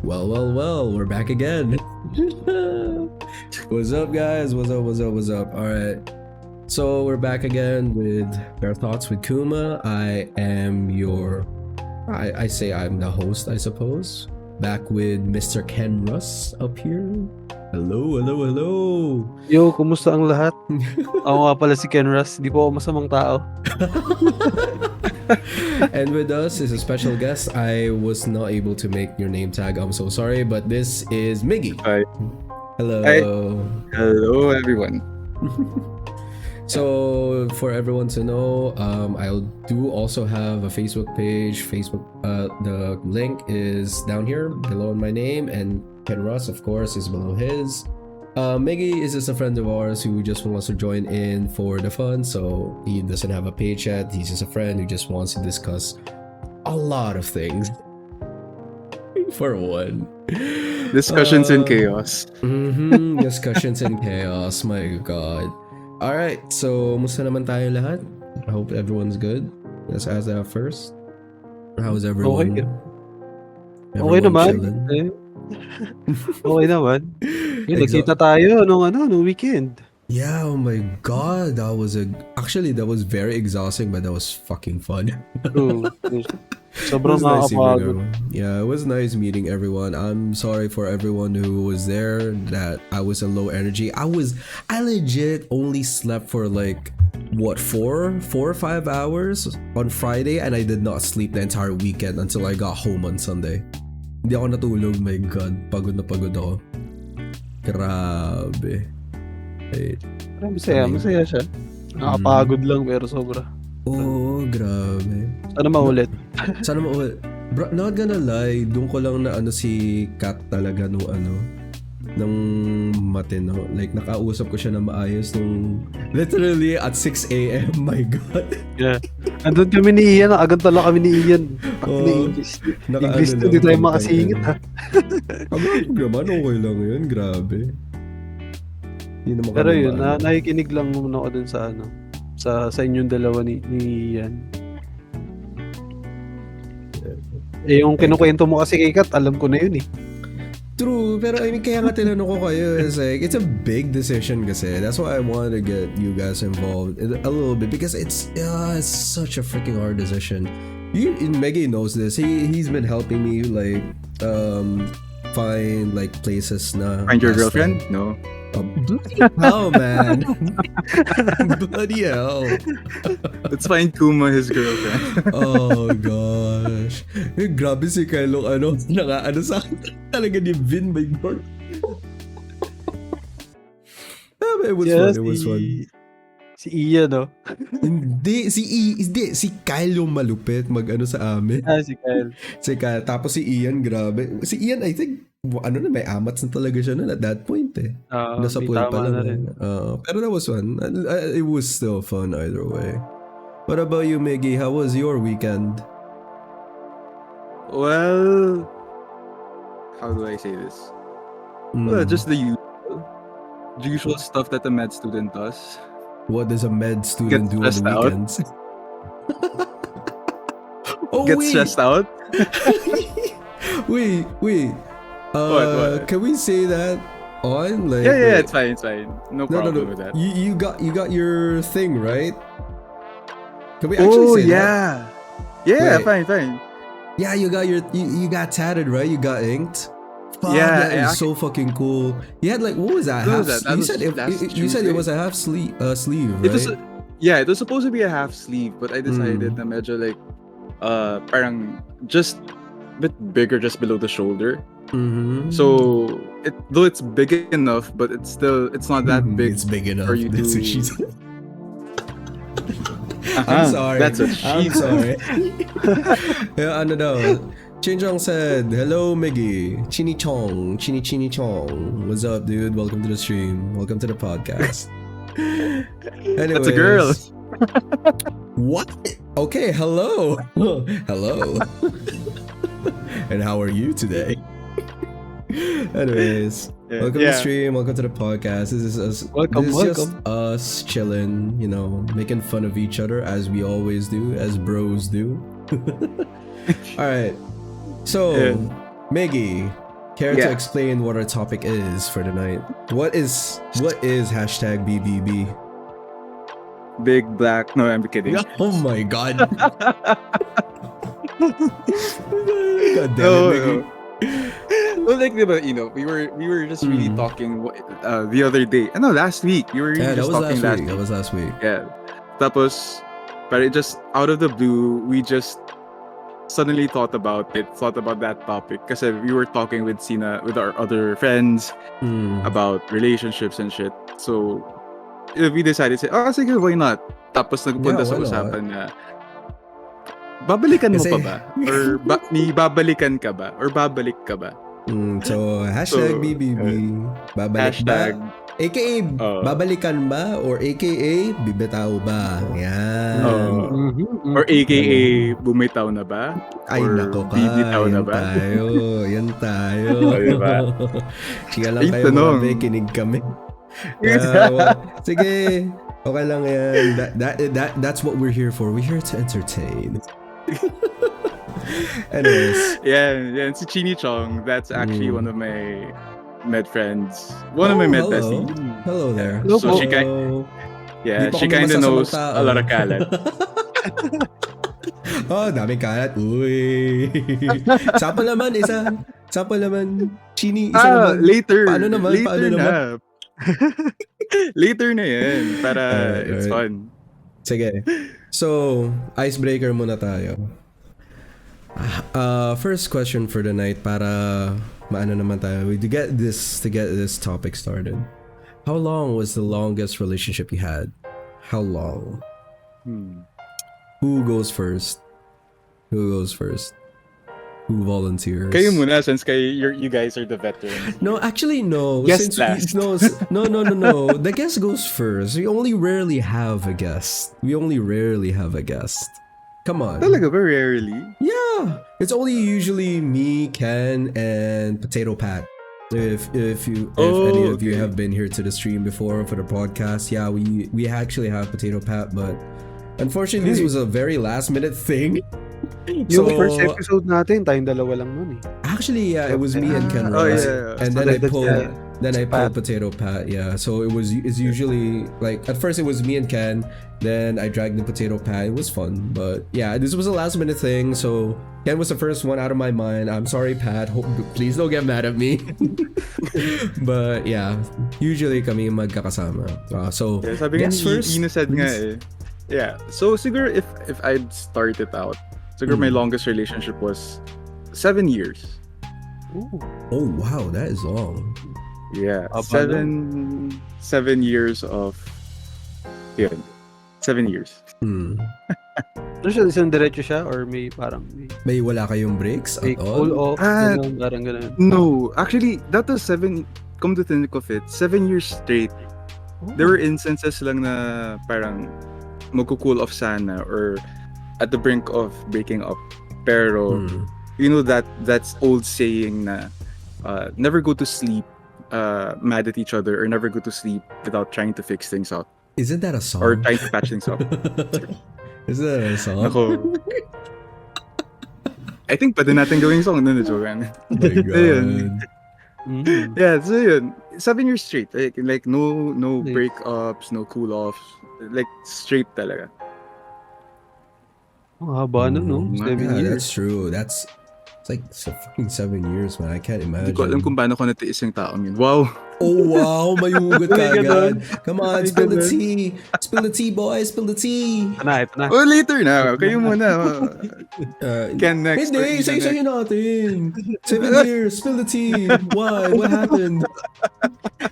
Well, we're back again. What's up, guys? What's up? All right. So we're back again with Bare Thoughts with Kuma. I am I say I'm the host, I suppose. Back with Mr. Ken Russ up here. Hello. Yo, kumusta ang lahat? Ako nga pala si Ken Russ, di po ako masamang tao. And with us is a special guest. I was not able to make your name tag. I'm so sorry, but this is Miggy. Hi. Hello. Hi. Hello, everyone. So for everyone to know, I do also have a Facebook page. The link is down here below my name, and Ken Russ, of course, is below his. Miggy is just a friend of ours who just wants to join in for the fun. So he doesn't have a page yet. He's just a friend who just wants to discuss a lot of things. For one. Discussions in chaos. Discussions in chaos. My God. All right. So, musta naman tayo lahat? I hope everyone's good. Let's ask that first. How's everyone? Okay naman. Okay naman. Nagkita tayo nung weekend. Yeah, oh my God. That was very exhausting, but that was fucking fun. Sobrang nakakapagod. Yeah, it was nice meeting everyone. I'm sorry for everyone who was there that I was in low energy. I legit only slept for like what 4 or 5 hours on Friday, and I did not sleep the entire weekend until I got home on Sunday. Hindi ako natulog, my God. Pagod na pagod ako. Grabe. Wait. Masaya siya. Nakapagod lang pero sobra. Oo, grabe. Sana maulit. Bro, not gonna lie, doon ko lang na si Kat talaga nung matino. Like, nakausap ko siya na maayos literally at 6 a.m. My God. Yeah. Andun kami ni Ian. Agad tala kami ni Ian. English to, di tayo makasingit ha. Agad naman, okay lang yun. Grabe. Pero yun, nakikinig lang muna ako dun sa inyong dalawa ni Ian. Yung kinukwento mo kasi kay Kat, alam ko na yun eh. True, pero I mean, kaya nga tinanong ko kayo, is like, it's a big decision kasi. That's why I wanted to get you guys involved a little bit, because it's such a freaking hard decision. Meggy knows this. He's been helping me like find like places na. Find your girlfriend? No. Bloody hell, man. Bloody hell. Let's find Kuma his girlfriend. Oh gosh. Grabe si Kylo, sa akin talaga ni Vin, my God. It was fun. Si Ian, no? Hindi, si Kyle yung malupit sa amin. Si Kyle. Tapos si Ian, grabe. Si Ian, I think, may amats na talaga siya at that point eh. Nasa pool pa lang. Pero that was fun. It was still fun either way. What about you, Miggy? How was your weekend? Well, how do I say this? Well, just the usual stuff that a med student does. What does a med student do on the weekends? Get stressed out? Wait. What? Can we say that on? Like, yeah, it's fine. No problem with that. You got your thing, right? Can we actually say that? Yeah, wait. fine. Yeah, you got tatted, right? You got inked. Fuck, yeah, that is so fucking cool. You had like, what was that? You said it was a half sleeve, right? It was supposed to be a half sleeve, but I decided na medyo like parang just a bit bigger just below the shoulder. Mm-hmm. So though it's big enough, but it's not that big. It's big enough. For you That's to... what she said. I'm sorry. That's what she said. Yeah, Chinchong said, hello Miggy. Chini Chong. What's up, dude? Welcome to the stream. Welcome to the podcast. Anyways. That's a girl. What? Okay, hello. Hello. And how are you today? Anyways, welcome to the stream. Welcome to the podcast. This is us. Welcome. Just us chilling, making fun of each other as we always do, as bros do. All right. So, Miggy, Care to explain what our topic is for tonight? What is hashtag BBB? Big black. No, I'm kidding. Oh my god. God damn No, it, Mickey. Well, like, diba, we were just really talking the other day. No, last week. We were really just talking last week. That was last week. Yeah. Tapos, but it just out of the blue, we just suddenly thought about that topic kasi we were talking with our other friends about relationships and shit. So we decided to say, sige, why not? Tapos nagpunta sa usapan na babalikan mo pa ba? Or may babalikan ka ba? Or babalik ka ba? So hashtag BBB. Babalik ba? AKA babalikan ba? Or AKA bibitaw ba? Yan. Or AKA bumitaw na ba? Ay or nako ka. bibitaw na ba? Yan tayo. Diba? Sige lang kayo mga be, kinig kami. Sige. Okay lang yan. That's what we're here for. We're here to entertain. Anyways. Yeah, si Chini Chong, that's actually one of my med friends. One of my med besties. Hello there. So she kind of knows a lot of kalat. Daming kalat. Uy. Sample naman. Chini, isa naman. Later. Paano naman? Later na yan. Para it's fun. Sige. So, icebreaker muna tayo. First question for the night para maano naman tayo. To get this topic started. How long was the longest relationship you had? How long? Who goes first? Who volunteers? Kayo muna since you guys are the veterans. No, actually no. Guest last. No. The guest goes first. We only rarely have a guest. Come on. Talaga, very rarely. Yeah. It's only usually me, Ken, and Potato Pat. If any of you have been here to the stream before for the podcast, yeah, we actually have Potato Pat, but unfortunately this was a very last minute thing. Yung first episode natin, tayong dalawa lang nun eh. Actually, yeah, it was me and Ken Ross. And so then I pulled Potato Pat, yeah. So it's usually like at first it was me and Ken, then I dragged the Potato Pat. It was fun, but yeah, this was a last minute thing. So Ken was the first one out of my mind. I'm sorry, Pat. Please don't get mad at me. But yeah, usually kami magkakasama. So sabi nga first. Ina said nga eh. Yeah. So siguro if I'd start it out, siguro my longest relationship was 7 years. Ooh. Oh wow, that is long. Yeah, 7 years of 7 years. Ano siya, isang diretso siya or may parang may wala kayong breaks at all? Cool off, parang ganun. No, actually that was 7. Come to think of it, 7 years straight. There were instances lang na parang magko-cool off sana or at the brink of breaking up. Pero you know that's old saying na never go to sleep mad at each other or never go to sleep without trying to fix things up. Isn't that a song? Or trying to patch things up. Isn't that a song? Ako. I think pwede natin gawing song na joke. Oh my God. Yeah, so yun. 7 years straight. Like no breakups, no cool offs. Like straight talaga. Haba na, no? 7 years. That's true. It's like fucking 7 years, man. I can't imagine. Hindi ko alam kung paano ko natiis yung taong yun. Wow. Oh, wow. May hugot ka agad. Come on, spill the tea. Spill the tea, boys. Spill the tea. Ito na. Oh, later na. Kayo muna. Can next. Hindi, isa-isahin natin. 7 years. Spill the tea. Why? What happened?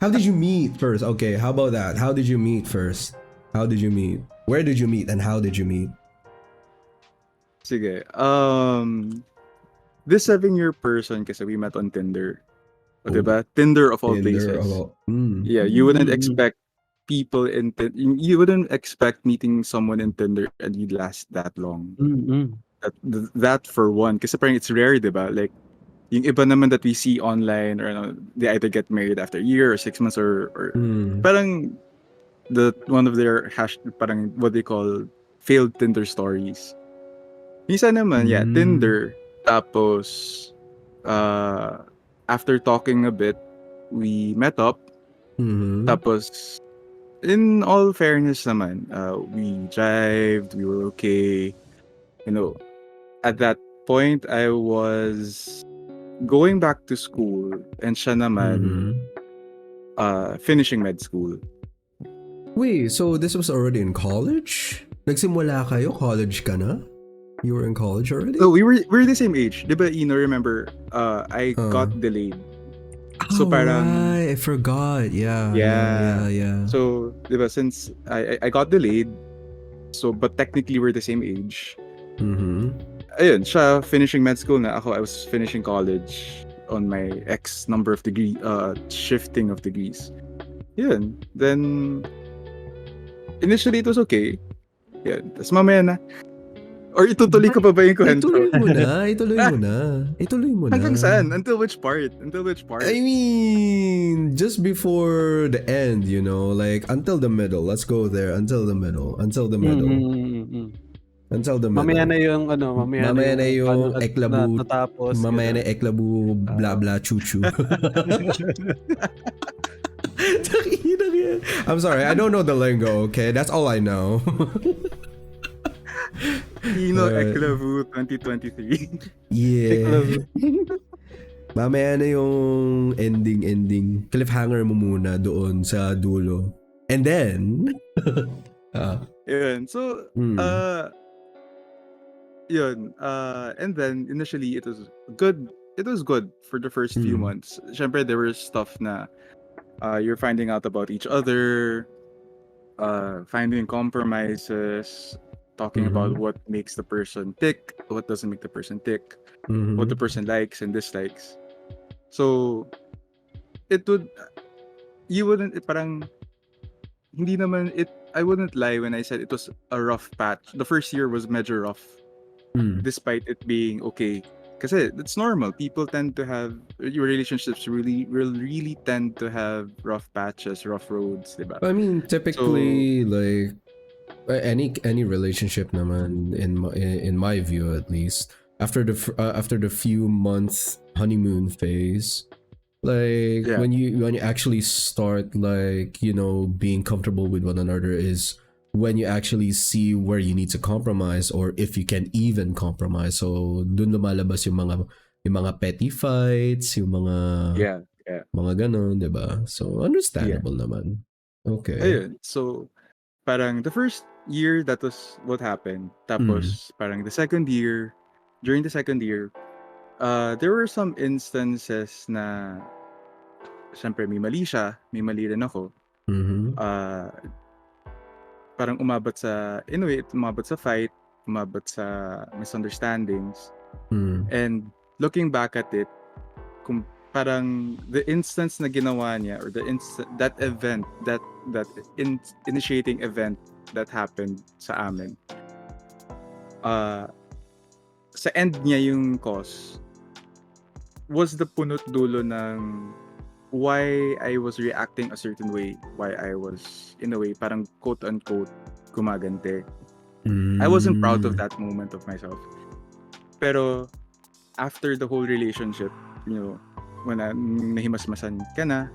How did you meet first? Okay, how about that? How did you meet first? How did you meet? Where did you meet and how did you meet? Sige. This 7-year person kasi we met on Tinder. O, diba? Tinder of all places. Yeah, you wouldn't expect people you wouldn't expect meeting someone in Tinder and you'd last that long. That for one. Kasi parang it's rare, diba? Like, yung iba naman that we see online or they either get married after a year or 6 months or parang one of their parang what they call failed Tinder stories. Minsan naman, Tinder, tapos after talking a bit, we met up. Tapos, in all fairness naman, we jived, we were okay. You know, at that point, I was going back to school, and siya naman, finishing med school. Wait, so this was already in college? Nagsimula kayo? College ka na? You were in college already? Oh, we were the same age. Diba, remember, I got delayed. So parang, right, I forgot. Yeah. So, diba, since I got delayed, so, but technically we're the same age. Ayun, siya finishing med school na. Ako, I was finishing college on my X number of degree, shifting of degrees. Yun. Then, initially it was okay. Yun. Tapos mamaya na. Or itutuloy ko pa ba yung kwento? Ituloy mo na. Hanggang saan? Until which part? I mean, just before the end, like until the middle. Let's go there. Until the middle. Mamaya na yung mamaya na yung eklabu. Natapos. Mamaya na eklabu blah blah chuchu. I'm sorry, I don't know the lingo, okay? That's all I know. Eklavu 2023. Yeah. Mamaya na yung ending. Cliffhanger mo muna doon sa dulo. And then yun. So, yun. And then initially it was good. It was good for the first few months. Syempre there was stuff na you're finding out about each other, finding compromises, talking about what makes the person tick, what doesn't make the person tick, what the person likes and dislikes. So, I wouldn't lie when I said it was a rough patch. The first year was major rough, despite it being okay. Kasi it's normal. People tend to have, your relationships really tend to have rough patches, rough roads, diba? I mean, typically, like any relationship naman, in my view at least, after the few months honeymoon phase, like when you actually start like being comfortable with one another is when you actually see where you need to compromise or if you can even compromise. So dun lumalabas yung mga petty fights, yung mga mga ganon, diba? So understandable naman. Okay. Ayun. So parang the first year, that was what happened. Tapos parang during the second year, there were some instances na syempre may mali siya, may mali rin ako. Parang umabot sa fight, umabot sa misunderstandings. And looking back at it, kung parang the instance na ginawa niya or that event, that initiating event that happened sa amin, sa end niya yung cause was the punot dulo ng why I was reacting a certain way, why I was in a way parang quote unquote gumagante. I wasn't proud of that moment of myself. Pero after the whole relationship, when nahimasmasan ka na,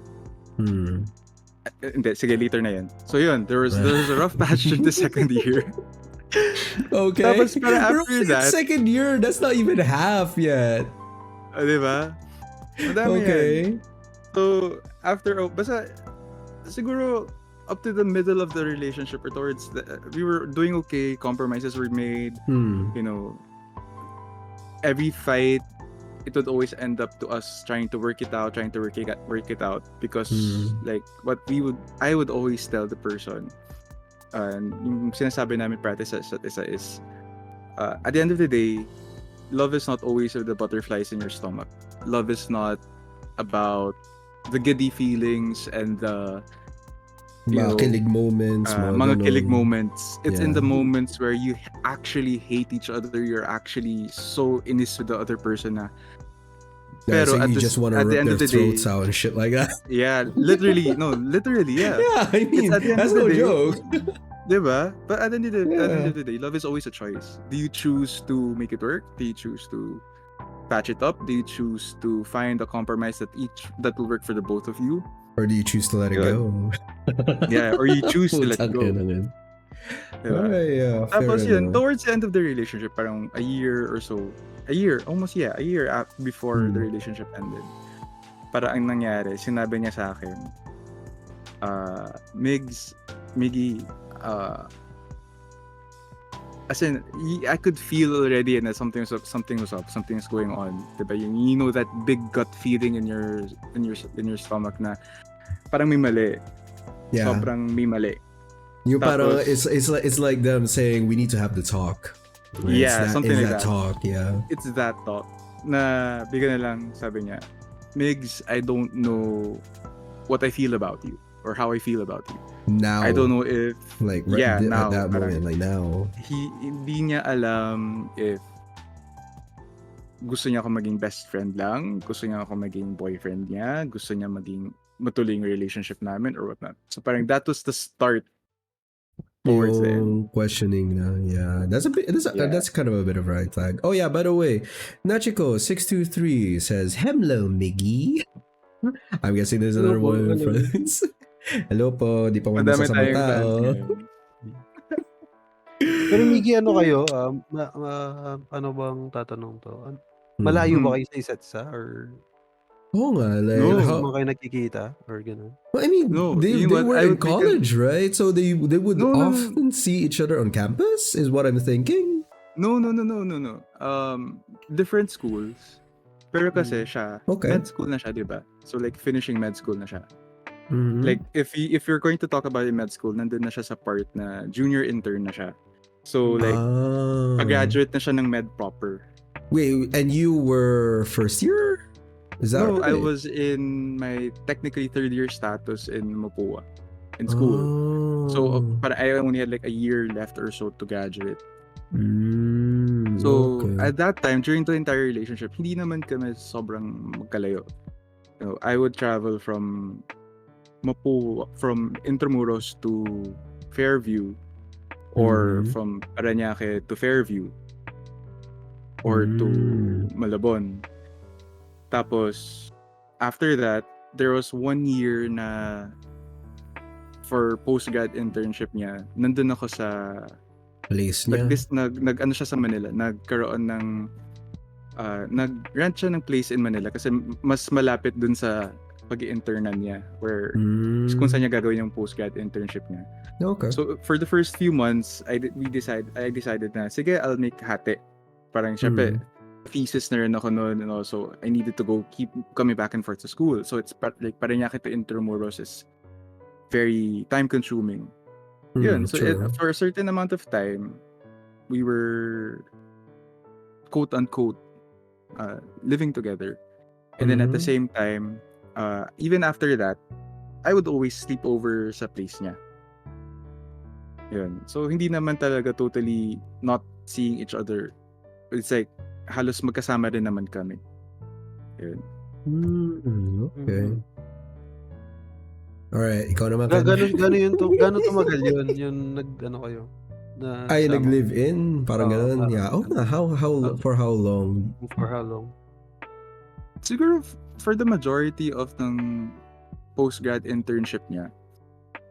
hindi, sige, later na yan. So yun, there was a rough patch in the second year. Okay. Tapos after that, second year, that's not even half yet. Diba? Madami okay. Yan. So, basta, siguro, up to the middle of the relationship or towards we were doing okay, compromises were made, every fight, it would always end up to us trying to work it out because like I would always tell the person, and yung sinasabi namin practice sa isa't isa is, at the end of the day, love is not always with the butterflies in your stomach. Love is not about the giddy feelings and the mga kilig moments, mga kilig moments. It's in the moments where you actually hate each other, you're actually so inis with the other person na. Pero so you just want to rip their throats out and shit like that. Yeah, literally, yeah. Yeah, I mean, that's no joke. Diba? But at the end of the day, love is always a choice. Do you choose to make it work? Do you choose to patch it up? Do you choose to find a compromise that will work for the both of you? Or do you choose to let it go? Yeah, or you choose to let it go. Diba? Yeah, tapos yun, towards the end of the relationship, parang a year before the relationship ended. Para ang nangyari, sinabi niya sa akin, Miggy, as in, I could feel already na something was up, something's going on. Diba? You know that big gut feeling in your stomach na parang may mali. Yeah. Sobrang may mali. Yung parang it's like them saying we need to have the talk. Right? Yeah, something like that. Talk, yeah. It's that talk. Na bigla na lang sabi niya, Migs, I don't know what I feel about you or how I feel about you. Now. I don't know if like now, at that moment, like now. Hindi niya alam if gusto niya ako maging best friend lang, gusto niya ako maging boyfriend niya, gusto niya maging matuloy yung relationship namin or whatnot. So parang that was the start towards the end. Questioning na, yeah. That's kind of a bit of a red flag. Oh yeah, by the way, Nachiko623 says, "Hello, Miggy." I'm guessing there's another one of friends. Hello po, di pa Madami masasamang tao. Pero Miggy, ano kayo? Ano bang tatanong to? Malayo ba kayo sa isa't isa? Or Oo nga, like... No. How kayo nakikita? Or gano'n? Well, I mean, they were in college, right? So they would often see each other on campus, is what I'm thinking. No. Different schools. Pero kasi siya, med school na siya, di ba? So like, finishing med school na siya. Mm-hmm. Like, if you're going to talk about in med school, nandun na siya sa part na junior intern na siya. So like, pag-graduate na siya ng med proper. Wait, and you were first year? Is that right? I was in my technically third year status in Mapua, in school. So, I only had like a year left or so to graduate. So, at that time, during the entire relationship, hindi naman kami sobrang magkalayo. You know, I would travel from Mapua, from Intramuros to Fairview, or from Parañaque to Fairview, or to Malabon. Tapos, after that, there was 1 year na for postgrad internship niya, nandun ako sa place niya. Nag-ano siya sa Manila, nagkaroon ng nag-rent siya ng place in Manila kasi mas malapit dun sa pag-internan niya where kung saan niya gagawin yung postgrad internship niya. Okay. So for the first few months, I decided na sige, I'll make hati. Parang syempre thesis na rin ako noon, and also I needed to keep coming back and forth to school. So it's like Parañaque to Intramuros is very time consuming. Yun. So for a certain amount of time, we were quote unquote living together. And then at the same time, even after that, I would always sleep over sa place niya. Yun. So hindi naman talaga totally not seeing each other. It's like halos magkasama rin naman kami. Yun. Okay. Alright, ikaw naman. Gano'n tumagal yun? Yung nag-ano kayo? Nag-live-in? Parang gano'n. Yeah. Oh, for how long? For how long? Siguro for the majority of ng postgrad internship niya.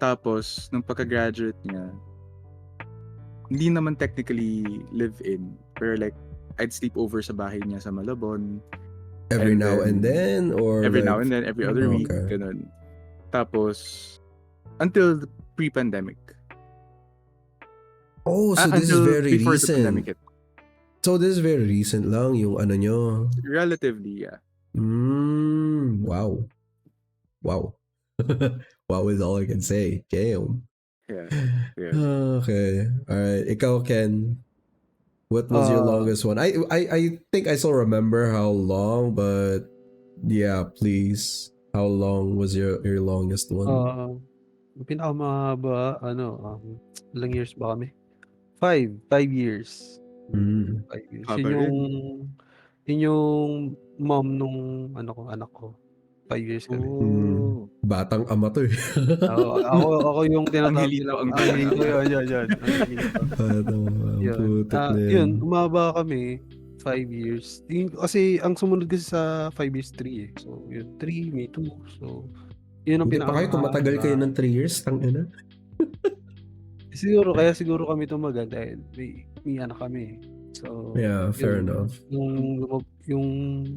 Tapos, nung pagka-graduate niya, hindi naman technically live-in. Pero like, I'd sleep over sa bahay niya sa Malabon. Every now and then? Or every now and then, every other week. Ganun. Tapos, until the pre-pandemic. Oh, so this is very before recent. The pandemic hit. So this is very recent lang yung ano nyo? Relatively, yeah. Wow. Wow is all I can say. Damn. Yeah. Okay. Alright. Ikaw, Ken. What was your longest one? I think I still remember how long, but yeah, please. How long was your longest one? Pinakamahaba, ilang years ba kami? 5 years. 5 years. Yun yung mom nung anak ko. 5 years kami. Batang ama to eh. Ako yung tinatawag nila. Ang hilito. Yan. Batang ama. Yun, umaba kami 5 years. Kasi ang sumunod kasi sa 5 years, 3 eh. So, yun, 3, may 2. So, yun ang Hindi pa kayo tumatagal kayo ng 3 years, tangina. Siguro kami tumagal dahil may anak kami. So, yeah, fair enough. Yung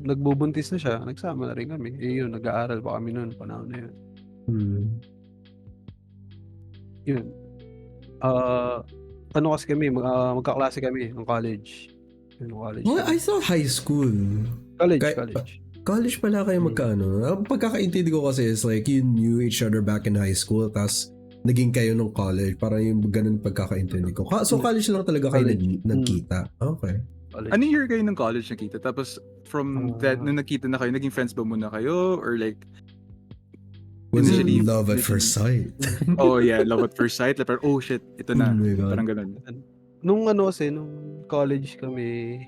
nagbubuntis na siya, nagsama na rin kami. Yun, nag-aaral pa kami noon, panahon na yun. Yun. Ano kasi kami, magkaklase kami ng college. I thought high school. College pala kayo magkaano. Ang pagkakaintindi ko kasi is like you knew each other back in high school tas naging kayo nung college. Parang yung ganun pagkakaintindi ko. So college lang talaga kayo nagkita. Okay. Anong year kayo ng college nakita? Tapos from that, nung nakita na kayo, naging friends ba muna kayo? Or like, was it love at first sight? Oh yeah, love at first sight. Like, oh shit, ito na. Parang ganun. Nung college kami,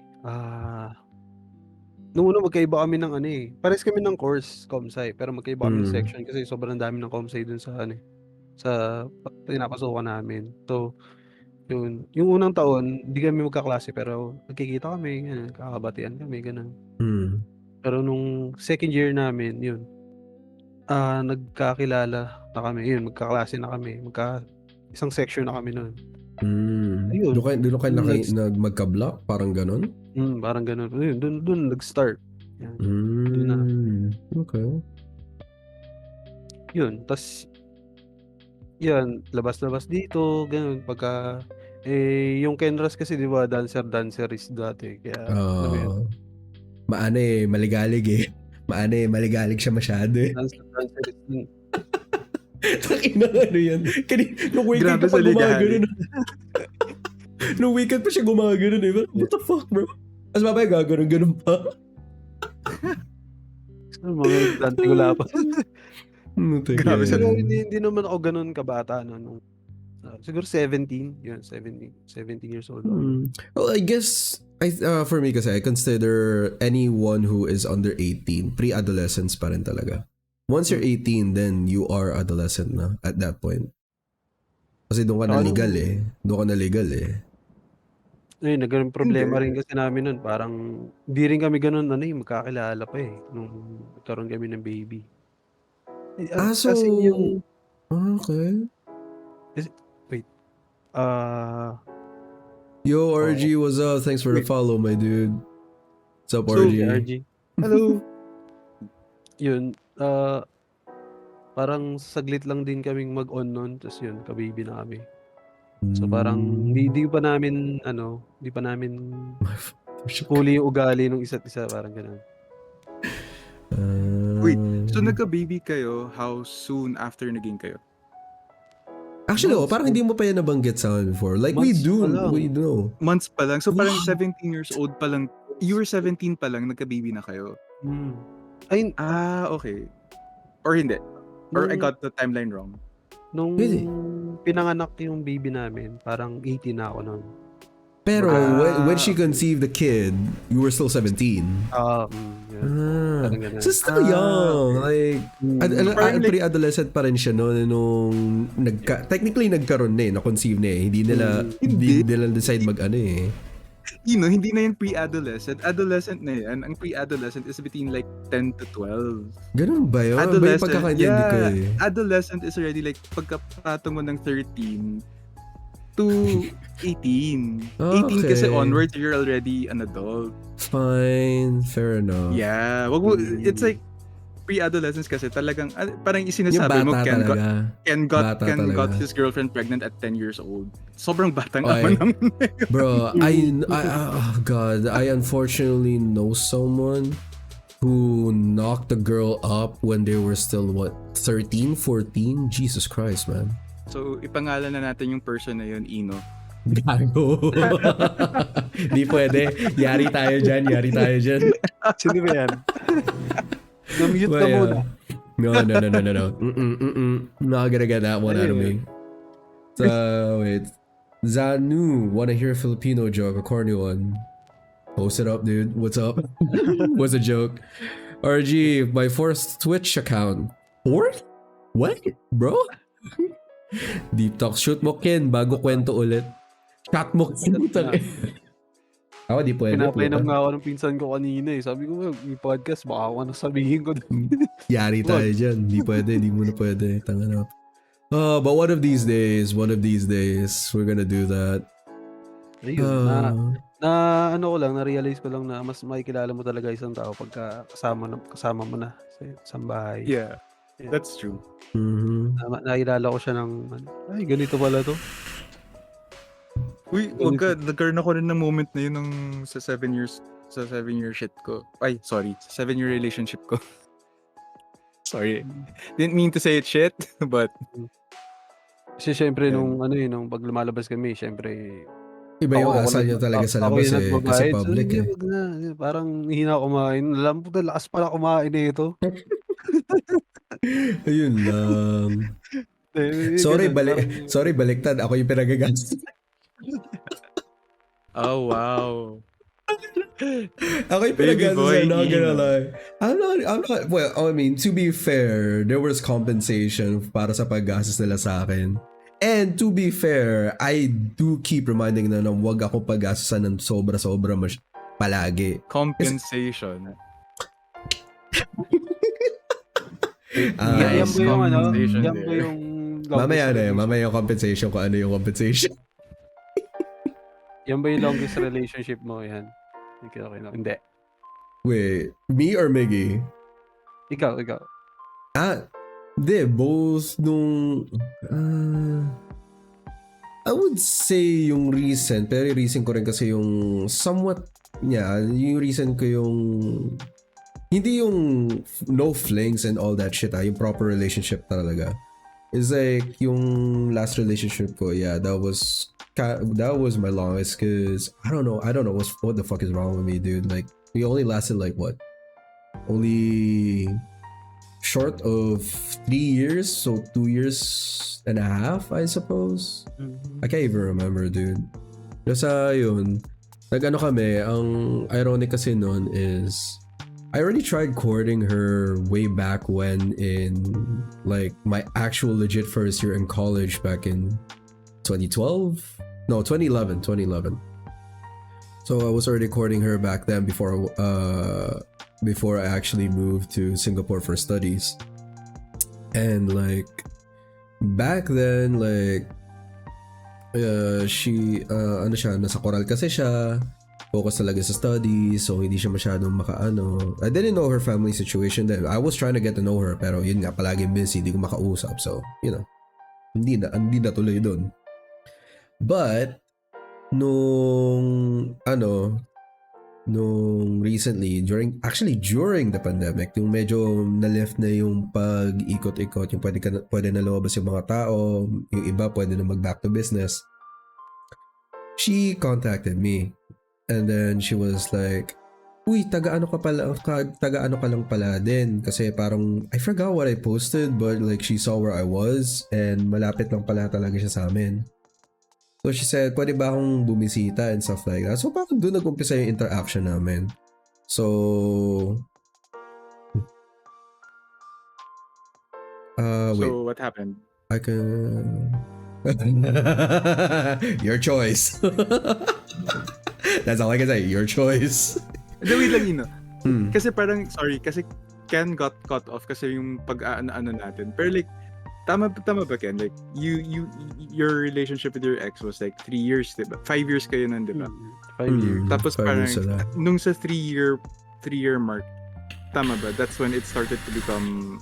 nung una magkaiba kami ng pares kami ng course, Comsci, pero magkaiba kami ng section kasi sobrang dami ng Comsci dun sa pinapasukan namin. So, yun. Yung unang taon, di kami magkaklase pero nagkikita kami, kakabatian kami, ganun. Pero nung second year namin, yun, nagkakilala na kami, yun, magkaklase na kami, isang section na kami nun. Ayun. Doon kayo magka-block? Parang ganun? Parang ganun. Ayun, doon nag-start. Yan. Okay. Yun, tas yan, labas-labas dito, ganun. Pagka, yung Kenras kasi, di ba, dancer-dancerist dati. Kaya, maligalig maligalig siya masyado eh. Dancer-dancerist din. Takina ano yan. Nung weekend pa gumagano. Nung weekend pa siya gumagano eh. What the fuck, bro? As babay gagano pa. Mga dante ko pa. Grabe Pero hindi naman ako ganun kabata nung siguro 17 years old. Well, I guess for me kasi I consider anyone who is under 18 pre-adolescence pa rin talaga. Once you're 18, then you are adolescent na at that point. Kasi doon ka na legal eh. Ayun, nagkaroon problema rin kasi namin nun. Parang, di rin kami ganun, magkakilala pa eh. Nung nagkaroon kami ng baby. So... Okay. Wait. Yo, RG, what's up? Thanks for the follow, my dude. What's up, RG? Hello. Yun, parang saglit lang din kaming mag-on nun, tapos yun, kababy na kami. So parang di pa namin huli yung ugali ng isa't isa, parang gano'n. Wait, so nagka-baby kayo, how soon after naging kayo? Actually, parang hindi mo pa yan nabanggit sa akin before. Like, we do. Months pa lang. So parang 17 years old pa lang. You were 17 pa lang, nagka-baby na kayo. Okay. Or hindi. Or I got the timeline wrong. Nung pinanganak yung baby namin, parang 18 na ako nun. Pero when she conceived the kid, you were still 17. So still young. Like, pre-adolescent pa rin siya nung technically nagkaroon na na-conceive na eh. Hindi nila decide hindi na yung pre-adolescent. Adolescent na yan. Ang pre-adolescent is between like 10 to 12. Ganun ba yun? Adolescent is already like pagkapatong mo ng 13 to 18. 18 kasi onwards, you're already an adult. Fine. Fair enough. Yeah. It's like pre-adolescence kasi talagang parang isinasabi mo Ken got his girlfriend pregnant at 10 years old. Sobrang batang ama naman. Bro, I unfortunately know someone who knocked the girl up when they were still 13, 14? Jesus Christ, man. So, ipangalan na natin yung person na yun, Ino. Gago. Di pwede. Yari tayo dyan. Sino ba yan? Na-mute na muna. No. Not gonna get that one out of me. So, wait. Zanu, wanna hear a Filipino joke? A corny one. Post it up, dude. What's up? What's a joke? RG, my fourth Twitch account. Fourth? What? Bro? Deep talk. Shoot mo, Ken, bago kwento ulit. Shot mo, Ken. Ako di pwede, Pinapainom puta. nga ako ng pinsan ko kanina, eh. Sabi ko, may podcast, baka kung ano sabihin ko dun. Yari tayo dyan. Di pwede, di mo na pwede. Tanga na. But one of these days, we're gonna do that. Ayun, na ano ko lang, na-realize ko lang na mas makikilala mo talaga isang tao pagka kasama mo na sa isang bahay. Yeah, that's true. Nakilala ko siya ng, ay, ganito pala to. Uy, wag ka, nagkaroon ako rin ng moment na yun nung sa 7 years shit ko. Ay, sorry, 7-year relationship ko. Sorry, didn't mean to say it shit, but kasi syempre nung nung pag lumalabas kami, syempre iba yung asal nyo talaga sa labas kasi public eh. Wag na, parang hina kumain. Alam mo, lakas pala kumain nito. Ayun lang. Sorry, baliktad. Ako yung pinagagastos. oh wow. Ako yung pinagagastos, I'm not gonna lie. I'm not, well, I mean, to be fair, there was compensation para sa paggastos nila sa akin. And to be fair, I do keep reminding na wag ako paggastusan ng sobra-sobra palagi. Compensation. Yan ba yung yan ba yung mamaya yung compensation ko ano yung compensation. Yan ba yung longest relationship mo yan? Okay, hindi. Wait, me or Miggy? Ikaw. Hindi, both nung I would say yung recent, pero recent ko rin kasi yung somewhat yung recent ko yung hindi yung no flings and all that shit, yung proper relationship talaga. It's like yung last relationship ko, that was my longest cause I don't know what the fuck is wrong with me, dude. Like we only lasted like what? Only short of 3 years, so 2 years and a half, I suppose. I can't even remember, dude. Basta yun, nag-ano kami, ang ironic kasi nun is I already tried courting her way back when in like my actual legit first year in college back in 2012? No, 2011. So I was already courting her back then before I actually moved to Singapore for studies. And like back then, like she nasa Coral kasi siya, focus talaga sa studies, so hindi siya masyadong makaano. I didn't know her family situation then. I was trying to get to know her, pero yun nga, palagi busy, hindi ko makausap, so hindi na tuloy doon. But nung recently, during the pandemic, yung medyo na-lift na yung pag-ikot-ikot, yung pwede na lumabas yung mga tao, yung iba pwede na mag-back to business. She contacted me and then she was like, uy, taga-ano ka lang pala din, kasi parang I forgot what I posted, but like she saw where I was and malapit lang pala talaga siya sa amin. So she said, pwede ba akong bumisita and stuff like that? So parang doon nag-umpisa yung interaction namin. So wait. So what happened? I can your choice. That's all I can say. Your choice. Wait lang, Kasi parang, sorry, kasi Ken got cut off kasi yung pag-ano natin. Pero like, tama ba Ken? Like, your relationship with your ex was like 3 years, diba? 5 years kayo nun, diba? 5 years. Tapos parang, nung sa 3 year mark, tama ba? That's when it started to become,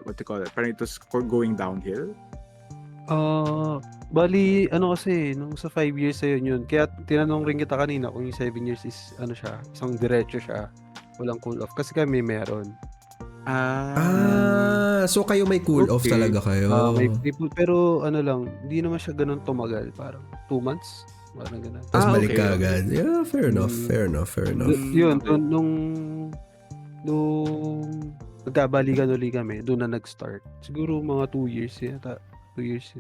what to call it? Parang it was going downhill? Bali, kasi, nung sa 5 years na yun. Kaya tinanong rin kita kanina kung yung 7 years is, isang diretso siya. Walang cool off. Kasi kami meron. So kayo may cool off talaga kayo? May people, pero lang, hindi naman siya ganun tumagal. Parang 2 months. Parang ganun. Tapos balik ka agad. Yeah, fair enough. Yun, nung nagkabalikan ulit kami, doon na nag-start. Siguro mga 2 years yata. 2 years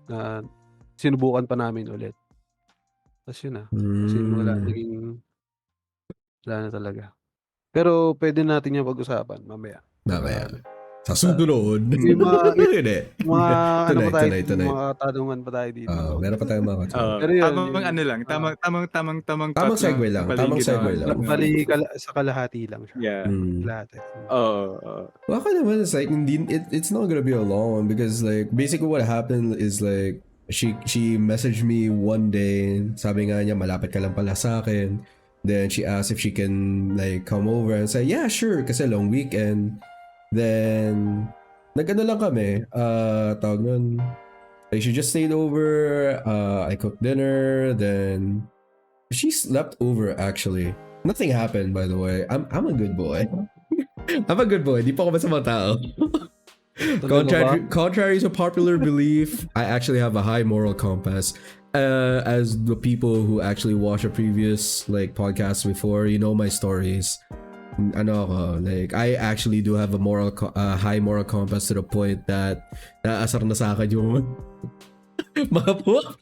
na sinubukan pa namin ulit. Tapos yun na. Kasi wala na talaga. Pero pwede natin yung pag-usapan mamaya. Sa susunod. May mga Hindi. ano pa tayo, Tonight. mga katanungan pa tayo dito. Meron pa tayong mga katanungan. Pero yun, tamang ano lang, tamang Tamang segue lang. bali sa kalahati lang siya. Yeah. Kalahati. Baka naman, it's like, it's not gonna be a long one because like, basically what happened is like, she messaged me one day, sabi nga niya, malapit ka lang pala sa akin. Then she asked if she can like come over and say, yeah, sure, kasi long weekend. Then, nag-ano lang kami, tawag nun, like she just stayed over, I cooked dinner, then she slept over actually. Nothing happened, by the way. I'm a good boy. I'm a good boy. Di pa ako masamang tao. Contrary to popular belief, I actually have a high moral compass. As the people who actually watched a previous like podcast before, you know my stories. Like I actually do have a high moral compass to the point that naasar na sa akin yung mga buwak.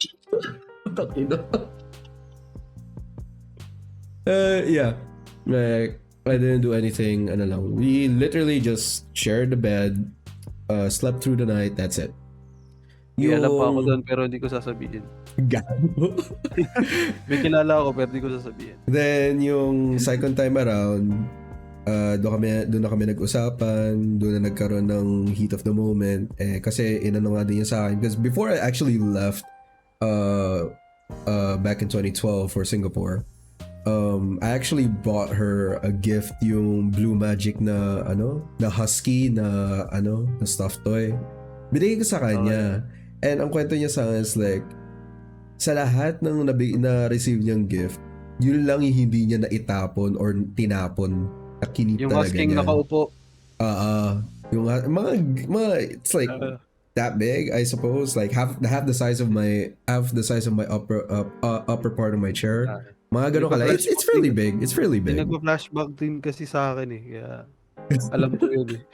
Yeah, like I didn't do anything. We literally just shared the bed, slept through the night. That's it. Alam pa ako doon pero hindi ko sasabihin. Gago. May kilala ako pero hindi ko sasabihin. Then yung second time around, doon na kami nag-usapan, doon na nagkaroon ng heat of the moment. Kasi inano nga din niya sa akin. Because before I actually left back in 2012 for Singapore, I actually bought her a gift, yung Blue Magic na na husky na na stuffed toy. Binigay ko sa kanya. And ang kwento niya sa akin is like, sa lahat ng na-receive niyang gift, yun lang yung hindi niya naitapon or tinapon. Nakinip yung talaga niya. Yung husky nakaupo. Yung mga it's like that big, I suppose, like half the size of my upper part of my chair. Mga ganun kala. It's fairly big. It's fairly big. Nagpa-flashback din kasi sa akin kaya alam ko yun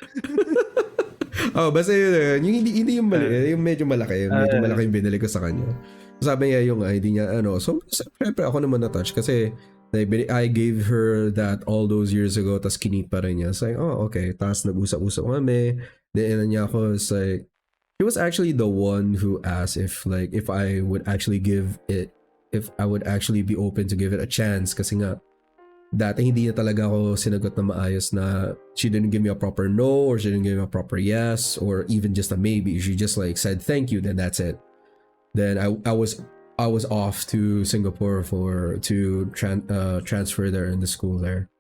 basta yun. Yung hindi yung mali, yung medyo malaki. Medyo malaki yung binili ko sa kanya. Sabi niya yung hindi niya So, syempre ako naman na-touch kasi I gave her that all those years ago, tas kinip pa rin niya. So, okay. Tas nag-usap-usap kami. Then, niya ako, it's like, she was actually the one who asked if I would actually be open to give it a chance. Kasi nga, dati hindi niya talaga ako sinagot na maayos na she didn't give me a proper no or she didn't give me a proper yes or even just a maybe. She just like said thank you, then that's it. Then I was off to Singapore to transfer there in the school there.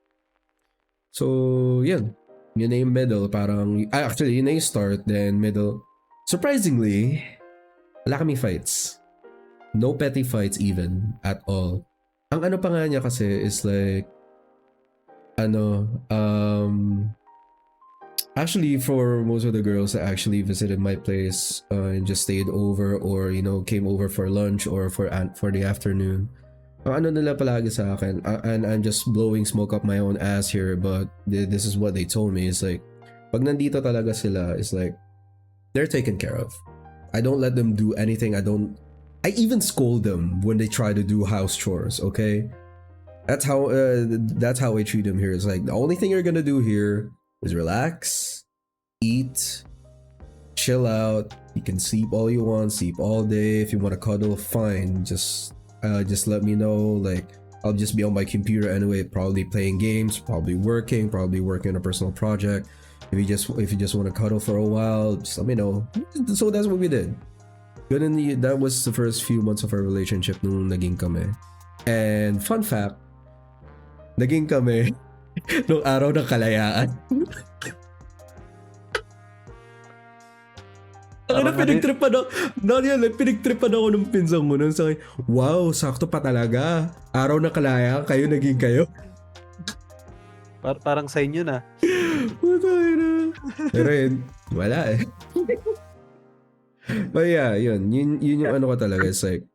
So yun na yung middle, parang actually yun na yung start, then middle. Surprisingly, wala kaming fights. No petty fights even at all. Ang pa nga niya kasi is like actually for most of the girls that actually visited my place and just stayed over or came over for lunch or for the afternoon, ang nila palagi sa akin, and I'm just blowing smoke up my own ass here, but this is what they told me, is like pag nandito talaga sila, is like they're taken care of. I don't let them do anything. I even scold them when they try to do house chores, okay? That's how I treat them here. It's like the only thing you're gonna do here is relax, eat, chill out. You can sleep all you want, sleep all day. If you want to cuddle, fine. Just let me know. Like I'll just be on my computer anyway, probably playing games, probably working on a personal project. If you just want to cuddle for a while, just let me know. So that's what we did. That was the first few months of our relationship nung naging kami. And fun fact, naging kami nung araw ng kalayaan. Pinagtripan ako ng pinsang mo nun sa akin. Wow, sakto pa talaga. Araw ng kalayaan, naging kayo. Parang sa inyo na. Pero yun, wala eh. But yeah, yun yung ko talaga, is like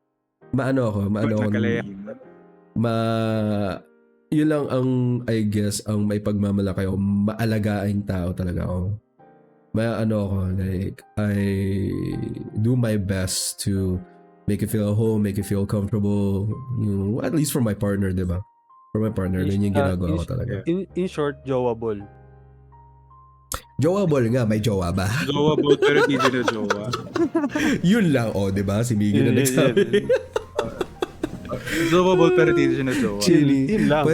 yun lang ang, I guess, ang may pagmamalaki o maalagaing tao talaga ako. Like I do my best to make it feel home, make it feel comfortable, at least for my partner, diba? For my partner, yun yung ginagawa ko talaga. In short, jowable. Jowa-ball nga, may jowa ba? Jowa-ball pero di na jowa. Yun lang, di ba? Si Miggy na nagsabi. Jowa-ball pero di na jowa. Chili. Yun lang.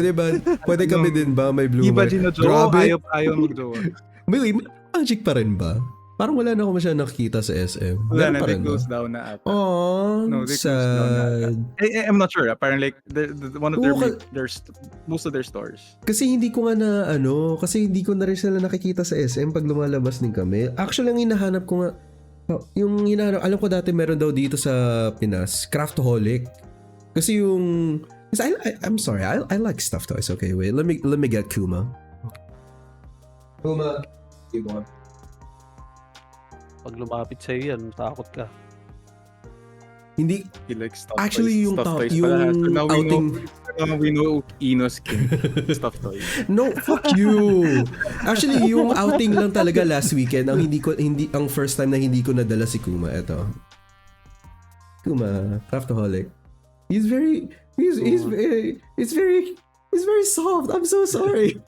Pwede kami din ba may blue? Di ba gina-jowa? Ayaw mag-jowa. May magic pa rin ba? Parang wala na ako masyadong nakikita sa SM. Wala na, they closed down na ata. Aww, no, they closed down na ata. I'm not sure. Parang like, one of most of their stores. Kasi hindi ko nga kasi hindi ko na rin sila nakikita sa SM pag lumalabas din kami. Actually, ang hinahanap ko nga, alam ko dati meron daw dito sa Pinas, Craftaholic. Kasi I'm sorry, I like stuffed toys. Okay, wait, let me get Kuma. Kuma, keep on. Pag lumapit sa'yo yan, takot ka. Hindi. He likes stuff actually, toys. Yung outing. We know Ino's king. Stuff toys. No, fuck you. Actually, yung outing lang talaga last weekend, ang first time na hindi ko nadala si Kuma. Ito. Kuma, Craftaholic. He's very soft. I'm so sorry.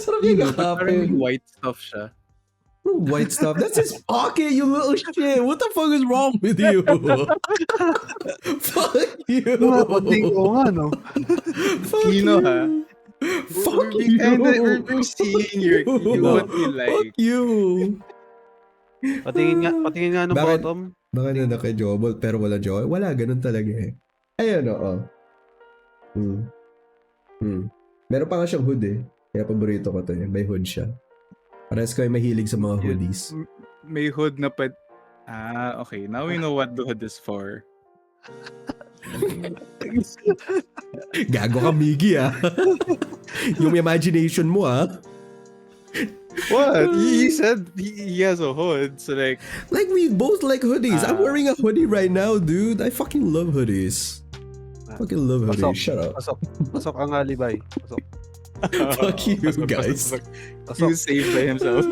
Sarap yung parang white stuff siya. White stuff. That's his pocket, you little shit. What the fuck is wrong with you? Fuck you. Pating ko nga, no? Fuck Kino, you. ha? Fuck you. We're seeing what you like. Fuck you. Patingin nga ng bottom. Baka na naka-jobble pero wala joy. Wala, ganun talaga eh. Ayun, oo. Meron pa nga siyang hood eh. Kaya paborito ko to eh. May hood siya. Parehas ko ay mahilig sa mga hoodies. May hood na okay. Now we know what the hood is for. Gago ka, Miggy, ah. Yung imagination mo, ah. What? He said he has a hood, so like we both like hoodies. I'm wearing a hoodie right now, dude. I fucking love hoodies. Fucking love hoodies. Shut up. Pasok ang alibay. Pasok. Fuck you, guys. He saved by himself.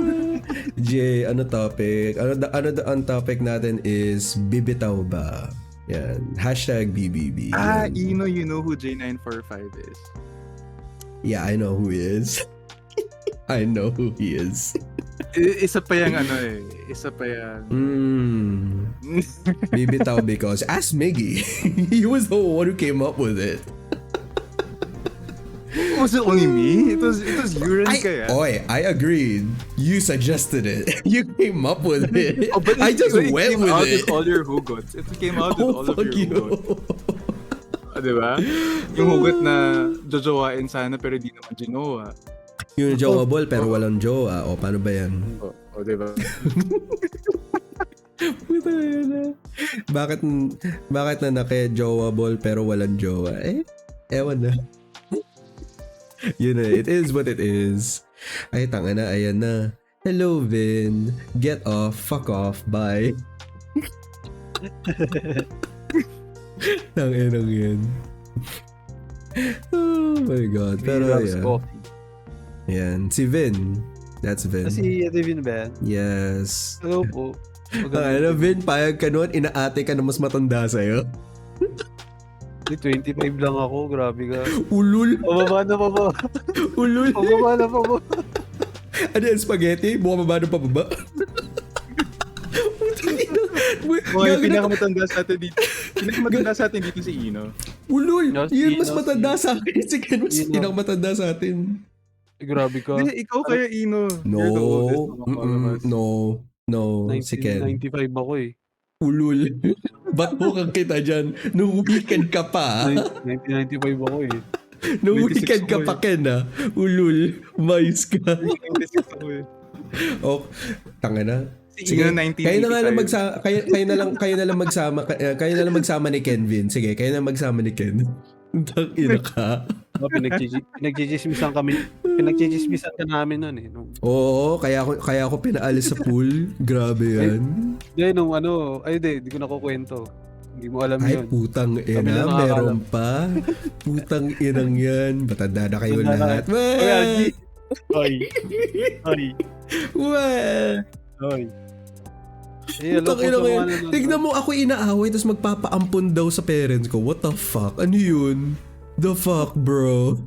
Jay, ano topic? Ang topic natin is bibitaw ba? Yan. Hashtag BBB. You know who J945 is? Yeah, I know who he is. I know who he is. Isa pa yung Isa pa yung... Bibitaw because ask Miggy. He was the one who came up with it. Was it only me? It was you rin kaya. I agreed. You suggested it. You came up with it. But I just went with it. With all your hugots. It came out with all of your hugots. Diba? Yung hugot na jojowain sana pero di naman ginawa. Yung jowa-ball pero walang jowa. Paano ba yan? Diba? Bakit na nake-jowa-ball pero walang jowa? Ewan na. Yun na, it is what it is. Ay, tanga na, ayan na. Hello, Vin. Get off, fuck off, bye. Tanginang yan. Oh my God. Pero yan. Yan, si Vin. That's Vin. Si Vin ba yan? Yes. Hello po. Ano, Vin, payag ka nun, inaate ka na mas matanda sa'yo. 25 lang ako, grabe ka. Ulul. Pababa na pa ba? Ulul. Pababa na pa ba? Ano yan, spaghetti? Bumababa na pababa? Pinakamatanda sa atin dito. Pinakamatanda sa atin dito si Ino. Ulul. Yun mas matanda sa akin. Si Ken mas pinakamatanda sa atin. Grabe ka. Ikaw kaya Ino. No. Si Ken. 1995 ako eh. Ulul. Ba't bukang kita dyan? Nung weekend ka pa. 1995 ako eh. Nung weekend ka pa, Ken, ha? Ulul. Mais ka. 96 ako eh. Tanga na. Sige, kayo na lang magsama ni Ken, Vin. Sige, kayo na magsama ni Ken. Tangina ka. Pinagchichismisan ka namin nun eh. Oo, kaya ako pinaalis sa pool. Grabe yan. Hindi ko nakukwento. Hindi mo alam yun. Ay, putang ina, meron pa. Putang inang yan. Matanda na kayo lahat. Oy. Putang ina kayo. Tignan mo, ako inaaway tapos magpapaampon daw sa parents ko. What the fuck? Ano yun? The fuck, bro?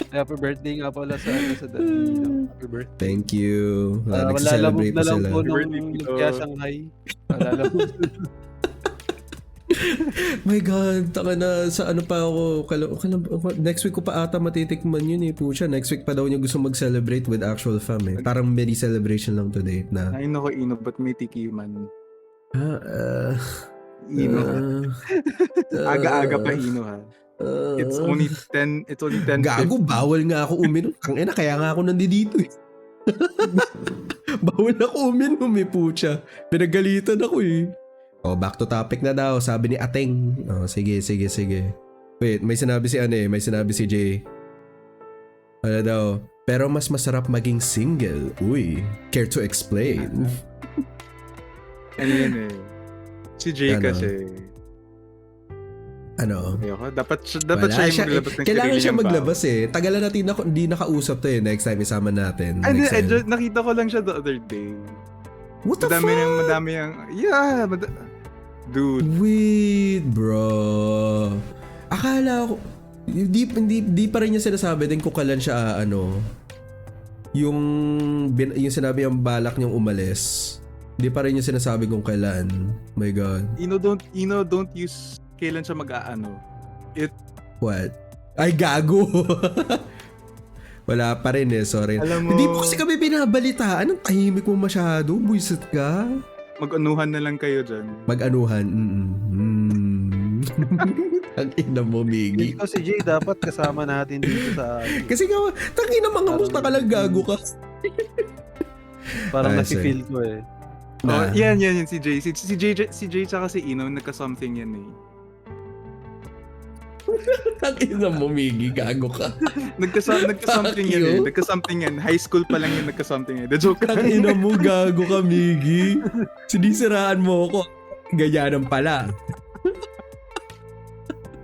Happy birthday nga pala sa Danilo. Happy birthday. Thank you. Malalabog Nagse-celebrate na pa lang sila. po Happy birthday, nung Tito. lumpia Shanghai. Malalabog. My God, taka na sa ano pa ako, next week ko pa ata matitikman yun eh, pucha. Next week pa daw niya gusto mag-celebrate with actual fam eh. Parang mini celebration lang to date na. Ay, nako, Ino, ba't may tikiman? Ino, ha? Aga-aga pa, Ino, ha? It's only 10, Gago, bawal nga ako uminom. Tangina, kaya nga ako nandito eh. Bawal ako uminom eh, pucha. Pinagalitan ako eh. Oh, back to topic na daw, sabi ni Ateng. Oh, sige. Wait, may sinabi si Jay. Ano daw? Pero mas masarap maging single. Uy, care to explain? Ano yan eh. Si Jay kasi. Ano? Ayoko. Dapat siya yung maglabas ng kailangan sarili siya niyang maglabas eh. Tagalan natin hindi nakausap to eh. Next time isama natin. Ay, Next time. nakita ko lang siya the other day. What the fuck? Madami yung... Yeah, dude. Wait, bro. Akala ko... Di pa rin niya sinasabi din kung kailan siya yung sinabi yung balak niyang umalis. Di pa rin niya sinasabi kung kailan. My God. Don't use kailan siya What? Ay, gago. Wala pa rin eh, sorry. Alam mo, hindi po kasi kami binabalitaan. Ang tahimik mo masyado. Buisit ka. Mag-anuhan na lang kayo dyan. Mag-anuhan. Ang ina mo, Miggy. Dito si Jay dapat kasama natin dito sa... Kasi nga, tangina mga musta ka lang, gago ka. Parang nafe-feel ko eh. Oh, yan si Jay. Si Jay tsaka si Ino nagka-something yan eh. Tangina mo, Miggy, gago ka. Nagka-something yan eh. Nagka-something yan. High school pa lang yun nagka-something yan. The joke. Tangina mo, gago ka, Miggy. Sinisiraan mo ako. Ganyanan pala.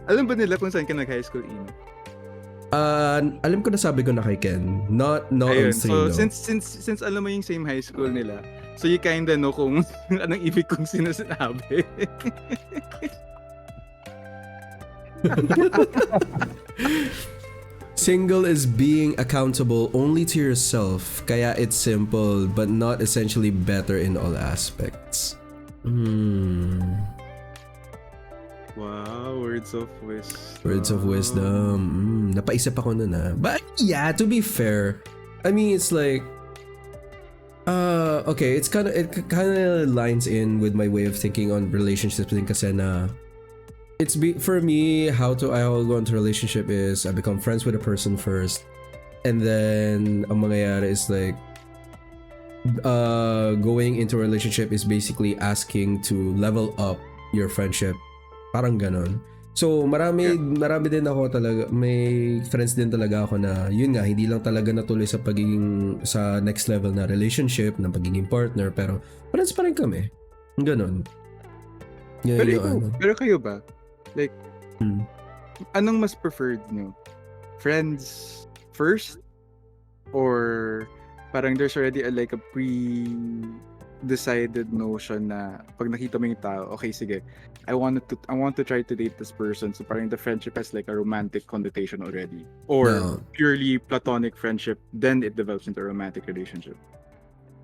Alam ba nila kung saan ka nag-high school, Ino? Alam ko na sabi ko na kay Ken. Not Ayun, on stream, so no? since alam mo yung same high school nila, so you kinda know kung anong ibig kong sinasabi. Single is being accountable only to yourself. Kaya it's simple but not essentially better in all aspects. Wow, words of wisdom. Words of wisdom. Napaisip ako nun ah. But yeah, to be fair, I mean it's like okay, it kind of lines in with my way of thinking on relationships din kasi na for me how I'll go into a relationship is I become friends with a person first, and then ang mangyayari is like going into a relationship is basically asking to level up your friendship. Parang ganon. So, marami din ako talaga, may friends din talaga ako na, yun nga, hindi lang talaga natuloy sa sa next level na relationship, na pagiging partner, pero friends pa rin kami. Ganon. Pero kayo ba? Like, anong mas preferred nyo? Friends first? Or parang there's already a pre-decided notion na pag nakita mo yung tao, okay, sige, I want to try to date this person, so parang the friendship has like a romantic connotation already, or purely platonic friendship, then it develops into a romantic relationship.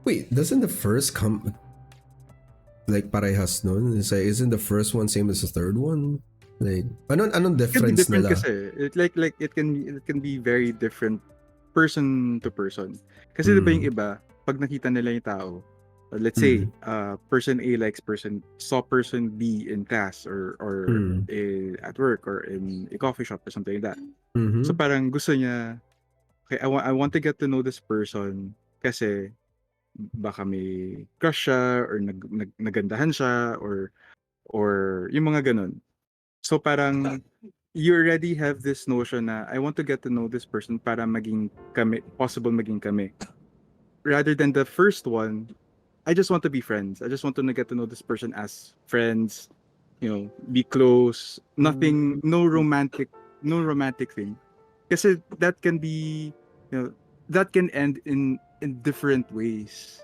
Wait, doesn't the first come like parehas nun? Isn't the first one same as the third one? Like anong difference nila? Kasi it can be very different person to person. Kasi diba yung iba, pag nakita nila yung tao, let's say person A saw person B in class or at work or in a coffee shop or something like that. So parang gusto niya, okay, I want to get to know this person kasi baka may crush siya or nagandahan siya or yung mga ganun. So parang you already have this notion na I want to get to know this person para maging kami, possible maging kami. Rather than the first one, I just want to be friends. I just want to get to know this person as friends, be close. Nothing, no romantic thing. Kasi that can be, that can end in different ways.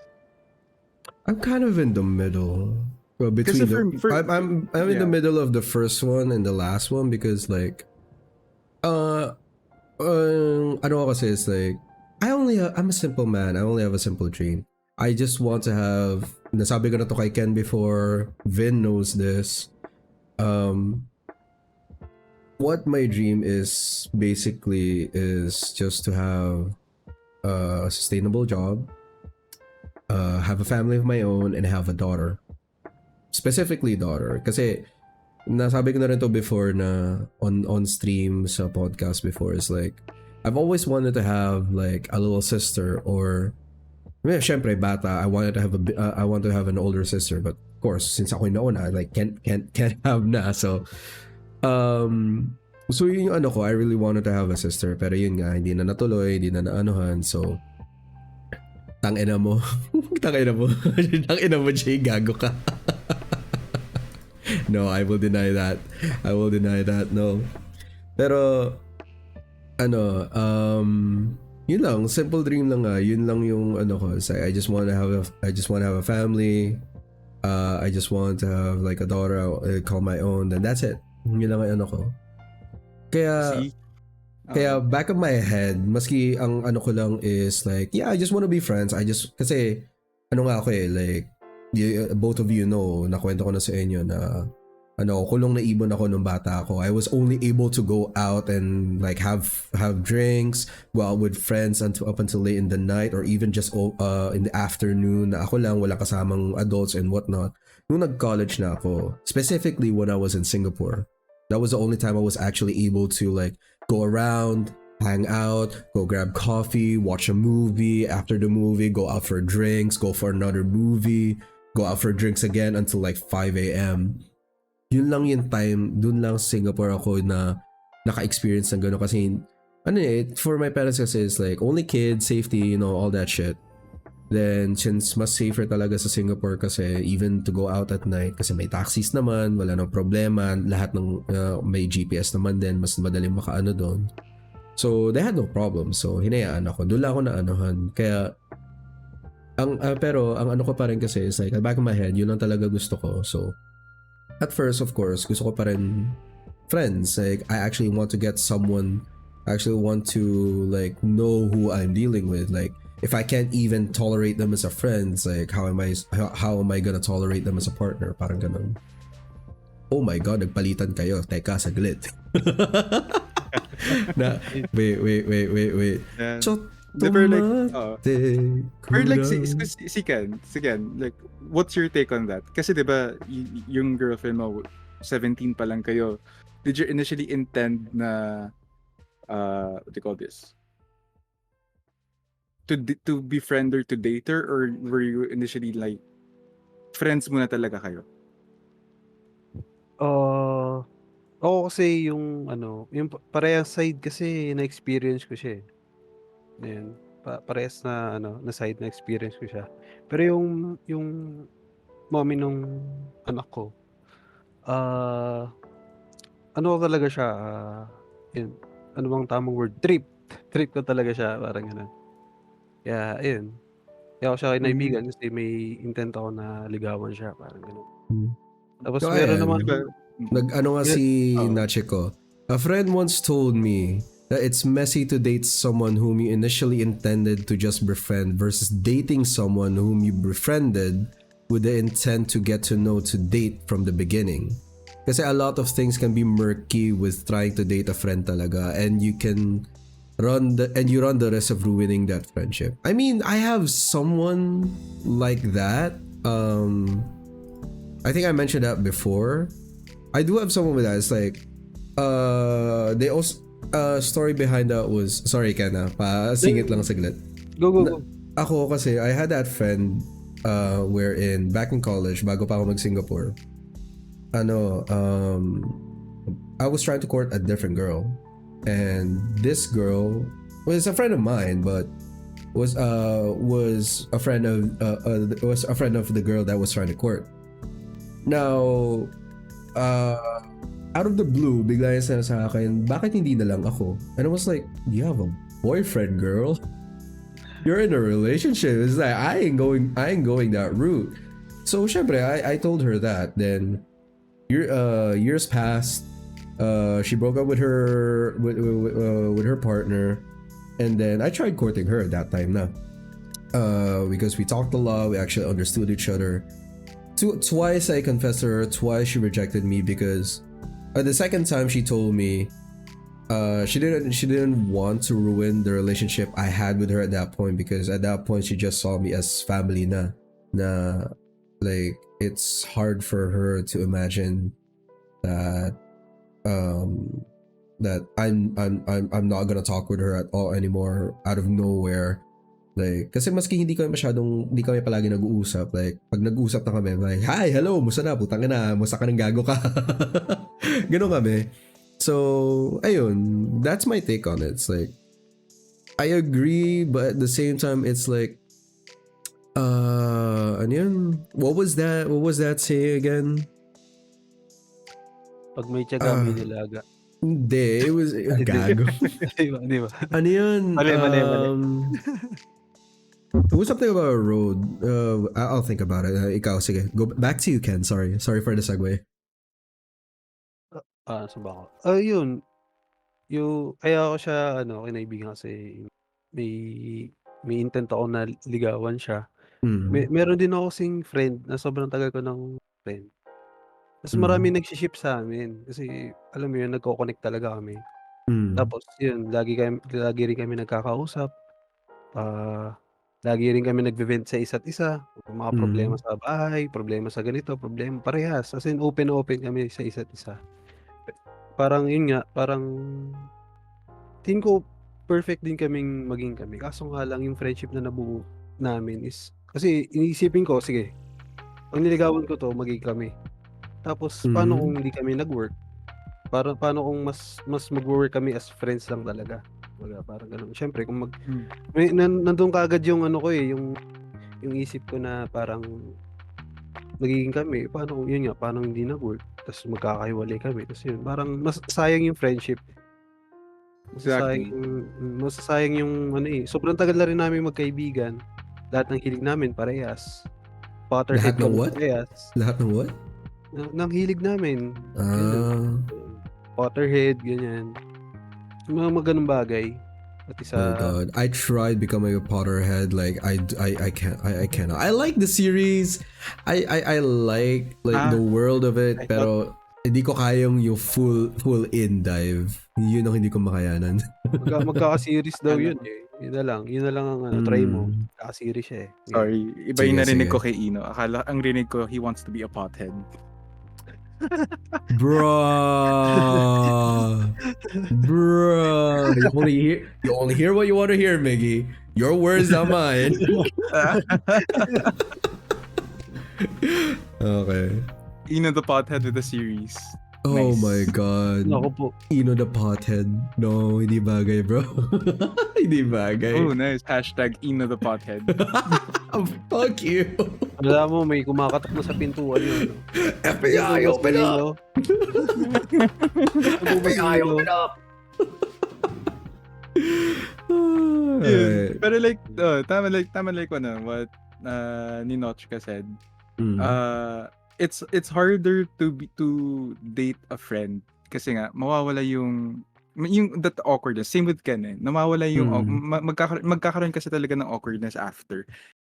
I'm kind of in the middle. Well, I'm in the middle of the first one and the last one because like, Ano kasi is like, I'm a simple man. I only have a simple dream. I just want to have, nasabi ko na to kay Ken before, Vin knows this. What my dream is basically is just to have a sustainable job, have a family of my own, and have a daughter. Specifically daughter. Kasi nasabi ko na rin to before na on stream sa podcast before, is like, I've always wanted to have like a little sister, or syempre bata, I want to have an older sister, but of course since ako nauna, like can't have na. So yun yung ano ko, I really wanted to have a sister, pero yun nga, hindi na natuloy, hindi na naanuhan. So tangina mo tangina mo Jay, gago ka. No, I will deny that, no. Pero ano, yun lang, simple dream lang nga, yun lang yung ano ko. So I just want to have a family. I just want to have like a daughter I call my own, then that's it. Yun lang ang ano ko. Kaya back of my head, maski ang ano ko lang is like, yeah, I just want to be friends. Kasi ano nga ako like, both of you know, nakwento ko na sa inyo na kulong na ibon ako nung bata ako. I was only able to go out and like have drinks, go out with friends up until late in the night, or even just in the afternoon na ako lang, wala kasamang adults and whatnot. Nung nag-college na ako, specifically when I was in Singapore, that was the only time I was actually able to like go around, hang out, go grab coffee, watch a movie, after the movie, go out for drinks, go for another movie, go out for drinks again until like 5 a.m. Yun lang yung time, dun lang sa Singapore ako na naka-experience ng gano'n. Kasi, for my parents kasi is like, only kids, safety, all that shit. Then, since mas safer talaga sa Singapore kasi, even to go out at night, kasi may taxis naman, wala nang problema, lahat ng may GPS naman din, mas madaling makaano doon. So, they had no problem. So, hinayaan ako. Doon lang ako na anuhan. Kaya, pero, ang ano ko pa rin kasi is like, at back of my head, yun lang talaga gusto ko. So, at first, of course, gusto ko pa rin friends. Like, I actually want to get someone, I actually want to, like, know who I'm dealing with. Like, if I can't even tolerate them as a friend, like, how am I gonna tolerate them as a partner? Parang ganun. Oh my God, nagpalitan kayo. Teka, saglit. Wait. Yeah. So, never like or like si Ken, like what's your take on that? Kasi 'di ba yung girlfriend mo 17 pa lang kayo. Did you initially intend na what do you call this? To befriend her, to date her, or were you initially like friends muna talaga kayo? Oo, kasi yung parehas side kasi na-experience ko siya eh. Ayan, parehas na side na experience ko siya. Pero yung mommy nung anak ko, talaga siya, yun, ano bang tamang word? Trip ko talaga siya, parang gano'n. Kaya ayun, kaya ako siya kinaibigan kasi may intent ako na ligawan siya, parang gano'n. Tapos So, meron ayan. naman, Nag-ano nga si Nachiko. A friend once told me that it's messy to date someone whom you initially intended to just befriend versus dating someone whom you befriended with the intent to get to know, to date from the beginning. Kasi a lot of things can be murky with trying to date a friend talaga, and you run the risk of ruining that friendship. I mean, I have someone like that. I think I mentioned that before. I do have someone with that. It's like, they also, story behind that was, sorry Ken, singit lang saglit. Go. Ako kasi, I had that friend, wherein back in college, bago pa ako mag-Singapore, I was trying to court a different girl, and this girl was a friend of mine, but was a friend of the girl that was trying to court. Now, out of the blue, bigla niya sa akin, bakit hindi na lang ako? And I was like, you have a boyfriend, girl. You're in a relationship. It's like, I ain't going that route. So, syempre, I told her that. Then, years passed. She broke up with her partner, and then I tried courting her at that time na. Because we talked a lot, we actually understood each other. Twice I confessed to her, twice she rejected me because the second time she told me she didn't want to ruin the relationship I had with her at that point, because at that point she just saw me as family na like it's hard for her to imagine that that I'm not gonna talk with her at all anymore out of nowhere. Like, kasi maski hindi kami palagi nag-uusap. Like, pag nag-uusap na kami, like, hi, hello, musta na, putang ina, musta ka ng gago ka. Ganun kami. So, ayun, that's my take on it. It's like, I agree, but at the same time, it's like, ano yun? What was that say again? Pag may tiyaga, may nilaga. Hindi, it was, gago. Di ba? Ano yun? Mali. It was something about a road. I'll think about it. Ikaw, sige. Go back to you, Ken. Sorry for the segue. Saan ba ako? Yun. Kaya ako siya, kinaibigan kasi may intent ako na ligawan siya. Meron din ako kasing friend na sobrang tagal ko ng friend. Tapos marami nagsiship sa amin. Kasi, alam mo yun, nagko-connect talaga kami. Tapos, yun, lagi rin kami nagkakausap. Lagi rin kami nagve-vent sa isa't isa. Mga problema sa bahay, problema sa ganito, problema parehas. As in, open na open kami sa isa't isa. Parang yun nga, tingin ko perfect din kaming maging kami. Kaso nga lang yung friendship na nabuo namin is, kasi iniisipin ko, sige, pag niligawan ko to, maging kami. Tapos, paano kung hindi kami nag-work? Paano kung mas mag-work kami as friends lang talaga? Parang ganun. Siyempre, kung nandun kaagad yung yung isip ko na parang magiging kami. Paano hindi nag-work? Tapos magkakahiwalay kami. Tapos yun, parang mas sayang yung friendship. Masasayang yung sobrang tagal na rin namin magkaibigan. Lahat ng hilig namin parehas. Lahat ng what? Parehas. Lahat ng what? Ng hilig namin. Potterhead, ganyan. Mga ganung bagay. At isa, oh god, I tried becoming a Potterhead. Like I cannot. I like the series. I like the world of it, pero hindi ko kayang yung full in dive. Yun ang hindi ko makayanan. Magkaka-series daw yun eh. Yun na lang ang try mo. Magkaka-series siya eh. Sorry, iba yung narinig ko kay Ino. Akala, ang rinig ko, he wants to be a pothead. Bruh. You only hear what you want to hear, Miggy. Your words, not mine. Okay. Ino the pothead with the series. Oh Nice. my god. Ako po. Ino the pothead. No, hindi bagay, bro. Hindi bagay. Oh, nice. Hashtag Ino the pothead. Fuck you. Alam mo, may kumakatok na sa pintuan yun. FBI, open up. FBI, open up. Yeah. Pero like, tama like what Ninochka said. It's harder to date a friend kasi nga mawawala yung that awkwardness. Same with Ken eh. Nawawala yung magkakaroon kasi talaga ng awkwardness after.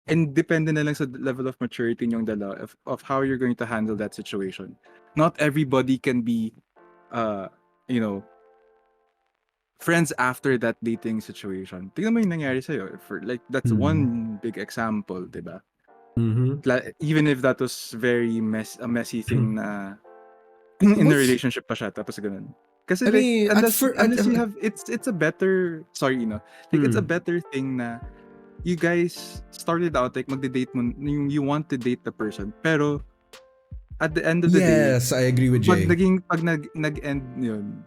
And depende na lang sa level of maturity yung dalawa of how you're going to handle that situation. Not everybody can be friends after that dating situation. Tingnan mo yung nangyari sa'yo. That's one big example, diba? Even if that was very a messy thing na in a relationship pa siya tapos ganun. Kasi unless you have it's a better it's a better thing na you guys started out like magde-date mo you want to date the person pero at the end of the day yes, I agree with Jay. Pag nag-end yun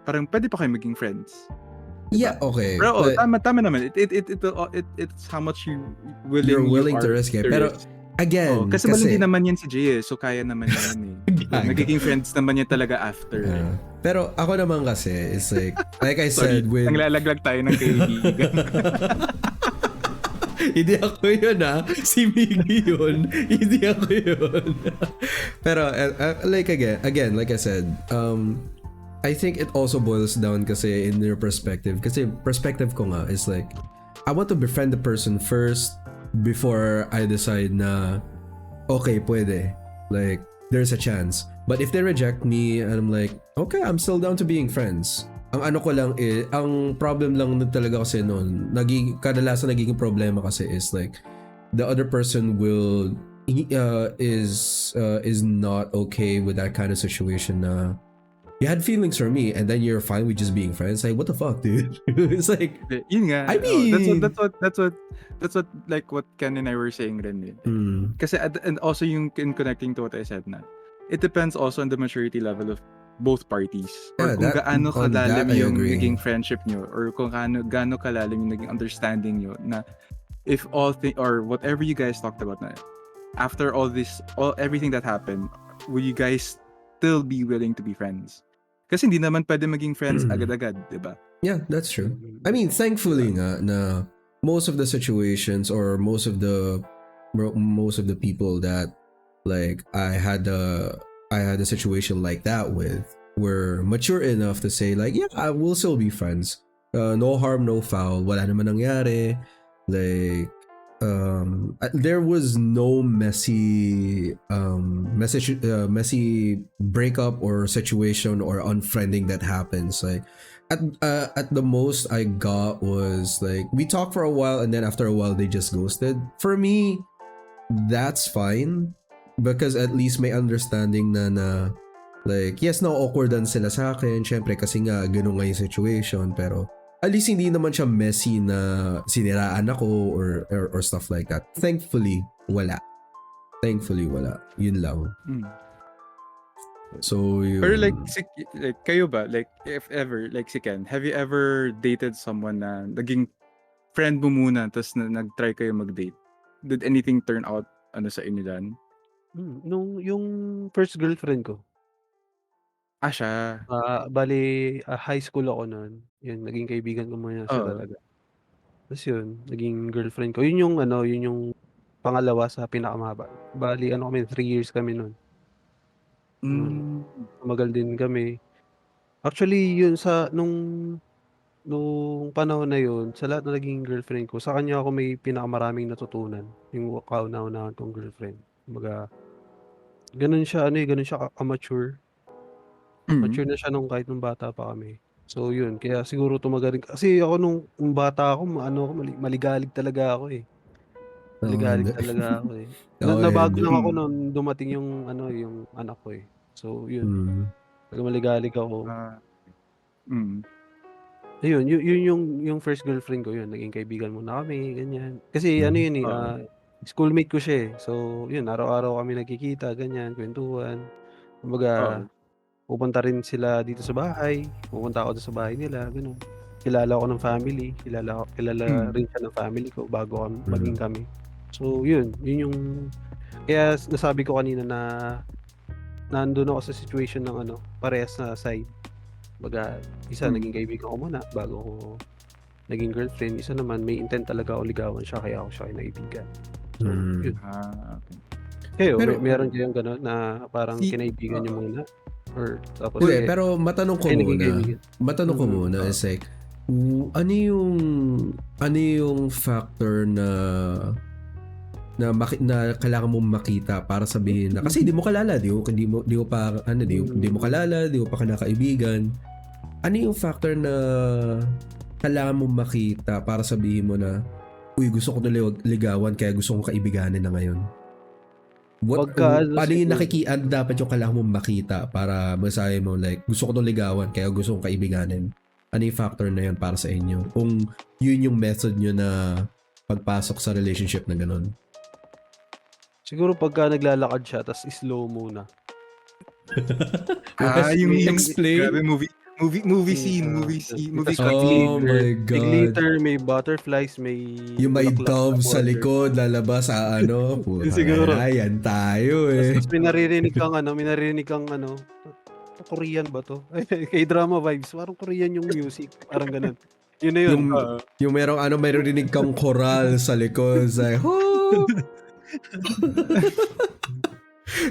parang pwede pa kayo maging friends. Yeah, okay. Pero tama naman. It's how much you're willing to risk it. Pero again, kasi malindi naman yan si Jay so kaya naman yan eh. Nagiging friends naman yan talaga after. Pero ako naman kasi is like I said with naglalaglag tayo ng kaibigan. Hindi ako yun si Miggy yun. Hindi ako yun. Pero like again, like I said, I think it also boils down kasi in your perspective. Kasi perspective ko nga is like, I want to befriend the person first before I decide na, okay, pwede. Like, there's a chance. But if they reject me, and I'm like, okay, I'm still down to being friends. Ang ano ko lang ang problem lang talaga kasi noon, kadalasan nagiging problema kasi is like, the other person is not okay with that kind of situation na you had feelings for me and then you're fine with just being friends. Like, what the fuck, dude? It's like, yun nga. I mean, that's what like what Ken and I were saying rin. Kasi and also yung in connecting to what I said na, it depends also on the maturity level of both parties. Or kung gaano kalalim yung naging friendship nyo, or kung gaano kalalim yung naging understanding nyo na if or whatever you guys talked about na, after everything that happened, will you guys still be willing to be friends? Kasi hindi naman pwede maging friends agad-agad, diba? Yeah, that's true. I mean, thankfully nga na most of the situations or most of the people that like I had a situation like that with were mature enough to say like, yeah, I will still be friends. No harm, no foul. Wala naman nangyari. Like, there was no messy breakup or situation or unfriending that happens. Like at the most I got was like we talked for a while and then after a while they just ghosted. For me, that's fine because at least may understanding na like yes, na awkwardan sila sa akin syempre kasi nga ganun nga yung situation, pero at least hindi naman siya messy na siniraan ako or stuff like that. Thankfully, wala. Yun lang. So, yun. Pero like kayo ba? Like, if ever, like si Ken, have you ever dated someone na naging friend mo muna tapos nag-try kayo mag-date? Did anything turn out sa inyo dan? Nung yung first girlfriend ko. Siya. Bali, high school ako noon. Yun, naging kaibigan ko muna siya talaga. Tapos yun, naging girlfriend ko. Yun yung pangalawa sa pinakamahaba. Bali, 3 years kami noon. Tumagal din kami. Actually, yun nung panahon na yun, sa lahat na naging girlfriend ko, sa kanya ako may pinakamaraming natutunan. Yung kauna-unahan kong girlfriend. Kumbaga, ganun siya ka-mature. Mature na siya kahit nung bata pa kami. So yun, kaya siguro tumagal rin. Kasi ako nung bata ako, maligalig talaga ako eh. Maligalig talaga ako eh. Nabago lang ako nung dumating yung anak ko eh. So yun, maligalig ako. Ayun, yun yung first girlfriend ko yun. Naging kaibigan muna kami, ganyan. Kasi schoolmate ko siya eh. So yun, araw-araw kami nagkikita, ganyan, kwentuhan. Kumbaga, pupunta rin sila dito sa bahay, pupunta ako doon sa bahay nila, gano'n. Kilala ko ng family, kilala rin siya ng family ko bago maging kami. So yun yung kaya nasabi ko kanina na nandun ako sa situation ng parehas na side. Baga, isa naging kaibigan ko muna bago ko naging girlfriend. Isa naman may intent talaga ako ligawan siya kaya ako siya kinaibigan. So yun. Okay. Kayo, meron kayong gano'n na parang kinaibigan niyo muna? Or tapos pero matanong ko muna is like ano yung factor na kailangan mong makita para sabihin na kasi hindi mo kalala, di mo pa kinakaibigan. Ano yung factor na kailangan mong makita para sabihin mo na gusto ko na ligawan kaya gusto kong kaibiganin na ngayon? Paano yung dapat yung kailangan mong makita para masabi mo like gusto ko itong ligawan kaya gusto kong kaibiganin? Ano yung factor na yun para sa inyo? Kung yun yung method nyo na pagpasok sa relationship na ganun? Siguro pagka naglalakad siya tapos slow muna. Yung explain? Movie scene. Oh my God. May glitter, may butterflies, may... Yung may dove sa likod, lalabas sa Siguro. Yan tayo eh. Tapos may naririnig kang Korean ba to? K-drama vibes. Parang Korean yung music. Parang ganun. Yun na yun. Yung may rinig kang choral sa likod. Like,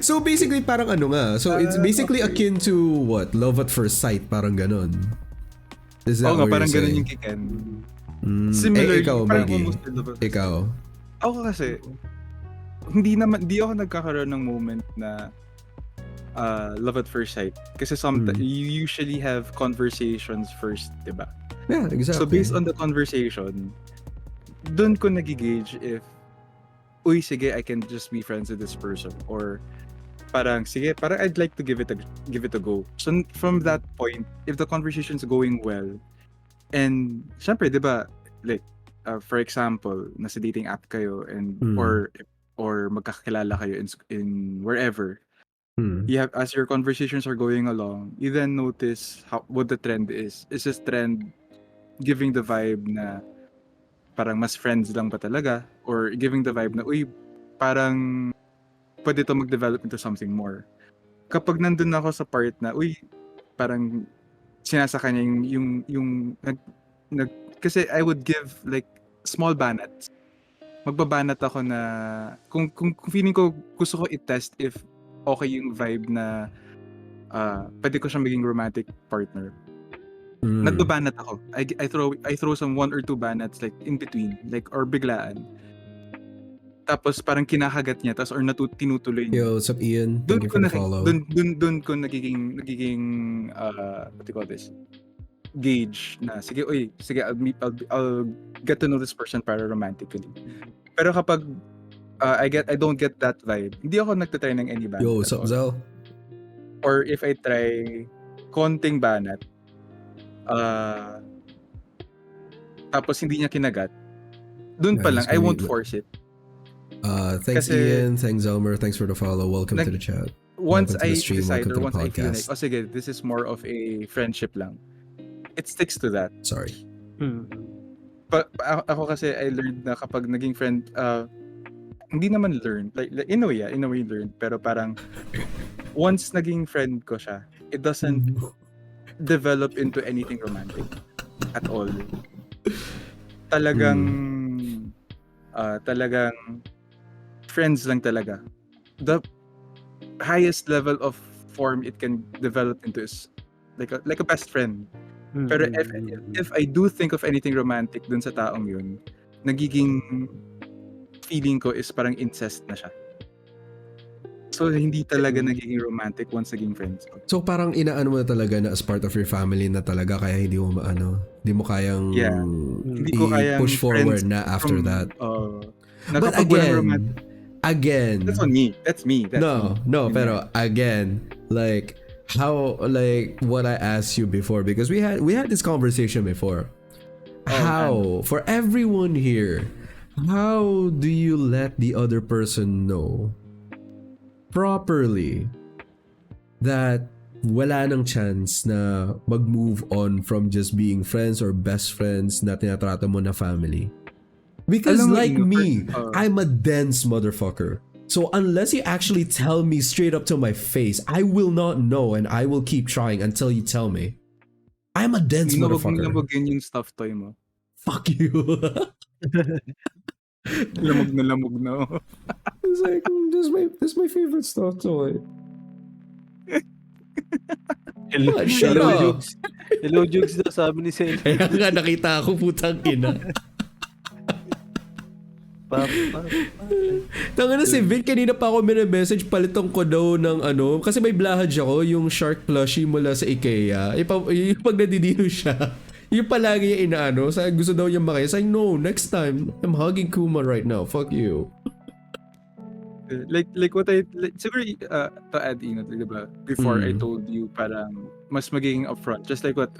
So basically parang ano nga. So it's basically okay. akin to what? Love at first sight, parang ganon. Is that Oo nga, what parang you're ganun saying? yung kiken. Eh, Similarly, ikaw, parang Margie. almost love at first sight. Ikaw. Ako kasi, hindi ako nagkakaroon ng moment na love at first sight. Kasi you usually have conversations first, diba? Yeah, exactly. So based on the conversation, dun ko nagigauge if, uy, sige, I can just be friends with this person. Or parang, sige, parang I'd like to give it a go. So from that point, if the conversation's going well, and syempre, diba, like, for example, nasa dating app kayo, and or magkakilala kayo in wherever, you have, as your conversations are going along, you then notice what the trend is. Is this trend giving the vibe na parang mas friends lang ba talaga? Or giving the vibe na, uy, parang pwede to mag-develop into something more. Kapag nandun ako sa part na, uy, parang sinasaka niya yung kasi I would give like small banats. Magbabanat ako na kung feeling ko gusto ko i-test if okay yung vibe na pwede ko siyang maging romantic partner. Nagbabanat ako. I throw some 1 or 2 banats like in between, like, or biglaan. Tapos parang kinakagat niya, or tinutuloy niya. Yo, what's up, Ian? Thank you for the follow. Doon ko nagiging what do you call this? Gauge na, sige, I'll get to know this person para romantically. Pero kapag I don't get that vibe, hindi ako nagtatry ng any banat. Yo, what's up, Zal? Or if I try konting banat, tapos hindi niya kinagat, dun pa lang, I won't force it. Thanks, Ian. Thanks, Elmer. Thanks for the follow. Welcome to the chat. Once I decide, or once I feel like, sige, this is more of a friendship lang, it sticks to that. Sorry. Ako kasi, I learned na kapag naging friend, hindi naman learn, like in a way learn, pero parang once naging friend ko siya, it doesn't develop into anything romantic at all. Talagang friends lang talaga. The highest level of form it can develop into is like a best friend. Pero if I do think of anything romantic dun sa taong yun, nagiging feeling ko is parang incest na siya. So hindi talaga nagiging romantic once naging friends ko. So parang inaano mo na talaga na as part of your family na talaga, kaya hindi mo kayang hindi ko kayang push forward na after that. But again, that's on me. That's me. No, pero again, like how, like what I asked you before, because we had this conversation before. How, for everyone here, how do you let the other person know properly that wala nang chance na mag-move on from just being friends or best friends na tinatrato mo na family? Because like me, I'm a dense motherfucker. So unless you actually tell me straight up to my face, I will not know, and I will keep trying until you tell me. I'm a dense motherfucker. Lamogin yung stuffed toy mo. Fuck you. Lamog na. It's like, this is my favorite stuffed toy. Hello, Jugs daw, sabi ni Sel. Kaya nga nakita ako, putang ina. Tanga na si Vic, kanina pa ako message, palitan ko daw ng kasi may blahad ako, yung shark plushie mula sa IKEA. Yung pag nadidino siya, yung palagi yung inaano, gusto daw niya makaya. Sayang, no, next time, I'm hugging Kuma right now, fuck you. Like what siguro to add, diba, before I told you, parang mas magiging upfront, just like what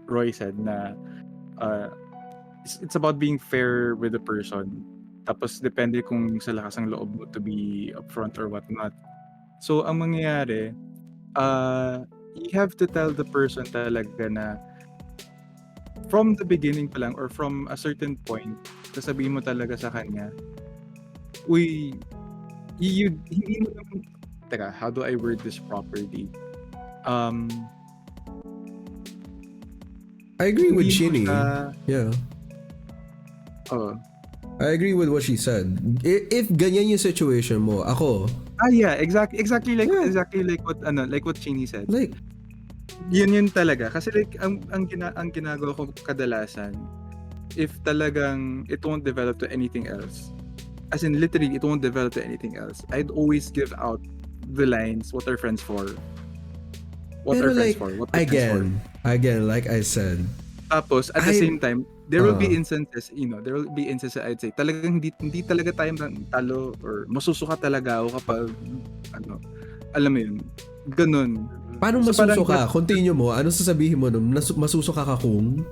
Roy said na it's about being fair with the person. Tapos depende kung sa lakas ng loob mo to be upfront or whatnot. So ang mangyayari, you have to tell the person talaga na from the beginning pa lang, or from a certain point, sasabihin mo talaga sa kanya, uy, hindi mo naman, teka, how do I word this properly? I agree with Shinny. Yeah. I agree with what she said. If ganyan yung situation mo, ako. Yeah, exactly like what Chinny said. Like, yun talaga kasi like ang ginagawa ko kadalasan, if talagang it won't develop to anything else, as in literally it won't develop to anything else, I'd always give out the lines, what are friends for? What are friends for? What are friends for? Again, like I said. Tapos at the same time, there will be instances, I'd say talagang hindi talaga tayo talo or masusuka talaga ako kapag alam mo yun, ganun. Paano masusuka? Continue mo. Ano sasabihin mo nun? Masusuka ka kung?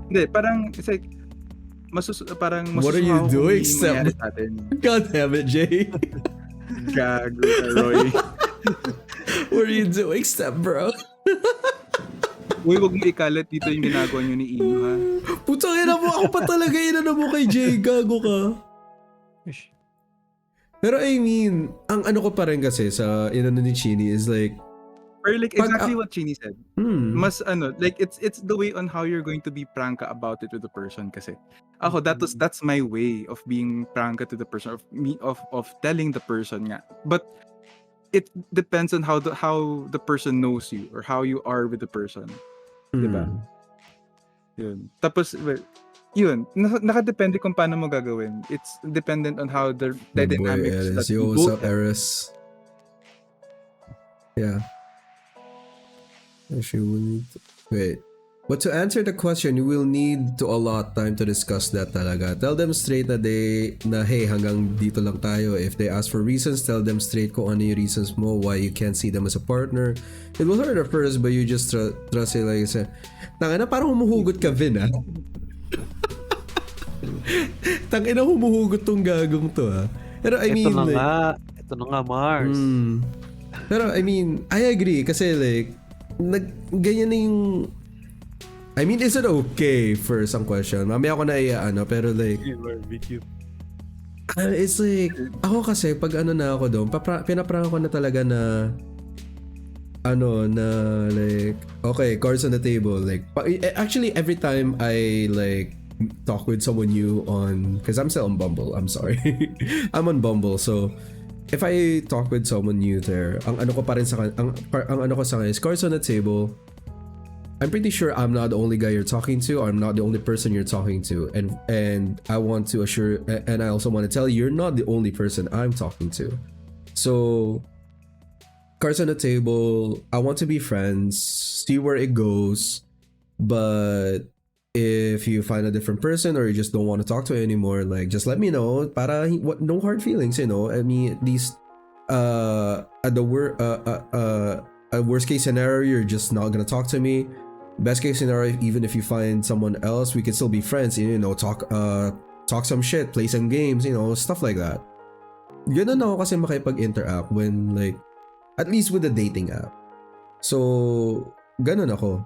Hindi, parang it's like parang masusuka. What are you doing, Sam? God damn it, Jay. Gago ka, Roy. What are you doing, step bro? Uy, wag mo ikalat dito yung ginagawa nyo ni Ino, ha? Putang ina mo, ako pa talaga inano mo kay Jay. Gago ka. Pero I mean, ang ano ko pa rin kasi sa inano ni Chini is like, or like exactly what Chini said. Mas like it's the way on how you're going to be pranka about it with the person kasi. Ako, that's my way of being pranka to the person, of telling the person nga. But it depends on how the person knows you or how you are with the person. Diba? Yun. Tapos, yun, nakadepende kung paano mo gagawin. It's dependent on how the dynamics that you what's both up, Eris? Yeah. Wait. But to answer the question, you will need to allot time to discuss that talaga. Tell them straight na hey, hanggang dito lang tayo. If they ask for reasons, tell them straight kung ano yung reasons mo, why you can't see them as a partner. It will hurt at first, but you just trust it like I said. Tangina, parang humuhugot ka, Vin, ha? Tangina, humuhugot tong gagong to, ha? Pero I mean, ito na nga, Mars. Pero I mean, I agree kasi like, ganyan na yung... I mean, is it okay? First ang question. Mamaya ako na pero like... it's like... Ako kasi, pag na ako doon, pinaprang ko na talaga na... na like... Okay, cards on the table. Like, actually, every time I like talk with someone new on... Because I'm still on Bumble, I'm sorry. I'm on Bumble, so... If I talk with someone new there, ang ano ko pa rin sa ang ano ko sa kanya is cards on the table. I'm pretty sure I'm not the only guy you're talking to, or I'm not the only person you're talking to, and I want to assure, and I also want to tell you, you're not the only person I'm talking to. So, cards on the table. I want to be friends, see where it goes, but if you find a different person or you just don't want to talk to it anymore, like just let me know. Para no hard feelings, I mean, at least at the worst case scenario, you're just not gonna talk to me. Best case scenario, even if you find someone else, we can still be friends. Talk some shit, play some games, stuff like that. Ganun ako kasi makipag-interact when like, at least with the dating app. So, ganun ako.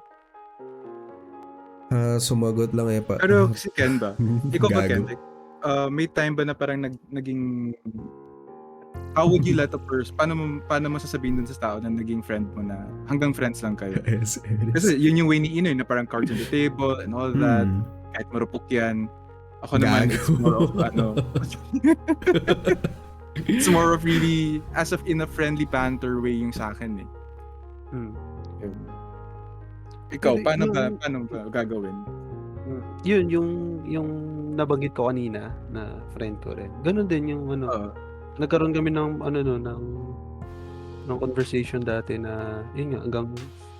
Sumagot lang pa. Pero si Ken ba? Ikaw ba, Ken? Like, may time ba na parang naging... How would you let a person... Paano mo sasabihin dun sa tao na naging friend mo na hanggang friends lang kayo? Yes. Kasi yun yung way ni Inoy na parang cards on the table and all that. Kahit marupok yan. Ako naman, it's more of it's more of really as of in a friendly banter way yung sa akin eh. Ikaw, paano ba gagawin? Yun, yung nabanggit ko kanina na friend ko rin. Ganon din yung nagkaroon kami ng ng conversation dati na yun nga, hanggang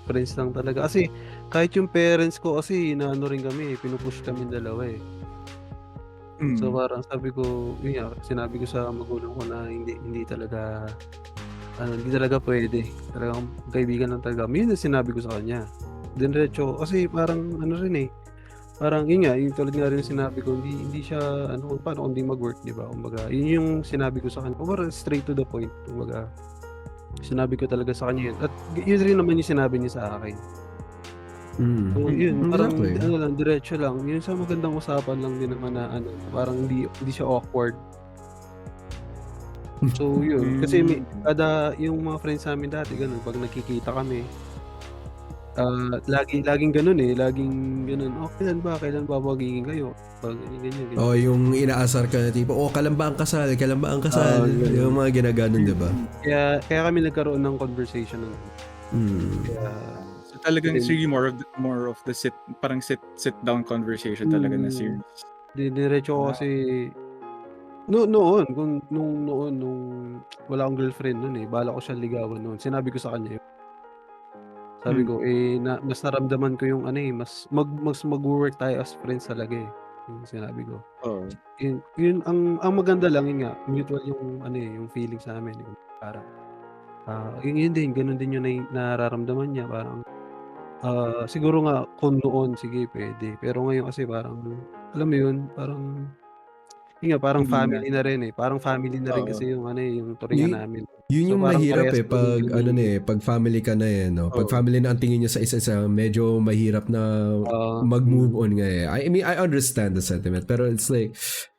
friends lang talaga. Kasi kahit yung parents ko kasi inaano rin kami, pinupush kami dalawa eh. So parang sabi ko, yun nga, sinabi ko sa magulang ko na hindi talaga pwede. Talagang kaibigan lang talaga. Yun yung sinabi ko sa kanya. Diretso kasi parang rin eh. Parang yun nga, yung tulad nga rin sinabi ko, hindi siya paano kung hindi mag-work, di ba? Kumbaga, yun yung sinabi ko sa kanya. Kumbaga, straight to the point. Kumbaga, sinabi ko talaga sa kanya yun. At yun rin naman yung sinabi niya sa akin. So yun, parang lang, diretso lang. Yun sa magandang usapan lang din naman na parang hindi siya awkward. So yun, kasi kada yung mga friends namin dati ganun, pag nakikita kami, Laging gano'n, laging gano'n, "Oh, kailan ba magiging kayo?" Ganyan. Yung inaasar ka na tipo, kailan ba ang kasal? Kailan ba ang kasal? Yung mga ginaganon, di ba? Kaya kami nagkaroon ng conversation ng kaya so talagang it's really more of the parang sit down conversation talaga na serious. Diretso ko kasi noon nung wala akong girlfriend noon, balak ko siyang ligawan noon. Sinabi ko sa kanya sabi ko, mas naramdaman ko yung mas magwo-work tayo as friends talaga, yung sinabi ko. Oo. Yun ang maganda lang yun nga, mutual yung yung feelings namin, yung parang, yun din, gano'n din yung nararamdaman niya parang, siguro nga kung noon sige puwede, pero ngayon kasi parang, alam mo yun, parang yun nga, parang Hindi na. family na rin, parang family na rin kasi yung yung turingan namin. Yun So, yung parang mahirap parehas pag kaming pag family ka na no. Pag Oo. family na ang tingin nyo sa isa-isa, medyo mahirap na mag-move on nga I mean, I understand the sentiment, pero it's like,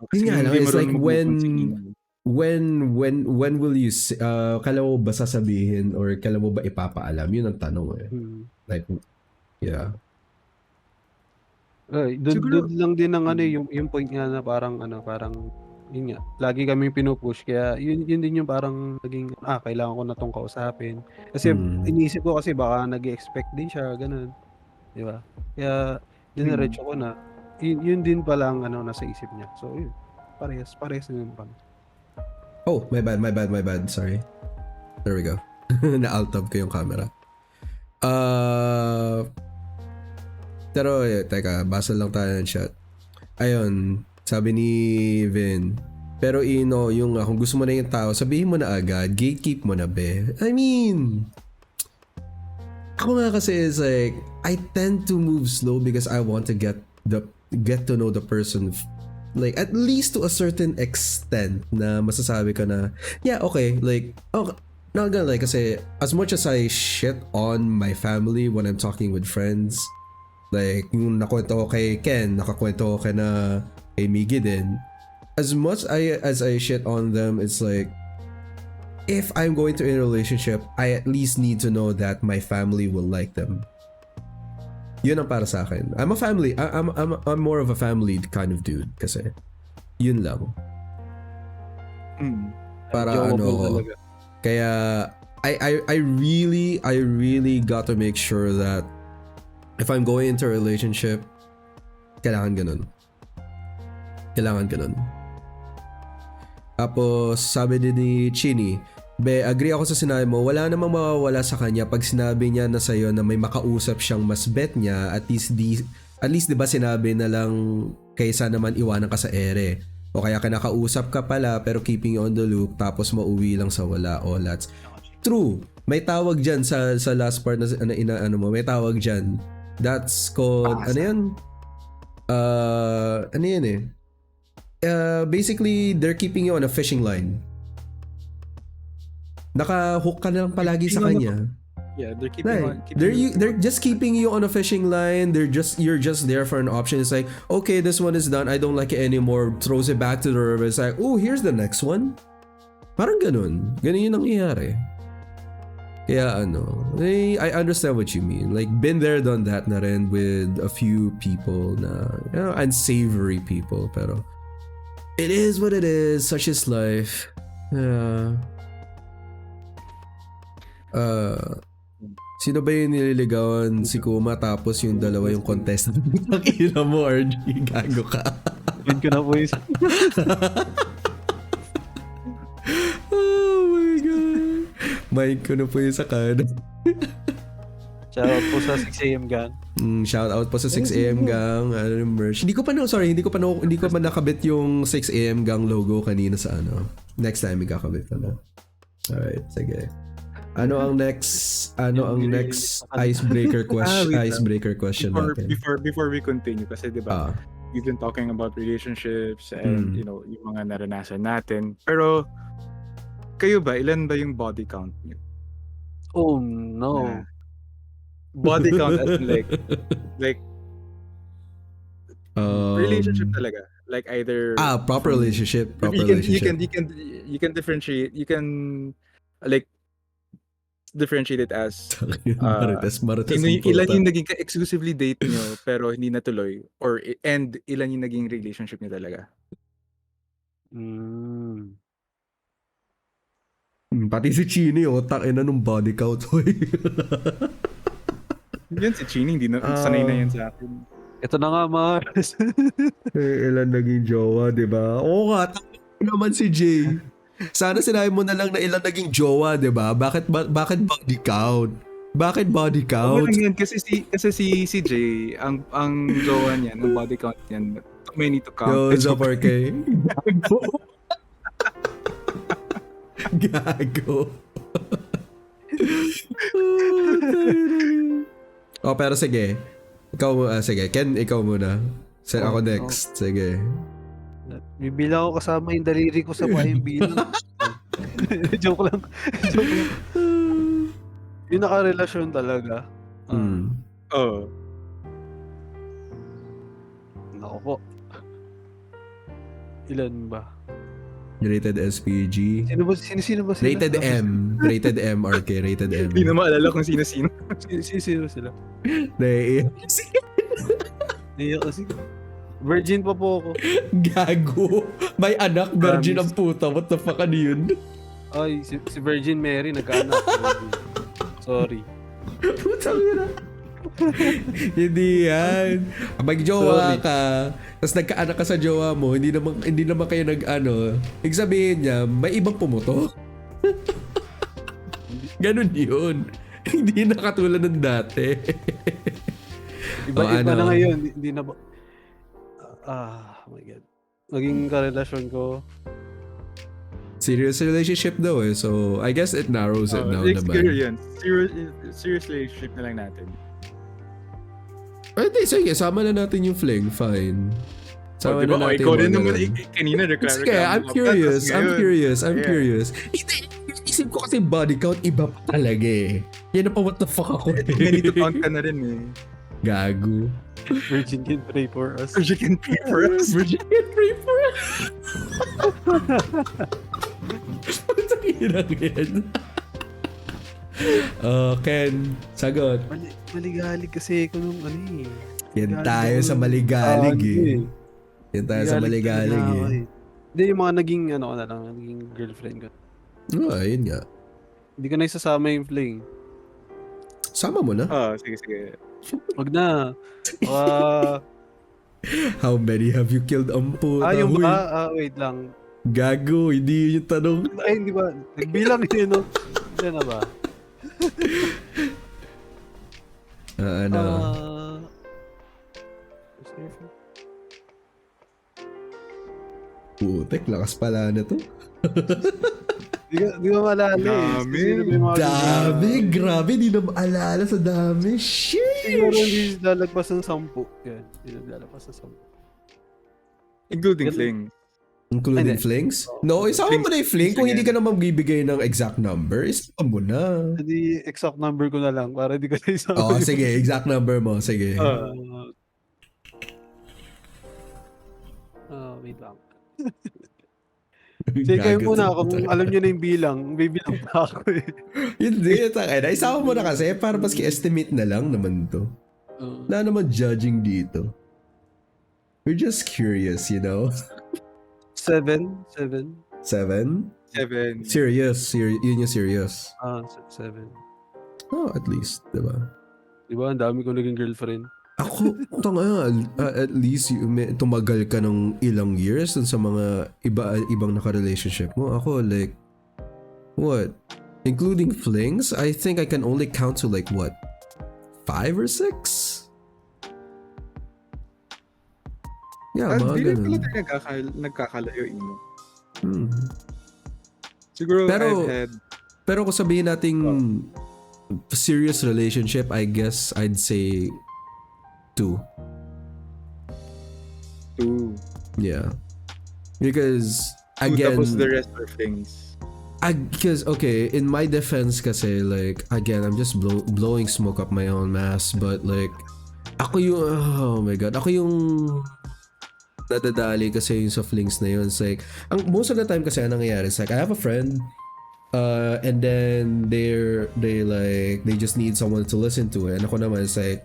Kasi yun nga lang, hindi mo it's rin like mag-move on si Ina. when will you kailan mo ba sasabihin or kailan mo ba ipapaalam? Yun ang tanong Like, yeah. Doon lang din ang yung point nga na parang yun nga, lagi kaming pinu-push kaya yun din yung parang naging, kailangan ko na 'tong kausapin. Kasi iniisip ko kasi baka nag-e-expect din siya gano'n, 'di ba? Kaya diniretso ko na yun din pala ang nasa isip niya. So yun, parehas din kami. Oh, my bad. Sorry. There we go. Na-alt-tab ko yung camera. Pero, teka, basa lang tayo ng chat. Ayun, sabi ni Vin, pero yung kung gusto mo na yung tao, sabihin mo na agad, gatekeep mo na be. I mean, ako nga kasi is like, I tend to move slow because I want to get to know the person, like at least to a certain extent na masasabi ka na, yeah, okay, like, not gonna like, kasi as much as I shit on my family when I'm talking with friends, like yung nakwento ko kay Ken, nakakwento ko kay Miggy din, as much as I shit on them, it's like, if I'm going to a relationship, I at least need to know that my family will like them. Yun ang para sa akin. I'm more of a family kind of dude kasi yun lang. Para kaya I really got to make sure that if I'm going into a relationship, kailangan ganun. Tapos sabi din ni Chini, be, agree ako sa sinabi mo, wala namang mawawala sa kanya pag sinabi niya na sa'yo na may makausap siyang mas bet niya, at least diba sinabi na lang kaysa naman iwanan ka sa ere. O kaya kinakausap ka pala pero keeping you on the loop tapos mauwi lang sa wala. That's true. May tawag dyan sa last part na inaano mo, may tawag dyan. That's called, basically, they're keeping you on a fishing line. Naka-hook ka na lang palagi sa kanya. Yeah, they're keeping they're just keeping you on a fishing line. You're just there for an option. It's like, okay, this one is done. I don't like it anymore. Throws it back to the river. It's like, oh, here's the next one. Parang ganun. Ganun yung nangyayari. Kaya I understand what you mean. Like, been there, done that na rin with a few people na, unsavory people. Pero, it is what it is. Such is life. Sino ba yung nililigawan? Si Kuma tapos yung dalawa yung contestant. Ang ina mo, RG. Gago ka. Yun ko na po yung Oh my God. Mic ko na po yung sa kanan. Shoutout po sa 6am gang. Shoutout po sa 6am gang. Merch. Hindi ko pa nakabit yung 6am gang logo kanina sa Next time ikakabit ko na. Alright, sige. Ano ang next icebreaker question natin? Before we continue, kasi diba, we've been talking about relationships and yung mga naranasan natin. Pero kayo ba, ilan ba yung body count niyo? Oh no. Body count as in like relationship talaga. Like either proper relationship. You can differentiate. You can like differentiate it as Marites ilan yung naging exclusively date nyo pero hindi natuloy, and ilan yung naging relationship nyo talaga. Pati si Chini, takin na nung body count. Yan si Chini, hindi na sanay na yan sa akin. Ito na nga, Mars. Ilan naging jowa, di ba? Oo nga, naman si Jay. Sana sinabi mo na lang na ilan naging jowa, di ba? Bakit body count? Bakit body count? Yan, kasi si Jay, ang jowa niyan, ang body count niyan, may need to count. Yo, it's up, RK. Gago. Pero sige. Sige. Ken, ikaw muna. Ako next. Sige. Bibilang ko kasama yung daliri ko sa payong bilang. Joke lang. Yung nakarelasyon talaga. Nako po. Ilan ba? Rated SPG. Sino ba sila? Rated M. Rated M, RK. Rated M. Hindi na maalala kung sino-sino. Sino sila? Naiiyak kasi. Virgin pa po ako. Gago. May anak, virgin ang puta. What the fuck, ano yun? Ay, si Virgin Mary nagkaanak. Sorry. Putang ina. Hindi yan. Mag-jowa ka, tapos nagkaanak ka sa jowa mo, hindi naman kayo ibig sabihin niya, may ibang pumuto. Ganun yun. Hindi na katulad ng dati. Iba na ngayon. Hindi na ba... oh my God. Naging karelasyon ko. Serious relationship daw so I guess it narrows it down naman. Experience. Serious relationship na lang natin. Hindi, sige, sama na natin yung fling, fine. Sama diba, na natin ikaw rin naman kanina reklamo. Sige, I'm curious. Isip ko kasi body count, iba pa talaga Yan na pa, what the fuck ako May need to count ka na rin Gago. Virgin can pray for us. Virgin can pray for us. Putang hirang yan. Ken, sagot. Maligalig kasi ako nung Yan tayo sa maligalig Yan tayo sa maligalig Hindi, yung mga naging naging girlfriend ko. Ayun nga. Hindi ko na isasama yung fling. Sama mo na? Sige. Wag na. How many have you killed yung ba? Wait lang. Gago, hindi yung tanong. Ay, hindi ba? Nagbilang yun, Hindi na ba? Putek, lakas pala na to. Di ko maalala Grabe, di na maalala sa dami. Sheesh! Siguro hindi lalagpas ng 10. Yan, hindi lalagpas ng 10. Including fling. Including flings? No, isama mo na yung fling. Kung hindi ka naman magbibigay ng exact number, isama mo na. Hindi, exact number ko na lang para di ko na isama. Sige, exact number mo. Sige. Wait lang. Sige, kayo muna. Kung alam nyo na yung bilang, bibilang pa ako Hindi, isama mo na kasi para maski estimate na lang naman to. Wala naman judging dito. We're just curious, 7. 7? 7. Serious. Yun yung serious. 7. At least, diba? Diba, ang dami ko naging girlfriend. Ako, at least tumagal ka ng ilang years dun sa mga ibang naka-relationship mo. Ako, like, what? Including flings, I think I can only count to 5 or 6? Yeah, mga ganun. Hindi pala nagkakalayo mo. Siguro Pero kung sabihin nating serious relationship, I guess I'd say 2. Yeah. Because, again... Tapos the rest are things. Because, okay, in my defense kasi, again, I'm just blowing smoke up my own ass, but ako yung nadadali kasi yung sa flings na yun. It's most of the time kasi ang nangyayari is I have a friend, And then they just need someone to listen to it. And ako naman is like,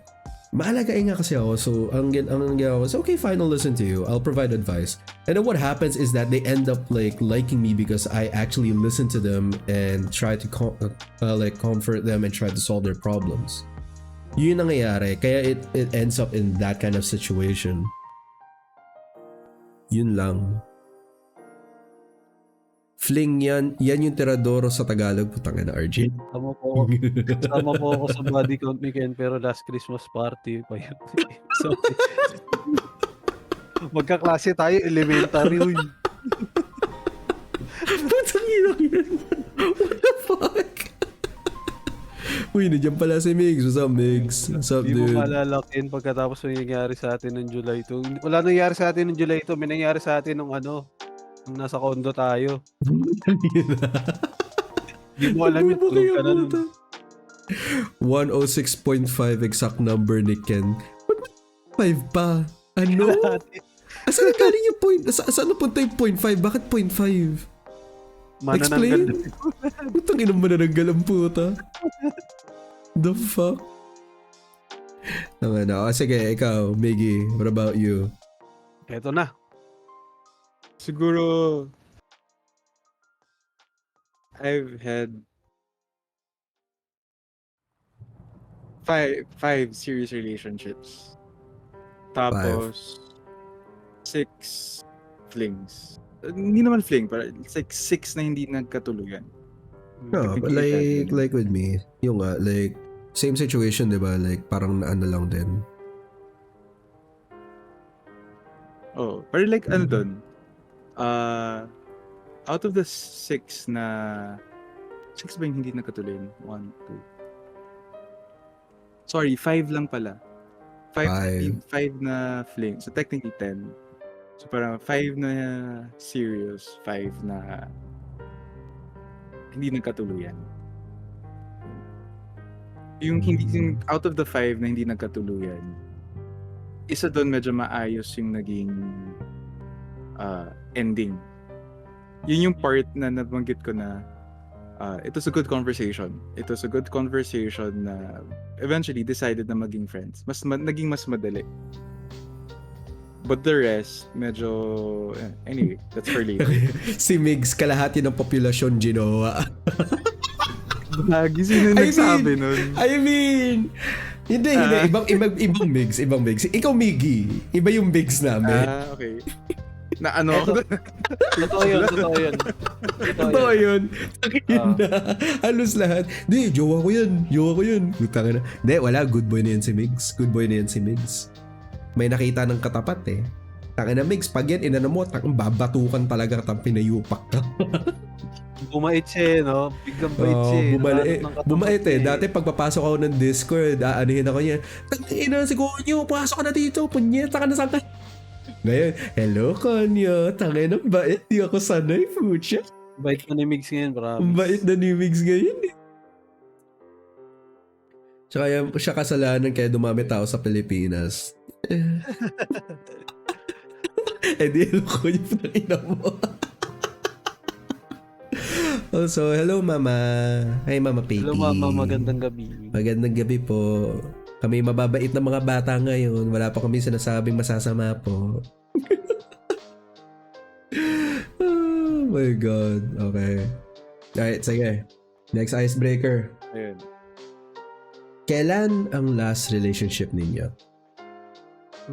maalagain nga kasi ako. So, ang ginawa was, okay, fine, I'll listen to you. I'll provide advice. And then what happens is that they end up liking me because I actually listen to them and try to comfort them and try to solve their problems. Yun ang nangyayari. Kaya it ends up in that kind of situation. Yun lang. Fling yan yung tiradoro sa Tagalog. Putang ina, RJ. Kasama po ako sa body count ni Ken, pero last Christmas party pa yun. So, magkaklase tayo, elementary. Putang ina yan. What the fuck? Uy, nandiyan pala si Migs. What's up, Migs? What's up, dude? Hindi mo malalakin pagkatapos may nangyari sa atin ng July 2. Wala nangyari sa atin ng July 2. May nangyari sa atin nung nasa condo tayo. Hindi mo alam yung tulog ka na nun. 106.5 exact number ni Ken. 5 pa? Ano? Asan galing yung point? Saan napunta yung 0.5? Bakit 0.5? Explain? Putang ina manananggal ang puta. The fuck? Naman ako. Sige, ikaw, Miggy. What about you? Eto na. Siguro, I've had five serious relationships. Tapos, 6 flings. Hindi naman fling, pero it's like 6 na hindi nagkatuluyan. No, but like with me, yung like, same situation, di ba? Like, parang naano lang din. Oh, pero like, ano dun? Out of the 6 na 6 ba yung hindi nagkatuloy? 1, 2. Sorry, 5 lang pala. 5 na fling. So technically 10. So parang 5 na serious, 5 na hindi nagkatuluyan. Yung out of the 5 na hindi nagkatuluyan, isa doon medyo maayos yung naging ending. Yun yung part na nabanggit ko na it was a good conversation. It was a good conversation na eventually decided na maging friends. Naging mas madali. But the rest, medyo... Anyway, that's for later. Si Migs, kalahati ng populasyon ginawa. Lagi sino nagsabi nun? I mean... Hindi. Ibang Migs. Ikaw, Miggy. Iba yung Migs namin. Okay. Na ano? Totoo yun. Totoo yun. Halos lahat. Hindi, jowa ko yan. Butang na. Hindi, wala. Good boy na yan si Migs. May nakita ng katapat eh. Taka na Migs, pag yan, inano mo, babatukan talaga katang pinayupak ka. Bumait siya no? Biglang bait siya. Bumait eh. Dati pagpapasok ako ng Discord, aanihin ako niya. Tangina, si Konyo, pasok ka na dito. Punyeta ka na saan ka. Ngayon, hello Konyo. Tangina, bait. Di ako sanay, fucha. Bait na ni Migs ngayon, promise. Bait na ni Migs ngayon eh. Tsaka siya kasalanan kaya dumami tao sa Pilipinas. Di hello Konyo, pinakina mo. Also, hello Mama. Hi Mama Peggy. Hello Mama, magandang gabi. Magandang gabi po. Kami mababait na mga bata ngayon. Wala pa kami sinasabing masasama po. Oh my God. Okay. Alright, sige. Next icebreaker. Ayun. Kailan ang last relationship ninyo?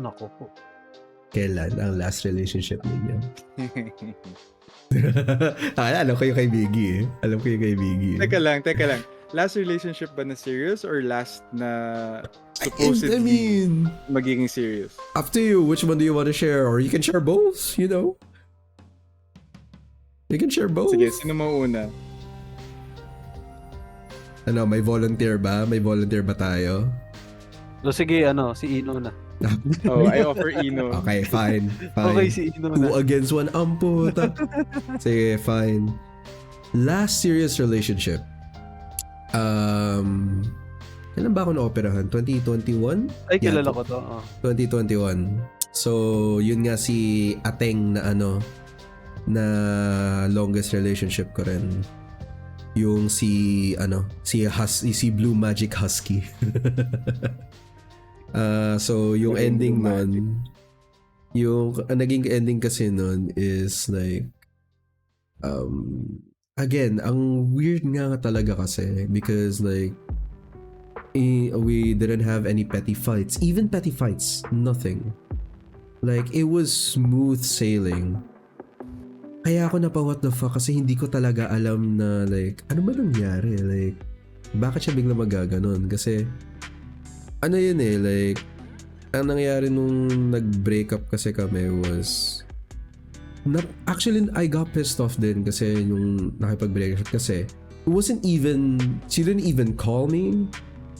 Nako po. Kailan ang last relationship ninyo? Alam ko yung kay Biggie eh. Teka lang. Last relationship ba na serious or last na supposedly magiging serious? Up to you. Which one do you want to share? Or you can share both, you know? You can share both. Sige, sino mauna? Ano, may volunteer ba? May volunteer ba tayo? So sige, si Ino na. Oh, I offer Ino. Okay, fine. Okay, si Ino na. 2 against 1. Amputa. Sige, fine. Last serious relationship. Kailan ba ako na-operahan? 2021? Ay, kilala ko to. 2021. So, yun nga si Ateng na na longest relationship ko rin. Yung si Blue Magic Husky. So yung ending nun, yung naging ending kasi nun is like again, ang weird nga talaga kasi because like we didn't have any petty fights. Even petty fights, nothing. Like, it was smooth sailing. Kaya ako na pa what the fuck kasi hindi ko talaga alam na like, ano ba nangyari? Like, bakit siya bigla magaganon? Kasi, ano yun like, ang nangyari nung nag-break up kasi kami was, actually, I got pissed off din kasi yung nakipag-break up kasi, she didn't even call me.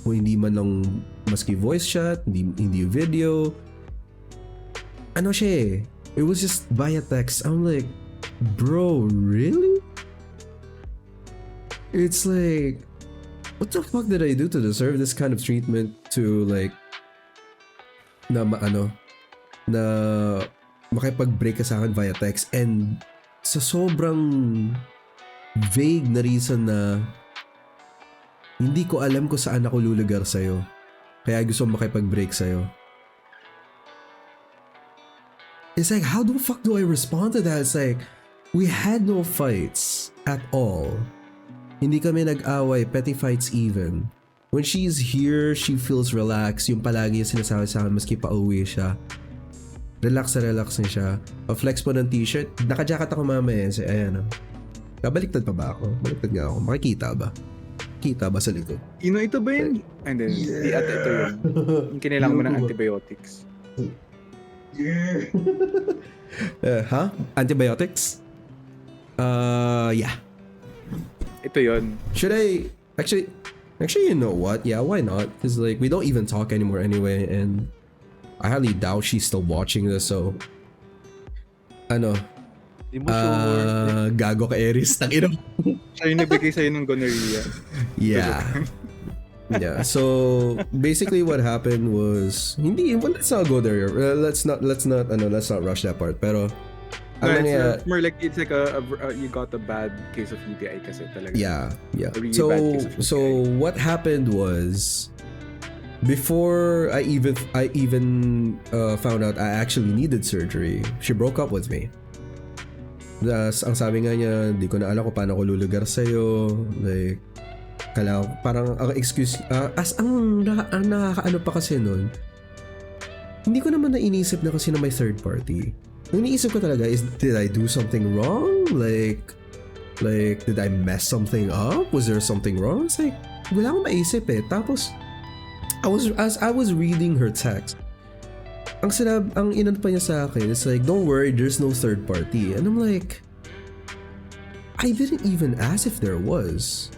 Kung hindi man lang maski voice chat, hindi video. Ano siya it was just via text. I'm like, bro, really? It's like, what the fuck did I do to deserve this kind of treatment to like, na makipag-break ka sa akin via text and sa sobrang vague na reason na hindi ko alam kung saan ako lulugar sa'yo. Kaya gusto makipag-break sa'yo. It's like, how the fuck do I respond to that? It's like, we had no fights at all. Hindi kami nag-away, petty fights even. When she's here, she feels relaxed. Yung palagi yung sinasabi sa akin, maski pa-uwi siya. Relax na siya. Pa-flex po ng t-shirt. Naka-jacket ako mamaya. So, ayan. Kabaliktad pa ba ako? Baliktad nga ako. Makikita ba? Kita ba sa likod? Ito ba yun? And then, ito yun. Yung kinilangan mo ng antibiotics. Huh? Antibiotics? Yeah. Ito yun. Should I... Actually, you know what? Yeah, why not? Because like, we don't even talk anymore anyway, and I highly doubt she's still watching this, so... Di mo sure. Gago ka, Aries. Siya yung nagbigay sa'yo ng gonorrhea. Yeah. Yeah. So basically, what happened was let's not go there. Let's not rush that part. Pero it's more like it's like you got a bad case of UTI kasi talaga. Yeah. Really bad case of UTI. So what happened was before I even found out I actually needed surgery, she broke up with me. Ang sabi nga niya, di ko na alam kung paano ko lulugar sa'yo. Like, parang ang excuse, ang nakakaano pa kasi nun, hindi ko naman nainisip na kasi na may third party. Ang iniisip ko talaga is, did I do something wrong? Like, did I mess something up? Was there something wrong? It's like, wala akong maisip Tapos, as I was reading her text, ang inan pa niya sa akin, it's like, don't worry, there's no third party. And I'm like, I didn't even ask if there was.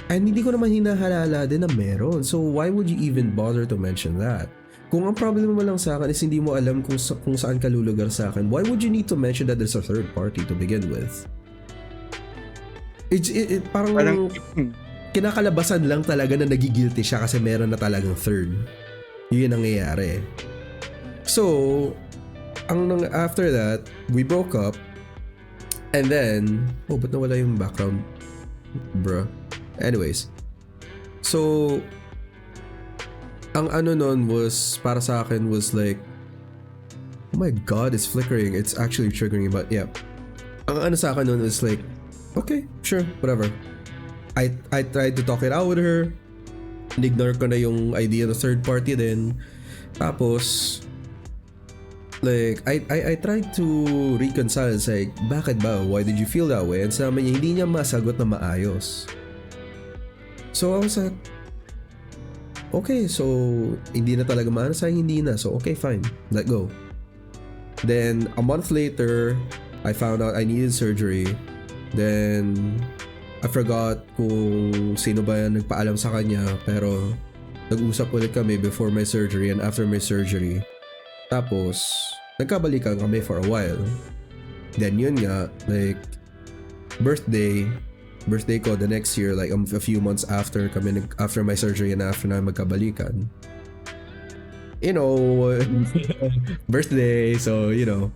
And hindi ko naman hinahalala din na meron. So why would you even bother to mention that? Kung ang problem mo lang sa akin is hindi mo alam kung saan ka lulugar sa akin, why would you need to mention that there's a third party to begin with? Parang kinakalabasan lang talaga na nagigilty siya kasi meron na talagang third. Yun ang nangyayari. So, after that, we broke up. And then, ba't nawala yung background? Bruh. Anyways. So, ang nun was, para sa akin was like, oh my god, it's flickering. It's actually triggering, but yeah. Ang sa akin nun is like, okay, sure, whatever. I tried to talk it out with her. Ignore ko na yung idea of third party din. Tapos, like, I tried to reconcile. It's like, bakit ba? Why did you feel that way? And sabi niya, hindi niya masagot na maayos. So, I was like, okay, so, hindi na talaga maano sa'yo, hindi na. So, okay, fine. Let go. Then, a month later, I found out I needed surgery. Then, I forgot kung sino ba yan nagpaalam sa kanya. Pero, nag-usap ulit kami before my surgery and after my surgery. Tapos, nagkabalikan kami for a while. Then yun nga, like, birthday ko the next year, like a few months after my surgery and after na magkabalikan. You know, birthday, so, you know.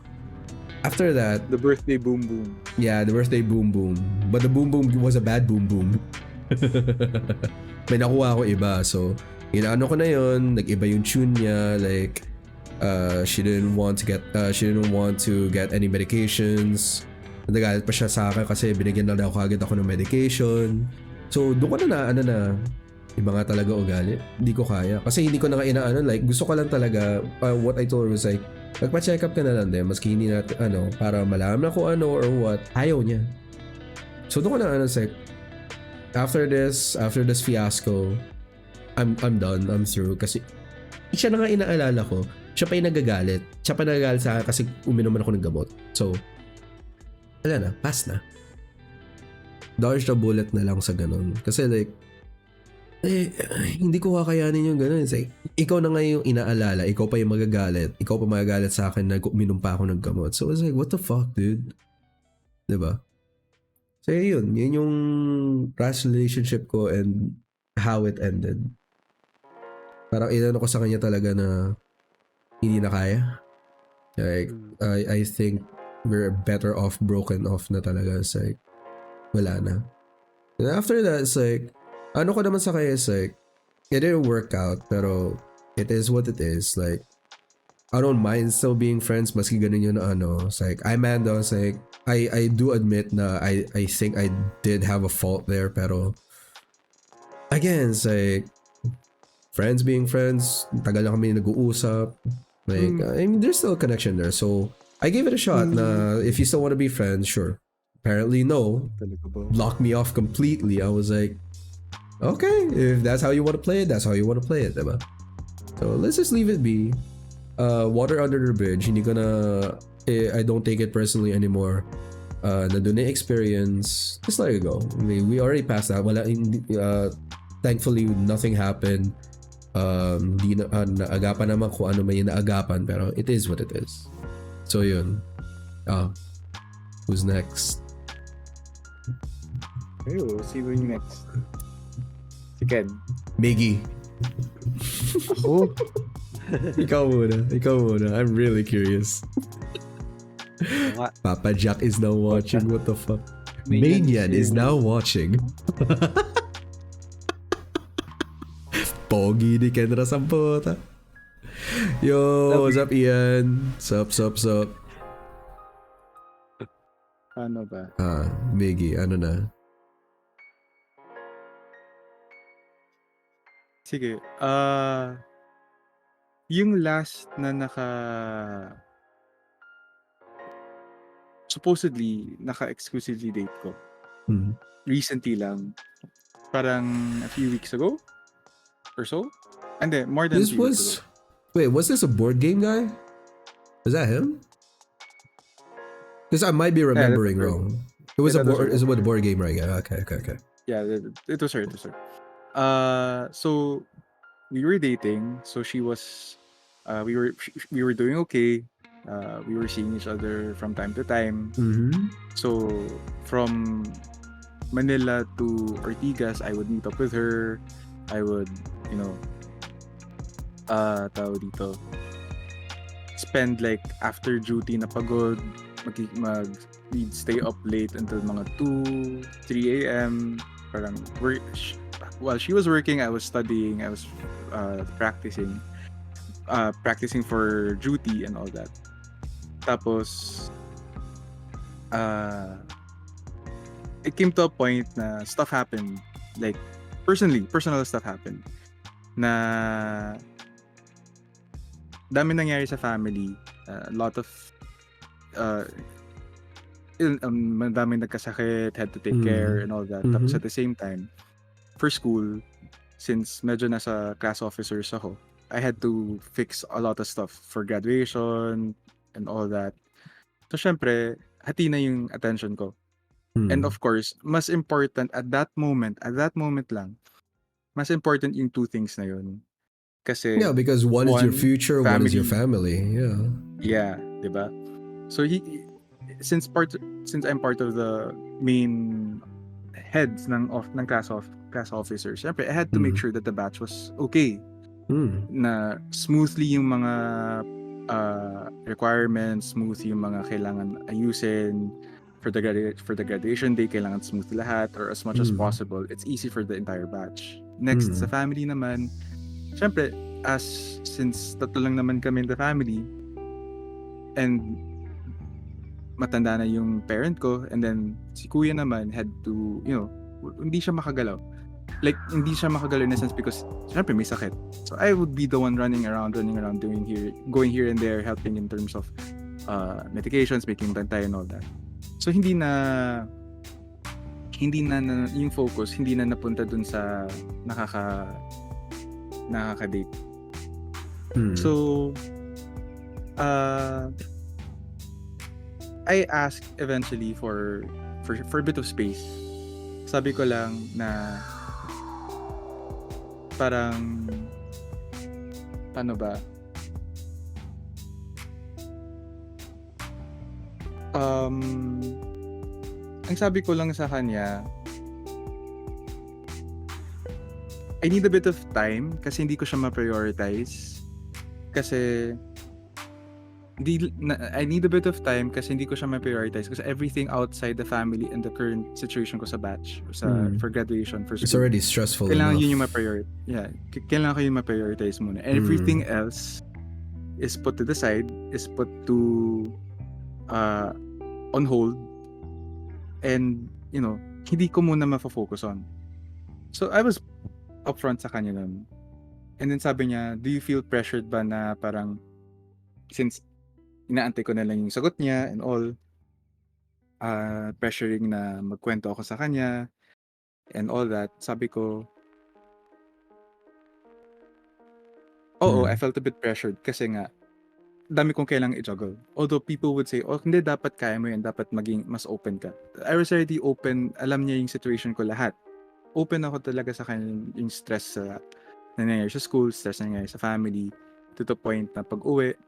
After that, the birthday boom boom. Yeah, the birthday boom boom. But the boom boom was a bad boom boom. May nakuha ako iba. So, inaano ko na yun. Nag-iba yung tune niya. Like, she didn't want to get any medications. Nagalit pa siya sa akin kasi binigyan na daw kagad ako ng medication. So, doon ko na iba nga talaga ugali. Hindi ko kaya. Kasi hindi ko na inaano. Like, gusto ko lang talaga, what I told her was like, magpa-check up ka na lang din. Maski hindi natin, para malaman na kung ano or what. Ayaw niya. So, doon ko na like, after this fiasco, I'm done. I'm through. Kasi, siya na nga inaalala ko. Siya pa yung nagagalit. Siya pa nagagalit sa akin kasi uminom ako ng gamot. So, wala na. Pass na. Dodge the bullet na lang sa ganun. Kasi like, hindi ko kakayanin yung ganun. It's like, ikaw na nga yung inaalala. Ikaw pa yung magagalit. Ikaw pa magagalit sa akin na uminom pa ako ng gamot. So, it's like, what the fuck, dude? Diba? So, yun. Yun yung past relationship ko and how it ended. Parang inano ko sa kanya talaga na hindi na kaya. Like, I think we're better off broken off na talaga. It's like, wala na. And after that, it's like, ano ko naman sa kanya is like, it didn't work out, pero it is what it is. Like, I don't mind still being friends, maski ganun yun It's like, it's like, I do admit na I think I did have a fault there, pero again, it's like, friends being friends, tagal na kami nag-uusap. Like, I mean, there's still a connection there. So, I gave it a shot na if you still want to be friends, sure. Apparently, no. Blocked me off completely. I was like, okay, if that's how you want to play it, that's how you want to play it, diba? So, let's just leave it be. Water under the bridge. Hindi ko na, I don't take it personally anymore. Nandun na experience. Just let it go. I mean, we already passed that. Thankfully, nothing happened. Di naagapan naman kung ano may naagapan, pero it is what it is. So yun. Who's next? Okay, we'll see who's next. Si Ken. Miggy. Ako? Ikaw muna. I'm really curious. Papa Jack is now watching. What the fuck? Manian is now watching. Pogi ni Kenra Sampota. Yo, what's up, Ian? Sup? Ano ba? Miggy, ano na? Sige. Yung last na supposedly naka-exclusively date ko. Recently lang. Parang a few weeks ago or so. And then more than this was ago. Wait, was this a board game guy? Was that him? Because I might be remembering wrong. It was a board game, right? Okay. Yeah, it was her. So we were dating. So she was, we were doing okay. We were seeing each other from time to time. So from Manila to Ortigas, I would meet up with her. I would, spend like after duty na pagod, we'd stay up late until mga 2, 3 a.m. Parang while she was working, I was studying, I was practicing for duty and all that. Tapos it came to a point na stuff happened, like personal stuff happened, na dami nangyari sa family, a lot of madami nagkasakit, had to take care and all that. Tapos at the same time, for school, since medyo nasa class officers ako, I had to fix a lot of stuff for graduation and all that. So syempre, hati na yung attention ko. And of course, mas important at that moment lang, mas important yung two things na yun. Kasi because one is your future, family, one is your family. Yeah, diba? So since I'm part of the main heads ng class officers, syempre I had to make sure that the batch was okay. Na smoothly yung mga requirements, smooth yung mga kailangan ayusin. For the graduation day, kailangan smooth lahat or as much as possible. It's easy for the entire batch. Next, sa family naman, syempre, since tatlo lang naman kami in the family, and matanda na yung parent ko, and then si kuya naman had to, hindi siya makagalaw. Like, hindi siya makagalaw in a sense because, syempre, may sakit. So, I would be the one running around, going here and there, helping in terms of medications, making bantay and all that. So, hindi na yung focus, hindi na napunta dun sa nakaka-date. So, I asked eventually for a bit of space. Sabi ko lang na parang paano ba? Ang sabi ko lang sa kanya, I need a bit of time kasi hindi ko siya ma-prioritize. Kasi I need a bit of time kasi hindi ko siya ma-prioritize kasi everything outside the family and the current situation ko sa batch for graduation, for school. It's already stressful kailangan enough. Yun yung kailangan ko yung ma-prioritize muna. Everything else is put to the side, is put to on hold, and hindi ko muna ma-focus on. So I was upfront sa kanya nun. And then sabi niya, do you feel pressured ba na parang since inaantay ko na lang yung sagot niya and all, pressuring na magkwento ako sa kanya and all that. Sabi ko, oo, I felt a bit pressured kasi nga dami kong kailangang i-juggle. Although people would say, hindi, dapat kaya mo yan, dapat maging mas open ka. I was already open, alam niya yung situation ko lahat. Open ako talaga sa kanya yung stress na nangyayari sa school, stress na nangyayari sa family, to the point na pag-uwi,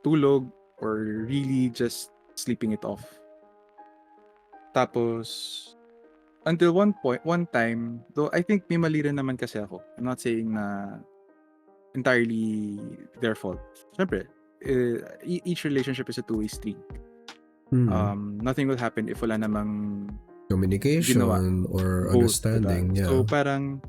tulog, or really just sleeping it off. Tapos, until one time, though I think may mali rin naman kasi ako. I'm not saying na entirely their fault. Siyempre, each relationship is a two-way street. Nothing will happen if wala namang communication ginawa. Or understanding. Yeah. So parang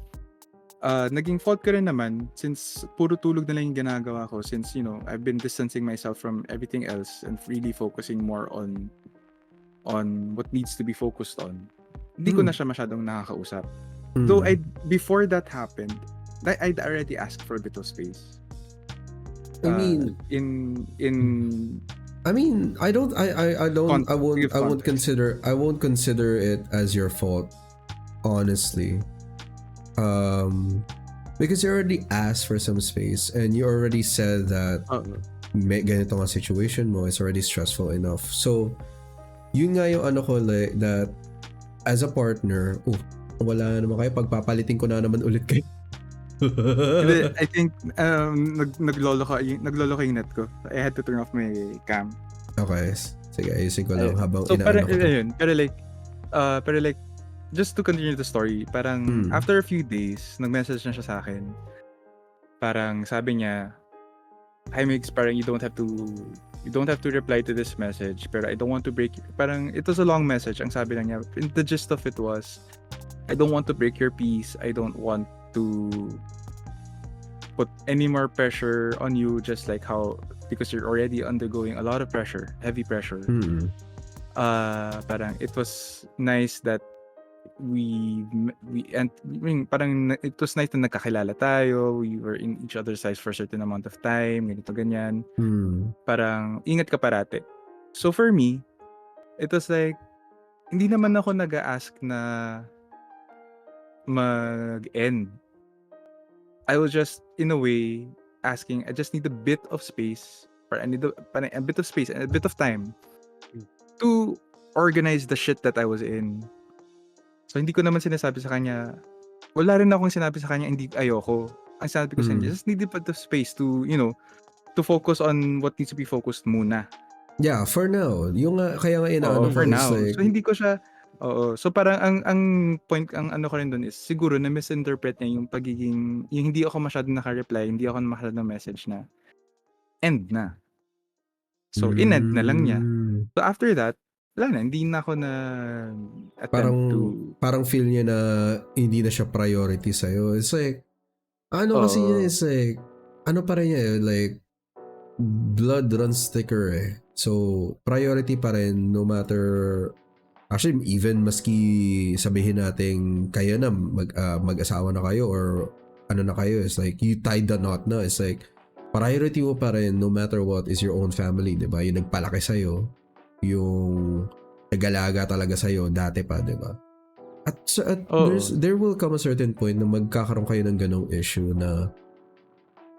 naging fault ko rin naman since puro tulog na lang yung ginagawa ko since I've been distancing myself from everything else and really focusing more on what needs to be focused on. Hindi ko na siya masyadong nakakausap. Though before that happened, I'd already asked for a bit of space. I won't consider it as your fault, honestly. Because you already asked for some space and you already said that ganito nga situation mo, it's already stressful enough. So, yun nga yung like, that as a partner, wala naman kayo, pagpapalitin ko na naman ulit kayo. I think naglolo ko yung net ko. I had to turn off my cam. Okay. Sige, ayusin ko lang habang so inaano ko. Pero like just to continue the story, parang after a few days, nag-message na siya sa akin. Parang sabi niya, "Hi Migs, parang you don't have to reply to this message, pero I don't want to break." Parang it was a long message. Ang sabi lang niya, the gist of it was, "I don't want to break your peace. I don't want to put any more pressure on you, just like how because you're already undergoing a lot of pressure, heavy pressure." Parang it was nice that parang it was nice na nagkakilala tayo, we were in each other's lives for a certain amount of time, ganito ganyan. Parang ingat ka parate. So for me, it was like hindi naman ako nag-a-ask na mag-end. I was just in a way asking, I just need a bit of space, or I need a bit of space and a bit of time to organize the shit that I was in. So hindi ko naman sinasabi sa kanya, wala rin akong sinabi sa kanya hindi ayoko. Ang sabi ko sa kanya, just need a bit of space to, to focus on what needs to be focused muna. Yeah, for now. Yung kaya nga inaano for ko now. like, so hindi ko siya so parang ang point, ang ano ko rin doon is siguro na misinterpret niya yung pagiging yung hindi ako masyadong naka-reply, hindi ako masyadong message na end na. So, in-end na lang niya. So, after that, wala na, hindi na ako na attempt to... Parang feel niya na hindi na siya priority sa'yo. It's like, ano kasi niya, it's like, ano pa rin niya, like, blood runs thicker eh. So, priority pa rin no matter, actually, even maski sabihin natin kayo na mag-asawa na kayo or ano na kayo, it's like, you tied the knot na, it's like, priority mo pa rin no matter what is your own family, diba? Yung nagpalaki sa'yo, yung nag-alaga talaga sa'yo dati pa, diba? At there will come a certain point na magkakaroon kayo ng ganong issue na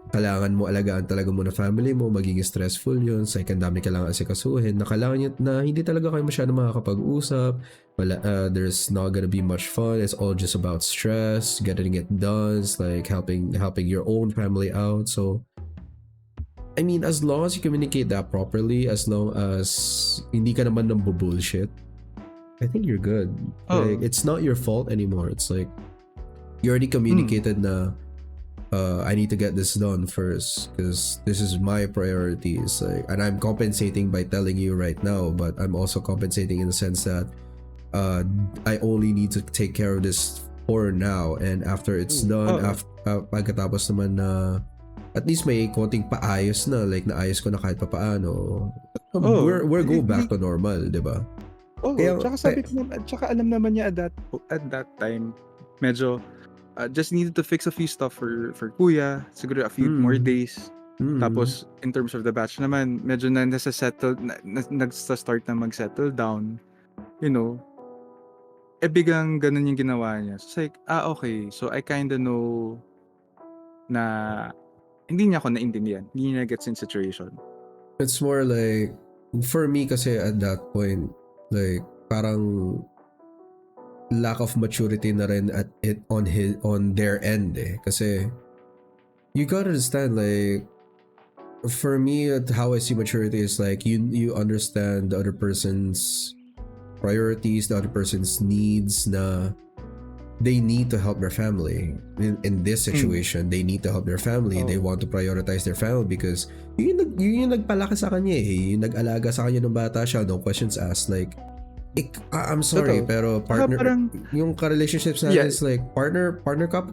kailangan mo alagaan talaga muna family mo, magiging stressful yun, sa ang dami kailangan asikasuhin, na kailangan nyo na hindi talaga kayo masyado makakapag-usap, there's not gonna be much fun, it's all just about stress, getting it done, like helping your own family out. So I mean, as long as you communicate that properly, as long as hindi ka naman ng bullshit, I think you're good. Like, it's not your fault anymore. It's like, you already communicated na, I need to get this done first because this is my priorities. Like, and I'm compensating by telling you right now, but I'm also compensating in the sense that I only need to take care of this for now. And after it's done, pagkatapos naman na at least may konting paayos na, like naayos ko na kahit papaano, we're go back to normal, di ba? Kaya, tsaka sabi ko, tsaka alam naman niya at that time, medyo just needed to fix a few stuff for kuya, siguro a few more days. Tapos in terms of the batch naman, medyo na nagsa-start na mag-settle down, you know. Biglang ganun yung ginawa niya. So it's like, okay, so I kinda know na hindi niya ako naintindihan. Hindi niya gets in situation. It's more like, for me kasi at that point, like, parang lack of maturity na rin at it on their end eh. Kasi, you gotta understand, like, for me, how I see maturity is like, you understand the other person's priorities, the other person's needs, na they need to help their family. In this situation, they need to help their family. They want to prioritize their family because yun yung nagpalaki sa kanya eh. Yung nag-alaga sa kanya nung bata siya, no questions asked. Like, I'm sorry, pero partner, yung ka-relationships natin is like, partner ka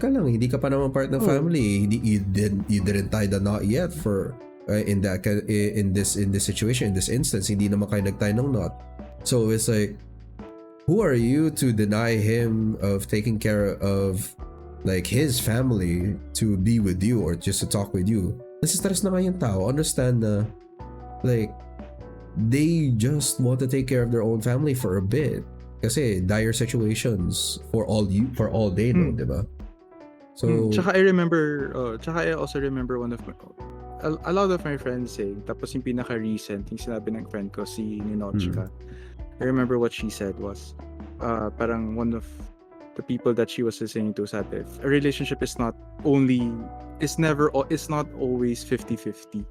lang. Hindi ka pa naman part ng family. You didn't tie the knot yet for, in this situation, in this instance, hindi naman kayo nag-tie ng knot. So it's like, who are you to deny him of taking care of like his family to be with you or just to talk with you? Nasistress na nga yung tao. Understand na like they just want to take care of their own family for a bit. Kasi dire situations for all they know, diba? So tsaka I also remember one of my a lot of my friends saying, tapos yung pinaka-recent, yung sinabi ng friend ko, si Ninochka. I remember what she said was, parang one of the people that she was listening to said, if a relationship is not always 50-50.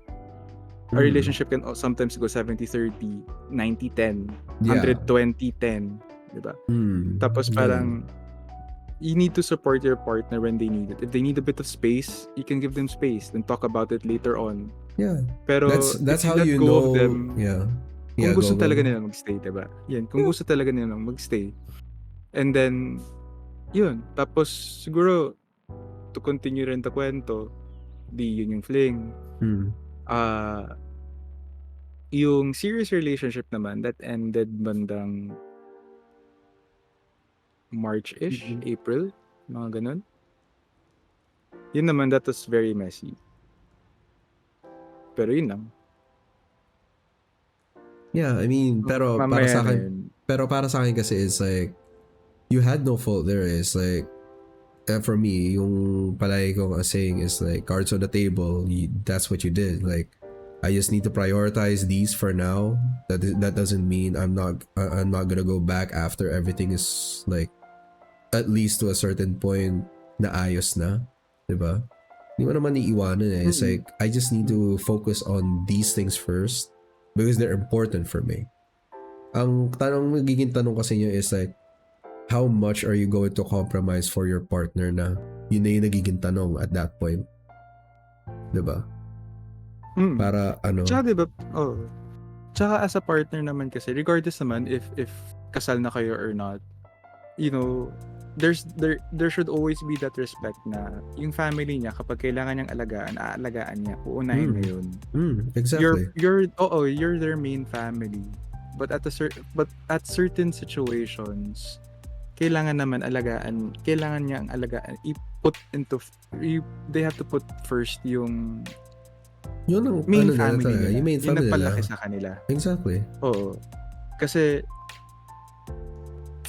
A relationship can sometimes go 70-30, 90-10, 120-10, diba? Tapos parang, you need to support your partner when they need it. If they need a bit of space, you can give them space. Then talk about it later on. Yeah. Pero that's how you know. Of them, kung gusto talaga nila mag-stay, diba? Yan, kung gusto talaga nila mag-stay. And then, yun. Tapos, siguro, to continue rin the kwento, yun yung fling. Yung serious relationship naman, that ended bandang March-ish, April, mga ganun. Yun naman, that was very messy. Pero yun lang. Yeah, I mean, pero para sa akin kasi is like, you had no fault there. Is like, for me, yung palagi kong saying is like, cards on the table, that's what you did. Like, I just need to prioritize these for now. That doesn't mean I'm not gonna go back after everything is like, at least to a certain point na ayos na, diba? Hindi mo naman iiwanan eh. It's like, I just need to focus on these things first because they're important for me. Ang magiging tanong kasi niyo is like, how much are you going to compromise for your partner na yun na yung nagiging tanong at that point? Diba? Para ano. Tsaka diba, tsaka as a partner naman kasi, regardless naman if kasal na kayo or not, you know, there should always be that respect na yung family niya kapag kailangan niyang aalagaan niya, uunahin niya yun. Exactly. You're their main family. But at certain situations, kailangan niyang alagaan, they have to put first yung yun ang main family nila. Yung main family nagpalaki sa kanila. Exactly. Oo. Kasi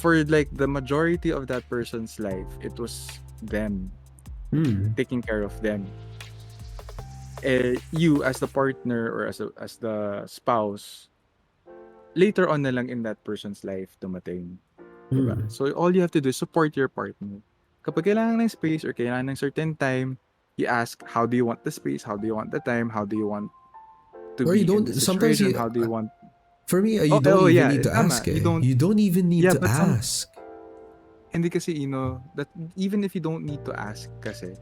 for like the majority of that person's life, it was them taking care of them. You as the partner or as the spouse, later on na lang in that person's life dumating. Diba? So all you have to do is support your partner. Kapag kailangan ng space or kailangan ng certain time, you ask, how do you want the space? How do you want the time? How do you want to or be you don't, in the sometimes situation? How do you want... For me, you don't even need to tama. ask. You don't even need to ask. Hindi kasi, that even if you don't need to ask kasi,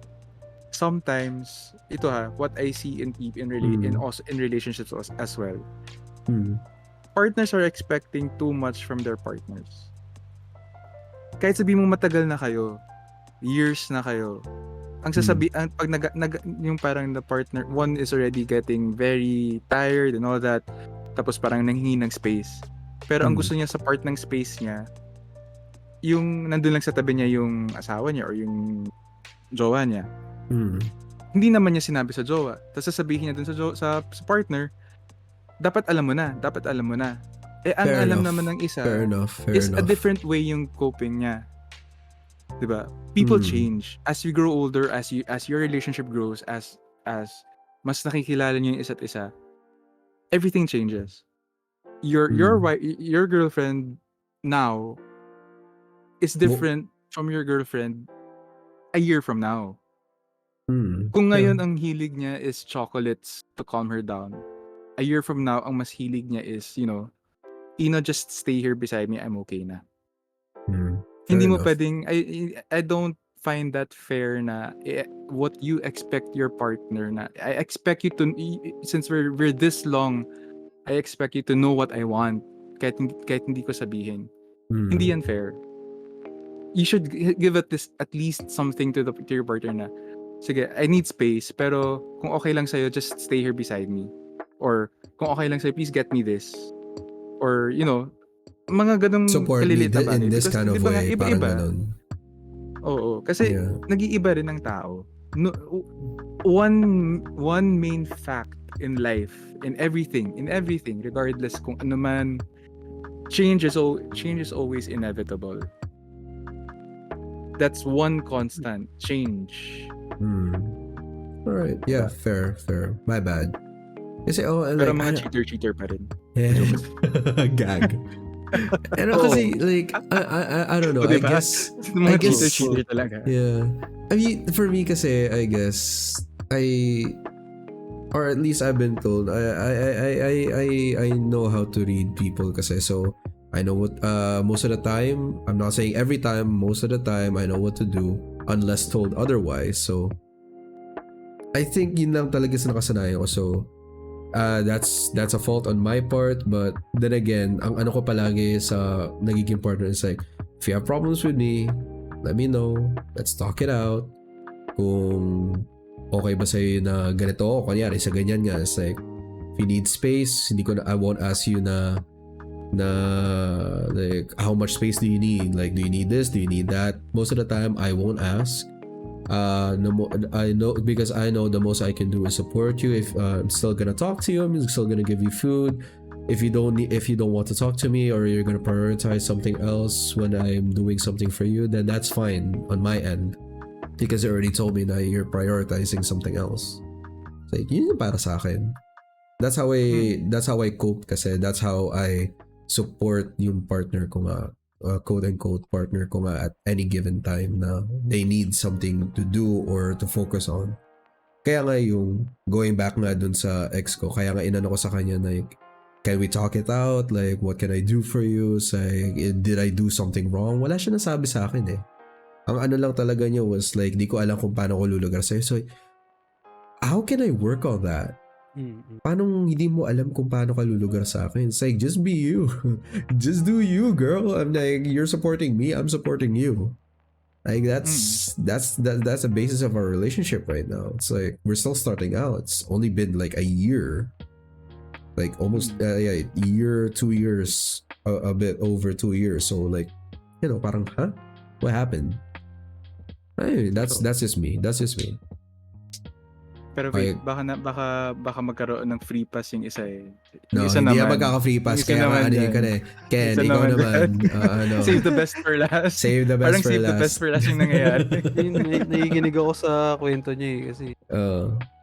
sometimes, ito what I see in also in relationships as well, partners are expecting too much from their partners. Kahit sabihin mo matagal na kayo, years na kayo, ang pag yung parang the partner, one is already getting very tired and all that, tapos parang nanghingi ng space. Pero ang gusto niya sa part ng space niya, yung nandun lang sa tabi niya yung asawa niya or yung jowa niya. Hindi naman niya sinabi sa jowa. Tapos sasabihin niya dun sa partner, dapat alam mo na. Ang fair alam enough. naman ng isa fair enough. a different way yung coping niya. Diba? People change. As you grow older, as your relationship grows, as mas nakikilala niyo yung isa't isa, everything changes. Your girlfriend now is different from your girlfriend a year from now. Kung ngayon ang hilig niya is chocolates to calm her down, a year from now ang mas hilig niya is, just stay here beside me, I'm okay na. Hindi mo pwedeng, I don't find that fair na what you expect your partner na. I expect you to, since we're this long, I expect you to know what I want kahit hindi ko sabihin. Hindi yan fair. You should give at least something to your partner na, sige, I need space, pero kung okay lang sa'yo, just stay here beside me. Or kung okay lang sa'yo, please get me this. Or, mga ganong support me kaliliit na bagay. in this kind of way. Iba-iba. Parang ganun. Oo. Kasi nag-iiba rin ng tao. No, one main fact in life, in everything, regardless kung ano man, change is always inevitable. That's one constant, change. Alright, yeah, fair. My bad. Kasi pero mga cheater pa rin. Gag. Kasi like I don't know, I guess cheater talaga. Yeah. I mean, for me kasi, I guess or at least I've been told, I know how to read people kasi, so I know what most of the time, I'm not saying every time, most of the time I know what to do unless told otherwise. So I think yun lang talaga sa nakasanayan ko. So that's a fault on my part, but then again, ang ano ko palagi sa nagiging partner is like, if you have problems with me, let me know, let's talk it out. Kung okay ba sa'yo na ganito, kunyari sa ganyan nga, it's like, if you need space, I won't ask you na like, how much space do you need? Like, do you need this? Do you need that? Most of the time, I won't ask. I know, because I know the most I can do is support you. If I'm still gonna talk to you, I'm still gonna give you food. If you don't want to talk to me, or you're gonna prioritize something else when I'm doing something for you, then that's fine on my end, because you already told me that you're prioritizing something else. It's like, yun yung para sa akin. That's how I cope, kasi that's how I support yung partner ko nga, quote-unquote partner ko nga, at any given time na they need something to do or to focus on. Kaya nga yung going back nga dun sa ex ko, kaya nga inano ko sa kanya, like, can we talk it out? Like, what can I do for you? Like, did I do something wrong? Wala siya nasabi sa akin eh. Ang ano lang talaga niya was like, di ko alam kung paano ko lulugar sa'yo. So, how can I work on that? Paano hindi mo alam kung paano ka lulugar sa akin? It's like, just be you. Just do you, girl. I'm like, you're supporting me, I'm supporting you. Like that's the basis of our relationship right now. It's like we're still starting out. It's only been like a year, like almost a year, 2 years, a bit over 2 years. So like, parang what happened? Ay, that's just me. That's just me. Pero wait, baka magkaroon ng free pass yung isa eh. No, isa hindi naman, magkaka-free pass. Kaya Ken, isa ikaw naman. Save the best for last. Save the best Parang for save last. the best for last yung nangyayari. Nakikinig ako sa kwento niya eh. Kasi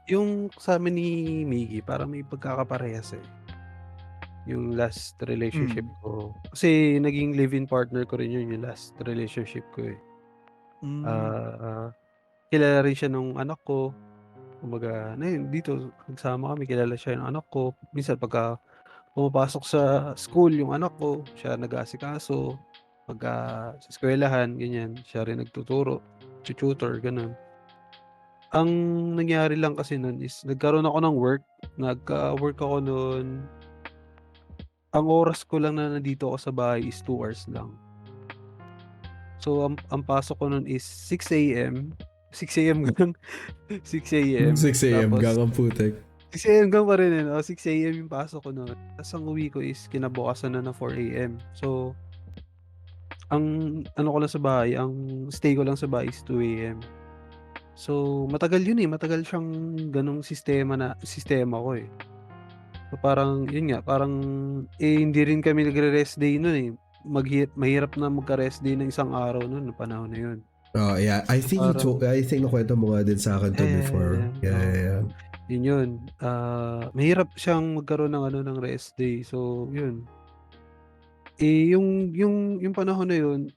yung sa amin ni Miggy, parang may pagkakaparehas eh. Yung last relationship ko. Kasi naging live-in partner ko rin yun, yung last relationship ko eh. Kilala rin siya nung anak ko. Kumbaga, dito, nagsama kami, kilala siya yung anak ko. Minsan, pagka pumapasok sa school yung anak ko, siya nag-aasikaso. Pagka sa eskwelahan, ganyan, siya rin nagtuturo, tutor, ganun. Ang nangyari lang kasi nun is, nagkaroon ako ng work. Nagka-work ako nun. Ang oras ko lang na nandito ako sa bahay is 2 hours lang. So, ang pasok ko nun is 6 a.m. 6 a.m. gang. 6 a.m. 6 a.m. Tapos, gang ang putek. 6 a.m. gang pa rin eh. 6 a.m. yung pasok ko noon. Tapos ang uwi ko is kinabukasan na 4 a.m. So, ang ano ko lang sa bahay, ang stay ko lang sa bahay is 2 a.m. So, matagal yun eh. Matagal siyang ganong sistema ko eh. So, parang, yun nga, parang, hindi rin kami nagre-rest day nun eh. Mahirap na magka-rest day ng isang araw nun, na panahon na yun. Oh, yeah. I think nakwento mo nga din sa akin to before. Yeah. Yun. Mahirap siyang magkaroon ng rest day. So, yun. Yung panahon na yun,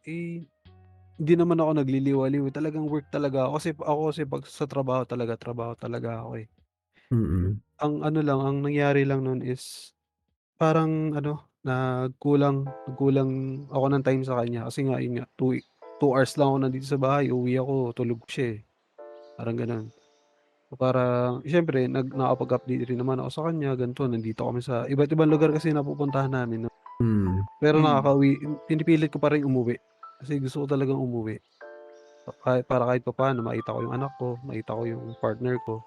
hindi naman ako nagliliwaliw. Talagang work talaga ako. Kasi pag sa trabaho talaga ako eh. Ang nangyari lang nun is, parang nagkulang ako ng time sa kanya. Kasi nga, yun nga, 2 hours lang ako nandito sa bahay, uwi ako, tulog siya eh. Parang ganun. So, parang, siyempre, nakapag-update rin naman ako sa kanya, ganito, nandito kami sa iba't ibang lugar kasi napupuntahan namin. No? Pero nakakauwi, pinipilit ko pa rin umuwi. Kasi gusto ko talagang umuwi. Para kahit pa paano, makita ko yung anak ko, makita ko yung partner ko.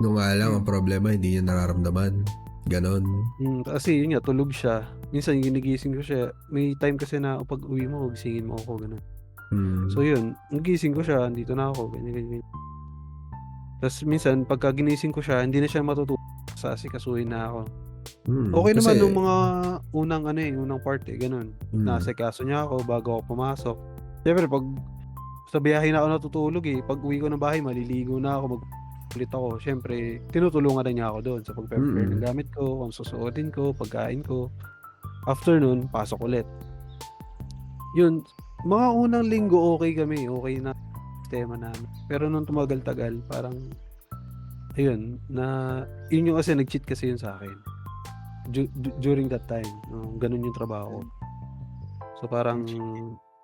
Nung nga lang, ang problema, hindi niya nararamdaman. Ganon. Kasi yun nga, tulog siya. Minsan, ginigising ko siya. May time kasi na, pag uwi mo, gisingin mo ako, ganun. So yun, nagising ko siya, andito na ako, ganyan. Tapos minsan, pagka ginising ko siya, hindi na siya matutulog, asikasuhin na ako. Okay kasi, naman nung mga unang part ganun. Nasikaso niya ako bago ako pumasok. Siyempre, pag sa biyahe na ako natutulog pag uwi ko ng bahay, maliligo na ako, ulit ako. Siyempre, tinutulungan na niya ako doon sa pag-prepare ng gamit ko, kung susuotin ko, pagkain ko. After nun, pasok ulit. Yun, mga unang linggo okay kami, okay na tema namin. Pero nung tumagal-tagal, parang ayun, yun yung kasi nag-cheat kasi yun sa akin. During that time, ganun yung trabaho ko. So parang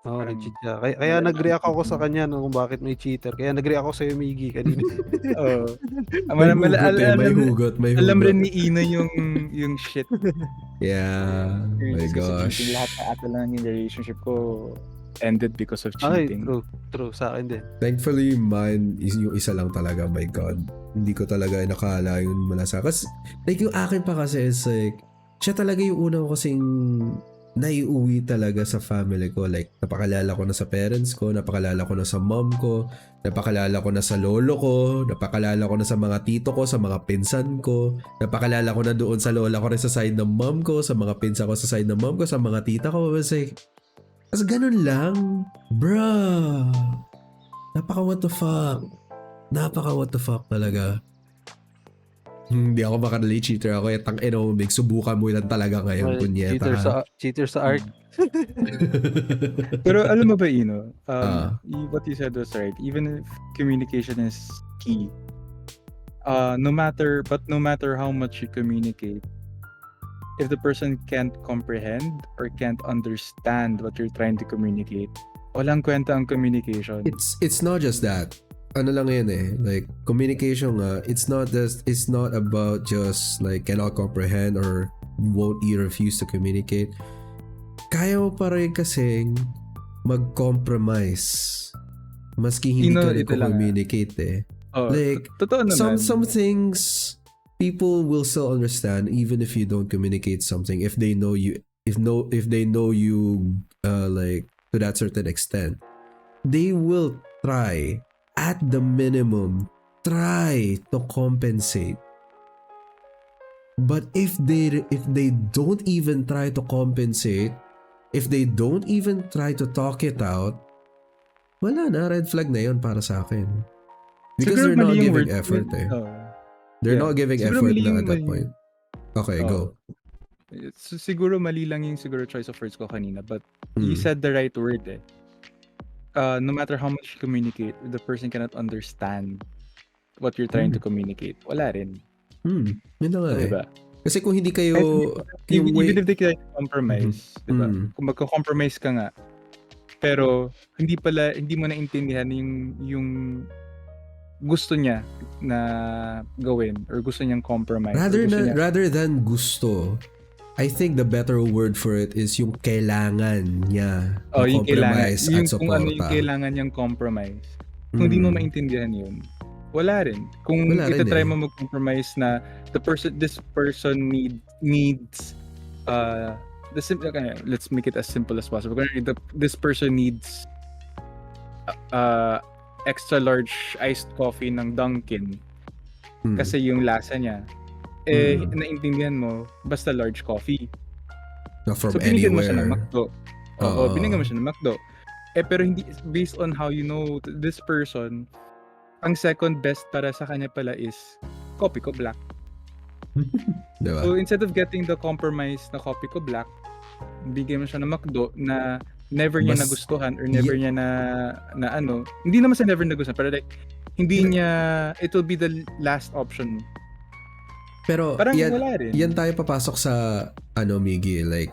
nag-cheat siya. Kaya nag-react ako sa kanya kung bakit may cheater. Kaya nag-react ako sa iyo, Miggy, kanina. May hugot. Alam rin ni Ina yung shit. Yeah. My gosh. Lahat na ata lang yung relationship ko ended because of cheating. True. Sa akin din. Thankfully, mine is yung isa lang talaga. My God. Hindi ko talaga nakala yun mula sa... Kasi, like, yung akin pa kasi is like, siya talaga yung una ko kasing naiuwi talaga sa family ko. Like, napakalala ko na sa parents ko, napakalala ko na sa mom ko, napakalala ko na sa lolo ko, napakalala ko na sa mga tito ko, sa mga pinsan ko, napakalala ko na doon sa lola ko rin sa side ng mom ko, sa mga pinsan ko sa side ng mom ko, sa mga tita ko. Like, as ganun lang. Bruh. Napaka what the fuck talaga. Hindi ako makarelate, cheater ako. Subukan mo lang talaga ngayon, punyeta. Cheater sa art. Pero alam mo ba, Ino? What you said was right. Even if communication is key, no matter how much you communicate, if the person can't comprehend or can't understand what you're trying to communicate, walang kwenta ang communication. It's not just that. ano lang yun like communication nga, it's not about just like cannot comprehend or won't refuse to communicate. Kaya mo pa rin kasing mag-compromise maski hindi ka nagko-communicate like some things people will still understand even if you don't communicate something if they know you like to that certain extent. They will try at the minimum try to compensate. But if they don't even try to compensate, if they don't even try to talk it out, wala na, red flag na yun para sa akin. Because siguro they're not giving effort They're not giving siguro effort na at that point. Okay, go. Siguro mali lang yung siguro choice of words ko kanina, but you said the right word no matter how much you communicate, the person cannot understand what you're trying to communicate. Wala rin. Yun na nga diba? Kasi kung hindi kayo even if they can compromise, diba? Kung magko-compromise ka nga, pero hindi mo naintindihan yung gusto niya na gawin or gusto niyang compromise. Rather than gusto, I think the better word for it is yung kailangan niya yung compromise at suporta. Kung ano yung kailangan niyang compromise. Kung hindi mo maintindihan yun, wala rin. Kung itatry mo mag-compromise na this person needs let's make it as simple as possible. This person needs extra large iced coffee ng Dunkin kasi yung lasa niya naintindihan mo basta large coffee. Not from so binigyan mo anywhere. siya ng McDo. Binigyan mo siya ng McDo. Pero hindi based on how you know this person, ang second best para sa kanya pala is coffee ko black. Diba? So instead of getting the compromise na coffee ko black, bigyan mo siya ng McDo na never niya nagustuhan or never niya na ano, hindi naman sa never nagustuhan, pero like hindi niya, it will be the last option. Pero parang wala rin. Yan tayo papasok sa Miggy, like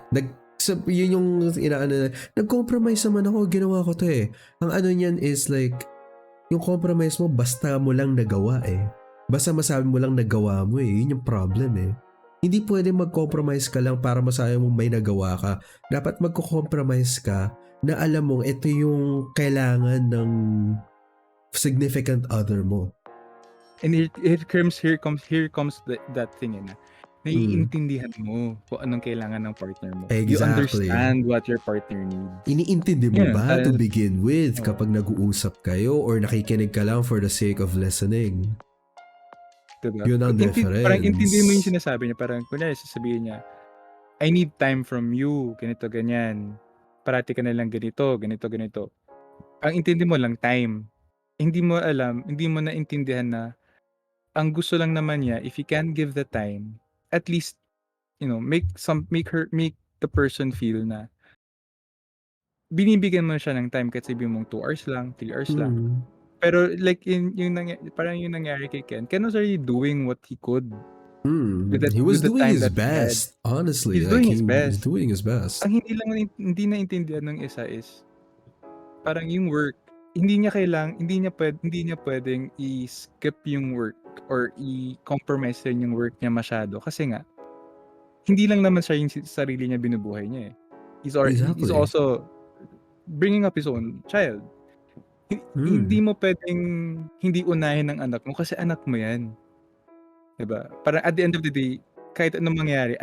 yun yung nag-compromise naman ako, ginawa ko to Ang niyan is like yung compromise mo basta mo lang nagawa basta masabi mo lang nagawa mo yun yung problem Hindi pwede mag-compromise ka lang para masabi mo may nagawa ka. Dapat magko-compromise ka na alam mong ito yung kailangan ng significant other mo. And here comes that thing naiintindihan mo kung anong kailangan ng partner mo. Exactly. You understand what your partner needs. Iniintindi mo ba to begin with kapag nag-uusap kayo or nakikinig ka lang for the sake of listening? Diba? Yun ang difference. Parang intindihin mo yung sinasabi niya. Parang kunyari sasabihin niya, I need time from you. Ganito, ganyan. Parati ka na lang ganito. Ang intindi mo lang time. Hindi mo alam, hindi mo naintindihan na ang gusto lang naman niya, if you can give the time, at least, make the person feel na binibigyan mo siya ng time kahit sabihin mong 2 hours lang, 3 hours lang. Pero like parang yung nangyari kay Ken was already doing what he could. He was doing his best, honestly. He's doing his best. Ang hindi naintindihan ng isa is parang yung work, hindi niya pwedeng i-skip yung work or i-compromise rin yung work niya masyado kasi nga hindi lang naman siya yung sarili niya binubuhay niya He's also bringing up his own child. Hindi mo pwedeng hindi unahin ng anak mo kasi anak mo yan. Diba? Parang at the end of the day, kahit anong mangyari,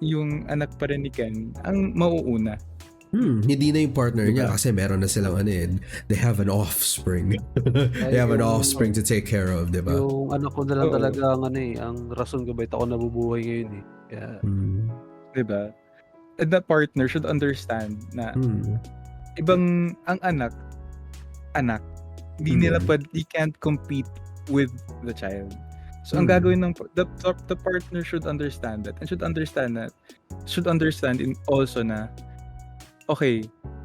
yung anak pa rin ni Ken ang mauuna. Hindi na yung partner niya kasi meron na silang they have an offspring. They have an offspring to take care of, diba? Yung anak ko na lang talaga ang rason ko bakit ako nabubuhay ngayon Kaya, diba? And the partner should understand na ibang ang anak, hindi nila you can't compete with the child. So ang gagawin ng the partner should understand that and should understand in also na okay,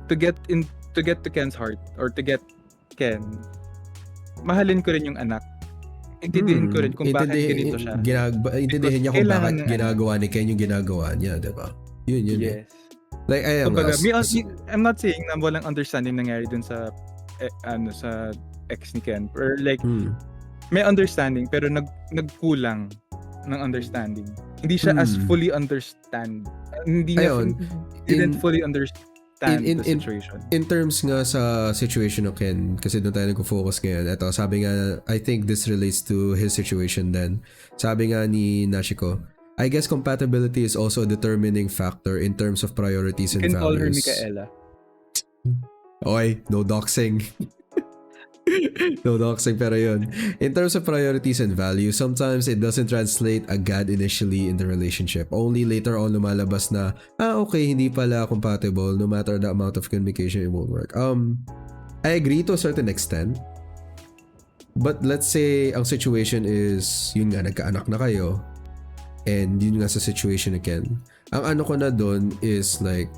to get to Ken's heart or to get Ken, mahalin ko rin yung anak. Intindihin ko rin kung bakit ganito siya. Intindihin niya kung bakit ginagawa ni Ken yung ginagawa niya, diba? Yun. Yes. Like, I'm not saying na walang understanding nangyari dun sa ex ni Ken. Or like, may understanding pero nagkulang ng understanding. Hindi siya as fully understand. He didn't fully understand the situation. In terms nga sa situation ng Ken, kasi doon tayo nag-focus ngayon. Ito, sabi nga, I think this relates to his situation then. Sabi nga ni Nashiko, I guess compatibility is also a determining factor in terms of priorities and values. You can call her Micaela. Oy, no doxing. No doxing, pero yun. In terms of priorities and values, sometimes it doesn't translate agad initially in the relationship. Only later on lumalabas na, okay, hindi pala compatible. No matter the amount of communication, it won't work. I agree to a certain extent. But let's say, ang situation is, yun nga, nagkaanak na kayo. And yun nga sa situation again. Ang ano ko na dun is like,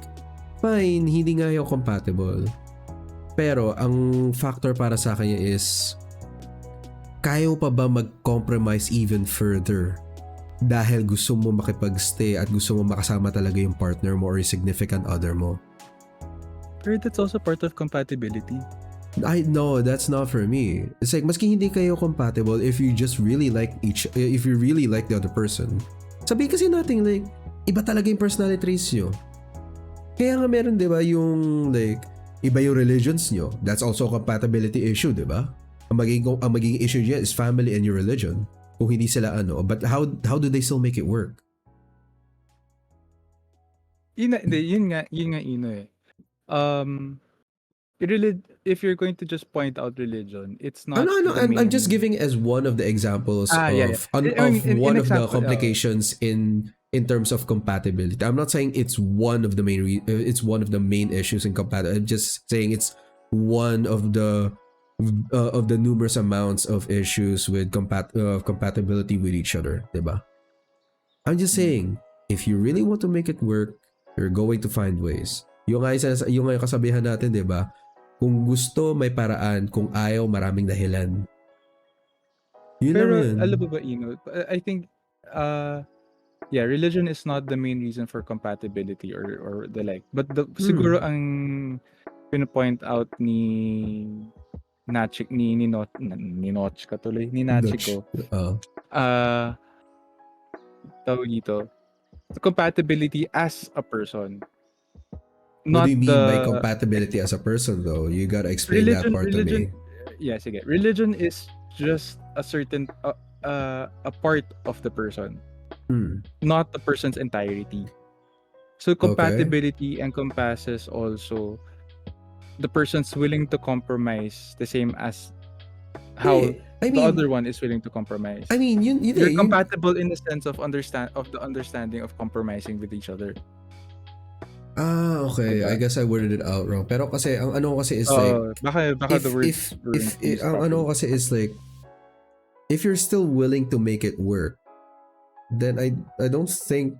fine, hindi nga yung compatible. Pero ang factor para sa kanya is, kaya pa ba mag-compromise even further? Dahil gusto mo makipag-stay at gusto mo makasama talaga yung partner mo or yung significant other mo. But that's also part of compatibility. No, that's not for me. It's like, maski hindi kayo compatible, if you just really like if you really like the other person, sabihin kasi natin like, iba talaga yung personality traits nyo. Kaya nga meron, di ba, yung like, iba yung religions nyo. That's also a compatibility issue, di ba? Ang magiging issue dyan is family and your religion. Kung hindi sila ano. But how do they still make it work? Yun nga Ino eh. If you're going to just point out religion, it's not. I'm just giving as one of the examples of one of the complications in terms of compatibility. I'm not saying it's one of the main issues in compatibility. I'm just saying it's one of the numerous amounts of issues with compatibility with each other, diba? I'm just saying, if you really want to make it work, you're going to find ways. Yung nga kasabihan natin, diba? Kung gusto, may paraan. Kung ayaw, maraming dahilan. Pero alam mo ba, Ino? I think, religion is not the main reason for compatibility or the like. But siguro ang pinapoint out ni Nachik ni Notch katuloy ni Nachiko. Tawag dito. Compatibility as a person. What do you mean by compatibility as a person though? You gotta explain that part to me. Yeah, sige. Religion is just a certain a part of the person. Not the person's entirety. So compatibility encompasses also the person's willing to compromise the same as how the other one is willing to compromise. I mean, you're compatible in the sense of the understanding of compromising with each other. Okay. Diba? I guess I worded it out wrong. Pero kasi ang ano kasi is like baka the word if ang ano kasi is like if you're still willing to make it work, then I don't think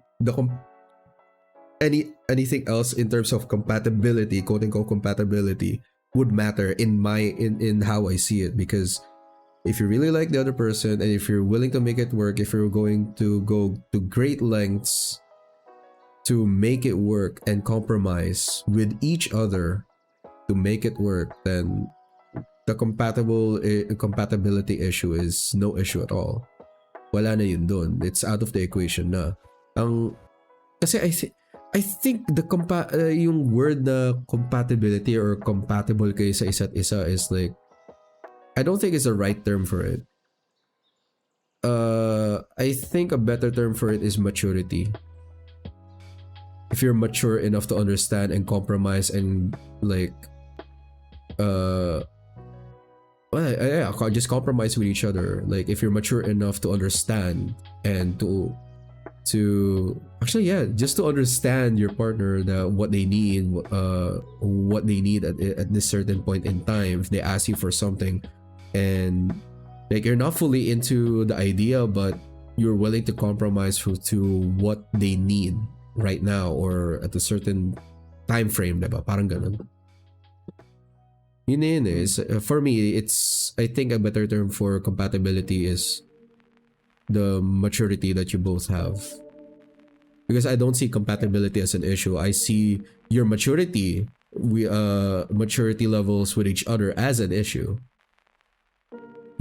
anything else in terms of compatibility, quote unquote compatibility, would matter in how I see it. Because if you really like the other person and if you're willing to make it work, if you're going to go to great lengths to make it work and compromise with each other to make it work, then the compatibility issue is no issue at all. Wala na yun dun. It's out of the equation na. Kasi I think yung word na compatibility or compatible kayo sa isa't isa is like, I don't think it's the right term for it. I think a better term for it is maturity. If you're mature enough to understand and compromise and like just compromise with each other. Like if you're mature enough to understand and to actually just to understand your partner, what they need at this certain point in time. If they ask you for something and like you're not fully into the idea but you're willing to compromise to what they need right now or at a certain time frame, diba? Parang ganun. Yun is, for me, it's, I think a better term for compatibility is the maturity that you both have. Because I don't see compatibility as an issue. I see your maturity levels with each other as an issue.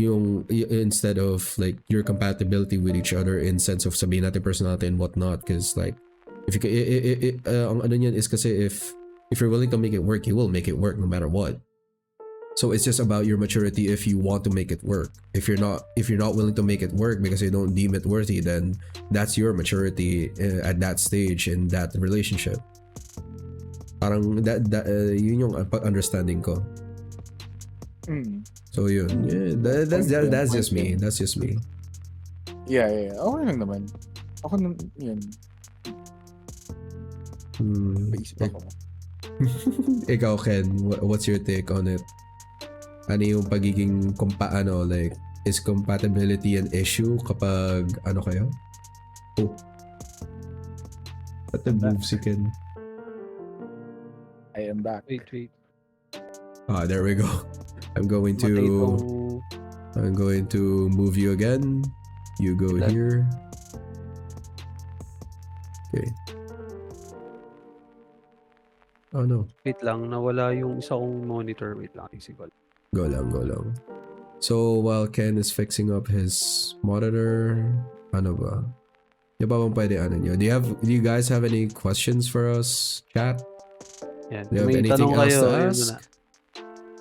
instead of like your compatibility with each other in sense of sabihin natin personality and whatnot, because like if you ang ano niyan is kasi if you're willing to make it work, you will make it work no matter what. So it's just about your maturity if you want to make it work. If you're not willing to make it work because you don't deem it worthy, then that's your maturity at that stage in that relationship. Parang yun yung understanding ko. So yun, yeah, that's just me. That's just me. Yeah. Okay lang naman. Ako yun. Paisip ako. Ikaw, Ken, what's your take on it? Ano yung pagiging like is compatibility an issue kapag ano kayo? Oh. What the move si Ken? I am back. Wait. There we go. I'm going to move you again. You go here. Okay. Oh no. Wait lang, nawala yung isa kong monitor. Wait lang, isip ko. Go lang. So while Ken is fixing up his monitor, ano ba? Di ba bang pwede ano nyo? Do you guys have any questions for us, chat? Yan. Do you have anything else to ask?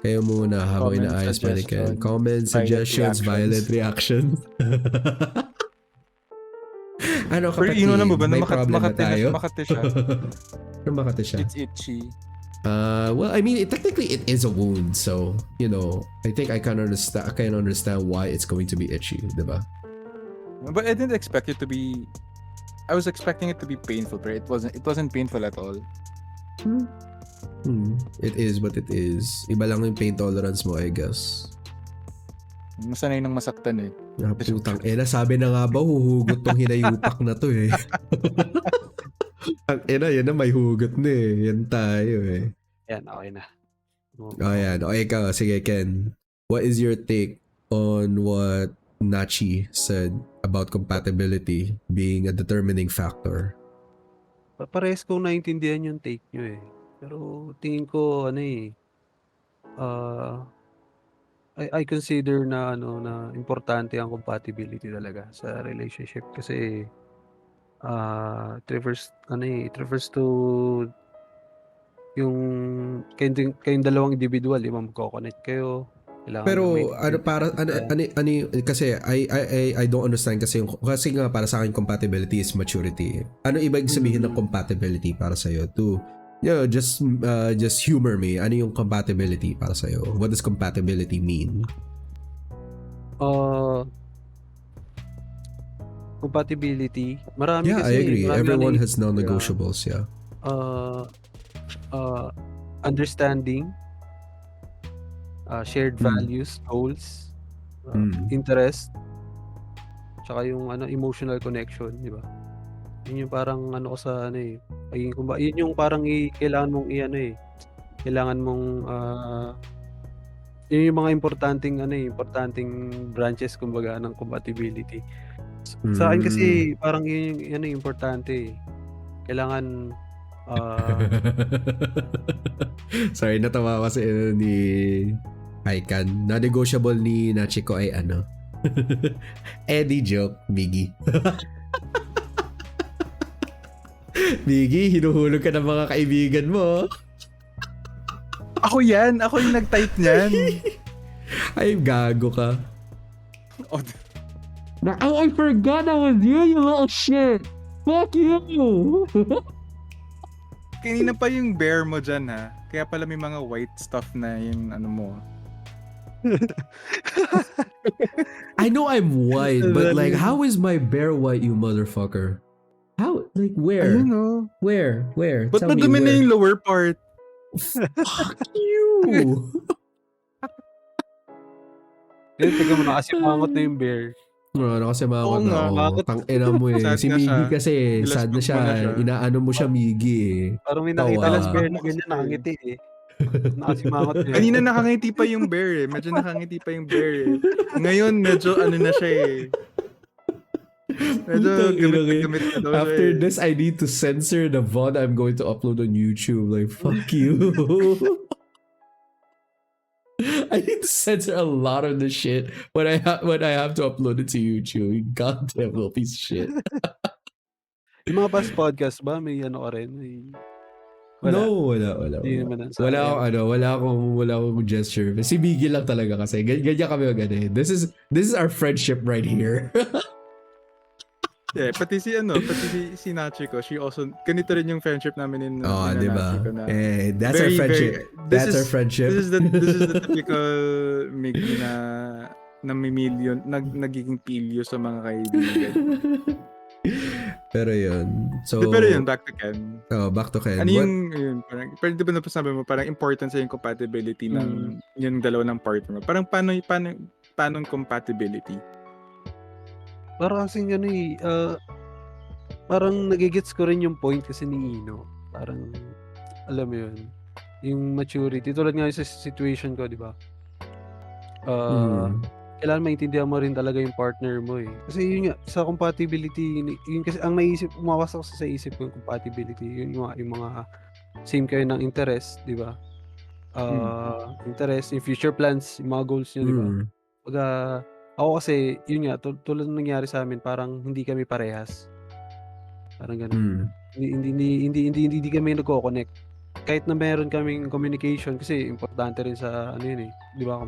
Kayo muna habang inaayos pa ni Ken. Comments, suggestions, violent reactions. Ano kapatid? Pero mo ba na may problem na tayo? Makati siya. Makati siya. It's itchy. Well, I mean, technically it is a wound, so you know, I think I can understand why it's going to be itchy, diba? But I didn't expect it to be. I was expecting it to be painful, but it wasn't painful at all. It is what it is. Iba lang yung pain tolerance mo, I guess. Masanay nang masaktan eh. Putang sabi na nga ba huhugot tong hinayupak na to eh. Ang yan na may hugot na eh. Yan tayo eh. Yan, okay na. Yan. Okay ka. Sige, Ken. What is your take on what Nachi said about compatibility being a determining factor? Parehas kong naintindihan yung take nyo eh. Pero tingin ko I consider na importante ang compatibility talaga sa relationship kasi it refers to yung kayong dalawang individual, magko-connect kayo. Pero kasi I don't understand kasi nga para sa akin compatibility is maturity. Ano ibig sabihin ng compatibility para sa iyo? Just humor me. Ano yung compatibility para sa iyo? What does compatibility mean? Compatibility, marami I agree. Everyone has non-negotiables, yeah. Understanding, shared values, goals, interest, tsaka yung emotional connection, di ba? Yun yung parang yun yung parang kailangan mong yun yung mga importanteng branches kumbaga ng compatibility. Sa akin kasi parang yun importante. Kailangan sorry, natawa kasi ni Aikan. Na-negotiable ni Nachiko ay Eddie joke, Biggie. Biggie, hinuhulog ka ng mga kaibigan mo. Ako yan. Ako yung nag-type niyan. Ay, gago ka. I forgot that was you little shit. Fuck you. Kanina pa yung bear mo dyan ha. Kaya pala may mga white stuff na yung mo. I know I'm white, but like, how is my bear white, you motherfucker? How? Like, where? I don't know. Where? Ba't madumi na yung lower part? Fuck you! Tignan mo na kasi mangot na yung bear. Kasi mangot na. Tang-ina mo eh. Si Miggy kasi, sad na siya. Inaano mo siya, Miggy eh. Parang may nakita lang bear na ganyan, nakangiti eh. Nakasimangot eh. Kanina nakangiti pa yung bear eh. Medyo nakangiti pa yung bear eh. Ngayon, medyo na siya eh. Medyo gamit na daw. After this, I need to censor the VOD I'm going to upload on YouTube. Like, fuck you. I need to censor a lot of the shit when I have to upload it to YouTube. You goddamn little piece of shit. Yung mga past podcast ba, may ano ka rin? May... No, wala. Wala akong gesture. Si Biggie lang talaga kasi. Ganyan kami mag-ano. This is our friendship right here. Yeah, pati si Nachi ko, she also, ganito rin yung friendship namin in diba? Nachi ko na. That's our friendship. That's our friendship. This is the typical Miggy na million, nagiging pilyo sa mga kaibigan. Pero yun. Pero yun, back to Ken. Back to Ken. Ano yun, parang di ba napasabi mo, parang important sa yung compatibility ng yung dalawa ng partner mo. Parang paano yung compatibility? Parang kasing parang nagigets ko rin yung point kasi ni Ino. Parang, alam mo yun, yung maturity. Tulad nga sa situation ko, di ba? Kailangan maintindihan mo rin talaga yung partner mo eh. Kasi yun nga, sa compatibility, yun kasi ang umawas ako sa isip ko yung compatibility. Yun yung mga same kayo ng interest, di ba? Interest, yung future plans, yung mga goals nyo, di ba? Pagka, ako kasi, yun nga, tulad ng nangyari sa amin, parang hindi kami parehas. Parang ganun. Hindi kami nagko-connect. Kahit na meron kaming communication, kasi importante rin sa, ano yun eh, di ba,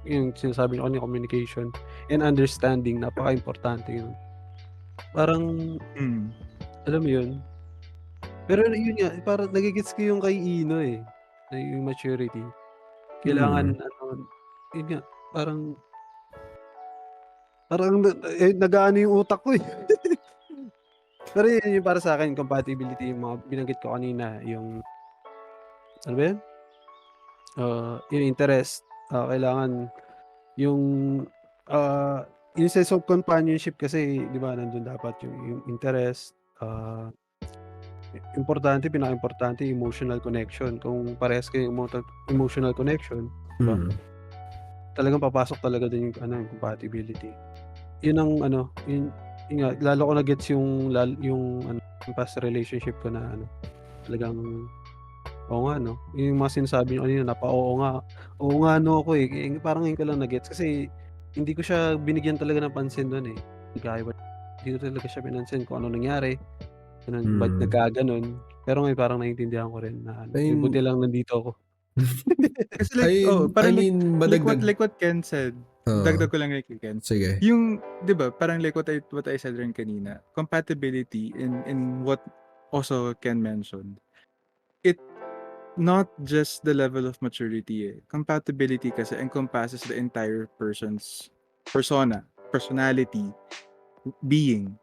yung sinasabi ko kanina, communication and understanding, napaka-importante yun. Parang, alam mo yun. Pero yun nga, parang nagigits ko yung kay Ino eh, yung maturity. Kailangan, yun nga, parang nag-aano yung utak ko eh. Pero yun yung para sa akin, compatibility, yung mga binanggit ko kanina, yung ano ba yun? Yung interest, kailangan yung sense of companionship kasi, di ba, nandun dapat yung interest, pinaka-importante, emotional connection. Kung parehas kayo yung emotional connection, di ba? Talagang papasok talaga din yung compatibility. Yun ang yun nga, lalo ko na-gets yung past relationship ko na talagang oo nga yung mga sinasabi niyo kanina oo nga ako eh. Parang ngayon ko lang na-gets kasi hindi ko siya binigyan talaga ng pansin doon eh. Hindi ko talaga siya pinansin kung ano nangyari, ba't nagkaganon. Pero ngayon parang naiintindihan ko rin na buti lang nandito ako. Kasi like what Ken said, dagdag ko lang kay Ken. Sige. Yung, di ba, parang like what I said rin kanina, compatibility in what also Ken mentioned, it not just the level of maturity eh. Compatibility kasi encompasses the entire person's personality, being.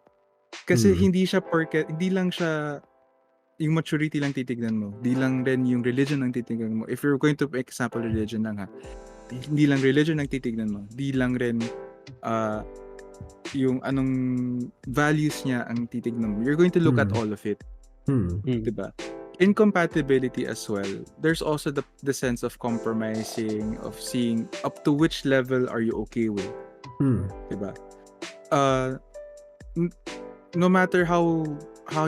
Kasi hindi lang siya yung maturity lang titignan mo. Di lang rin yung religion lang titignan mo. If you're going to example religion lang ha. Hindi lang religion lang titignan mo. Di lang rin yung anong values niya ang titignan mo. You're going to look at all of it. Diba? Incompatibility as well. There's also the sense of compromising, of seeing up to which level are you okay with. Diba? No matter how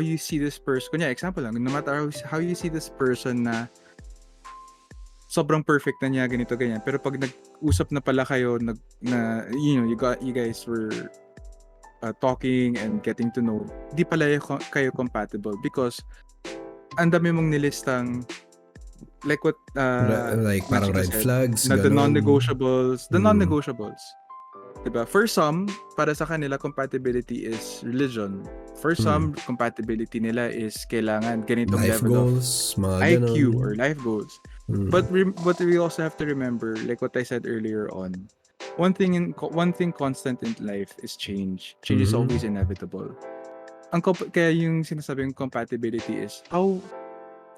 you see this person, kunya example lang, no matter how you see this person na sobrang perfect na niya, ganito, ganyan, pero pag nag-usap na pala kayo, you guys were talking and getting to know, di pala kayo compatible because ang dami mong nilistang like what like parang red flags na the non-negotiables, diba? For some, para sa kanila, compatibility is religion. For some, compatibility nila is kailangan ganitong life level goals, of IQ or life goals. But we also have to remember, like what I said earlier on, one thing constant in life is change. Change is always inevitable. Kaya yung sinasabing compatibility is how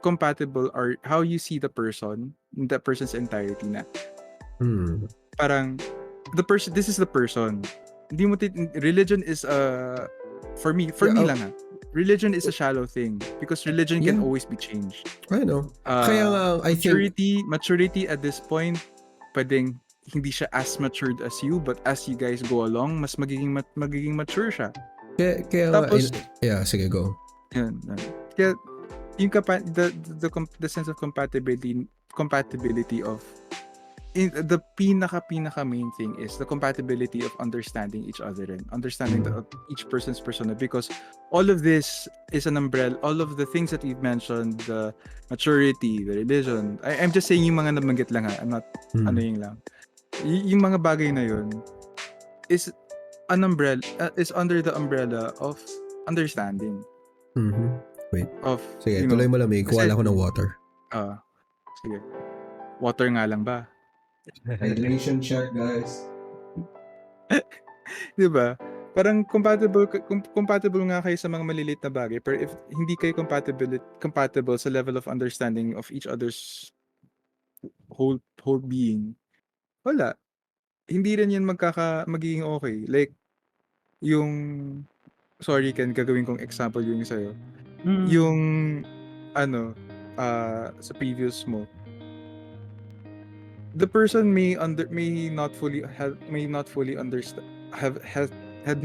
compatible are how you see the person's entirety na. Parang this is the person. Hindi mo religion is for me lang ha. Religion is a shallow thing because religion can always be changed. I know. Kaya nga I think maturity at this point pwedeng hindi siya as matured as you, but as you guys go along, mas magiging mature siya. Kaya tapos sige, go. Yun. Kaya yung the sense of compatibility of the pinaka main thing is the compatibility of understanding each other and understanding each person's persona, because all of this is an umbrella. All of the things that we've mentioned, the maturity, the religion, I'm just saying yung mga nabanggit lang ha. I'm not ano yung lang. Yung mga bagay na yun is an umbrella, is under the umbrella of understanding. Wait. Of, sige, tuloy mo lamig. Kuha lang ako ng water. Sige. Water nga lang ba? Hydration check, guys. Diba? Parang compatible nga kayo sa mga maliliit na bagay, pero if hindi kayo compatible sa level of understanding of each other's whole being, wala. Hindi rin yan magiging okay. Like, sorry Ken, gagawin kong example yung sa'yo. Yung, sa previous mo, the person had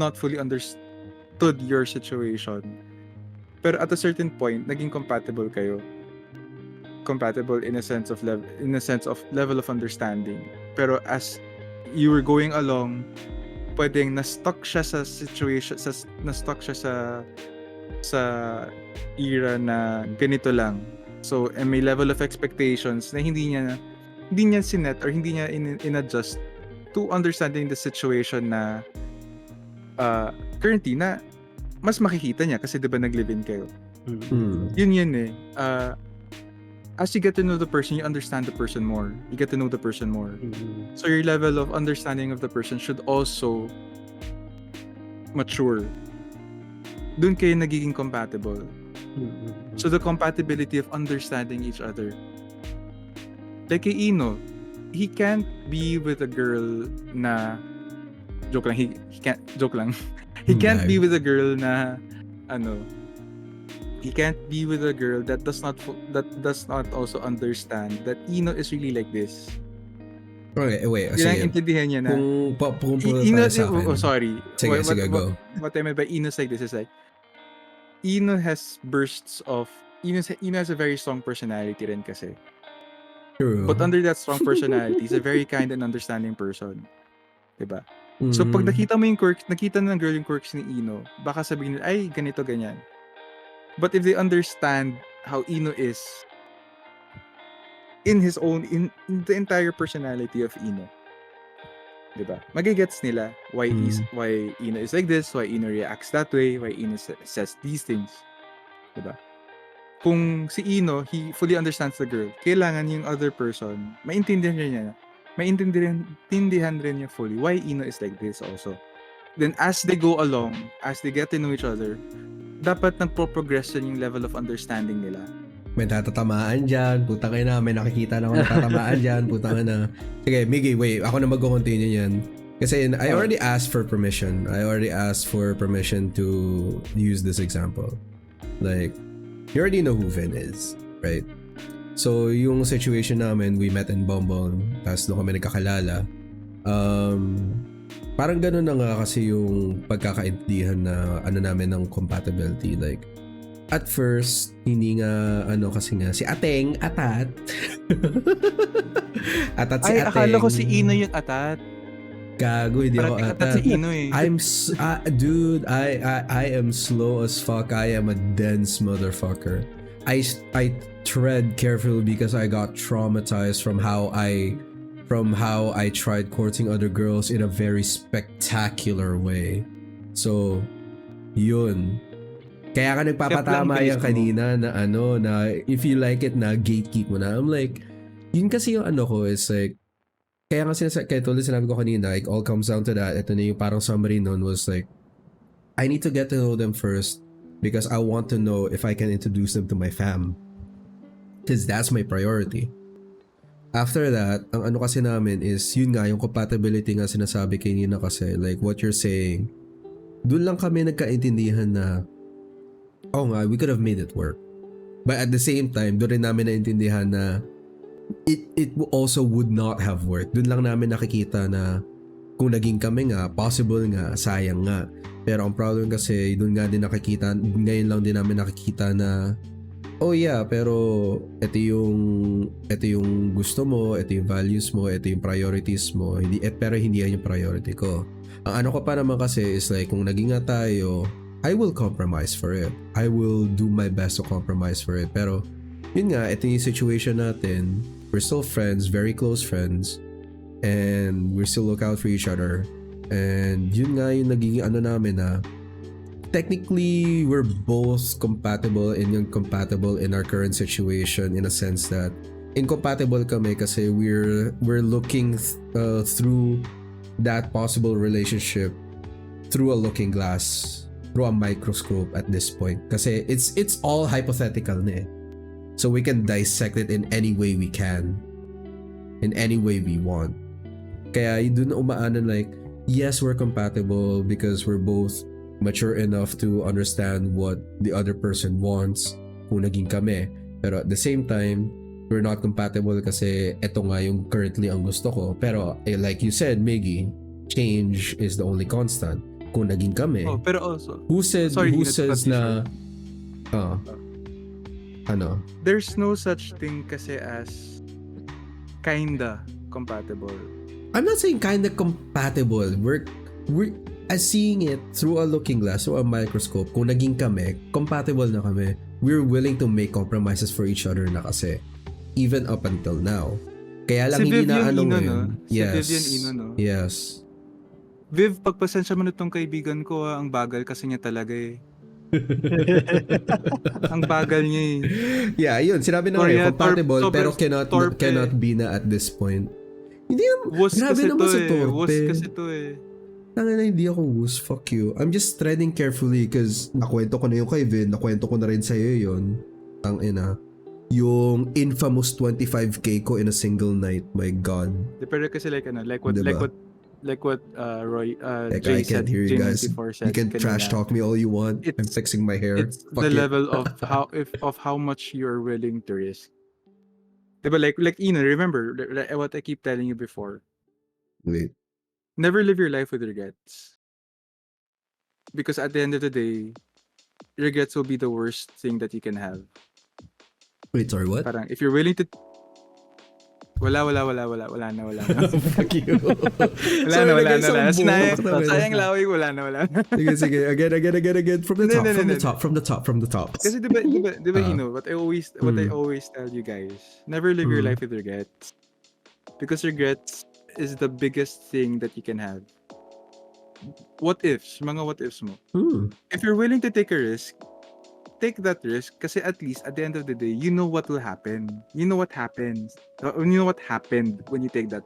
not fully understood your situation. Pero at a certain point, naging compatible kayo. Compatible in a sense of level of understanding. Pero as you were going along, pwedeng na-stuck siya sa situation, na-stuck siya sa era na ganito lang. So, may level of expectations na hindi niya sinet or hindi niya in-adjust to understanding the situation na currently na mas makikita niya kasi 'di ba nag-live-in kayo. Yun eh. As you get to know the person, you understand the person more. You get to know the person more. So your level of understanding of the person should also mature. Doon kayo nagiging compatible. So the compatibility of understanding each other. Like kay Ino, he can't be with a girl na joke lang, he can't be with a girl na he can't be with a girl that does not also understand that Ino is really like this. Okay, wait. Sige. Intindihan niya na. Kung Ino, sa akin. Sorry. Sige, go. What I mean by Ino's like this is like, Ino has bursts of, Ino has a very strong personality rin kasi. True. But under that strong personality, he's a very kind and understanding person. Diba? So pag nakita ng girl yung quirks ni Ino, baka sabihin nila, ay, ganito, ganyan. But if they understand how Ino is in the entire personality of Ino, diba? Magigets nila why Ino is like this, why Ino reacts that way, why Ino says these things. Diba? Kung si Ino, he fully understands the girl, kailangan yung other person, maintindihan rin niya fully why Ino is like this also. Then as they go along, as they get to know each other, dapat nagpo-progress yung level of understanding nila. May natatamaan dyan, putang ina, may nakikita na ako natatamaan dyan, putang ina. Sige, Miggy, wait, ako na mag-continue yan. Kasi I already asked for permission. To use this example. Like, you already know who Vin is, right? So, yung situation namin, we met in Bumble, tapos doon kami nagkakalala. Parang gano'n na nga kasi yung pagkakaintindihan na namin ng compatibility. Like, at first, hindi nga, kasi nga, si Ateng, Atat. Atat si Ateng. Ay, akala ko si Ino yung Atat. Gago, hindi ako Atat. Si Ino eh. Dude, I am slow as fuck. I am a dense motherfucker. I tread carefully because I got traumatized from how I tried courting other girls in a very spectacular way. So, yun. Kaya ka nagpapatama yan kanina na na if you like it na gatekeep mo na. I'm like, yun kasi yung ko is like, kaya tulad sinabi ko kanina, like all comes down to that. Ito na yung parang summary nun was like, I need to get to know them first because I want to know if I can introduce them to my fam. Because that's my priority. After that, ang kasi namin is, yun nga, yung compatibility nga sinasabi kay Nina kasi, like what you're saying, dun lang kami nagkaintindihan na, we could have made it work. But at the same time, dun rin namin naintindihan na, it also would not have worked. Dun lang namin nakikita na, kung naging kami nga, possible nga, sayang nga. Pero ang problem kasi, dun nga din nakikita, ngayon lang din namin nakikita na, oh yeah, pero ito yung gusto mo, ito yung values mo, ito yung priorities mo, pero hindi yan yung priority ko. Ang ano ko pa naman kasi is like, kung naging nga tayo, I will compromise for it. I will do my best to compromise for it. Pero, yun nga, ito yung situation natin. We're still friends, very close friends, and we still look out for each other. And yun nga yung naging ano namin na, technically, we're both compatible and incompatible in our current situation in a sense that incompatible kami kasi we're looking through that possible relationship through a looking glass, through a microscope at this point. Kasi it's all hypothetical na eh. So we can dissect it in any way we can, in any way we want. Kaya yun dun umaanan like, yes, we're compatible because we're both mature enough to understand what the other person wants kung naging kami. Pero at the same time, we're not compatible kasi eto nga yung currently ang gusto ko. Pero like you said, Miggy, change is the only constant. Kung naging kami. Oh, pero also, who says na ano? There's no such thing kasi as kinda compatible. I'm not saying kinda compatible. We're as seeing it through a looking glass or a microscope, kung naging kami, compatible na kami, we're willing to make compromises for each other na kasi. Even up until now. Kaya lang hindi na ano ngayon. Yes. Si Vivian Ino, no? Yes. Viv, pagpasensya mo na itong kaibigan ko, ang bagal kasi niya talaga eh. Ang bagal niya eh. Yeah, yun. Sinabi na ngayon, compatible pero cannot be na at this point. Hindi naman. Grabe naman sa torpe. Wus kasi to eh. Tangina, hindi ako wus. Fuck you. I'm just treading carefully because nakwento ko na yung kay Vin. Nakwento ko na rin sa'yo yun. Tangina. Yung infamous 25k ko in a single night. My God. Pero kasi like ano, like what Roy like, Jay I can't said, hear you guys. said, you can trash talk me all you want. I'm fixing my hair. It's the level of how much you're willing to risk. Diba, like Ina, remember what I keep telling you before. Wait. Never live your life with regrets. Because at the end of the day, regrets will be the worst thing that you can have. Wait, sorry, what? Parang if you're willing to wala na. Fuck you. Wala na. Sayang lawig, wala na. Sige. Again. From the top. Kasi diba, you know, what I always tell you guys, never live your life with regrets. Because regrets is the biggest thing that you can have. Mga what ifs mo. If you're willing to take a risk, take that risk kasi at least at the end of the day, you know what will happen. You know what happens. You know what happened when you take that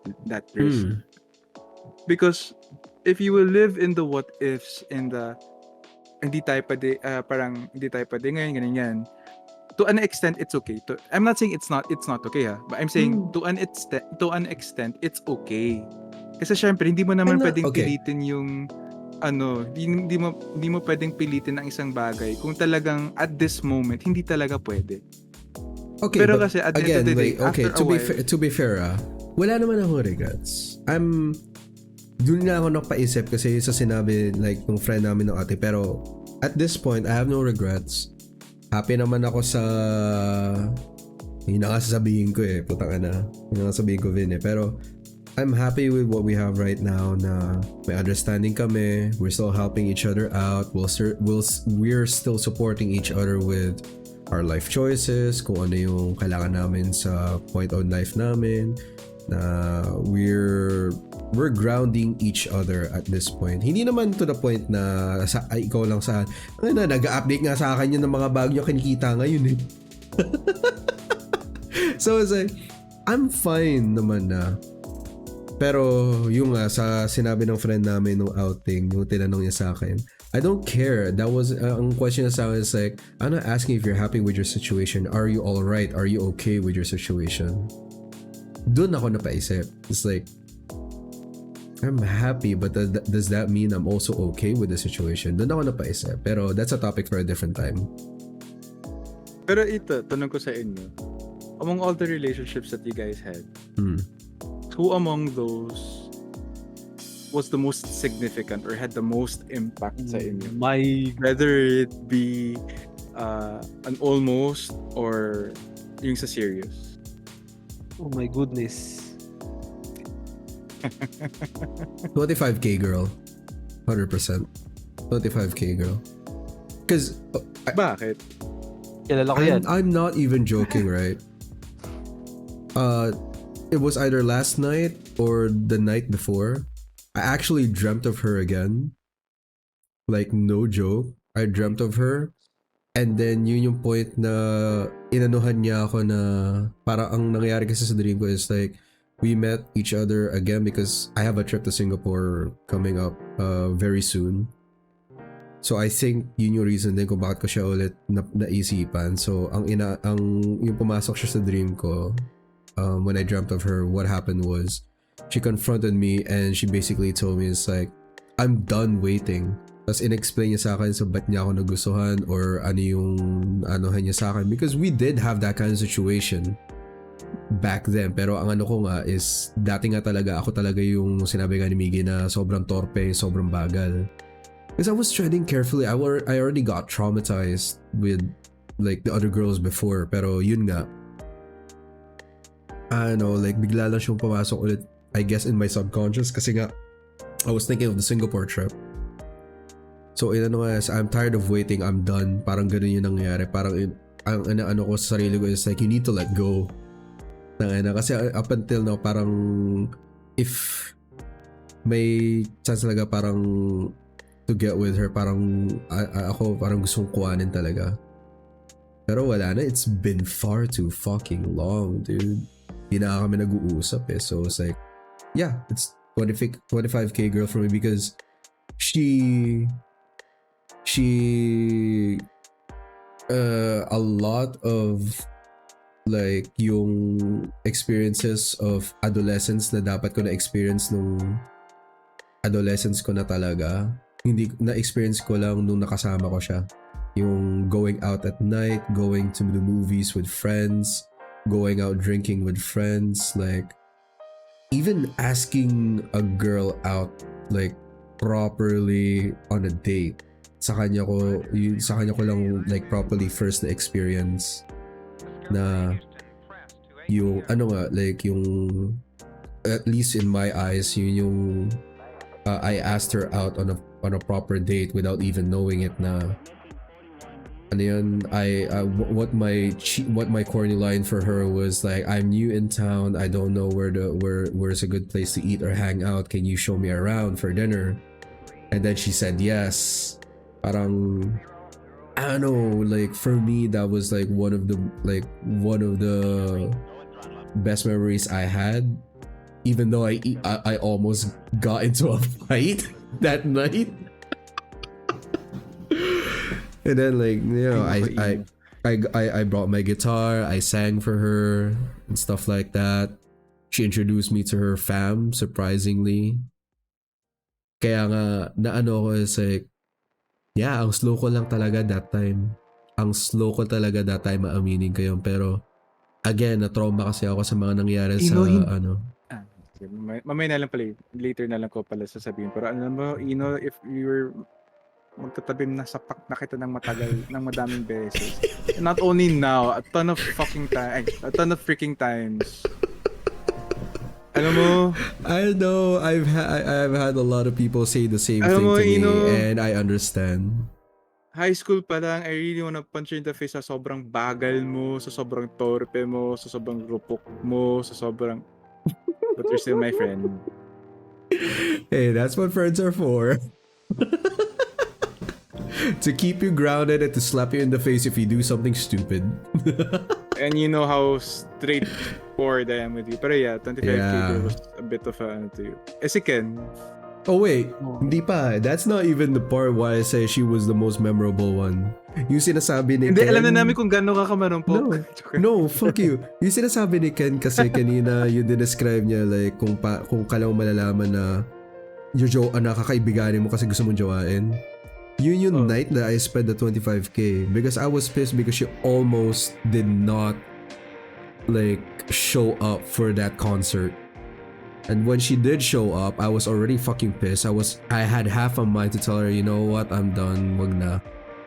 risk. Because if you will live in the what ifs and the hindi tayo pwede ngayon ganyan. To an extent it's okay. I'm not saying it's not okay ha. But I'm saying to an extent it's okay. Kasi syempre hindi mo naman pwedeng pilitin yung hindi mo pwedeng pilitin ang isang bagay kung talagang at this moment hindi talaga pwede. Okay, pero kasi at the end of the day, to be fair, wala naman akong regrets. Doon nga ako napaisip kasi sa sinabi like ng friend namin ng ate, pero at this point I have no regrets. Happy naman ako sa hindi na sasabihin ko eh, putang ina. Hindi na sasabihin ko Vin eh, pero I'm happy with what we have right now na may understanding kami. We're still helping each other out. We're still supporting each other with our life choices, kung ano yung kailangan namin sa point on life namin. Na we're grounding each other at this point. Hindi naman to the point na ikaw lang sa nag-update nga sa akin yun ng mga bago yung kinikita ngayon eh. So it's like, I'm fine naman na. Pero yung sa sinabi ng friend namin nung outing, yung tinanong niya sa akin, I don't care. That was ang question sa akin is like, I'm not asking if you're happy with your situation. Are you all right? Are you okay with your situation? Doon ako napaisip. It's like, I'm happy, but does that mean I'm also okay with the situation? Doon ako napaisip. Pero that's a topic for a different time. Pero ito, tanong ko sa inyo, among all the relationships that you guys had, who among those was the most significant or had the most impact sa inyo? My Whether it be an almost or yung sa serious? Oh my goodness. 25k girl. 100%. 25k girl. Because Bakit? Kilala ko yan. I'm not even joking, right? It was either last night or the night before. I actually dreamt of her again. Like, no joke. I dreamt of her. And then, yun yung point na inanuhan niya ako na parang ang nangyari kasi sa dream ko is like, we met each other again because I have a trip to Singapore coming up very soon. So I think yun yung reason din kung bakit ko siya ulit naisipan. So yung pumasok siya sa dream ko, when I dreamt of her, what happened was she confronted me and she basically told me, it's like, I'm done waiting. Tapos in-explain niya sa akin so ba't niya ako nagustuhan or ano yung anuhan niya sa akin, because we did have that kind of situation back then. Pero ang ano ko nga is dati nga talaga ako talaga yung sinabi nga ni Miggy na sobrang torpe, sobrang bagal. Because I was treading carefully. I already got traumatized with like the other girls before. Pero yun nga, like bigla lang siyang pumasok ulit, I guess, in my subconscious kasi nga I was thinking of the Singapore trip. So I'm tired of waiting, I'm done. Parang ganun yung nangyayari. Parang ang ano ko sa sarili ko is like, you need to let go. Kasi up until now, parang if may chance talaga parang to get with her, parang ako parang gustong kuhanin talaga. Pero wala na, it's been far too fucking long, dude. Hindi na kami nag-uusap eh. So it's like, yeah, it's 25k girl for me because she a lot of like yung experiences of adolescence na dapat ko na experience nung adolescence ko na talaga, hindi na experience ko lang nung nakasama ko siya. Yung going out at night, going to the movies with friends, going out drinking with friends, like even asking a girl out like properly on a date. Sa kanya ko lang like properly first na experience na yung like yung at least in my eyes yun yung I asked her out on a proper date without even knowing it na what my corny line for her was like, I'm new in town, I don't know where's a good place to eat or hang out, can you show me around for dinner? And then she said yes. Parang I don't know, like for me that was like one of the best memories I had, even though I almost got into a fight that night. And then like, you know, I brought my guitar, I sang for her and stuff like that. She introduced me to her fam, surprisingly. Kaya nga naano ko is like, yeah, ang slow ko lang talaga that time. Ang slow ko talaga that time, maaminin ko yun. Pero, again, na-trauma kasi ako sa mga nangyari sa ano. Mamaya na lang pala, later na lang ko pala sasabihin. Pero ano mo, if you were magtatabi na sapak na kita ng matagal, ng madaming beses. And not only now, a ton of freaking times. Alam mo, I know I've had a lot of people say the same thing to me, and I understand. High school pa lang, I really wanna punch you in the face sa sobrang bagal mo, sa sobrang torpe mo, sa sobrang rupok mo, sa sobrang... But you're still my friend. Hey, that's what friends are for. To keep you grounded and to slap you in the face if you do something stupid. And you know how straightforward I am with you. Pero yeah, 25k was a bit of a to you. Si Ken. Oh wait, hindi pa. That's not even the part why I say she was the most memorable one. Yung sinasabi ni Hindi, Ken... alam na namin kung gano'n ka kamarumpok. No, fuck you. Yung sinasabi ni Ken kasi kanina, yung describe niya like kung kailan mo malalaman na yung nakakaibiganin mo kasi gusto mong jowain. Yun yung night that I spent the 25k because I was pissed because she almost did not like show up for that concert. And when she did show up, I was already fucking pissed. I had half a mind to tell her, you know what, I'm done, wag na.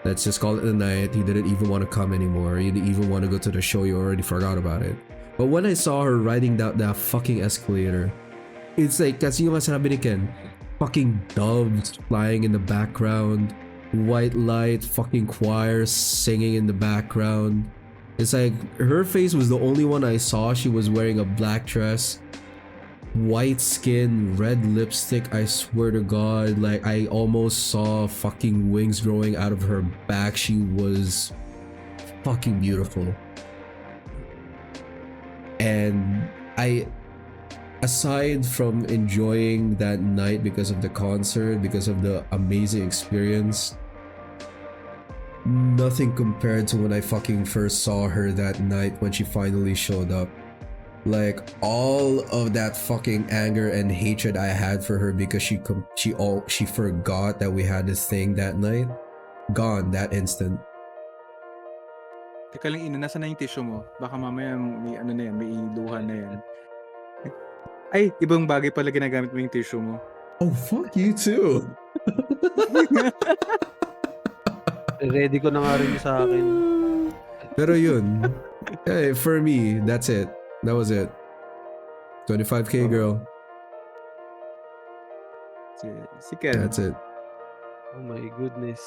let's just call it a night. You didn't even want to come anymore. You didn't even want to go to the show. You already forgot about it. But when I saw her riding down that fucking escalator, it's like, kasi yung sabi ni Ken, fucking doves flying in the background, white light, fucking choirs singing in the background. It's like, her face was the only one I saw. She was wearing a black dress, white skin, red lipstick. I swear to God, like I almost saw fucking wings growing out of her back. She was fucking beautiful. And aside from enjoying that night because of the concert, because of the amazing experience, nothing compared to when I fucking first saw her that night when she finally showed up. Like, all of that fucking anger and hatred I had for her because she forgot that we had this thing that night, gone that instant. Teka lang, Ina, nasa na yung tissue mo? Baka mamaya may ano na yan, may luha na yan. Ay, ibang bagay pala ginagamit mo yung tissue mo. Oh, fuck you too. Ready ko na nga rin sa akin. Pero yun, hey, for me, that's it. That was it. 25k girl. Si Ken. That's it. Oh my goodness.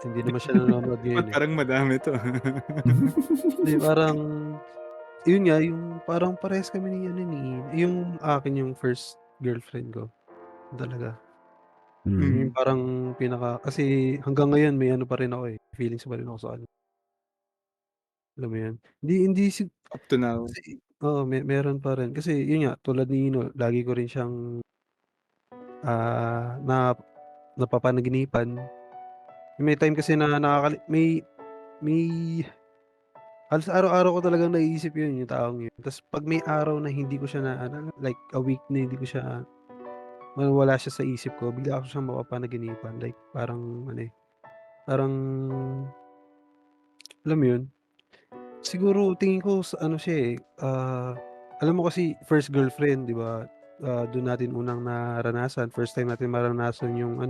Hindi naman siya nanonood ngayon. Parang madami to. Hindi, parang, yun nga, yung parang parehas kami yung akin yung first girlfriend ko. Talaga. Yung parang kasi hanggang ngayon may ano pa rin ako feelings pa rin ako sa kanya. Alam mo yun? Hindi Up to now. kasi, meron pa rin. Kasi yun nga, tulad ni Ino, lagi ko rin siyang napapanaginipan. May time kasi na may halos araw-araw ko talagang naiisip yun, yung taong yun. Tas 'pag may araw na hindi ko siya like a week na hindi ko siya wala siya sa isip ko, bigla ko siyang mapapanaginipan. Like parang parang alam mo yun? Siguro tingin ko sa siya alam mo kasi first girlfriend, 'di ba? Dun natin unang naranasan, first time natin maranasan yung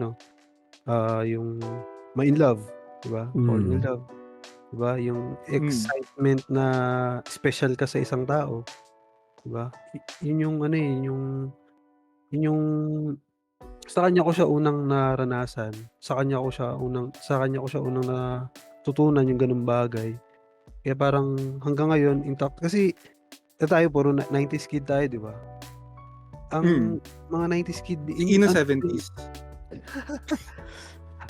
yung ma-in love, 'di ba? Falling in love, 'di ba? Yung excitement na special ka sa isang tao, 'di ba? Yun yung yun yung sa kanya ko siya unang naranasan, sa kanya ko siya unang natutunan yung gano'ng bagay. Kaya parang hanggang ngayon intact kasi tayo puro 90s kid tayo, 'di ba? Ang mga 90s kid Ino 70s.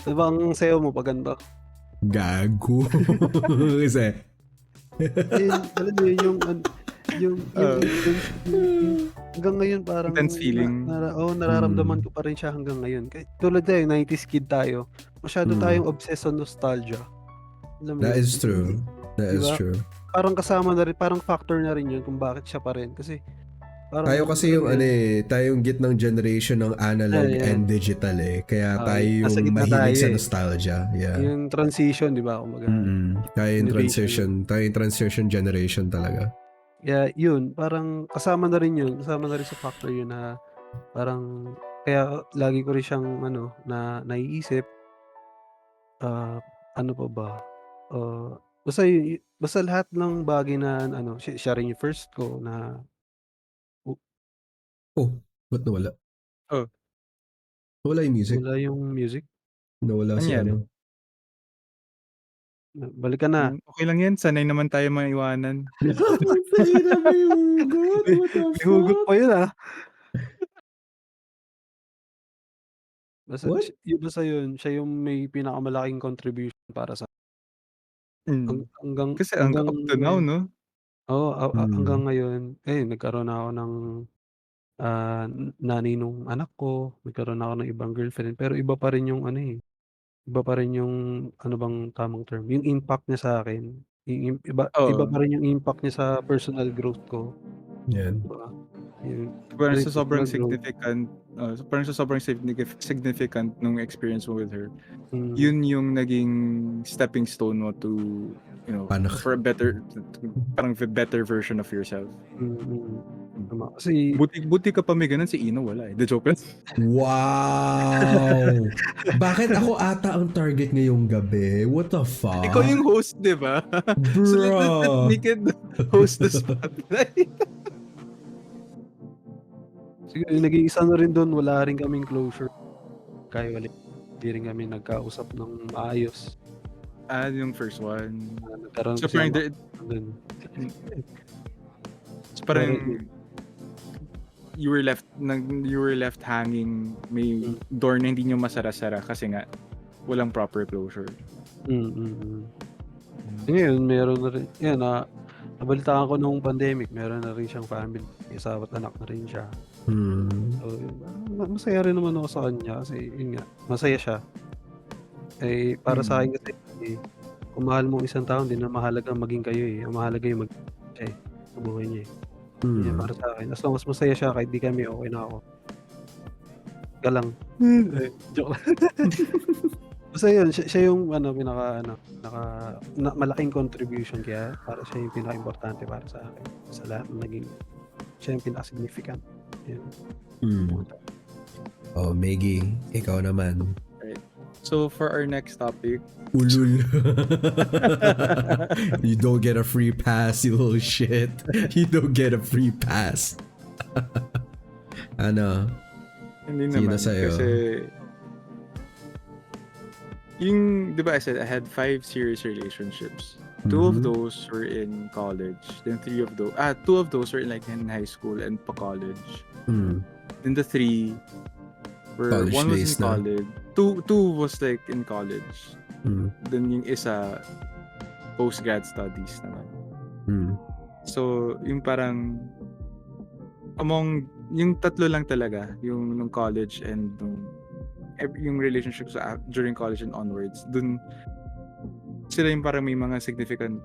Ano ba ang sayaw mo 'pag ganito? Gago. Kasi alam mo yun, yung hanggang ngayon parang intense feeling. nararamdaman ko pa rin siya hanggang ngayon. Tulad tayo 90s kid tayo, masyado tayong obsessed sa nostalgia. Alam mo that yun? is true. That is Diba? true. Parang kasama na rin, parang factor na rin yun kung bakit siya pa rin. Kasi parang Tayo kasi yung tayong gitnang generation ng analog and digital kaya tayo nasa yung gitna mahilig tayo sa nostalgia. Yeah. yung transition, 'di ba? Kumbaga. Tayo yung transition generation talaga. Yeah, yun, parang kasama na rin sa factor yun na parang kaya lagi ko rin siyang na naiisip. Ano pa ba? Basta lahat ng bagay na siya rin yung first ko na Oh, ba't nawala? Oh. Nawala yung music. wala yung music. Nawala si Anyari? ano. Balik ka na. Okay lang yan, sanay naman tayo maiwanan. Tangina, may hugot. What the May hugot fuck? pa yun Basta What? basta yun, siya yung may pinakamalaking contribution para sa hanggang Kasi hanggang up to now, no? Oo, hanggang ngayon, nagkaroon ako ng nanay nung anak ko, nagkaroon ako ng ibang girlfriend, pero iba pa rin yung iba pa rin yung ano bang tamang term, yung impact niya sa'kin, yung iba Oo. pa rin yung impact niya sa personal growth ko, Yan. 'di ba? Yung Parang sa personal sobrang growth. significant nung experience mo with her, Mm. yun yung naging stepping stone mo to, Panak. for a better version of yourself. Mm. Kasi Buti ka pa may ganun, si Ino wala eh. The joke lang. Wow! Bakit ako ata ang target ngayong gabi? What the fuck? Ikaw yung host, di ba? So let Bro! Naked host the spotlight. siguro nag-iisa na rin doon, wala rin kaming closure. Kaya wala. Hindi rin kami nagkausap ng maayos. Yung first one. Nagkaroon So kasi parang dun. So parang you were left hanging, may door na hindi nyo masara-sara kasi nga walang proper closure. Ngayon, meron na rin. Yan, nabalitaan ko nung pandemic, meron na rin siyang family. Isa at anak na rin siya. So, masaya rin naman ako sa kanya kasi yun nga, masaya siya. Eh, para sa akin kasi, kung mahal mo isang tao, hindi na mahalaga maging kayo eh. Ang mahalaga yung siya eh, sa buhay niya eh. Yan, para sa akin. As long as masaya siya, kahit di kami, okay na ako. Galang. Joke lang. Basta yun, siya yung malaking contribution kaya para siya yung pinaka-importante para sa akin. Sa lahat ng naging, siya yung pinaka-significant. Yun. Oh, Meggy, ikaw naman. Right. So for our next topic, Ulul. You don't get a free pass, you little shit. You don't get a free pass. Ano? Hindi Sino naman. sa'yo? Kasi yung, di ba I said I had 5 serious relationships. 2 of those were in college. Then 2 of those were in high school and pa-college. Then the 3 were, college one was in college. 2 was in college. Then yung isa, post-grad studies naman. So, yung parang, among, yung tatlo lang talaga, yung nung college and yung relationships during college and onwards, dun, sila yung parang may mga significant,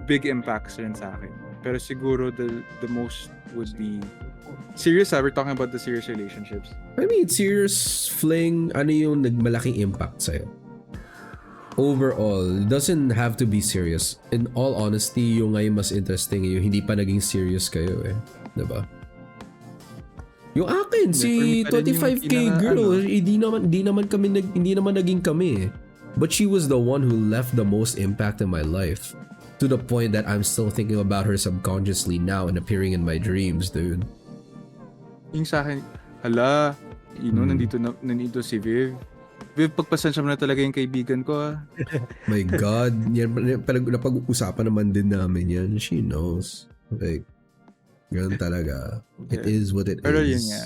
big impacts rin sa akin. Pero siguro the most would be serious. We're talking about the serious relationships. I mean, serious fling, ano yung nagmalaking impact sa'yo? Overall, it doesn't have to be serious. In all honesty, yung ngayon mas interesting yung hindi pa naging serious kayo eh. Diba? Yung akin, si 25k girl, hindi naman naging kami eh. But she was the one who left the most impact in my life. To the point that I'm still thinking about her subconsciously now and appearing in my dreams, dude. Yung sa akin, hala, nandito si Viv. Viv, pagpasensya mo na talaga yung kaibigan ko. My God, yan napag-uusapan naman din namin yan. She knows. Like, ganun talaga. It is what it Pero is. Yun nga.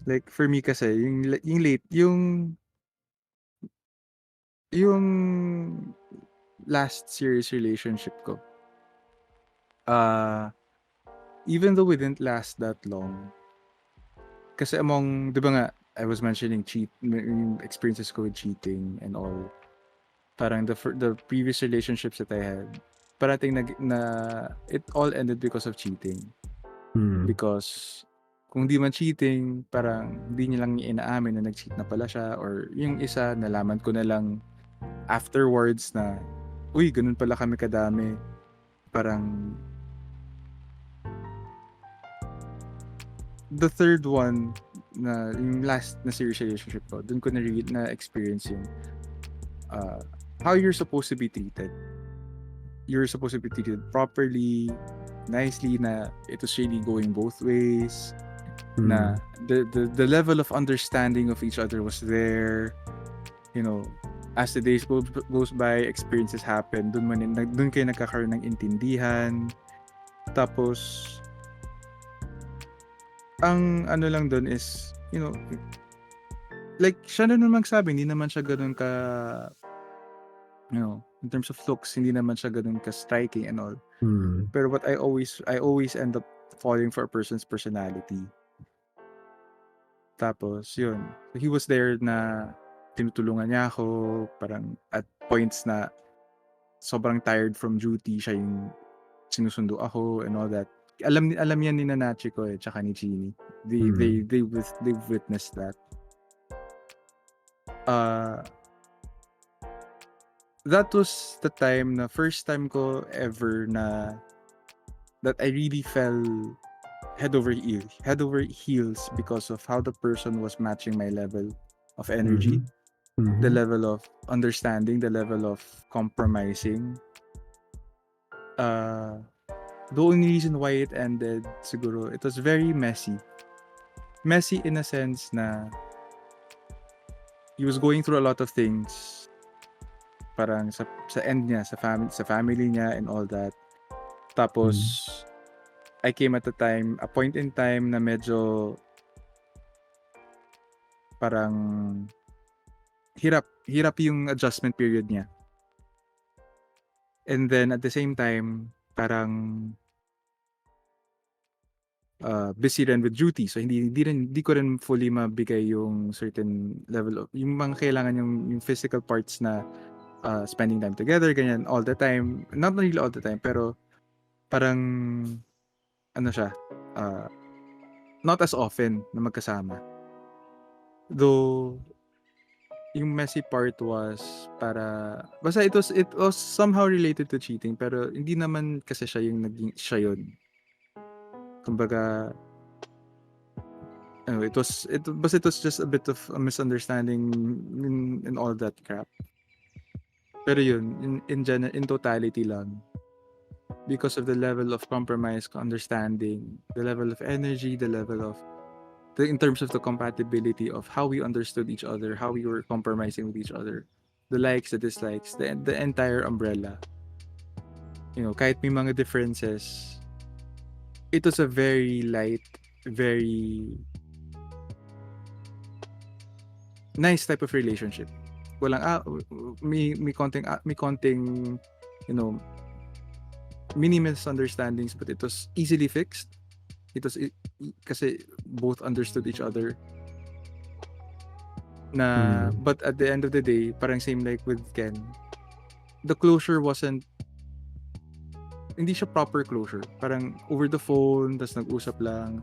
Like, for me kasi, yung last serious relationship ko, even though we didn't last that long, kasi di ba nga, I was mentioning yung experiences ko with cheating and all. Parang the previous relationships that I had, parating it all ended because of cheating. Because kung di man cheating, parang hindi niya lang inaamin na nag-cheat na pala siya, or yung isa, nalaman ko na lang afterwards na, uy, ganun pala kami kadami. Parang the third one, na yung last na serious relationship ko, dun ko na experience yung how you're supposed to be treated. You're supposed to be treated properly, nicely, na it was really going both ways. Na the level of understanding of each other was there. You know, as the days goes by, experiences happen, dun kayo nagkakaroon ng intindihan. Tapos ang ano lang dun is, you know, like siya na naman magsabi, hindi naman siya ganun ka, you know, in terms of looks, hindi naman siya ganun ka striking and all. Pero what I always end up falling for a person's personality. Tapos yun, he was there na tinutulungan niya ako, parang at points na sobrang tired from duty, siya yung sinusundo ako and all that. Alam yan ni Nanachi ko eh, tsaka ni Chini. They've witnessed that. that was the time na first time ko ever na that I really fell head over heels because of how the person was matching my level of energy, the level of understanding, the level of compromising. The only reason why it ended, siguro, it was very messy. Messy in a sense na he was going through a lot of things. Parang sa end niya, sa family niya and all that. Tapos, I came at a point in time na medyo parang hirap yung adjustment period niya. And then at the same time, parang busy rin with duty. So hindi ko rin fully mabigay yung certain level of yung mga kailangan yung physical parts na spending time together, ganyan, all the time. Not really all the time, pero parang ano siya, not as often na magkasama. Though yung messy part was basta it was somehow related to cheating, pero hindi naman kasi siya yung naging siya yun. Kumbaga, it was just a bit of a misunderstanding in all that crap. Pero yun, in totality lang, because of the level of compromise, understanding, the level of energy, the level of in terms of the compatibility of how we understood each other, how we were compromising with each other, the likes, the dislikes, the entire umbrella. Kahit may mga differences, it was a very light, very nice type of relationship. Walang may konting mini misunderstandings, but it was easily fixed. It was kasi both understood each other. But at the end of the day, parang same like with Ken, the closure hindi siya proper closure. Parang over the phone, tas nag-usap lang.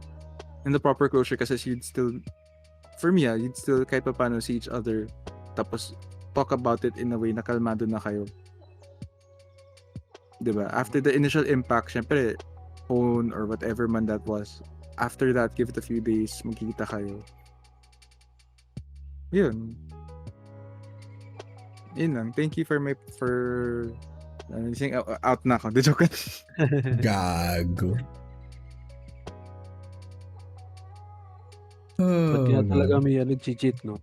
And the proper closure kasi you'd still, for me, you'd still kahit pa paano see each other, tapos talk about it in a way na kalmado na kayo. Diba? After the initial impact, syempre, phone or whatever man that was, after that, give it a few days, magkikita kayo. Yun lang. Thank you for saying out na ako. The joke. Gago. Ba't kaya talaga may nag-cheat, no?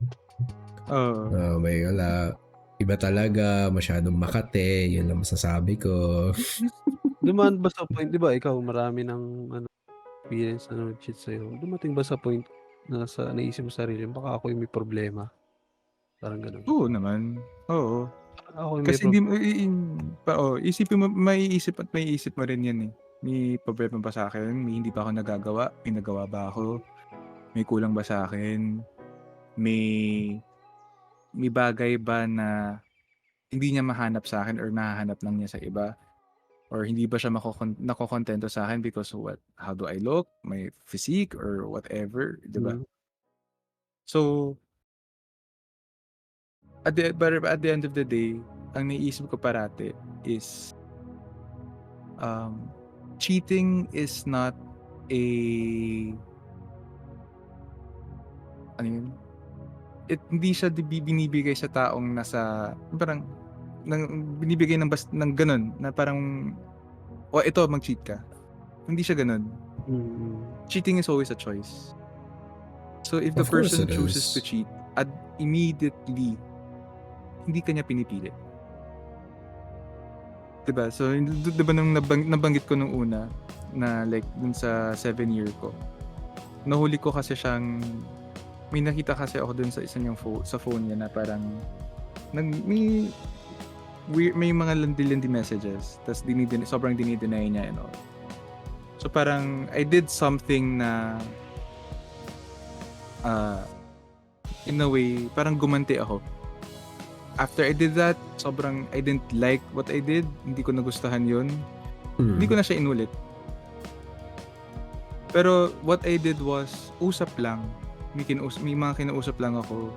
May wala. Iba talaga, masyadong makate, yun lang masasabi ko. Dumaan ba sa point, di ba, ikaw marami ng experience na nag-cheat sa'yo. Dumating ba sa point na naisip mo sarili, baka ako yung may problema? Parang ganun. Oo naman. Oo. Ako yung kasi hindi isipin mo, maiisip mo rin yan eh. May problema ba sa akin? May hindi pa ako nagagawa? May nagawa ba ako? May kulang ba sa akin? May bagay ba na hindi niya mahanap sa akin or nahahanap lang niya sa iba? Or hindi ba siya nakokontento sa akin because of how do I look? My physique or whatever, di ba? So, at the end of the day, ang naiisip ko parati is cheating is not a hindi siya binibigay sa taong nasa parang binibigay ng ganun na parang ito mag-cheat ka. Hindi siya ganun. Cheating is always a choice. So if the person chooses to cheat, immediately hindi kanya pinipili. Diba? So diba nung nabanggit ko nung una na like dun sa 7-year ko, nahuli ko kasi siyang may nakita kasi ako dun sa isa niyang sa phone niya na parang may mga landi messages, tas sobrang dinideny niya and all. So parang I did something na in a way parang gumanti ako. After I did that, I didn't like what I did, hindi ko nagustuhan yun. Hindi ko na siya inulit. Pero what I did was usap lang. May mga kinausap lang ako.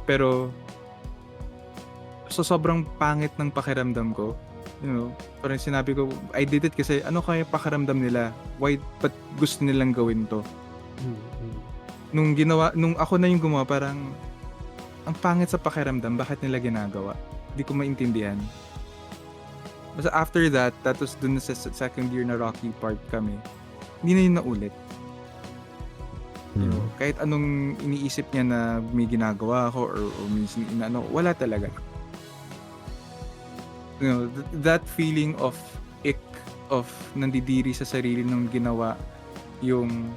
Pero sobrang pangit ng pakiramdam ko. You know, parang sinabi ko, I did it kasi ano kaya pakiramdam nila? Why, ba't gusto nilang gawin to? Nung ako na yung gumawa, parang ang pangit sa pakiramdam, bakit nila ginagawa? Hindi ko maintindihan. Basta after that, tapos dun sa second year na Rocky Park kami, hindi na yun naulit. You know, kahit anong iniisip niya na may ginagawa ako or minsan wala talaga. You know, that feeling of ick, of nandidiri sa sarili nung ginawa, yung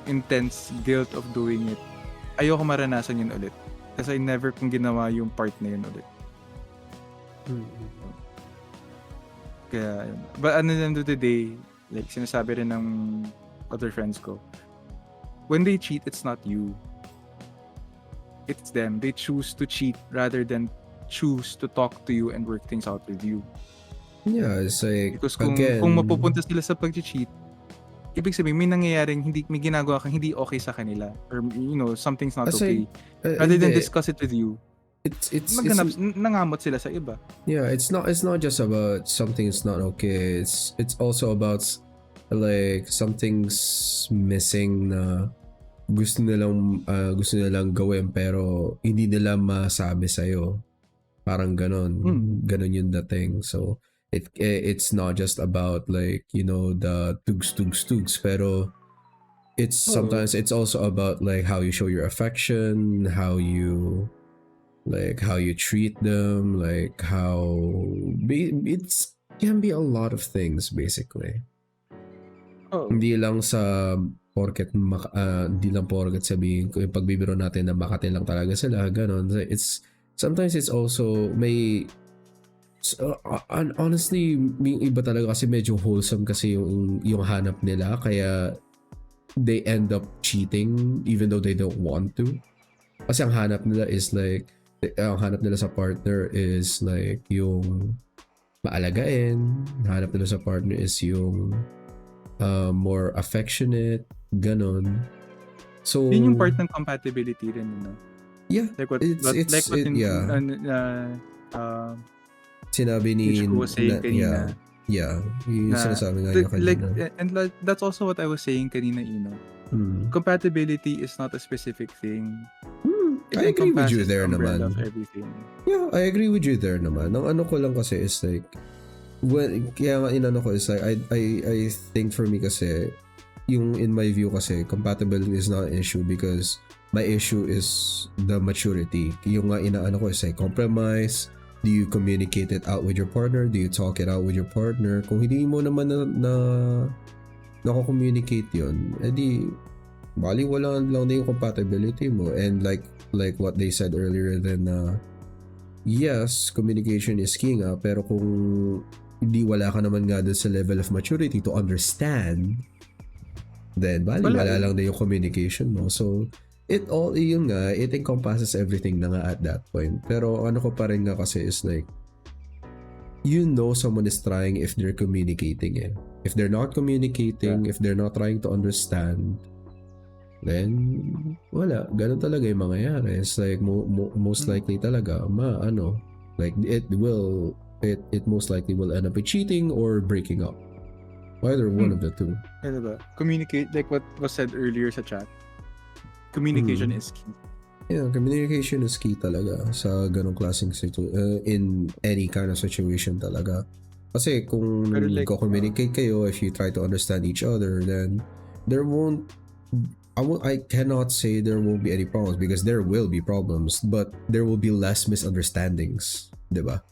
intense guilt of doing it, ayoko maranasan yun ulit. Kasi never kong ginawa yung part na yun ulit. Kaya, but at the end of the day, like sinasabi rin ng other friends ko, when they cheat, it's not you. It's them. They choose to cheat rather than choose to talk to you and work things out with you. Yeah, it's like, because kung mapupunta sila sa pag-cheat, ibig sabihin may nangyayaring may ginagawa kang hindi okay sa kanila, or you know, something's not okay. Rather than discuss it with you, nangamot sila sa iba. Yeah, it's not just about something's not okay. It's also about like something's missing na gusto nilang gawin pero hindi nila masabi sa'yo. Parang ganon. Ganon yung dating. So it's not just about like, you know, the tugs pero sometimes it's also about like how you show your affection, how you treat them, like how it can be a lot of things basically. Hindi lang porket sabihin ko yung pagbibiro natin na Makati lang talaga sila, ganon. Sometimes it's also honestly, yung iba talaga kasi medyo wholesome kasi yung hanap nila, kaya they end up cheating even though they don't want to. Kasi ang hanap nila sa partner is like yung maalagain, hanap nila sa partner is yung more affectionate, ganon. So yun yung part ng compatibility rin, you know? Yeah, sinabi ni Mitch was saying kanina. Yung sinasabi nga niya kanina. And that's also what I was saying kanina, you know. Compatibility is not a specific thing. I agree with you there naman. Yeah, I agree with you there naman. Ang ano ko lang kasi is like, kaya nga inano ko is like, I think for me kasi, yung in my view kasi, compatibility is not an issue because my issue is the maturity. Yung nga inaano ko is like, compromise. Do you communicate it out with your partner? Do you talk it out with your partner? Kung hindi mo naman na nako-communicate yun, edi bali wala lang din yung compatibility mo. And like what they said earlier, then yes, communication is key nga, pero kung hindi wala ka naman nga dun sa level of maturity to understand, then bali wala lang din yung communication mo. So it encompasses everything na nga at that point. Pero ano ko pa rin nga kasi is like, you know someone is trying if they're communicating eh. If they're not communicating, if they're not trying to understand, then wala, ganun talaga yung mangyayari. It's like most likely talaga like it most likely will end up with cheating or breaking up. Either one of the two. Kaya diba? Communicate, like what was said earlier sa chat. Communication is key. Yeah, communication is key talaga sa ganong klaseng in any kind of situation talaga. Kasi kung communicate kayo, if you try to understand each other, then I cannot say there won't be any problems because there will be problems, but there will be less misunderstandings, diba?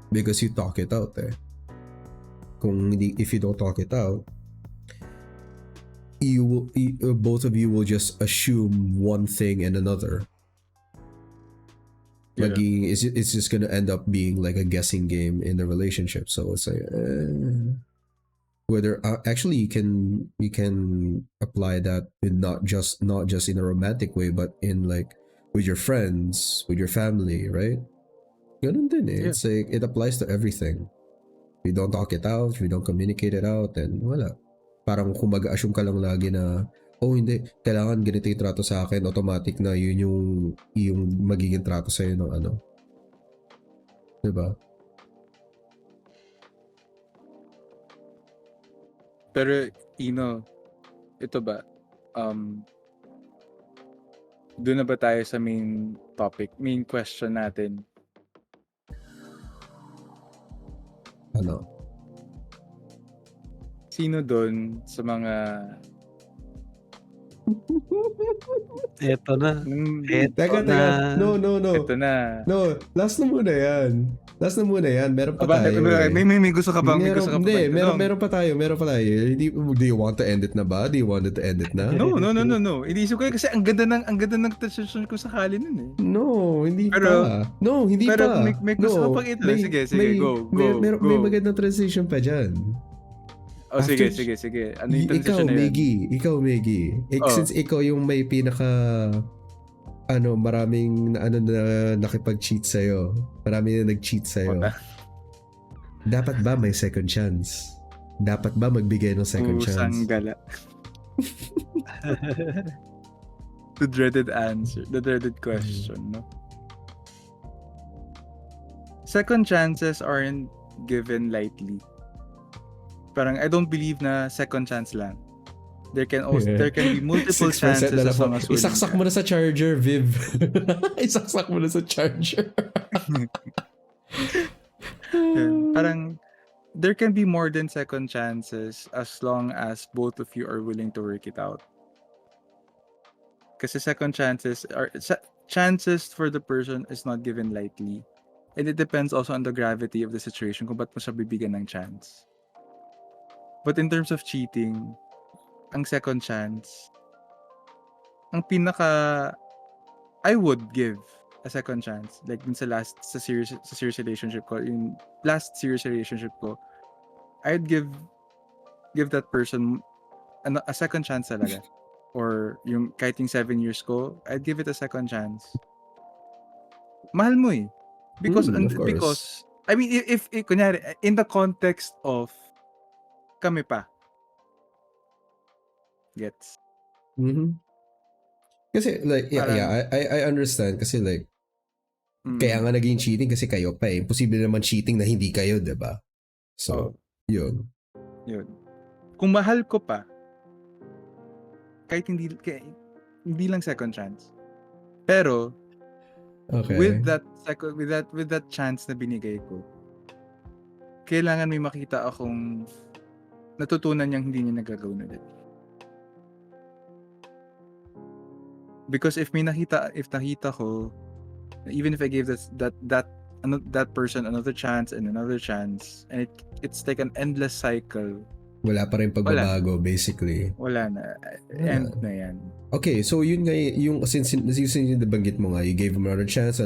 Because you talk it out eh. If you don't talk it out, both of you will just assume one thing and another. It's just gonna end up being like a guessing game in the relationship. So it's like whether actually you can apply that in not just in a romantic way, but in like with your friends, with your family, right? Ganun din eh. It's like it applies to everything. If you don't talk it out, if you don't communicate it out, then wala. Parang kung mag-assume ka lang lagi na, hindi, kailangan ganito yung trato sa akin, automatic na yun yung magiging trato sa'yo ng Diba? Pero, ito ba? Doon na ba tayo sa main topic, main question natin? Ano? Sino doon sa mga... Eto na. Teka. No. Ito na. No, last na muna yan. Meron pa tayo. May gusto ka bang Meron pa tayo. Do you want to end it na ba? Do you want to end it na? No. Iniisip ko kasi ang ganda ng decision ko sakali nun eh. No, hindi pero, pa. No, hindi pero pa. may gusto ka pang ito. Sige, go. May magandang transition pa dyan. Oh, sige. Ano yung transition na yun? Ikaw, Megi. Since ikaw yung may pinaka maraming na nakipag-cheat sa'yo. Marami na nag-cheat sa'yo. Dapat ba may second chance? Dapat ba magbigay ng second chance? Pusang gala. The dreaded answer. The dreaded question, no? Second chances aren't given lightly. Parang I don't believe na second chance lang. There can be multiple chances as long as willing. Isaksak mo na sa charger, Viv. Isaksak mo na sa charger. Parang there can be more than second chances as long as both of you are willing to work it out. Kasi second chances for the person is not given lightly. And it depends also on the gravity of the situation kung ba't mo siya bibigyan ng chance. But in terms of cheating, ang second chance, ang I would give a second chance. Like sa serious relationship ko, yung last serious relationship ko, I'd give that person a second chance talaga. Or yung kahit yung 7 years ko, I'd give it a second chance. Mahal mo eh. Because I mean, if kunyari, in the context of kami pa. Gets? Mm-hmm. Kasi like, I understand. Kasi like, kaya nga naging cheating kasi kayo pa eh. Imposible naman cheating na hindi kayo, diba? So, yun. Kung mahal ko pa, kahit hindi lang second chance. Pero, with that chance na binigay ko, kailangan may makita akong natutunan niyang hindi niya nagagawin ulit. Because if nakita ko, even if I gave that person another chance and another chance, and it's like an endless cycle. Wala pa rin pagbabago, basically. Wala na. End na yan. Okay, so yun nga yung since nabanggit mo nga, you gave him another chance.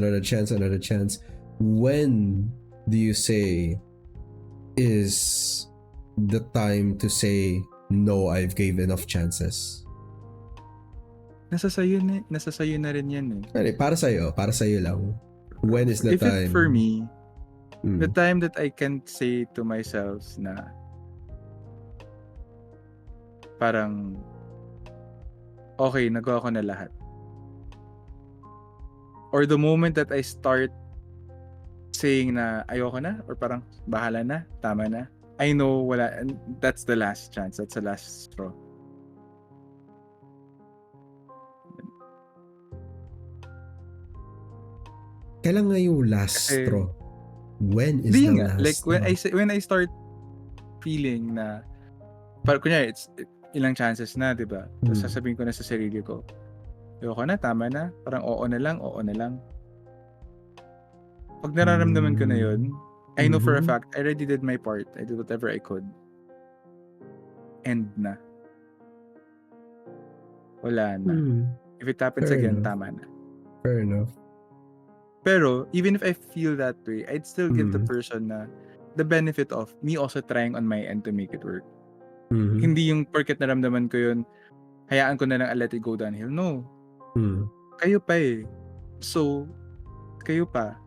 When do you say is the time to say, no, I've gave enough chances? Nasa sayo na rin yan eh. Para sa'yo lang. When is the time? If for me, the time that I can say to myself na parang okay, nagawa ko na lahat. Or the moment that I start saying na ayoko na or parang bahala na, tama na. I know wala, and that's the last chance. That's the last straw. Kailan nga yung last straw? When is the last like straw? when I start feeling na parang kunyari it's ilang chances na, di ba? Tapos sasabihin ko na sa sarili ko, ayoko na, tama na, parang oo na lang. Pag nararamdaman ko na yun, I know for a fact, I already did my part. I did whatever I could. End na. Wala na. If it happens again, tama na. Fair enough. Pero, even if I feel that way, I'd still give the person na the benefit of me also trying on my end to make it work. Hindi yung porket naramdaman ko yun, hayaan ko na lang let it go downhill. No. Kayo pa eh. So, kayo pa.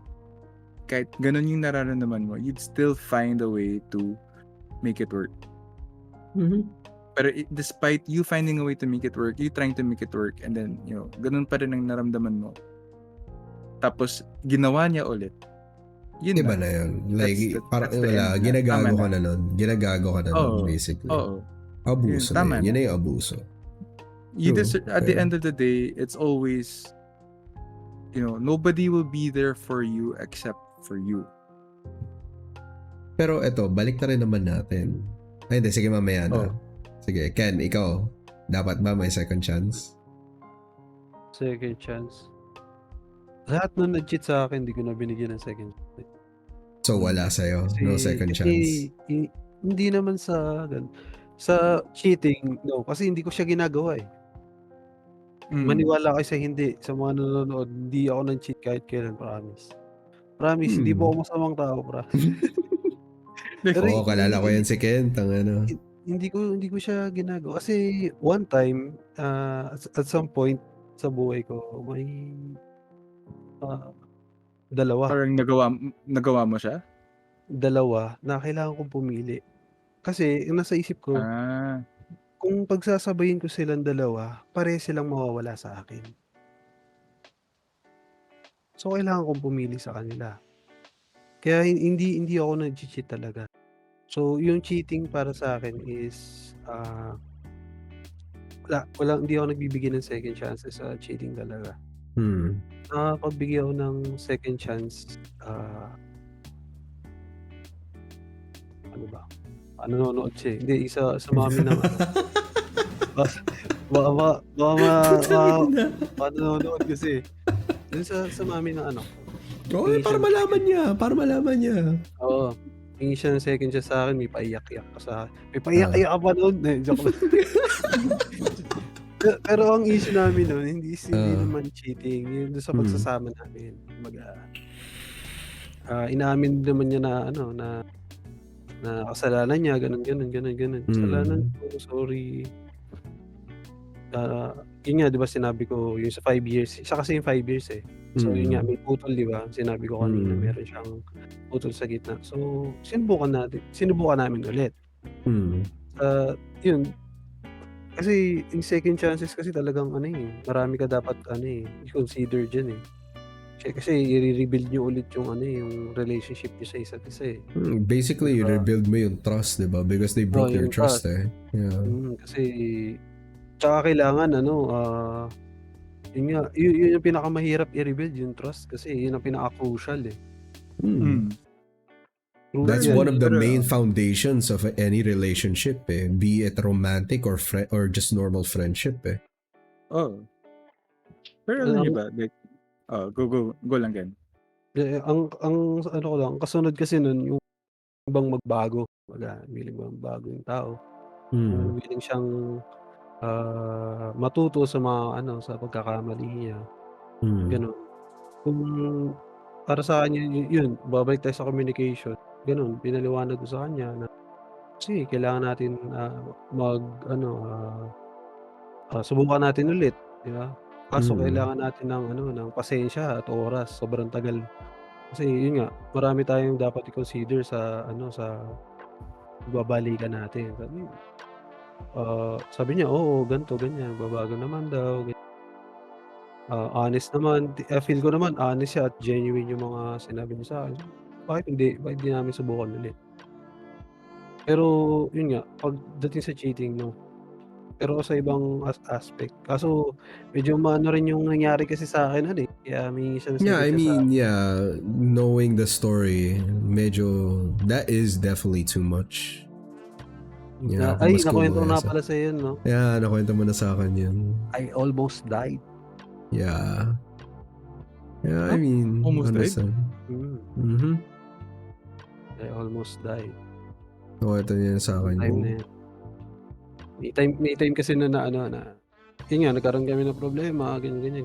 Kahit ganun yung nararamdaman mo, you'd still find a way to make it work. Pero despite you finding a way to make it work, you trying to make it work, and then, ganun pa rin ang naramdaman mo. Tapos, ginawa niya ulit. Yun Iba na. na yun. Like, parang That's the wala, end na. ginagago Tama ka na nun. Ginagago ka na nun, Oo. basically. Oo. Abuso na Tama yun. Yun na. na yung abuso. At the end of the day, it's always, nobody will be there for you except for you. Pero eto, balik na rin naman natin. Ay, hindi. Sige, mamaya na. Sige, Ken, ikaw, dapat ba may second chance? Second chance. Lahat na nag-cheat sa akin, hindi ko na binigyan ng second chance. So, wala sa'yo? No second chance? Hindi naman sa cheating, no. Kasi hindi ko siya ginagawa eh. Maniwala kayo sa hindi. Sa mga nanonood, hindi ako nag-cheat kahit kailan, promise. Promise, hindi po ako masamang tao, promise. Oo, kalala ko yan si Ken. Tangano. Hindi ko siya ginagawa. Kasi one time, at some point sa buhay ko, may dalawa. Parang nagawa mo siya? Dalawa na kailangan kong pumili. Kasi yung nasa isip ko, kung pagsasabayin ko silang dalawa, pareho silang mawawala sa akin. So kailangan kong pumili sa kanila. Kaya hindi ako nag-cheat talaga. So yung cheating para sa akin is hindi ako nagbibigay ng second chances sa cheating talaga. Nakapagbigay ako ng second chance, ano ba? Nanonood siya eh. Hindi, isa sa mami ng baka nanonood kasi. Yun sa mami ng anak ko. Oo, para malaman niya. Oo. Hingi siya ng second chance sa akin, may paiyak-iyak pa sa akin. May paiyak-iyak ka pa nun. Joke lang. Pero ang issue namin nun, hindi naman cheating. Yun sa pagsasama namin. Inaamin naman niya na kasalanan niya, ganun. Kasalanan ko, sorry. Yun nga, di ba sinabi ko, yung sa 5 years, isa kasi yung 5 years eh. So yun nga, may putol, di ba? Sinabi ko kanina, meron siyang putol sa gitna. So, sinubukan namin ulit. Yun, kasi yung second chances kasi talagang marami ka dapat i-consider dyan eh. Kasi i-rebuild nyo ulit yung relationship nyo sa isa't isa eh. Basically, diba? You rebuild mo yung trust, diba? Because they broke your trust eh. Yeah. Kasi, tsaka kailangan yun yung pinakamahirap i-rebuild yung trust kasi yun ang pinaka-crucial eh. That's one of the main foundations of any relationship eh. Be it romantic or just normal friendship eh. Pero alam niyo ba, like, go lang Ken. Ang kasunod kasi nun yung bang magbago. Willing magbago yung tao. Kung willing siyang matuto sa mga sa pagkakamali niya. Ganun. Kung para sa kanya yun, babalik tayo sa communication. Ganun, pinaliwanag ko sa kanya na kasi kailangan natin subukan natin ulit, di ba? Kaso kailangan natin ng pasensya at oras, sobrang tagal. Kasi yun nga, marami tayong dapat i-consider sa babalikan natin. Sabi niya, oo, ganito, ganyan, babago naman daw. Honest naman, feel ko naman honest siya at genuine yung mga sinabi niya sa akin. Bakit hindi namin subukan ulit? Pero yun nga, pagdating sa cheating, no. Pero sa ibang aspect. Kaso medyo rin yung nangyari kasi sa akin kaya may siya knowing the story, medyo that is definitely too much. Yeah, nakwento na pala sa yun, no? Yeah, nakwento mo na sa akin yun. I almost died. Yeah. Yeah, I mean, almost died? I almost died. Nakwento niya sa akin yun. May time kasi na yun nga, nagkaroon kami ng problema, ganyan.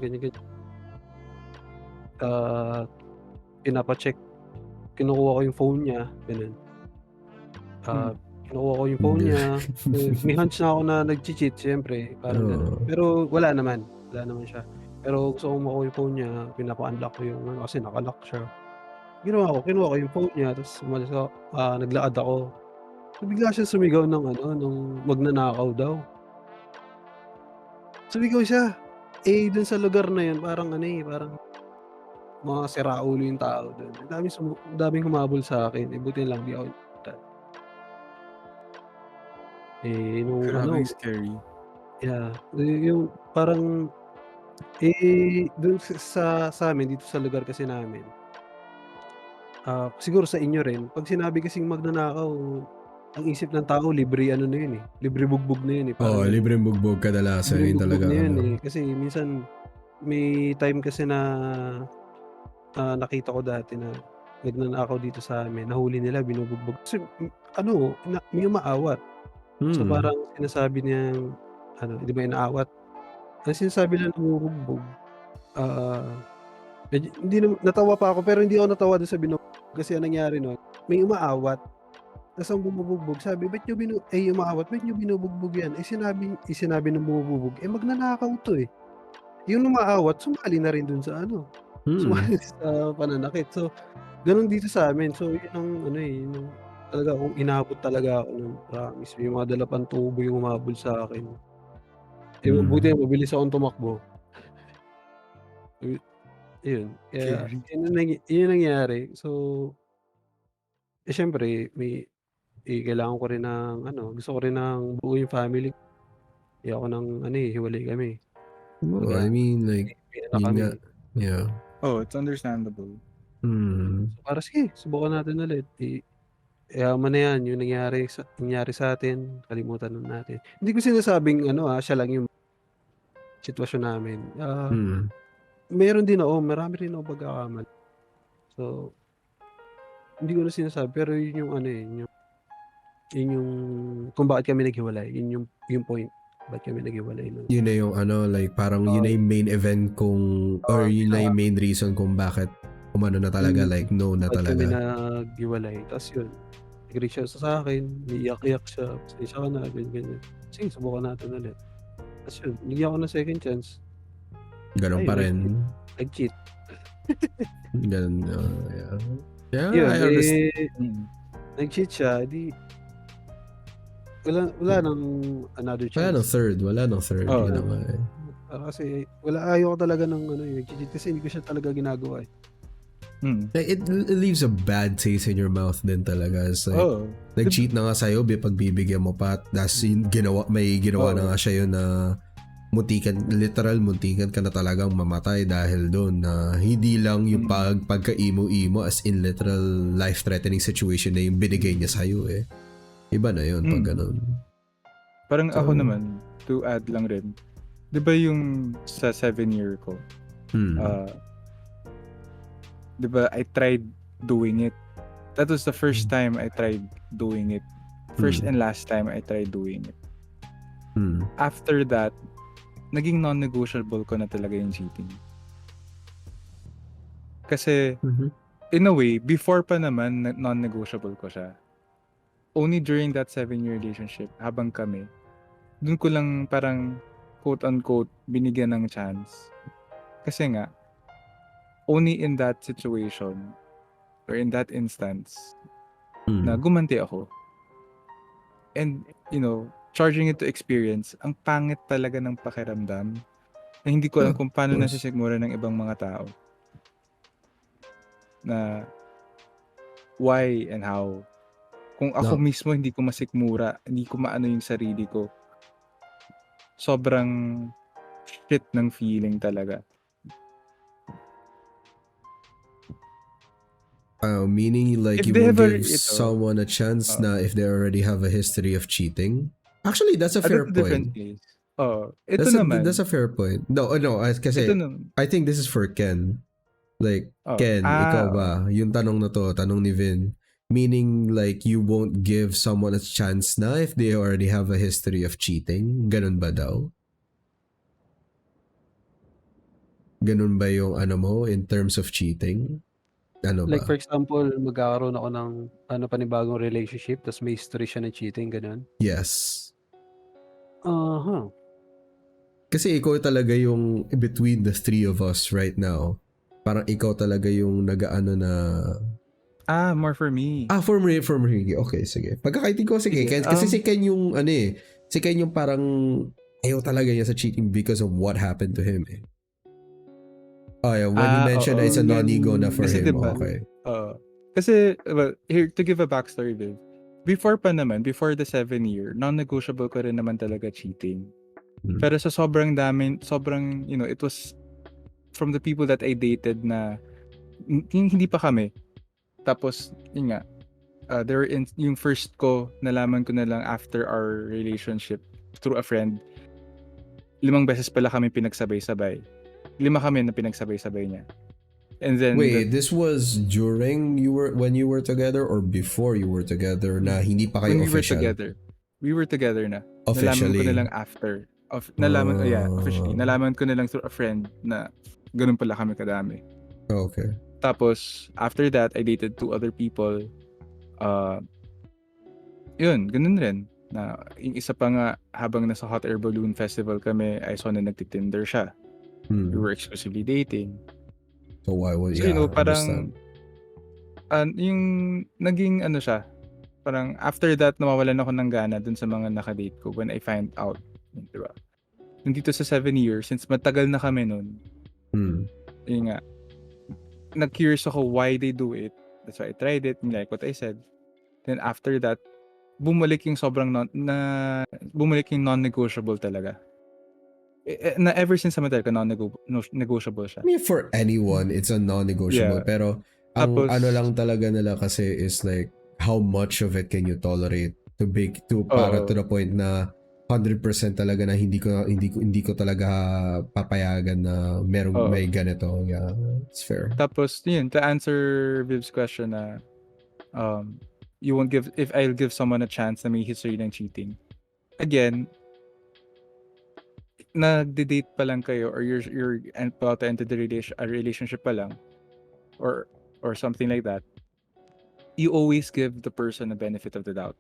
Pinapacheck, kinukuha ko yung phone niya, ganun. Kinukuha ko yung phone niya, may hunch na ako na nag-cheat, syempre, parang ganun. Pero wala naman siya. Pero gusto kong makuha yung phone niya, pinapa-unlock ko yung kasi nakalock siya. Kinuha ko yung phone niya, tapos umalis ako, naglakad ako. So, bigla siya sumigaw ng magnanakaw daw. Sumigaw siya. Dun sa lugar na yun, parang mga siraulo yung tao do'n. Daming humabol sa'kin, buti lang di ako inabutan. Nung Grabe, scary. yeah, yung parang, dun sa'min dito sa lugar kasi namin, siguro sa inyo rin, 'pag sinabi kasing magnanakaw, ang isip ng tao libre ano na yun, libre bugbog na yun, parang gano'n. Libreng bugbog kadalasan Libreng yun bugbog talaga na yun, ano. kasi minsan may time kasi na, nakita ko dati na nagnanakaw dito sa'min, nahuli nila binubugbog kasi may umaawat. So, parang sinasabi niyang ano, 'di ba inaawat, ang sinasabi nilang nambubugbog, hindi natawa pa ako pero hindi ako natawa dun sa binubugbog kasi ang nangyari nun, may umaawat, ta's ang bumubugbog sabi, yung umaawat, "Ba't niyo binubugbog yan?" Sinabi ng bumubugbog, magnanakaw 'to, Yung umaawat sumali na rin dun sa ano, sumali sa pananakit. So, ganun dito sa'min. So, yun ang ano, yun ang talaga kung inabot talaga ako nun, promise. May mga dalapang tubo yung humabol sa'kin. Buti mabilis akong tumakbo. Yun, kaya Scary. yun ang nangyari. So, siyempre kailangan ko rin ng ano, gusto ko rin ng buo yung family. Ayoko ng ano, hiwalay kami. Well, Kumbaga I mean, like, may anak yun kami. nga. Yeah. Oh, it's understandable. So, para sige, subukan natin ulit. Yaman na yan, yung nangyari sa'tin, kalimutan na natin. Hindi ko sinasabing ano, siya lang yung sitwasyon namin. Marami rin akong pagkakamali. So, hindi ko na sinasabi pero yun yung ano, yun yung kung bakit kami naghiwalay, yun yung point, bakit kami naghiwalay nun. Yun na yung ano, like parang yun na yung main event or yun na yung main reason kung bakit umano na talaga, like no na Bakit kami talaga. naghiwalay. Tapos yun, nag-reach out sa akin, iiyak-iyak siya, "Pasensya ka na," ganyan. Sige, subukan natin ulit. Tapos yun, bigyan ko ng second chance. Ganun pa rin. Nag-cheat. Ganun, yeah. Yeah, Yun, I understand. nag-cheat siya, wala nang another chance. Wala nang third. Oo. Yun naman Kasi ayaw ko talaga ng nag-cheat kasi hindi ko siya talaga ginagawa. Like, it leaves a bad taste in your mouth din talaga. It's like, nag-cheat na nga sa'yo, pagbibigyan mo pa, tas may ginawa na nga siya yun na muntikan ka na talagang mamatay dahil doon, na hindi lang yung pagka-imo-imo, as in literal life-threatening situation na yung binigay niya sa'yo Iba na yun pag ganun. Parang ako naman, to add lang rin, di ba yung sa 7-year ko, di ba I tried doing it. That was the first time I tried doing it. First and last time I tried doing it. After that, naging non-negotiable ko na talaga yung cheating. Kasi, in a way, before pa naman, non-negotiable ko siya. Only during that 7-year relationship, habang kami, dun ko lang parang, quote-unquote, binigyan ng chance. Kasi nga, only in that situation, or in that instance, na gumanti ako. And, charging it to experience, ang pangit talaga ng pakiramdam, na hindi ko alam kung paano nasisigmura ng ibang mga tao. Na, why and how. Kung ako mismo hindi ko masikmura, hindi ko maano yung sarili ko, sobrang shit ng feeling talaga. Meaning like if you won't give someone a chance na if they already have a history of cheating? Actually, that's a fair point. That's a fair point. No, kasi I think this is for Ken. Like, Ken, ikaw ba? Yung tanong na to, tanong ni Vin. Meaning like you won't give someone a chance na if they already have a history of cheating? Ganun ba daw? Ganun ba yung ano mo in terms of cheating? Ano ba? Like for example, magkakaroon ako ng panibagong relationship tapos may history siya ng cheating, ganun? Yes. Kasi ikaw talaga yung between the three of us right now. Parang ikaw talaga yung nag-ano na... more for me. For me. Okay, sige. Pagkakaitin ko, sige. Kasi si Ken yung si Ken yung parang ayaw talaga niya sa cheating because of what happened to him Oh yeah, when you mentioned oo. it's a non-ego na for Kasi him, diba, okay. kasi, well, here, to give a backstory, Viv. Before the 7-year, non-negotiable ko rin naman talaga cheating. Pero sa sobrang it was from the people that I dated na hindi pa kami. Tapos, yun nga, yung first ko, nalaman ko na lang after our relationship through a friend. 5 beses pala kami pinagsabay-sabay. 5 kami na pinagsabay-sabay niya. And then Wait, this was when you were together or before you were together na hindi pa kayo when official? We were together na. Nalaman Officially. ko na lang after. Officially. Nalaman ko na lang through a friend na ganun pala kami kadami. Okay. Tapos, after that, I dated 2 other people. Yun, ganun rin. Na, yung isa pa nga, habang nasa Hot Air Balloon Festival kami, I saw na nagtitinder siya. We were exclusively dating. So why would, So, parang, yung naging siya, parang after that, nawawalan ako ng gana dun sa mga nakadate ko when I find out. Diba? Nandito sa 7 years, since matagal na kami nun, yun nga, nag-curious ako why they do it. That's why I tried it, like what I said. Then after that, bumalik yung bumalik yung non-negotiable talaga. Na ever since sa matal ko, non-negotiable siya. I mean, for anyone, it's a non-negotiable. Yeah. Pero, Tapos, lang talaga nila kasi is like, how much of it can you tolerate para to the point na 100% talaga na hindi ko talaga papayagan na may ganito. Yeah, it's fair. Tapos, yun, to answer Viv's question na, if I'll give someone a chance na may history ng cheating. Again, nagde-date pa lang kayo or you're about to enter a relationship pa lang or something like that, you always give the person a benefit of the doubt.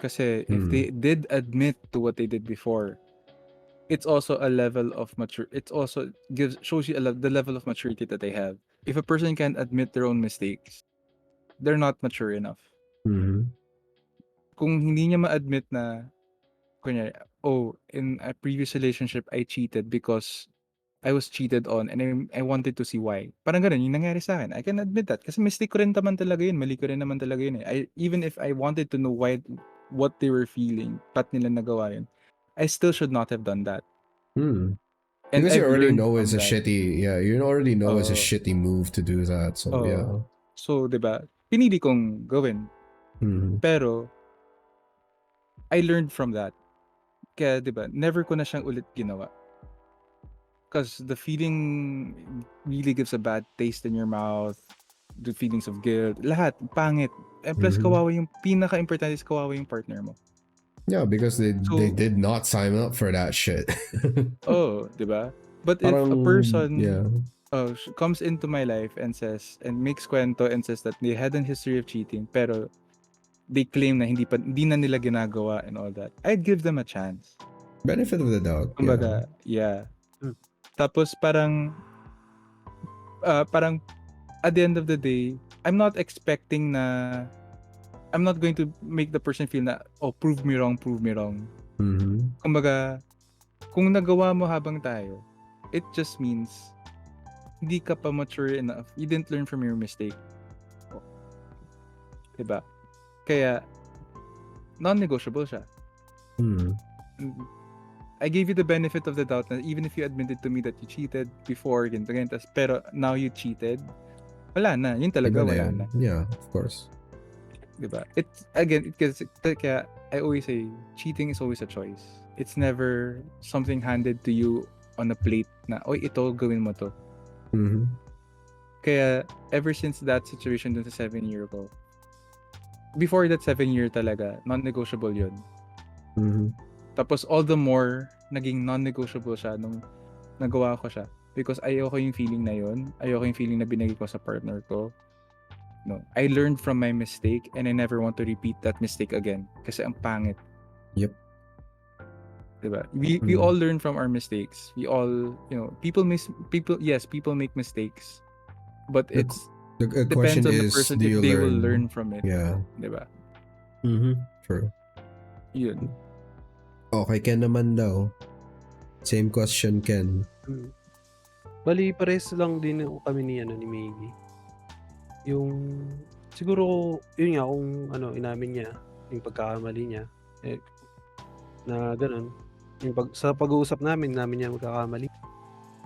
Kasi if they did admit to what they did before, it's also a level of it also shows you the level of maturity that they have. If a person can't admit their own mistakes, they're not mature enough. Kung hindi niya ma-admit na, kunyari, in a previous relationship, I cheated because I was cheated on and I wanted to see why. Parang ganun, yung nangyari sa akin. I can admit that. Kasi mistake ko rin naman talaga yun. Mali ko rin naman talaga yun eh. Even if I wanted to know what they were feeling, ba't nila nagawa yun, I still should not have done that. And because you already know it's a shitty, you already know it's a shitty move to do that. So, yeah. So, diba, pinili kong gawin. Pero, I learned from that. Kaya, diba, never ko na siyang ulit ginawa. Because the feeling really gives a bad taste in your mouth. The feelings of guilt. Lahat, pangit. And plus, kawawa yung, pinaka-important is kawawa yung partner mo. Yeah, because they did not sign up for that shit. Diba? But if a person comes into my life and says, and makes kwento and says that they had a history of cheating, pero they claim na hindi na nila ginagawa and all that, I'd give them a chance. Benefit of the doubt. Kumbaga, yeah. Tapos parang at the end of the day, I'm not going to make the person feel na, prove me wrong. Kumbaga, kung nagawa mo habang tayo, it just means hindi ka pa mature enough. You didn't learn from your mistake. Diba? Kaya, non-negotiable siya. I gave you the benefit of the doubt na even if you admitted to me that you cheated before, ganito, pero now you cheated, wala na. Yun talaga, wala na. Yeah, of course. Diba? Kaya I always say, cheating is always a choice. It's never something handed to you on a plate na, ito, gawin mo to. Kaya, ever since that situation dun sa 7-year ko, before that 7-year talaga, non-negotiable yun. Tapos all the more, naging non-negotiable siya nung nagawa ko siya. Because ayoko yung feeling na yun. Ayoko yung feeling na binigay ko sa partner ko. No. I learned from my mistake and I never want to repeat that mistake again. Kasi ang pangit. Yep. Diba? We all learn from our mistakes. We all, people make mistakes. But it depends on the person if they will learn from it. Yeah. Diba? True. Yun. Okay, Ken naman daw. Same question, Ken. Bali parehas lang din kami ni Miggy. Yung siguro yun nga kung inamin niya yung pagkakamali niya, na gano'n. Sa pag-uusap namin niya magkakamali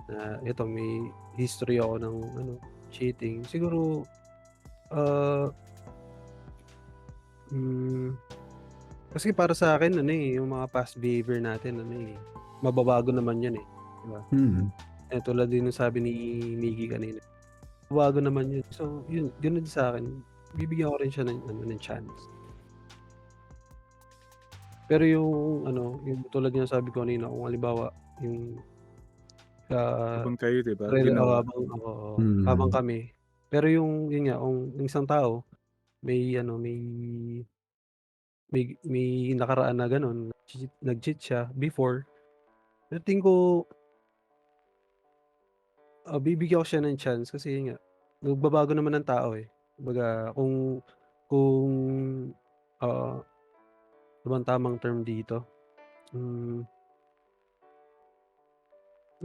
na ito may history ako ng cheating. Siguro, kasi para sa akin yung mga past behavior natin mababago naman 'yan, 'di ba? Tulad din ng sabi ni Miggy kanina, mababago naman 'yun. So, yun gano'n din sa akin, bibigyan ko rin siya ng chance. Pero yung yung tulad ng sabi ko kanina kung halimbawa yung Habang kayo, 'di ba, ginawa ginawa. habang kami. Pero yun nga kung yung isang tao may may nakaraan na gano'n, nag-cheat siya before, tingin ko, bibigyan ko siya ng chance kasi yun nga, magbabago naman ang tao, Kumbaga kung, ah, ano bang tamang term dito? Ano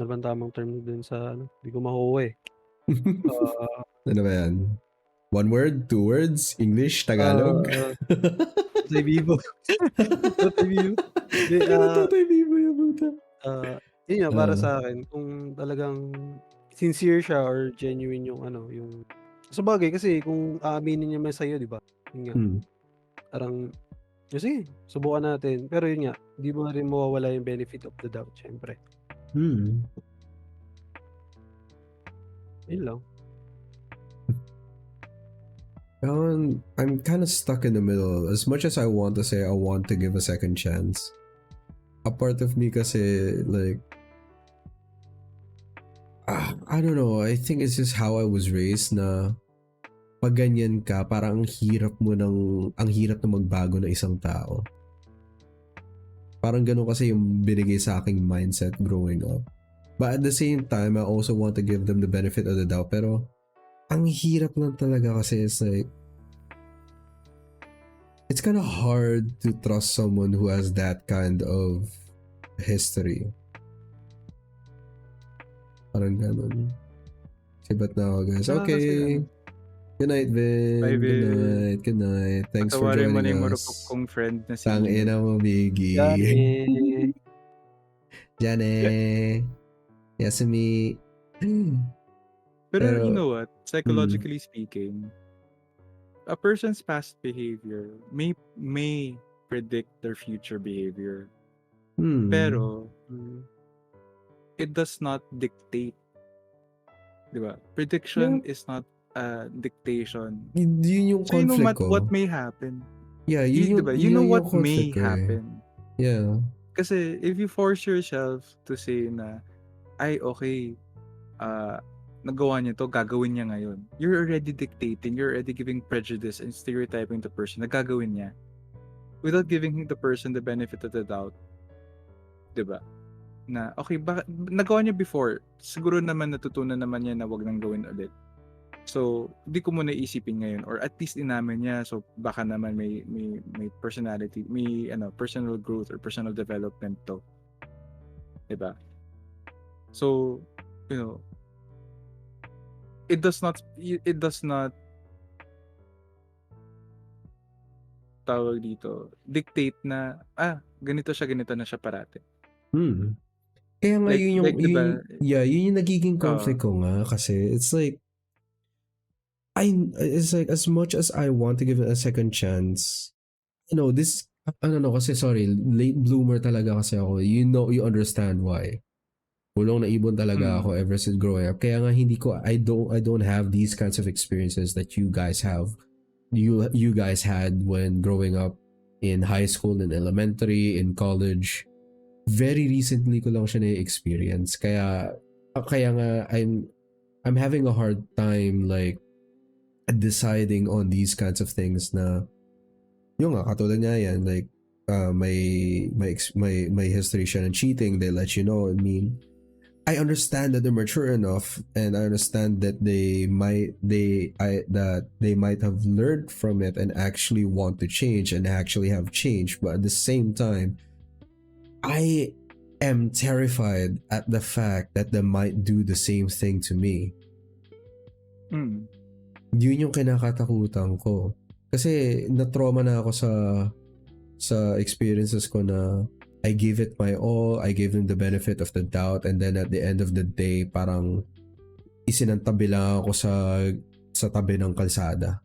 bang tamang term dun sa di ko makuha, Ah, Ano ba yan? 1 word? 2 words? English? Tagalog? Tutay Bibo. Tutay Bibo. Hindi, Ganun Tatay Bibo yung puta. yun nga para sa'kin kung talagang sincere siya or genuine yung yung sabagay kasi kung aaminin niya man sa'yo, 'di ba? Yun nga, parang, sige subukan natin. Pero yun nga, hindi mo rin mawawala yung benefit of the doubt siyempre. Yun lang. I'm kind of stuck in the middle. As much as I want to say I want to give a second chance, a part of me kasi like, I don't know. I think it's just how I was raised na pag ganyan ka, parang ang hirap na magbago ng isang tao. Parang ganun kasi yung binigay sa aking mindset growing up. But at the same time, I also want to give them the benefit of the doubt. Pero ang hirap lang talaga kasi it's like, it's kind of hard to trust someone who has that kind of history. Parang ganun. Sibat na ako, guys. Okay. Good night, Vin. Bye, Vin. Good night. Thanks for joining us. Patawarin mo na yung marupok kong friend na si Tangina mo, Biggie. Jane. Yasumi. Pero you know what? Psychologically speaking, a person's past behavior may predict their future behavior. Pero it does not dictate. Diba? Prediction is not a dictation. Yun yung so you know conflict ko. what may happen. Yeah, yun diba? You know what may ko, happen. Yeah. Kasi if you force yourself to say na, ay okay, nagawa niya to, gagawin niya ngayon. You're already dictating, you're already giving prejudice and stereotyping the person na gagawin niya. Without giving the person the benefit of the doubt. Diba? Na, okay, nagawa niya before. Siguro naman natutunan naman niya na wag nang gawin ulit. So, di ko muna isipin ngayon. Or at least inamin niya. So, baka naman may personality, may personal growth or personal development to. Diba? So, you know, it does not tawag dito, dictate na, ganito na siya parati. Kaya nga diba, yun yung nagiging conflict ko nga kasi it's like as much as I want to give it a second chance, kasi sorry, late bloomer talaga kasi ako. You understand why. Bulong na ibon talaga ako ever since growing up. Kaya nga I don't have these kinds of experiences that you guys have. You guys had when growing up in high school, in elementary, in college. Very recently ko lang siya na-experience. Kaya nga I'm having a hard time like deciding on these kinds of things na yung nga katulad niya yan like may history siya ng cheating. They let you know. I mean, I understand that they're mature enough and I understand that they might have learned from it and actually want to change and actually have changed, but at the same time I am terrified at the fact that they might do the same thing to me. Yun yung kinakatakutan ko. Kasi na-trauma na ako sa experiences ko na I gave it my all, I gave them the benefit of the doubt, and then at the end of the day, parang isinantabi lang ako sa tabi ng kalsada.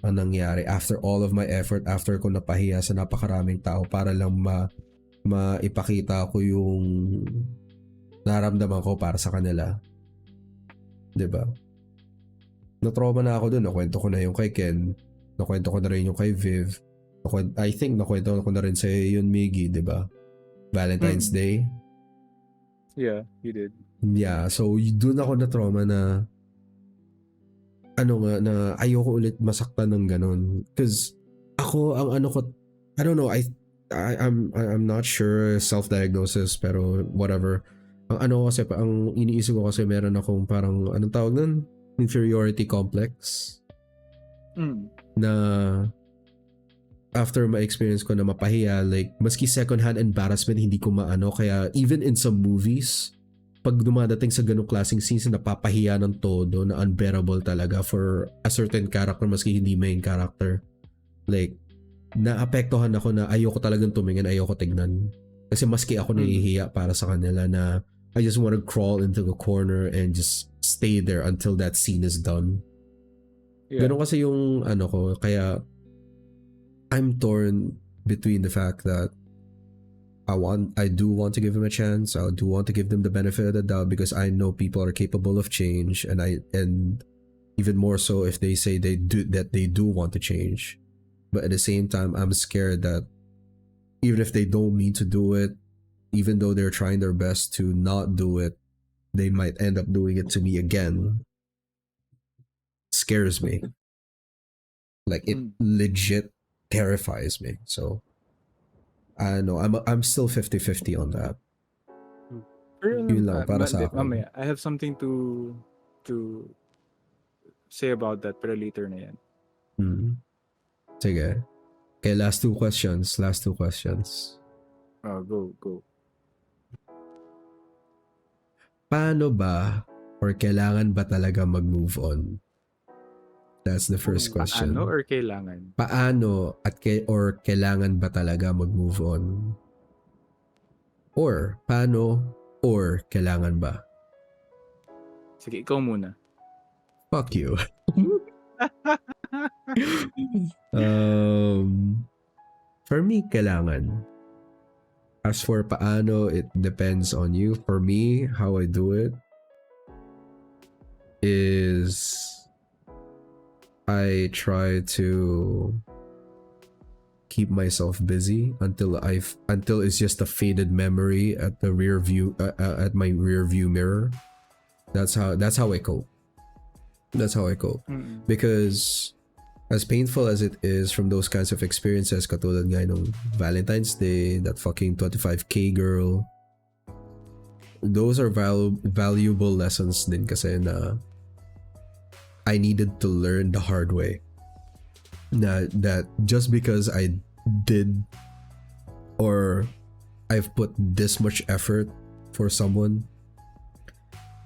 Ang nangyari, after all of my effort, after ko napahiya sa napakaraming tao para lang maipakita ko yung naramdaman ko para sa kanila. 'Di ba? Na-trauma na ako dun. Nakwento ko na yung kay Ken. Nakwento ko na rin yung kay Viv. I think nakwento ko na rin sa yun, Miggy, 'di ba? Valentine's Day. Yeah, you did. Yeah, so doon ako na-trauma na na ayoko ulit masaktan ng ganun. Because ako, ang ko, I don't know, I'm not sure, self-diagnosis, pero whatever. Ang kasi, ang iniisip ko kasi meron akong parang, anong tawag nun? Inferiority complex. Na after ma-experience ko na mapahiya, like, maski second-hand embarrassment, hindi ko maano. Kaya even in some movies, pag dumadating sa ganong klaseng scenes, napapahiya ng todo, na unbearable talaga for a certain character, maski hindi main character. Like, naapektuhan ako na ayoko talagang tumingin, ayoko tignan. Kasi maski ako nahihiya para sa kanila na I just want to crawl into the corner and just stay there until that scene is done. Yeah. Ganon kasi yung ko, kaya I'm torn between the fact that I do want to give them a chance. I do want to give them the benefit of the doubt because I know people are capable of change, and even more so if they say they do want to change. But at the same time, I'm scared that even if they don't mean to do it, even though they're trying their best to not do it, they might end up doing it to me again. Scares me. Like, it legit terrifies me. So I know I'm still 50-50 on that. Yun lang, para sa akin. Mamaya, I have something to say about that, pero later na yan. Sige. Okay, last two questions. Go. Paano ba or kailangan ba talaga mag-move on? That's the first question. Paano or kailangan? Paano or kailangan ba talaga mag-move on? Or paano or kailangan ba? Sige, ikaw muna. Fuck you. For me, kailangan. As for paano, it depends on you. For me, how I do it is I try to keep myself busy until it's just a faded memory at the rear view at my rear view mirror. That's how I cope. Because as painful as it is from those kinds of experiences, katulad nga nung Valentine's Day, that fucking 25K girl, those are valuable lessons din kasi na I needed to learn the hard way. That just because I did or I've put this much effort for someone,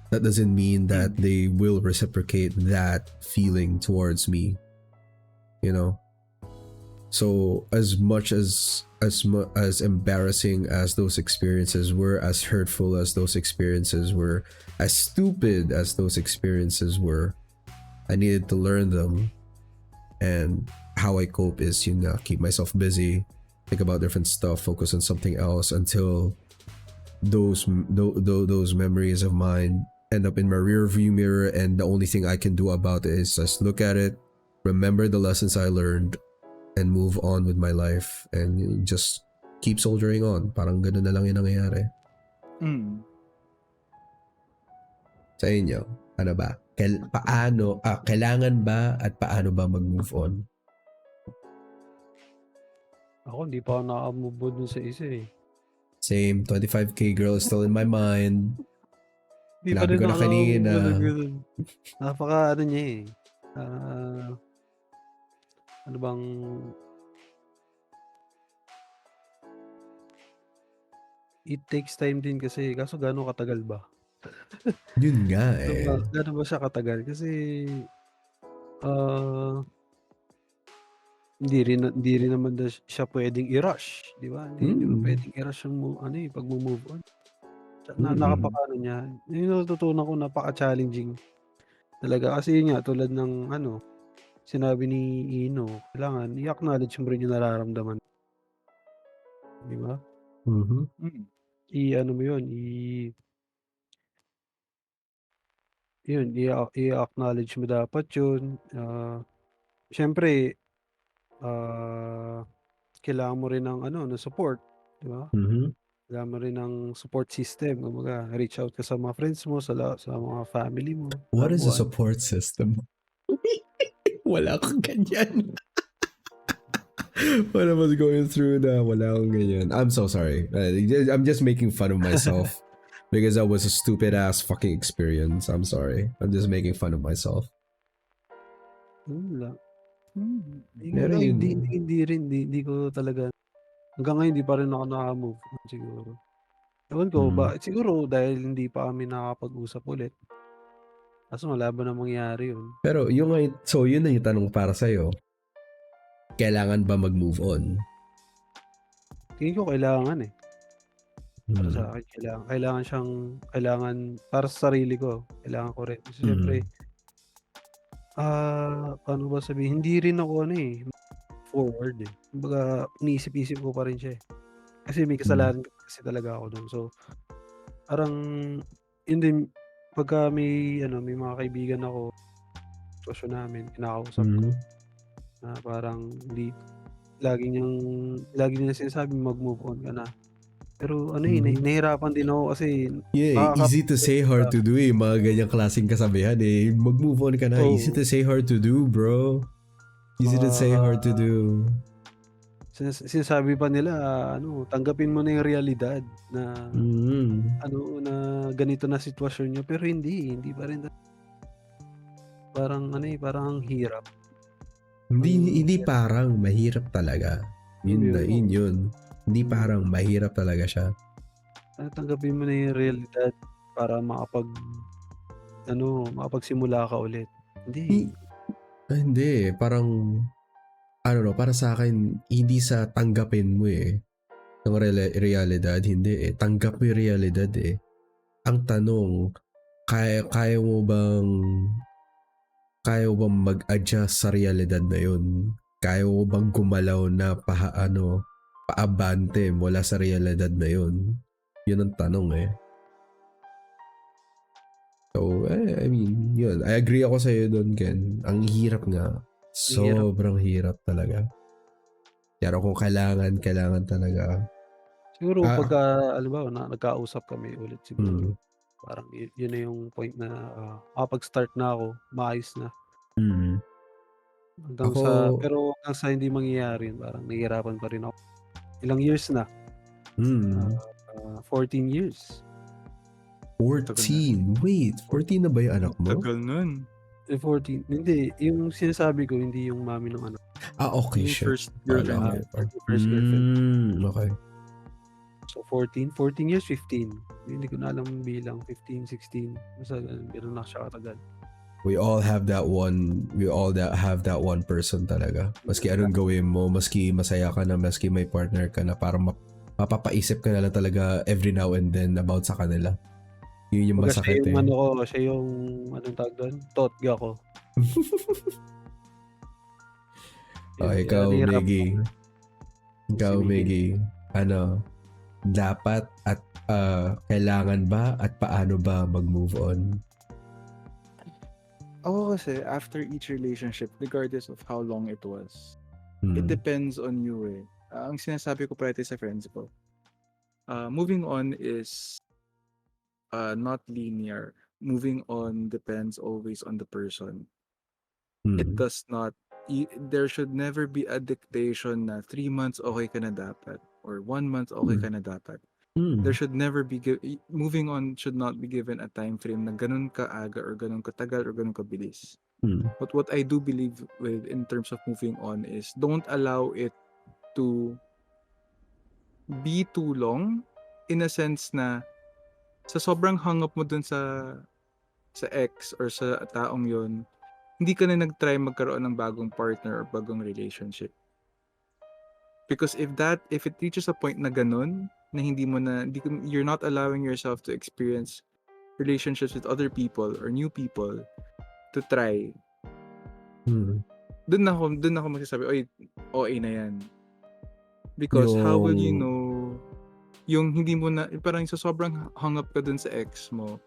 that doesn't mean that they will reciprocate that feeling towards me. You know? So as much as embarrassing as those experiences were, as hurtful as those experiences were, as stupid as those experiences were, I needed to learn them. And how I cope is, keep myself busy, think about different stuff, focus on something else until those memories of mine end up in my rear view mirror, and the only thing I can do about it is just look at it, remember the lessons I learned, and move on with my life, and just keep soldiering on. Parang ganun na lang yung nangyayari. Sa inyo, ano ba? Kailangan ba at paano ba mag-move on? Ako, hindi pa ako naka-move on dun sa isa eh. Same, 25K girl is still in my mind. Hindi pa rin ko na kanina. Napaka niya eh. Ano bang... it takes time din kasi kaso gaano katagal ba? Yun nga eh. Gaano ba siya katagal? Kasi, ah, hindi rin naman siya puwedeng i-rush, 'di ba? Hindi mo puwedeng i-rush yung pagmo-move on. Napakaano niya, yung natutunan ko napaka-challenging talaga kasi yun nga tulad ng sinabi ni Ino, kailangan i-acknowledge mo rin yung nararamdaman, 'di ba? Mm. I-ano mo yun, i-acknowledge mo dapat yun, siyempre, kailangan mo rin ng ng support, 'di ba? Kailangan mo rin ng support system, kumbaga reach out ka sa mga friends mo, sa mga family mo, What loved is a one. support system? Wala akong ganyan. When I was going through that, wala akong ganyan. I'm so sorry. I'm just making fun of myself because that was a stupid ass fucking experience. I'm sorry. I'm just making fun of myself. Wala. Pero Hindi ko talaga hanggang ngayon hindi pa rin ako naka-move on siguro. Ewan ko ba siguro dahil hindi pa kami nakakapag-usap ulit. Kaso malabo na mangyari yun. Pero yun na yung tanong para sa'yo. Kailangan ba mag-move on? Tingin ko kailangan eh. Para sa akin kailangan para sa sarili ko, kailangan ko rin. Kasi siyempre, paano ba sabihin, hindi rin ako forward eh. Kumbaga iniisip-isip ko pa rin siya eh. Kasi may kasalanan kasi talaga ako dun. So, parang yun din pagka may mga kaibigan ako, sitwasyon namin, kinakausap ko, na parang lagi niya sinasabi mag-move on ka na. Pero nahihirapan din ako kasi easy to say, hard to do eh. Mga ganyang klaseng kasabihan eh. Mag-move on ka na. Easy to say, hard to do, bro. Easy to say, hard to do. Sinasabi pa nila, tanggapin mo na yung realidad na na ganito na sitwasyon niyo, pero hindi pa rin. Parang parang ang hirap. Hindi parang mahirap talaga. Yun. Hindi parang mahirap talaga siya. Tanggapin mo na yung realidad para makapagsimula ka ulit. Hindi, parang para sa akin, hindi sa tanggapin mo eh. Yung realidad, hindi eh. Tanggap mo yung realidad eh. Ang tanong, kaya mo bang mag-adjust sa realidad na yun? Kaya mo bang gumalaw na paabante mula sa realidad na yun? Yun ang tanong eh. So, I mean, yun. I agree ako sa'yo doon, Ken. Ang hirap nga. Sobrang hirap talaga. Pero kung kailangan talaga. Siguro pagka, nagkausap kami ulit siguro. Parang yun na yung point na makapag-start na ako, maayos na. Pero hanggang sa hindi mangyayari, parang nahihirapan pa rin ako. Ilang years na? 14 years. 14? Wait, 14 na ba yung anak mo? Tagal nun. 14. Hindi, yung sinasabi ko, hindi yung mami ng anak. Okay, yung shit. first girlfriend. First girlfriend. Okay. So 14 years, 15. Hindi ko na alam bilang, 15, 16. Basta gano'n na siya katagal. We all have that one person talaga. Maski anong gawin mo, maski masaya ka na, maski may partner ka na, parang mapapaisip ka na lang talaga every now and then about sa kanila. Yun yung masakit eh. Siya yung anong tawag doon? Totga ko. Ikaw, Miggy. Dapat at kailangan ba at paano ba mag-move on? Ako kasi, after each relationship, regardless of how long it was, it depends on you eh. Ang sinasabi ko parati sa friends ko, moving on is not linear. Moving on depends always on the person. It does not, there should never be a dictation na 3 months okay ka na dapat or 1 month okay ka na dapat. There should never be moving on should not be given a time frame na ganun kaaga or ganun katagal or ganun kabilis. But what I do believe with in terms of moving on is don't allow it to be too long in a sense na sa sobrang hang up mo dun sa ex or sa taong yon, hindi ka na nag-try magkaroon ng bagong partner or bagong relationship. Because if it reaches a point na ganun, na you're not allowing yourself to experience relationships with other people or new people to try, dun ako magsasabi, oy, OA na yan. Because how will you know yung hindi mo na, parang sa sobrang hang up ka dun sa ex mo,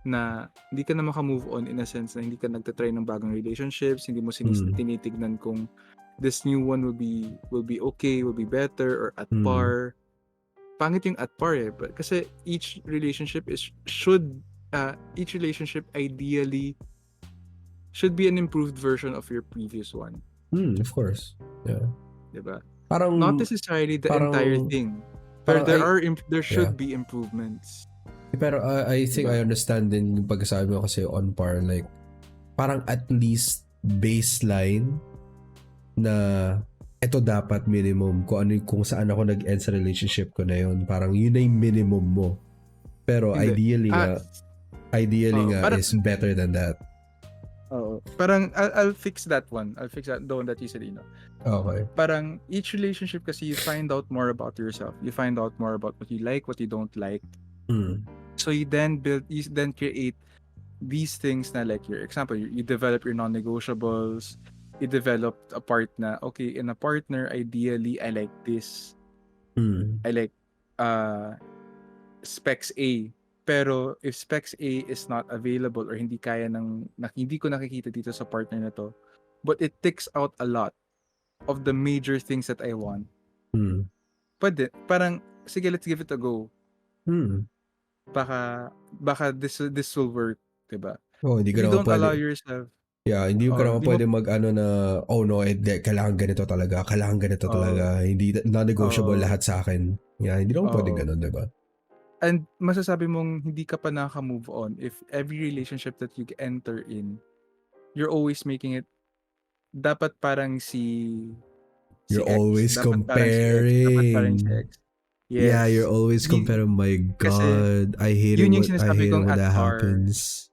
na hindi ka na maka-move on in a sense na hindi ka nagtatry ng bagong relationships, hindi mo tinitignan kung this new one will be okay, will be better, or at par. Pangit yung at par eh. But, kasi each relationship ideally should be an improved version of your previous one. Of course. Yeah. Diba? Parang, not necessarily the entire thing. But there should be improvements. Pero I think diba? I understand din yung pagkasabi mo kasi on par, like parang at least baseline na ito dapat minimum kung saan ako nag-end sa relationship ko na yun. Parang yun na yung minimum mo. Pero ideally nga is better than that. Parang I'll fix that one. I'll fix that, the one that you said, Okay. Parang each relationship kasi you find out more about yourself. You find out more about what you like, what you don't like. So you then create these things na, like, your example, you develop your non-negotiables. You develop a part na, okay, in a partner, ideally, I like this. I like specs A. Pero if specs A is not available or hindi ko nakikita dito sa partner na to, but it ticks out a lot of the major things that I want. Pwede, parang, sige, let's give it a go. Baka this will work, diba? Hindi if you don't allow yourself, hindi ka naman pwede na, oh no, kailangan ganito talaga, hindi non-negotiable lahat sa akin. Hindi naman pwede ganun, diba? And masasabi mong hindi ka pa nakaka-move on if every relationship that you enter in, you're always making it, dapat parang you're X, always comparing si X. Yes. Yeah, you're always comparing. My God, I hate it when that happens.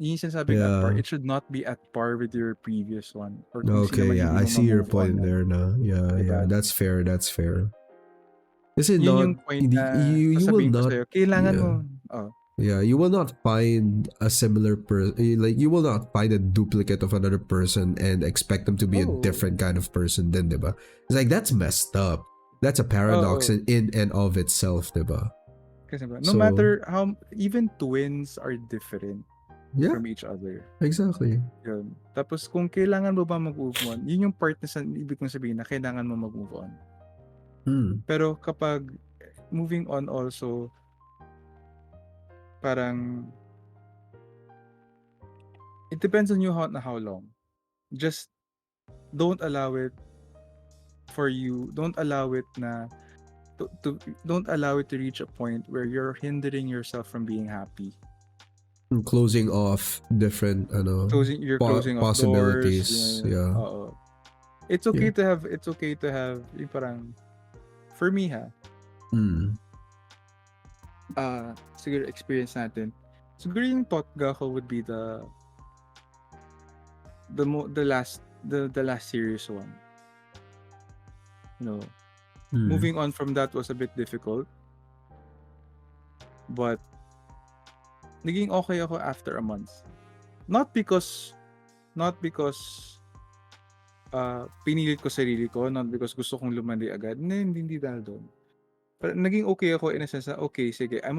Yun yung sinasabi at par. It should not be at par with your previous one. Or okay, I see your point there na. Yeah, that's fair. Kasi yun yung point you will not, kailangan mo. Yeah, you will not find a similar person. Like, you will not find a duplicate of another person and expect them to be a different kind of person then, diba? It's like, that's messed up. That's a paradox in and of itself, diba? Kasi no matter how, even twins are different from each other. Exactly. Yun. Tapos kung kailangan mo ba mag-move on, yun yung part na ibig kong sabihin na kailangan mo mag-move on. Pero kapag moving on also, parang it depends on you how long. Just don't allow it to reach a point where you're hindering yourself from being happy. Closing off different closing off possibilities. Doors, It's okay to have yung parang, for me siguro experience natin. Siguro yung Totga ko would be the last serious one. Moving on from that was a bit difficult. But naging okay ako after a month. Not because pinilit ko sarili ko, not because gusto kong lumandi agad. Hindi dahil doon. Pero naging okay ako in a sense na, okay, sige, I'm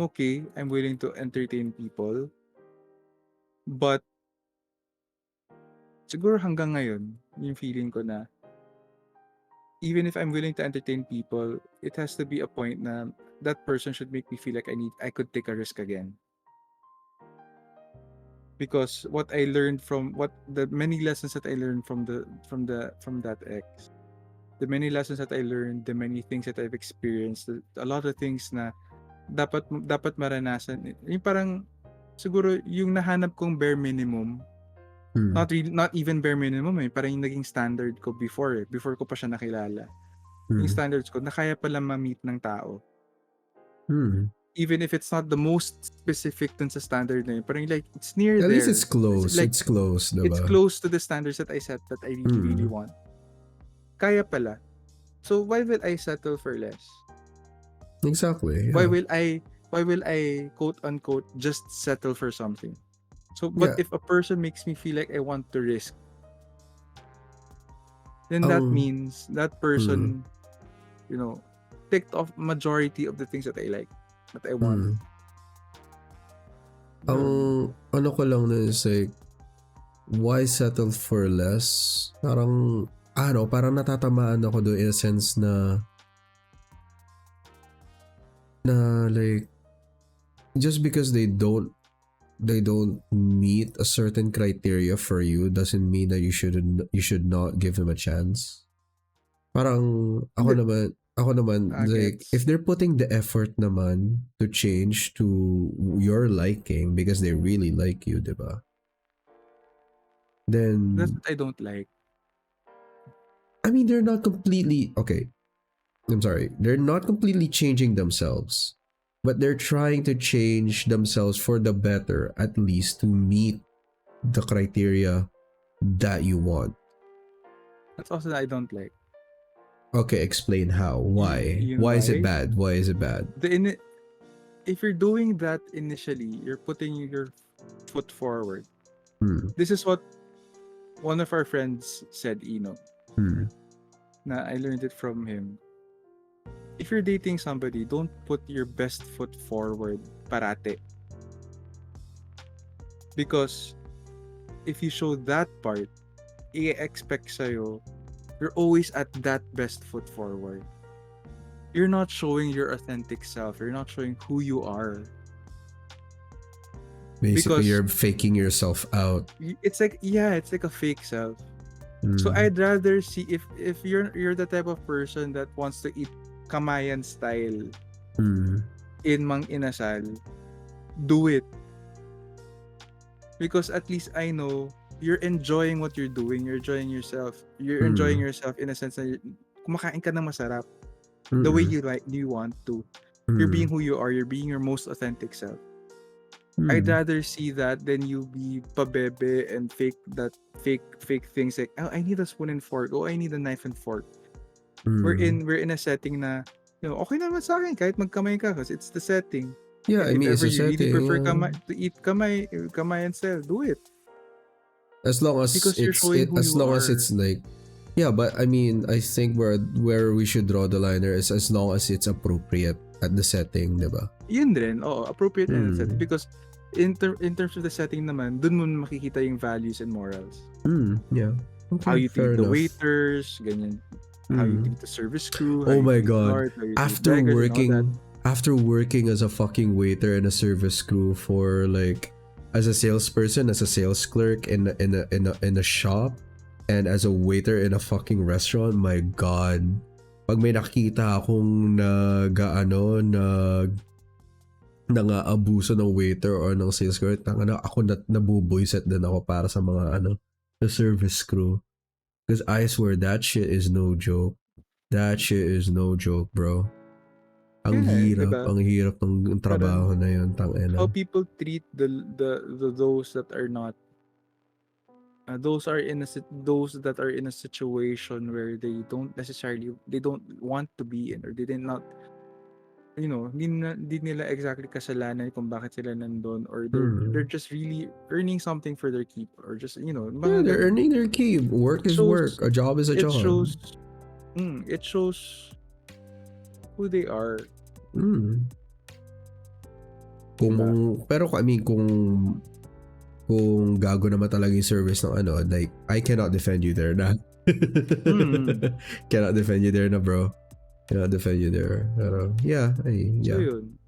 willing to entertain people. But siguro hanggang ngayon, yung feeling ko na even if I'm willing to entertain people, it has to be a point na that person should make me feel like I could take a risk again. Because what I learned from the many lessons that I learned from that ex, the many lessons that I learned, the many things that I've experienced, a lot of things na dapat maranasan. Yung parang siguro yung nahanap kong bare minimum, not even bare minimum, parang yung naging standard ko before ko pa siya nakilala. Yung standards ko na kaya pala ma-meet ng tao. Even if it's not the most specific dun sa standard na yun. Parang like, it's near At there. least it's close. Like, it's close, diba? It's close to the standards that I set that I really, really want. Kaya pala. So why will I settle for less? Exactly. Yeah. Why will I quote unquote just settle for something? So but if a person makes me feel like I want to risk, then that means that person, you know, ticked off majority of the things that I like, that I want. Ano ko lang na is like, why settle for less? Parang natatamaan ako doon in a sense na like, just because they don't meet a certain criteria for you doesn't mean that you should not give them a chance. Parang ako naman like, if they're putting the effort naman to change to your liking because they really like you, diba? Then that's what I don't like. I mean, they're not completely okay. I'm sorry. They're not completely changing themselves, but they're trying to change themselves for the better, at least to meet the criteria that you want. That's also that I don't like. Okay, explain how. Why? Why is it bad? Why is it bad? If you're doing that initially, you're putting your foot forward. This is what one of our friends said, Ino. Na I learned it from him. If you're dating somebody, don't put your best foot forward parate. Because if you show that part, i-expect sa'yo, you're always at that best foot forward. You're not showing your authentic self. You're not showing who you are. Basically, because you're faking yourself out. It's like a fake self. So I'd rather see if you're the type of person that wants to eat kamayan style in Mang Inasal, do it. Because at least I know you're enjoying what you're doing. You're enjoying yourself. You're enjoying yourself in a sense that kumakain ka ng masarap the way you want to. You're being who you are. You're being your most authentic self. I'd rather see that than you be pabebe and fake things like, oh, I need a spoon and fork. Oh, I need a knife and fork. We're in a setting na, you know, okay naman sa akin kahit magkamay ka because it's the setting. Yeah, I mean, it's a setting. If you really prefer to eat kamay and sell, do it. As long as it's like, yeah, but I mean, I think where we should draw the line is as long as it's appropriate at the setting, diba? Yun rin, appropriate in the setting because in terms of the setting naman, dun mo makikita yung values and morals. Yeah. Okay, how you treat the waiters, ganyan. How you treat the service crew. Oh my god. After working as a fucking waiter and a service crew for like as a salesperson, as a sales clerk in a shop, and as a waiter in a fucking restaurant, my god. Pag may nakita akong nang-aabuso ng waiter or ng sales clerk, ako nabubuiset din ako para sa mga the service crew. Because I swear that shit is no joke. That shit is no joke, bro. Ang hirap ng trabaho na yun, tangina. How people treat the those that are not those that are in a situation where they don't want to be in, or they did not, you know, hindi nila exactly kasalanan kung bakit sila nandun, or they're just really earning something for their keep, or just, you know, they're earning their keep. Work is work. A job is a job. It shows who they are. Pero I mean, kung gago naman talaga yung service ng like, I cannot defend you there na. Cannot defend you there na, bro. Cannot defend you there. Pero, yeah. So yun.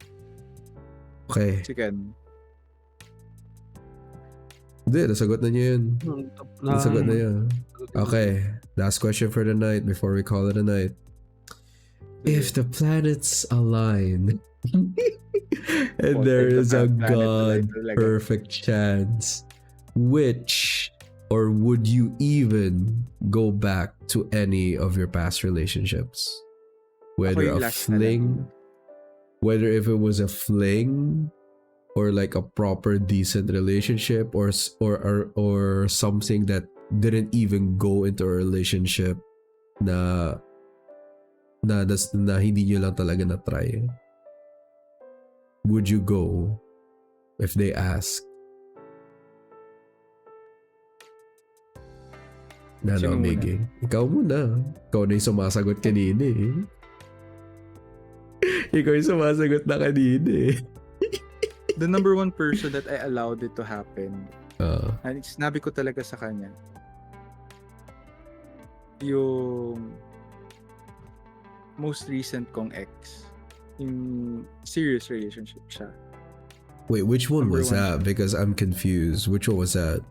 Okay. Chicken. Hindi, nasagot na niyo yun. Nasagot na yun. Okay. Last question for the night before we call it a night. If the planets align and there is a god perfect chance, which or would you even go back to any of your past relationships? Whether a fling, whether if it was a fling or like a proper decent relationship or something that didn't even go into a relationship na hindi nyo lang talaga na try. Would you go if they ask? Sino Miggy. Ikaw muna. Ikaw na yung sumasagot kanina eh. Ikaw yung sumasagot na kanina eh. The number one person that I allowed it to happen, and sinabi ko talaga sa kanya, yung most recent kong ex, in serious relationship siya. Wait, which one was that? Because I'm confused. Which one was that?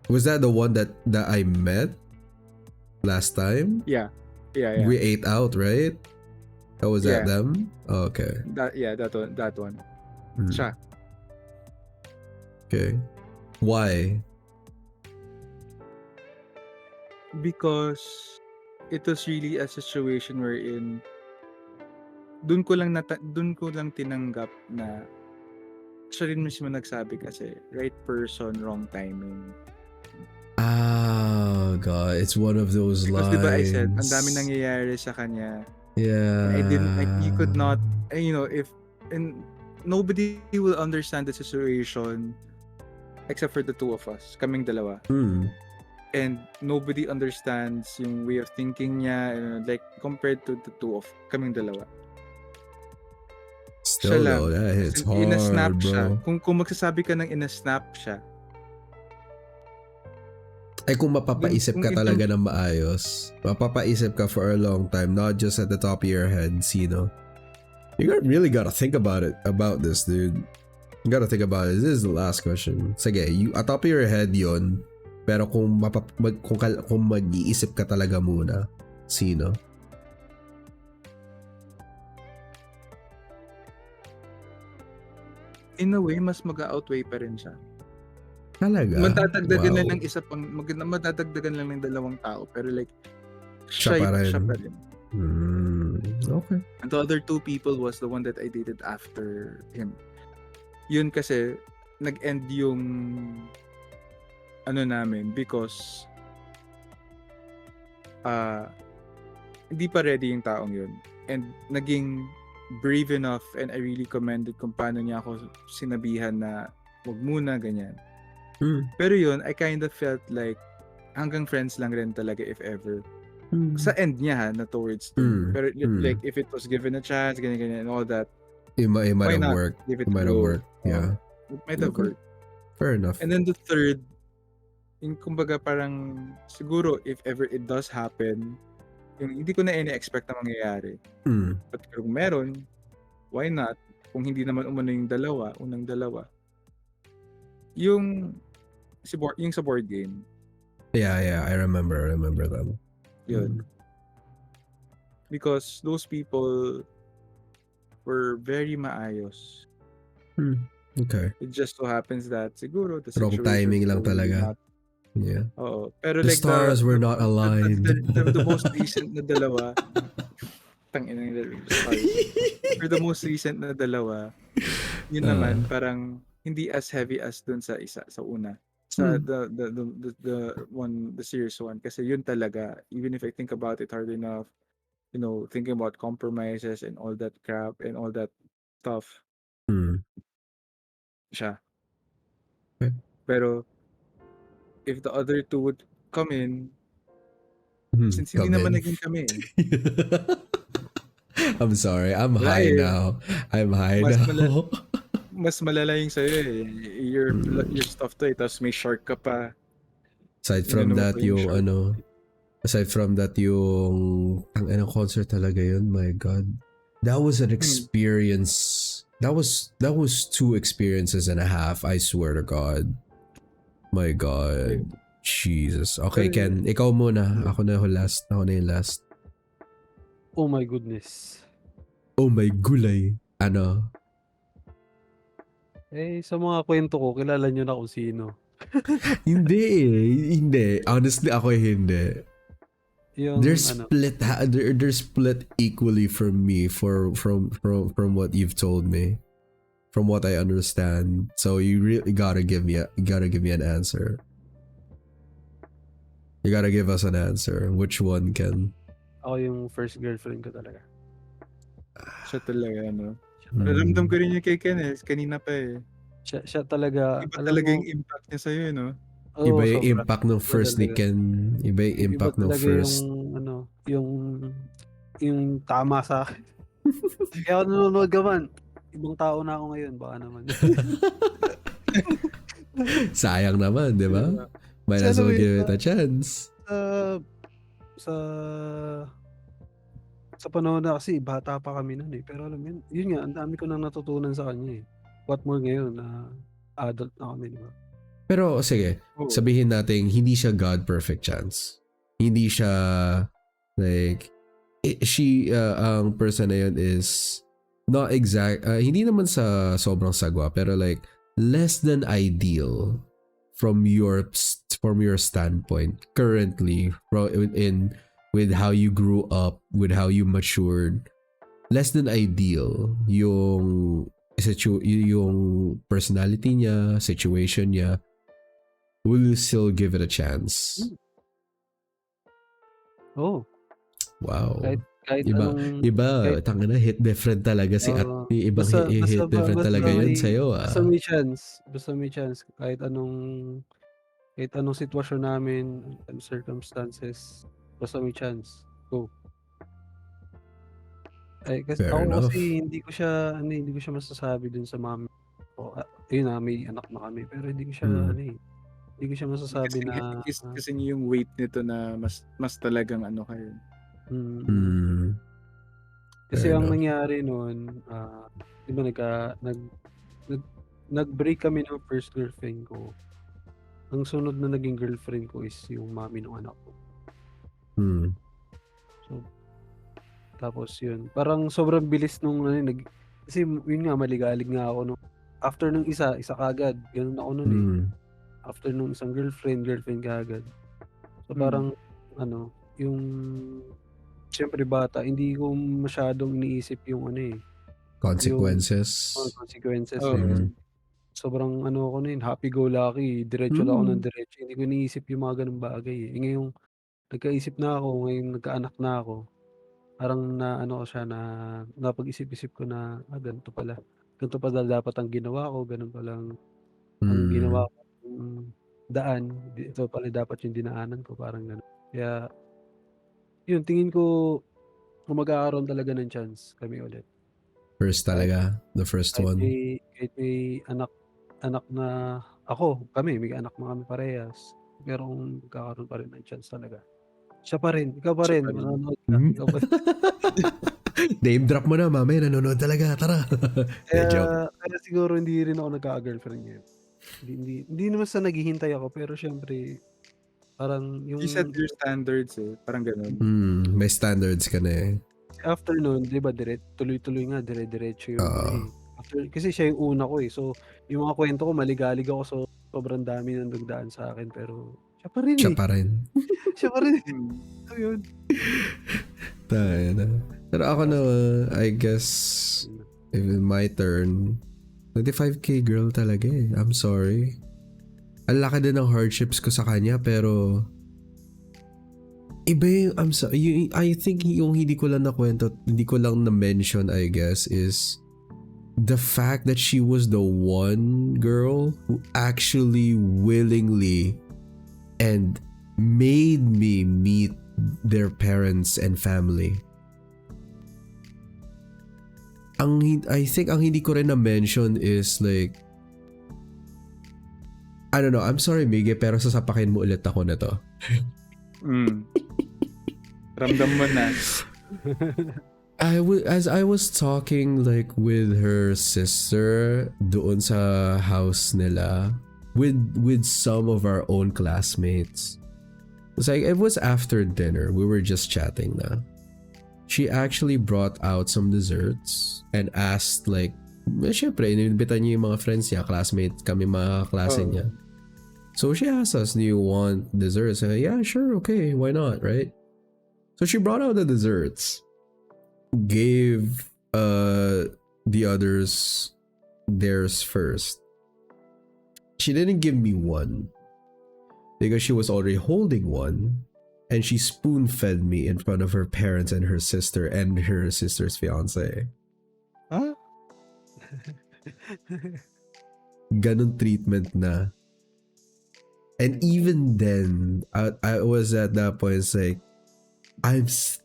Was that the one that I met last time? Yeah. We ate out, right? That was that them? Oh, okay. That one. Siya. Okay. Why? Because it was really a situation wherein dun ko lang tinanggap na siya rin mismo nagsabi kasi right person, wrong timing. Ah, God, it's one of those because lines. Because diba I said, ang dami nangyayari sa kanya. Yeah. And you could not, and nobody will understand the situation except for the two of us, kaming dalawa. And nobody understands yung way of thinking niya, like compared to the two of kaming dalawa. Still though, that hits hard, ina-snap bro. Siya. Kung magsasabi ka ng ina-snap siya, ay kung mapapaisip ka talaga ng maayos, mapapaisip ka for a long time, not just at the top of your head, sino. You really gotta think about this, dude. You gotta think about it. This is the last question. Sige, at top of your head yon, pero kung mag-iisip ka talaga muna, sino? In a way, mas mag-outweigh pa rin siya. Talaga? Madadagdagan lang ng isa pang, madadagdagan lang ng dalawang tao, pero like, siya pa rin. Okay. And the other two people was the one that I dated after him. Yun kasi, nag-end yung namin because hindi pa ready yung taong yun. And naging brave enough, and I really commended kung paano niya ako sinabihan na wag muna, ganyan. Pero yun, I kind of felt like hanggang friends lang rin talaga if ever. Sa end niya na towards them. Pero like if it was given a chance, ganyan and all that, it might have worked. It might have worked. Yeah. It might have worked. Fair enough. And then the third, yung kumbaga parang siguro if ever it does happen, yung hindi ko na expect na mangyayari. But kung meron, why not? Kung hindi naman umano yung unang dalawa. Yung sa board game. Yeah, I remember them. Yun. Because those people were very maayos. Okay. It just so happens that siguro the wrong timing lang talaga. Yeah. Oo. Pero the like stars were not aligned. The most recent na dalawa, tangina nila. For the most recent na dalawa, yun naman parang hindi as heavy as dun sa una. Sa the serious one, kasi yun talaga, even if I think about it hard enough, thinking about compromises and all that crap and all that stuff, siya. Okay. Pero if the other two would come in, since hindi naman naging kami. I'm sorry, I'm high now. Mas malala yung sa'yo eh. Your stuff to eh. Tapos may shark ka pa. Aside from that, yung ang concert talaga yun, my God. That was an experience. That was 2 experiences and a half, I swear to God. My God. Jesus. Okay, Ken, ikaw muna. Ako na yung last. Oh my goodness. Oh my gulay. Ano? Sa mga kwento ko, kilala nyo na kung sino. Hindi. Honestly, ako hindi. Yung They're ano, split. They're split equally from me. From what you've told me, from what I understand. So you really gotta give me an answer. You gotta give us an answer. Which one, Ken? ako yung first girlfriend ko talaga. Siya talaga, no? Hmm. Ramdam ko rin yung kay Ken eh. Kanina pa eh. Siya talaga, Iba alam talaga mo, yung impact niya sa'yo, no? Iba yung sobra. impact ng Iba first ni talaga. Ken. Iba yung Iba impact ng talaga first. yung tama sa akin. Kaya ako nanonood ka man. Ibang tao na ako ngayon, baka naman. Sayang naman, di ba? Might as Sana well may- give it a chance. sa sa panahon na kasi bata pa kami noon eh. Pero alam mo yun nga, ang dami ko nang natutunan sa kanya eh. What more ngayon na adult na kami, di ba? Pero sige, sabihin natin hindi siya God perfect chance. Hindi siya like ang person na yun is not exact, hindi naman sa sobrang sagwa, pero like less than ideal from your standpoint currently with how you grew up, with how you matured. Less than ideal yung personality niya, situation niya. Will you still give it a chance? Oh, Wow. kahit Iba, kahit- tangina, hit different talaga si ibang hit different talaga yun sa'yo ah. Basta may chance, kahit anong sitwasyon namin, and circumstances, basta may chance, go. Ay, kasi Fair ako enough. kasi hindi ko siya masasabi dun sa mami ko. Yun na, may anak na kami, pero hindi ko siya hindi ko siya masasabi na Kasi yung weight nito na mas talagang ano kayo. Kasi Fair ang enough. nangyari noon, di ba nag-break kami ng first girlfriend ko. Ang sunod na naging girlfriend ko is yung mami ng anak ko. So, tapos yun, parang sobrang bilis nung kasi yun nga, maligalig nga ako nung after nung isa kagad, ganun ako nun eh. After nung isang girlfriend kagad. So parang yung siyempre bata, hindi ko masyadong iniisip yung Consequences. consequences Oh. eh. Sobrang ako happy-go-lucky, diretso lang ako ng diretso. Hindi ko iniisip yung mga ganung bagay eh. Ngayong nagkaisip na ako, ngayong nagkaanak na ako, parang ko siya na napag-isip-isip ko na ganito pala. Ganito pala dapat ang ginawa ko, ganun palang ang ginawa ko daan. Ito pala dapat yung dinaanan ko, parang ganun. Kaya yun, tingin ko kung magkakaroon talaga ng chance kami ulit. First talaga, the first Kahit one. may anak na kami, may anak na kami parehas. Pero kung magkakaroon pa rin ng chance talaga. Siya pa rin, ikaw pa rin, manonood ka. Ikaw pa rin. Name drop mo na, mamaya nanonood talaga, tara. Joke. Kaya siguro hindi rin ako nagka-girlfriend ngayon. Hindi naman sa naghihintay ako, pero syempre, parang yung... You set your standards eh, parang ganun. May standards ka na eh. After nun, di ba, tuloy-tuloy nga, dire-diretso yung kasi siya yung una ko eh. So, yung mga kwento ko, maligalig ako, so sobrang dami nang nagdaan sa akin, pero siya pa rin eh. Siya pa rin. Siya pa rin. So, yun. Tayo na. Pero ako na, I guess, if it's my turn, 25k girl talaga eh. I'm sorry. Ang laki din ng hardships ko sa kanya, pero iba yung, I think yung hindi ko lang nakwento, hindi ko lang na-mention, I guess, is the fact that she was the one girl who actually willingly and made me meet their parents and family. I think ang hindi ko rin na-mention is like, I don't know, I'm sorry Miggy, pero sasapakin mo ulit ako na to. Ramdam mo na. As I was talking like with her sister doon sa house nila with some of our own classmates. It was after dinner. We were just chatting na. She actually brought out some desserts and asked like, syempre, inimbitan niya yung mga friends niya, classmates kami, mga klase niya. So she asked us, do you want desserts? Yeah, sure, okay, why not, right? So she brought out the desserts, gave the others theirs first. She didn't give me one because she was already holding one, and she spoon fed me in front of her parents and her sister and her sister's fiance. Huh? Ganun treatment na. And even then, I was at that point, it's like, I was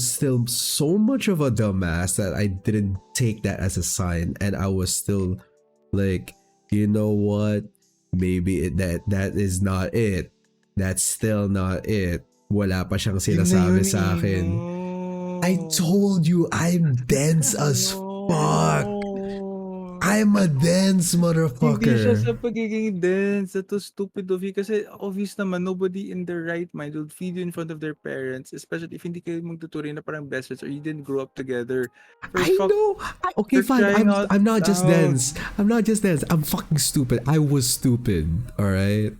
still so much of a dumbass that I didn't take that as a sign, and I was still like, you know what? Maybe that is not it. That's still not it. Wala pa siyang sinasabi sa akin. I told you I'm dense as fuck. I'm a dense motherfucker. Hindi siya sa pagiging dense. That was stupid of you. Kasi obvious naman, nobody in their right mind would feed you in front of their parents. Especially if hindi kayo magtuturing na parang best friends or you didn't grow up together. I know. Okay, fine. I'm not just dense. I'm not just dense. I'm fucking stupid. I was stupid. Alright?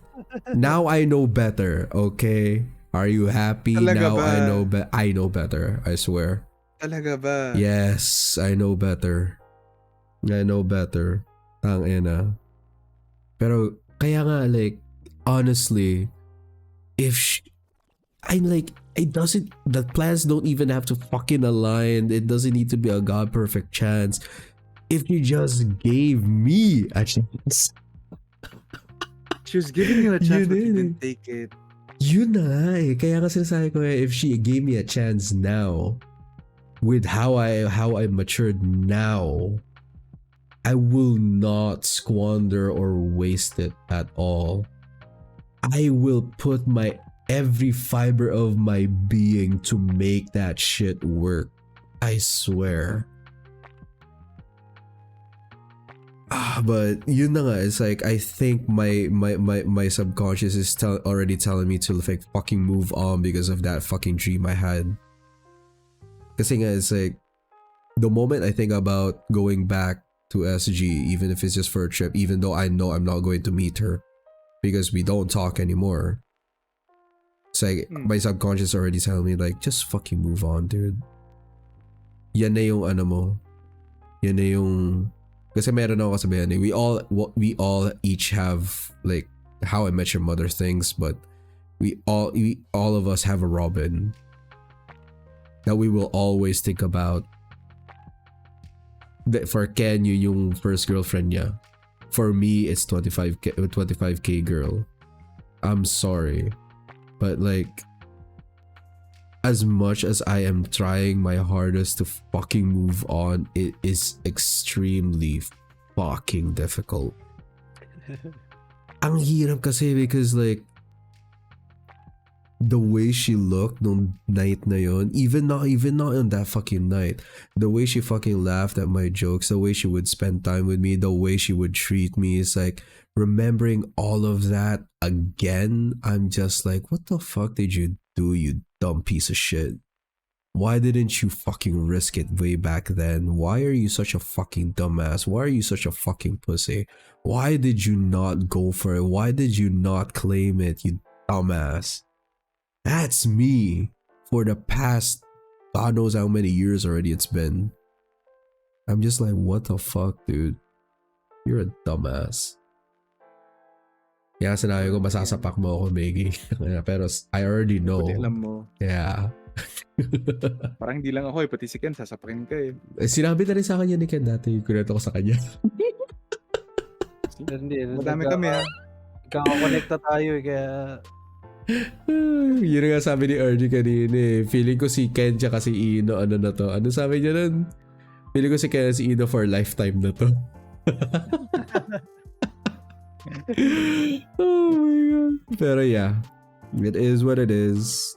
Now I know better. Okay? Are you happy? Talaga now ba? I know better. I swear. Talaga ba? Yes, I know better. I know better. Tangina. Pero kaya nga, like, honestly, the plans don't even have to fucking align. It doesn't need to be a god perfect chance. If you just gave me a chance. She was giving you a chance but you didn't take it. Yun na nga eh. Kaya nga sinasabi ko if she gave me a chance now, with how I matured now, I will not squander or waste it at all. I will put every fiber of my being to make that shit work. I swear. But yun na nga, it's like I think my subconscious is already telling me to like fucking move on because of that fucking dream I had. Kasi nga, it's like the moment I think about going back to SG, even if it's just for a trip, even though I know I'm not going to meet her because we don't talk anymore, it's like my subconscious already telling me like, just fucking move on, dude. Yan na yung ano mo. Yan na yung... Kasi meron ako kasabihan eh. We all each have like How I Met Your Mother things, but we all of us have a Robin that we will always think about. For Ken, yung first girlfriend niya. For me, it's 25K girl. I'm sorry, but like, as much as I am trying my hardest to fucking move on, it is extremely fucking difficult. Ang hirap kasi because like, the way she looked nung night na yon, even not on that fucking night, the way she fucking laughed at my jokes, the way she would spend time with me, the way she would treat me, is like, remembering all of that again, I'm just like, what the fuck did you do, you dumb piece of shit? Why didn't you fucking risk it way back then? Why are you such a fucking dumbass? Why are you such a fucking pussy? Why did you not go for it? Why did you not claim it, you dumbass? That's me for the past God knows how many years already it's been. I'm just like, what the fuck, dude? You're a dumbass. Kaya sinabi ko, masasapak mo ako, Meggy. Pero I already know. Pati alam mo. Yeah. Parang hindi lang ako eh, pati si Ken, sasapakin ka eh. Sinabi na rin sa kanya ni Ken dati, kunento ko sa kanya. Madami kami ha. Kaka-connecta tayo eh, kaya... Yun nga sabi ni Ernie kanina eh. Feeling ko si Ken tsaka si Ino, ano na to? Ano sabi niya nun? Feeling ko si Ken si Ino for lifetime na to. Oh my god. Pero yeah, it is what it is.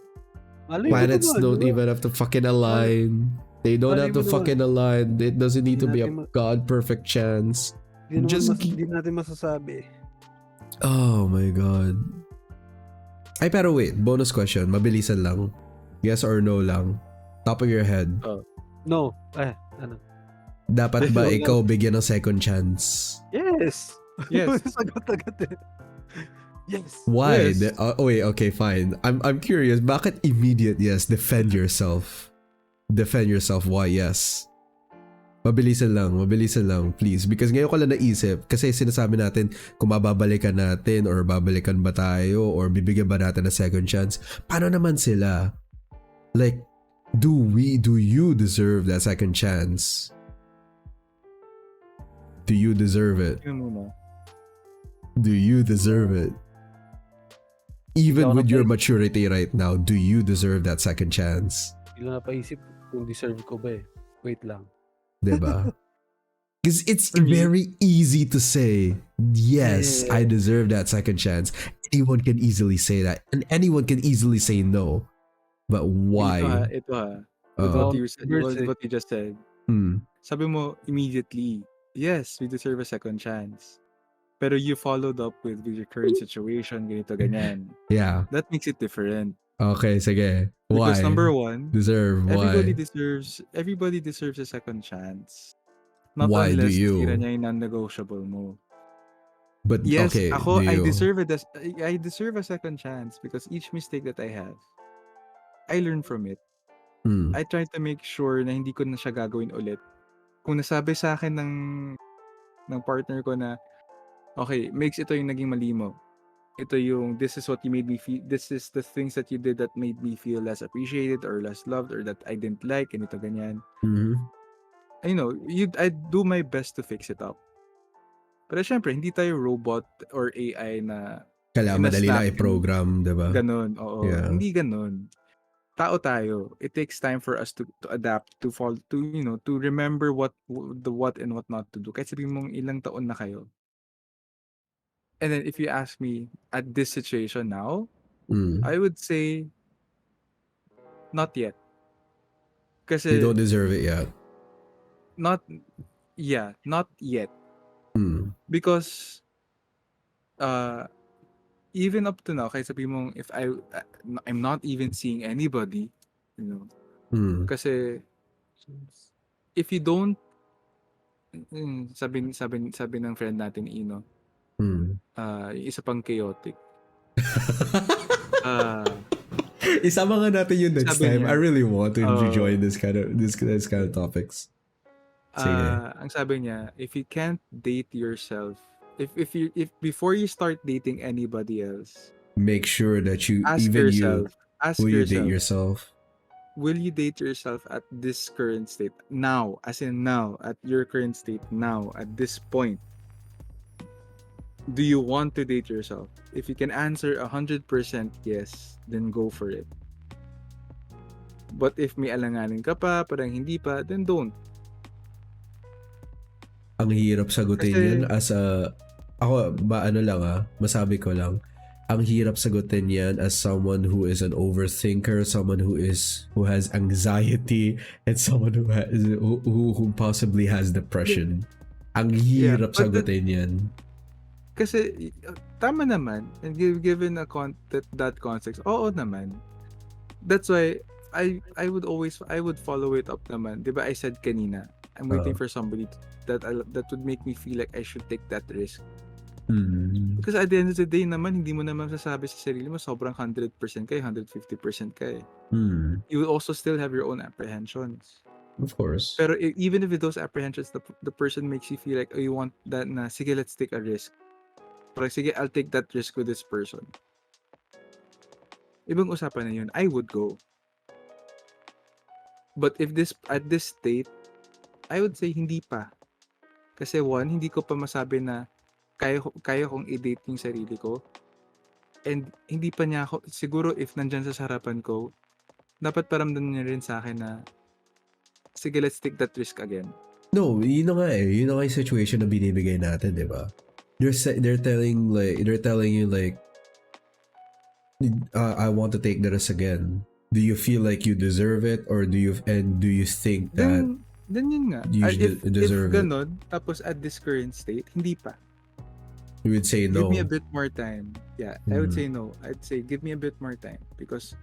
Planets don't even have to fucking align. They don't have to fucking align. It doesn't need to be a god perfect chance. Hindi natin masasabi. Oh my god. Ay, pero wait, bonus question. Mabilisan lang. Yes or no lang. Top of your head. No. Ano? Dapat ba ikaw bigyan ng second chance? Yes. Yes. Sagot agad eh. Yes. Why? Yes. Wait, okay, fine. I'm curious. Bakit immediate yes? Defend yourself. Defend yourself. Why yes? Mabilisan lang, please. Because ngayon ko lang naisip, kasi sinasabi natin kung mababalikan natin or babalikan ba tayo or bibigyan ba natin ng second chance. Paano naman sila? Like, do you deserve that second chance? Do you deserve it? Do you deserve it? Even with your maturity right now, do you deserve that second chance? Hindi lang napaisip kung deserve ko ba eh. Wait lang. Diba? Because it's very easy to say, yes, I deserve that second chance. Anyone can easily say that. And anyone can easily say no. But why? Ito with what you just said. Sabi mo, immediately, yes, we deserve a second chance. Pero you followed up with your current situation, ganito, ganyan. Yeah. That makes it different. Okay, sige. Why? Because number one, everybody deserves a second chance. Not why unless do you? tira niya yung non-negotiable mo. But yes, okay, ako, I deserve a second chance because each mistake that I have, I learn from it. I try to make sure na hindi ko na siya gagawin ulit. Kung nasabi sa akin ng partner ko na, okay, Migs, ito yung naging mali mo. Ito yung, this is what you made me feel, this is the things that you did that made me feel less appreciated or less loved or that I didn't like, ganito, ganyan. You know, I do my best to fix it up. Pero syempre, hindi tayo robot or AI na kailangan madali lang i-program, diba? Ganon, oo. Yeah. Hindi ganon. Tao tayo. It takes time for us to adapt, to fall, to, you know, to remember what and what not to do. Kahit sabihin mong ilang taon na kayo. And then if you ask me at this situation now, I would say not yet. Kasi you don't deserve it yet. Not yet. Because even up to now, kahit sabihin mong if I'm not even seeing anybody, you know. Kasi if you don't sabi ng friend natin Ino, yung isa pang chaotic. Isama nga natin yun next time. I really want to join this kind of topics. Ang sabi niya, if you can't date yourself, if before you start dating anybody else, make sure that you ask yourself, date yourself. Will you date yourself at this current state now, as in now, at your current state now, at this point? Do you want to date yourself? If you can answer 100% yes, then go for it. But if may alanganin ka pa, parang hindi pa, then don't. Ang hirap sagutin yan masabi ko lang, ang hirap sagutin yan as someone who is an overthinker, someone who has anxiety, and someone who possibly has depression. Ang hirap sagutin yan. Kasi tama naman, and given that context, oo naman. That's why I would follow it up naman. 'Di ba I said kanina, I'm waiting for somebody that would make me feel like I should take that risk. Because at the end of the day naman, hindi mo naman sasabi sa sarili mo sobrang 100% ka, 150% ka eh. You will also still have your own apprehensions. Of course. Pero even if with those apprehensions, the person makes you feel like, oh, you want that na, sige, let's take a risk. Parang, sige, I'll take that risk with this person. Ibang usapan na yun, I would go. But if at this state, I would say hindi pa. Kasi one, hindi ko pa masabi na kaya kong i-date yung sarili ko. And hindi pa niya ako, siguro if nandyan sa harapan ko, dapat paramdam niya rin sa akin na, sige, let's take that risk again. No, yun na nga eh. Yun na nga yung situation na binibigay natin, di ba? They're telling you like, I want to take the risk again. Do you feel like you deserve it, or do you think that then yun nga, you deserve if ganon, tapos at this current state, hindi pa. You would say no. Give me a bit more time. Yeah, I would say no. I'd say give me a bit more time because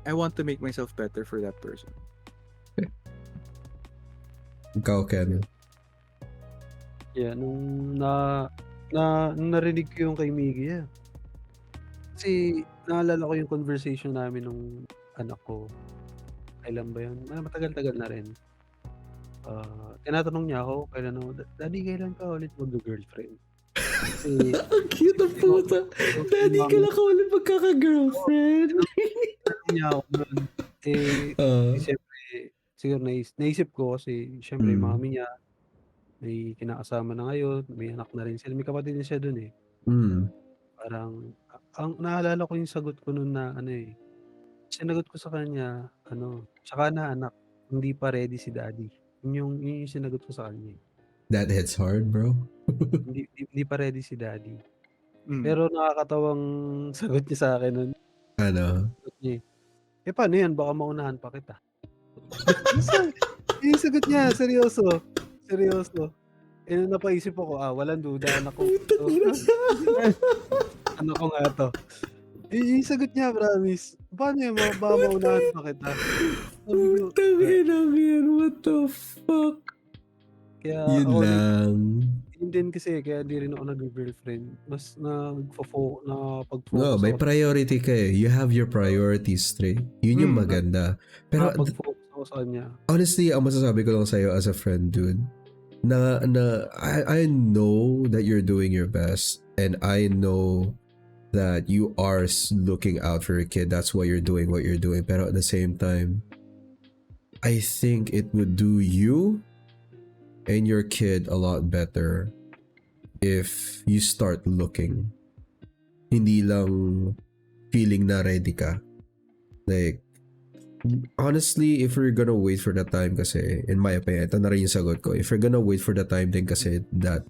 I want to make myself better for that person. Ikaw, Ken. Yeah, nung narinig ko yung kay Miggy, Kasi naalala ko yung conversation namin nung anak ko. Kailan ba yun? Matagal-tagal na rin. Tinatanong niya ako kailan ako, "Daddy, kailan ka ulit magga-girlfriend?" Kasi Ang cute ng puta. Daddy, kailan ka ulit magkaka-girlfriend? tinanong niya ako nun. Siyempre siguro naisip ko kasi siyempre mami niya may kinakasama na ngayon, may anak na rin sila, may kapatid din siya dun, eh. Parang ang naalala ko yung sagot ko nun na ano, eh, sinagot ko sa kanya ano, "Tsaka na anak, hindi pa ready si daddy." Yun yung sinagot ko sa kanya, eh. That hits hard, bro. Hindi pa ready si daddy. Pero nakakatawang sagot niya sa'kin nun. Ano? Sagot niya, "Eh, paano yan baka maunahan pa kita." Yung sagot niya seryoso, seryoso. Eh, nung napaisip ako, walang duda anak ko 'to. Anak ko nga 'to. Yung sagot niya promise, "Paano yan baka maunahan pa kita." Sabi ko, Putang ina, man, what the fuck? kaya Yun ako rin, lang. yun din kasi kaya di rin ako naggi-girlfriend. Mas No, nakapag-focus may ako priority ka eh. You have your priorities straight. Yun yung maganda. Pero nakapag-focus ako sa kanya. honestly, ang masasabi ko lang sa'yo as a friend, dude, I know that you're doing your best and I know that you are looking out for your kid. That's why you're doing what you're doing. Pero at the same time, I think it would do you and your kid a lot better if you start looking. Hindi lang feeling na ready ka. Like, honestly, if we're gonna wait for the time kasi, in my opinion, ito na rin yung sagot ko. If we're gonna wait for the time din kasi that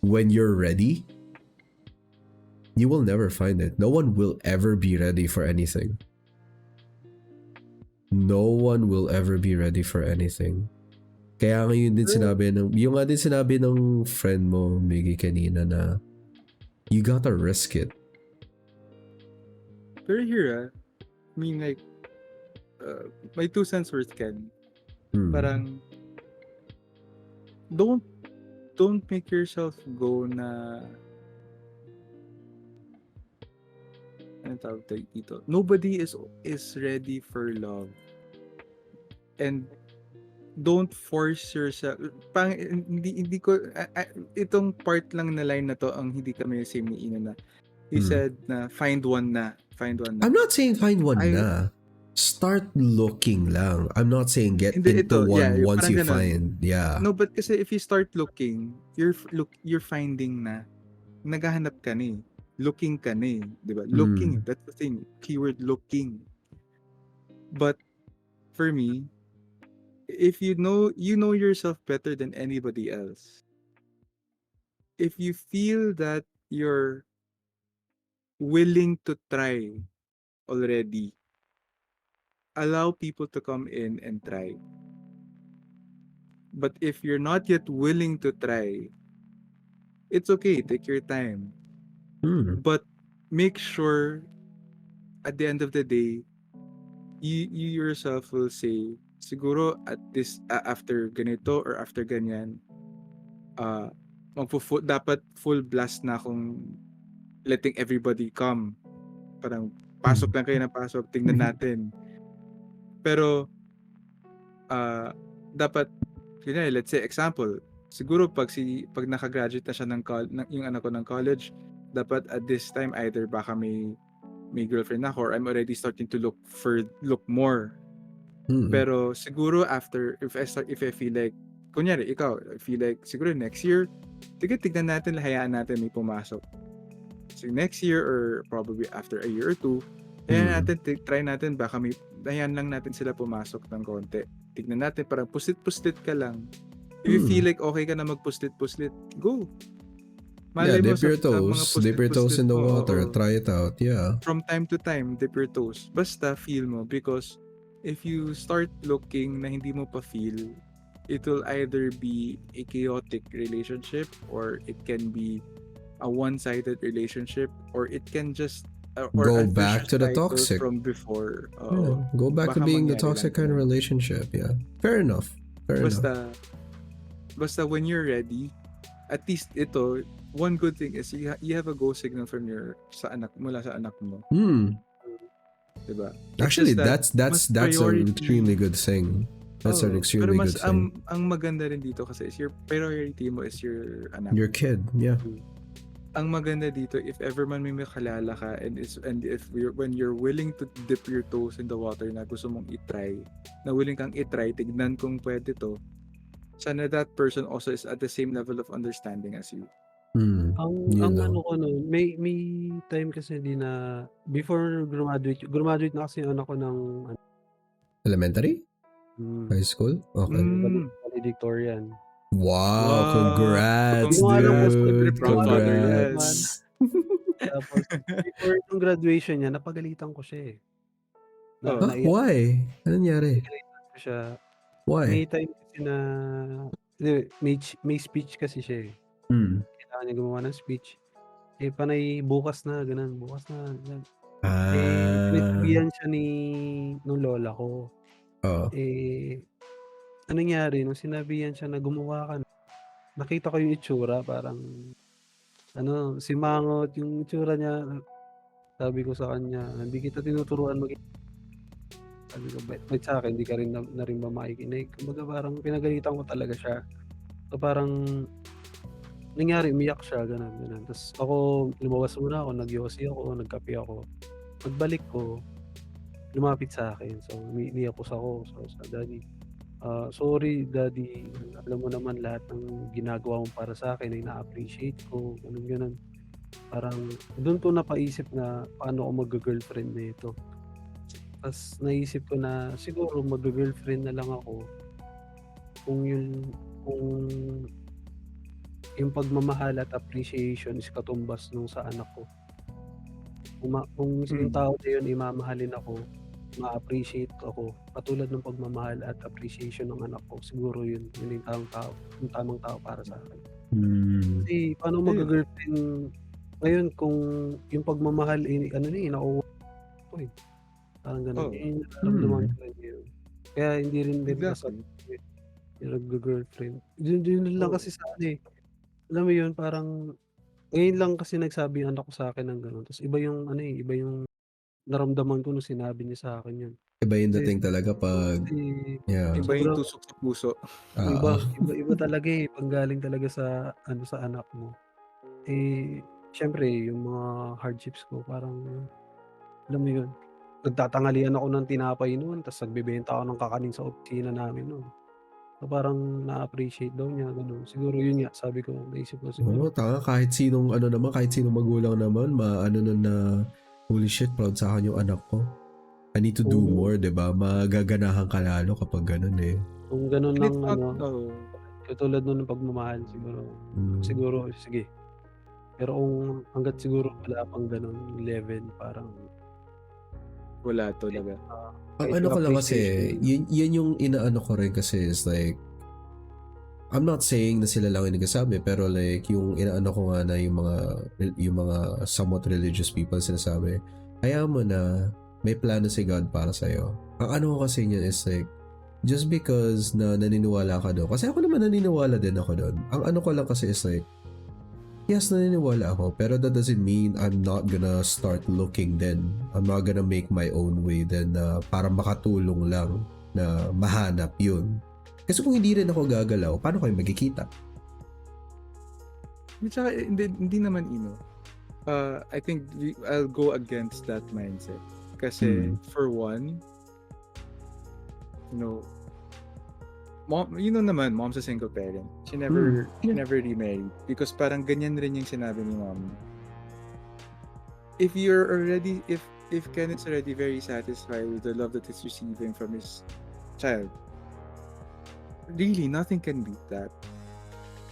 when you're ready, you will never find it. No one will ever be ready for anything. No one will ever be ready for anything. Kaya ngayon din yung nga din sinabi ng friend mo, Miggy, kanina na you gotta risk it. Pero here, I mean like, my 2 cents worth, Ken. Parang, don't make yourself go na, ano tawag dito? Nobody is ready for love. And don't force yourself. Hindi ko, itong part lang na line na to ang hindi kami same ni Ina na. He said na find one na. I'm not saying find one na. Start looking lang. I'm not saying get into one once you find. Yeah. No, but kasi if you start looking, you're finding na. Naghahanap ka na eh. Looking ka na eh. Diba? Looking, that's the thing. Keyword looking. But for me, if you know yourself better than anybody else, if you feel that you're willing to try already, allow people to come in and try. But if you're not yet willing to try, it's okay, take your time. But make sure at the end of the day, you yourself will say, siguro at this after ganito or after ganyan, dapat full blast na akong letting everybody come. Parang pasok lang kayo na pasok, tingnan natin. Pero dapat, let's say example, siguro pag nakagraduate na siya ng yung anak ko ng college, dapat at this time either baka may girlfriend ako or I'm already starting to look more. Pero siguro after, if I feel like, kunyari ikaw, I feel like siguro next year, tignan natin, hayaan natin may pumasok. So next year or probably after a year or 2, try natin, baka hayaan lang natin sila pumasok ng konti. Tignan natin, parang puslit-puslit ka lang. If you feel like okay ka na magpuslit-puslit, go. Malay dip your toes in the water, try it out, yeah. From time to time, dip your toes. Basta feel mo, because if you start looking na hindi mo pa feel, it will either be a chaotic relationship or it can be a one-sided relationship or it can just go back to the toxic from before. Go back to being the toxic kind of relationship, yeah. Fair enough. Basta when you're ready, at least ito, one good thing is you have a go signal from mula sa anak mo. Diba? Actually, that's an priority. extremely good thing. That's an extremely good thing. Ang maganda rin dito kasi is your priority mo is your anak. Your kid, yeah. Ang maganda dito, if ever man may makalala ka when you're willing to dip your toes in the water na gusto mong itry, na willing kang itry, tignan kung pwede to, sana that person also is at the same level of understanding as you. Ang ano ko nun, may time kasi din na before graduate na kasi yung anak ko ng elementary? High school? Okay. Valedictorian. Wow, congrats, dude. Congrats. Tapos, before yung graduation niya, napagalitan ko siya eh. Why? Ano nangyari? Napagalitan ko siya. Why? May time kasi na, may speech kasi siya eh. Kailangan niya gumawa ng speech. Eh, panay bukas na, ganun. Pinasabihan siya nung lola ko. Anong nangyari, nung sinabihan siya na gumawa ka na, nakita ko yung itsura, parang, simangot yung itsura niya. Sabi ko sa kanya, hindi kita tinuturuan sabi ko, ba't sa akin, hindi ka rin na rin ba makikinig? Kumbaga parang pinagalitan ko talaga siya. So parang, nangyari, umiyak siya, ganun. Tapos ako, lumabas muna ako, nag-yosi ako, nagkape ako. Pagbalik ko, lumapit sa akin. So, umiyak ako. So, Daddy, sorry Daddy, alam mo naman lahat ng ginagawa mo para sa akin ay na-appreciate ko, ganun. Parang doon ko napaisip na paano ako mag-girlfriend na ito. Tapos naisip ko na siguro mag-girlfriend na lang ako kung yung pagmamahal at appreciation is katumbas nung sa anak ko. Kung yung tao na yun imamahalin ako, ma-appreciate ako katulad ng pagmamahal at appreciation ng anak ko, siguro yun yung tamang tao para sa akin. Kasi paano mag-girlfriend ngayon kung yung pagmamahal nakuha ko eh. Parang gano'n. Yung nararamdaman ko rin yun. Kaya hindi rin dapat yung nag-girlfriend. Yun lang kasi sa akin eh. Alam mo yun, parang ngayon lang kasi nagsabi yung anak ko sa akin ng gano'n. Tapos iba yung naramdaman ko nung sinabi niya sa akin yun. Iba yung dating talaga pag iba yung tusok sa puso. Iba talaga eh, panggaling talaga sa anak mo. Eh, syempre yung mga hardships ko parang alam mo yun, nagtatangalian ako ng tinapay noon, tapos nagbebenta ako ng kakanin sa opisina namin noon. So parang na-appreciate daw niya, gano'n. Siguro yun nga, sabi ko, naisip ko siguro. Tanga, kahit sinong magulang naman, nun na, holy shit, proud sa akin yung anak ko. I need to do more, diba? Magaganahan ka lalo kapag ganun eh. Kung ganun ng katulad nun ng pagmamahal, siguro, sige. Pero kung hanggat siguro wala pang ganun level, parang wala talaga. Ang ano ko lang kasi, yan yung inaano ko rin kasi is like, I'm not saying na sila lang yung nagsasabi, pero like, yung inaano ko nga na yung mga somewhat religious people sinasabi, kaya mo na may plano si God para sa'yo. Ang ano ko kasi niyan is like, just because na naniniwala ka doon, kasi ako naman naniniwala din ako doon. Ang ano ko lang kasi is like, yes, naniniwala ako, pero that doesn't mean I'm not gonna start looking then. I'm not gonna make my own way then para makatulong lang na mahanap yun. Kasi kung hindi rin ako gagalaw, paano kayo magkikita? Tsaka, hindi naman, I think I'll go against that mindset. Kasi, for one, mom, naman, mom's a single parent. She never remarried. Because parang ganyan rin yung sinabi ni mom. If Kenneth's already very satisfied with the love that he's receiving from his child, really, nothing can beat that.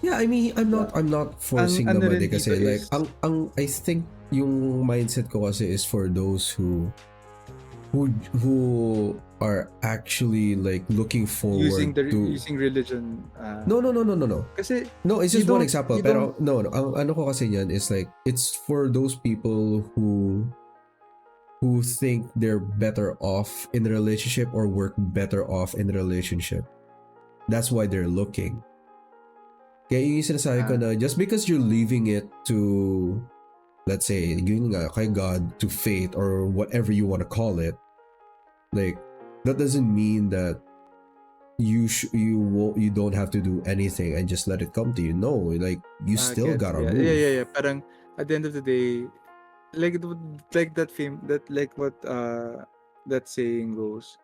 Yeah, I mean, I'm not forcing nobody kasi like, I think yung mindset ko kasi is for those who are actually like looking forward using religion. No. Kasi no, it's just one example. Pero no. Ang ano ko kasi yan is like, it's for those people who think they're better off in a relationship or work better off in a relationship. That's why they're looking. Kaya yung sinasabi ko na just because you're leaving it to, let's say, yun nga, kay God, to fate, or whatever you want to call it, like, that doesn't mean that you don't have to do anything and just let it come to you. No, like, you still gotta move. Yeah. Parang, at the end of the day, like that what that saying goes,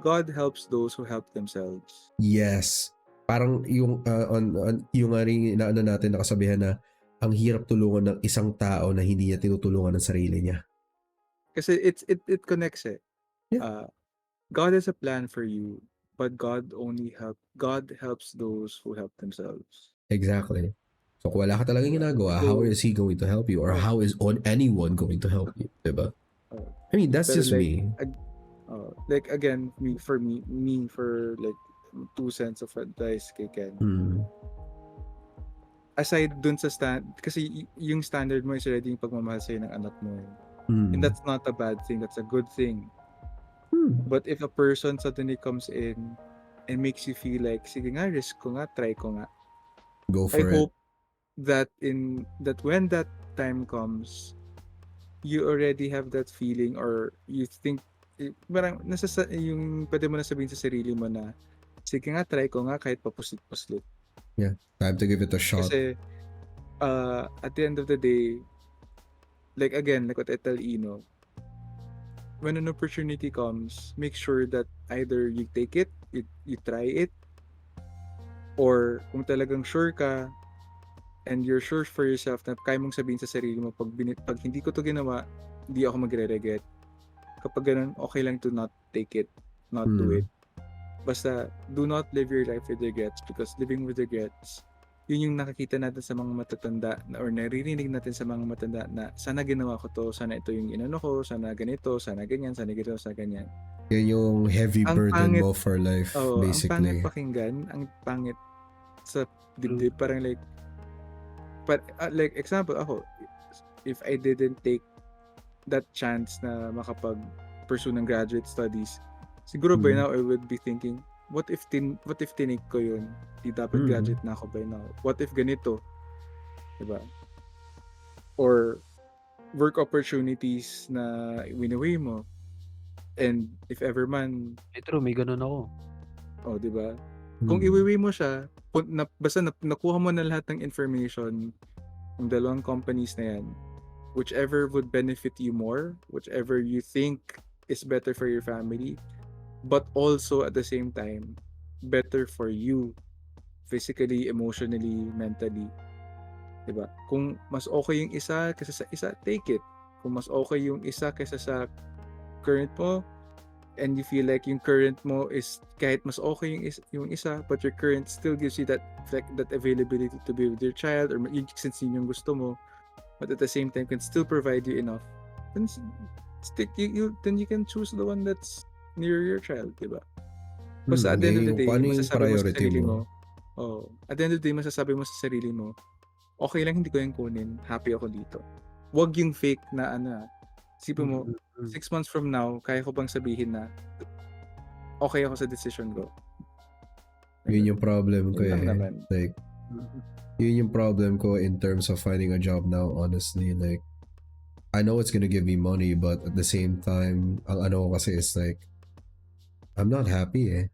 God helps those who help themselves. Yes. Parang yung yung ring inaano natin nakasabihan na ang hirap tulungan ng isang tao na hindi niya tinutulungan ng sarili niya. Kasi it connects eh. Yeah. God has a plan for you, but God helps those who help themselves. Exactly. So kung wala ka talagang ginagawa, how is he going to help you? Or how is anyone going to help you? Diba? I mean, that's just like, me. Like again, for like 2 cents of advice kay Ken. Aside dun sa kasi yung standard mo is already yung pagmamahal sa'yo ng anak mo. And that's not a bad thing, that's a good thing. But if a person suddenly comes in and makes you feel like, sige nga, risk ko nga, try ko nga. Go for it. I hope that when that time comes, you already have that feeling, or you think, parang yung pwede mo na sabihin sa sarili mo na, sige nga, try ko nga kahit papuslit-puslit. Yeah, time to give it a shot. Kasi, at the end of the day, like again, like what I tell Ino, when an opportunity comes, make sure that either you take it, you try it, or kung talagang sure ka, and you're sure for yourself na kaya mong sabihin sa sarili mo, pag hindi ko to ginawa, hindi ako magre-regret. Kapag ganun, okay lang to not take it, not do it. Basta, do not live your life with regrets, because living with regrets, yun yung nakikita natin sa mga matatanda, or naririnig natin sa mga matanda na sana ginawa ko to, sana ito yung inano ko, sana ganito, sana ganyan, sana ganito, sana ganyan. Yan yung heavy burden mo for life, basically. Ang pangit pakinggan, ang pangit sa dibdib, parang like, like example, ako, if I didn't take that chance na makapag-pursue ng graduate studies, siguro by now I would be thinking, what if tinik ko yun? Di dapat graduate na ako by now. What if ganito? Diba? Or work opportunities na winaway mo. And if ever man... True, may ganun ako. Oh, diba? Kung iwiwi mo siya, basta nakuha mo na lahat ng information ng dalawang companies na yan, whichever would benefit you more, whichever you think is better for your family, but also at the same time better for you physically, emotionally, mentally, diba? Kung mas okay yung isa kaysa sa isa, take it. Kung mas okay yung isa kaysa sa current mo, and you feel like yung current mo is kahit mas okay yung isa, but your current still gives you that availability to be with your child, or since yun yung gusto mo, but at the same time can still provide you enough, then then you can choose the one that's near your child, diba? Basta at the end of the day, masasabi mo sa sarili mo, at the end of the day, masasabi mo sa sarili mo, okay lang hindi ko yung kunin, happy ako dito. Wag yung fake na isipin mo, 6 months from now, kaya ko bang sabihin na okay ako sa decision ko? Yun yung problem ko Like, yun yung problem ko in terms of finding a job now, honestly. Like, I know it's gonna give me money, but at the same time, ang ano kasi is like, I'm not happy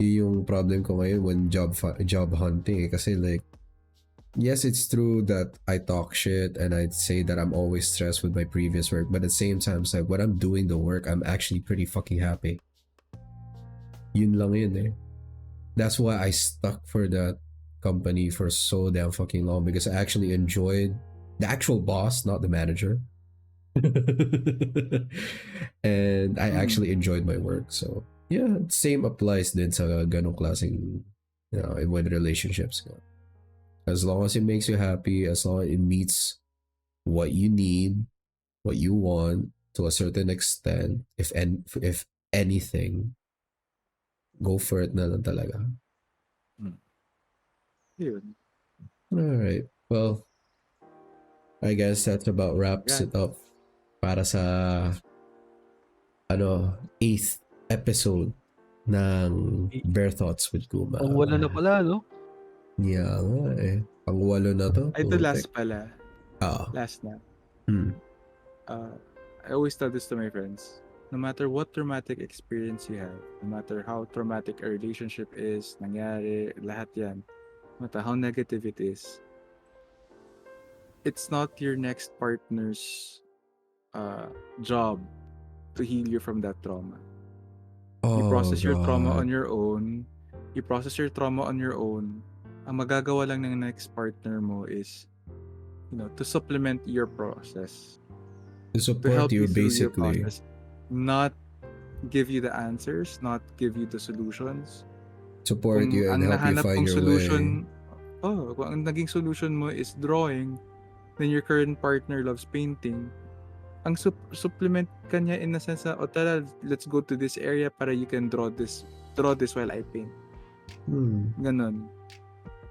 Yun yung problem ko ngayon when job hunting kasi like, yes, it's true that I talk shit and I'd say that I'm always stressed with my previous work, but at the same time, it's like when I'm doing the work, I'm actually pretty fucking happy. Yun lang yun That's why I stuck for that company for so damn fucking long, because I actually enjoyed the actual boss, not the manager. And I actually enjoyed my work. So yeah, same applies din sa ganong klaseng, with relationships. As long as it makes you happy, as long as it meets what you need, what you want to a certain extent, if anything, go for it na lang talaga. Yun. Alright, well, I guess that about wraps it up para sa 8th episode ng Bare Thoughts with Kuma. Wala na pala, no? Yeah nga eh. Pang-walo na to. Ay, the last pala. Ah. Last na. I always tell this to my friends. No matter what traumatic experience you have, no matter how traumatic a relationship is, nangyari, lahat yan, no matter how negative it is, it's not your next partner's job to heal you from that trauma. You process your trauma on your own. You process your trauma on your own. Ang magagawa lang ng next partner mo is, to supplement your process. To support you, through your basically. process. Not give you the answers, not give you the solutions. Support you and help you find your way. Kung ang naging solution mo is drawing, then your current partner loves painting. Ang supplement kanya in a sense na, tara, let's go to this area para you can draw this while I paint. Ganon.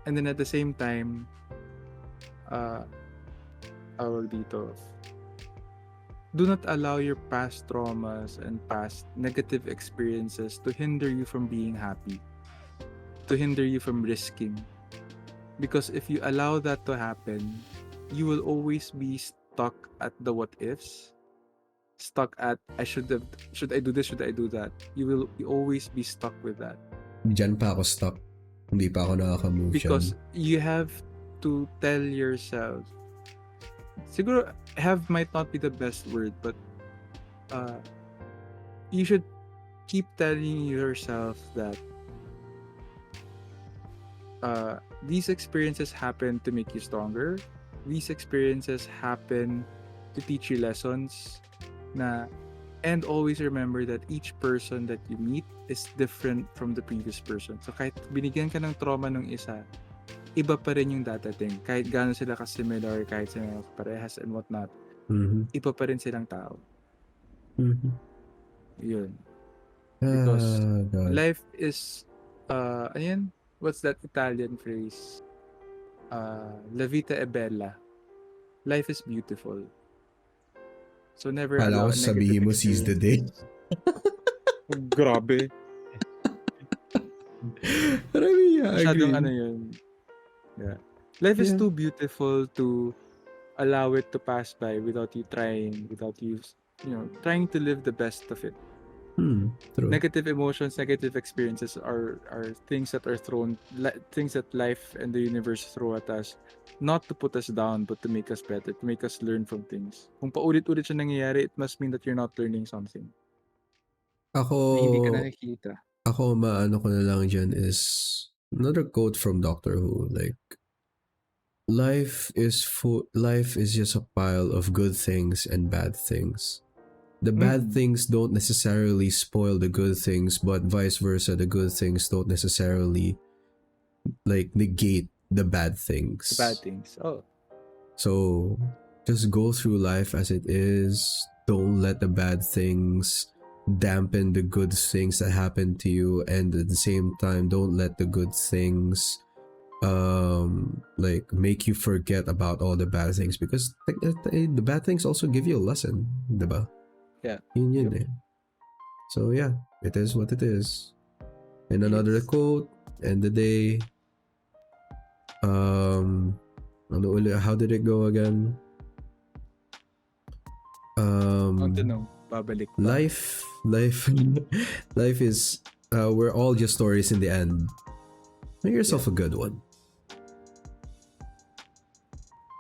And then at the same time, do not allow your past traumas and past negative experiences to hinder you from being happy, to hinder you from risking. Because if you allow that to happen, you will always be stuck at the what ifs, stuck at should I do this, should I do that. You will always be stuck with that. Diyan pa ako stuck. Hindi pa ako nakaka-move because you have to tell yourself, siguro have might not be the best word, but you should keep telling yourself that these experiences happen to make you stronger. These experiences happen to teach you lessons and always remember that each person that you meet is different from the previous person. So kahit binigyan ka ng trauma ng isa, iba pa rin yung dadating. Kahit gaano sila ka-similar, kahit sila parehas and whatnot, iba pa rin silang tao. Yun. Because life is, what's that Italian phrase? La vita è bella. Life is beautiful. So never allow a negative sabihin mo seize the day. Grabe. Masyadong yun. Yeah. Life is too beautiful to allow it to pass by without you trying, without you trying to live the best of it. True. Negative emotions, negative experiences are things that are things that life and the universe throw at us, not to put us down, but to make us better, to make us learn from things. Kung paulit-ulit siya nangyayari, it must mean that you're not learning something. Hindi ka nakikita. Ako, maano ko na lang dyan is another quote from Doctor Who, like, life is just a pile of good things and bad things. The bad things don't necessarily spoil the good things, but vice versa, the good things don't necessarily negate the bad things. The bad things. So just go through life as it is. Don't let the bad things dampen the good things that happen to you, and at the same time, don't let the good things make you forget about all the bad things, because the bad things also give you a lesson, diba? Yeah. Yun eh. So yeah, it is what it is. And another quote, end the day. How did it go again? Babalik. Life is we're all just stories in the end. Make yourself a good one.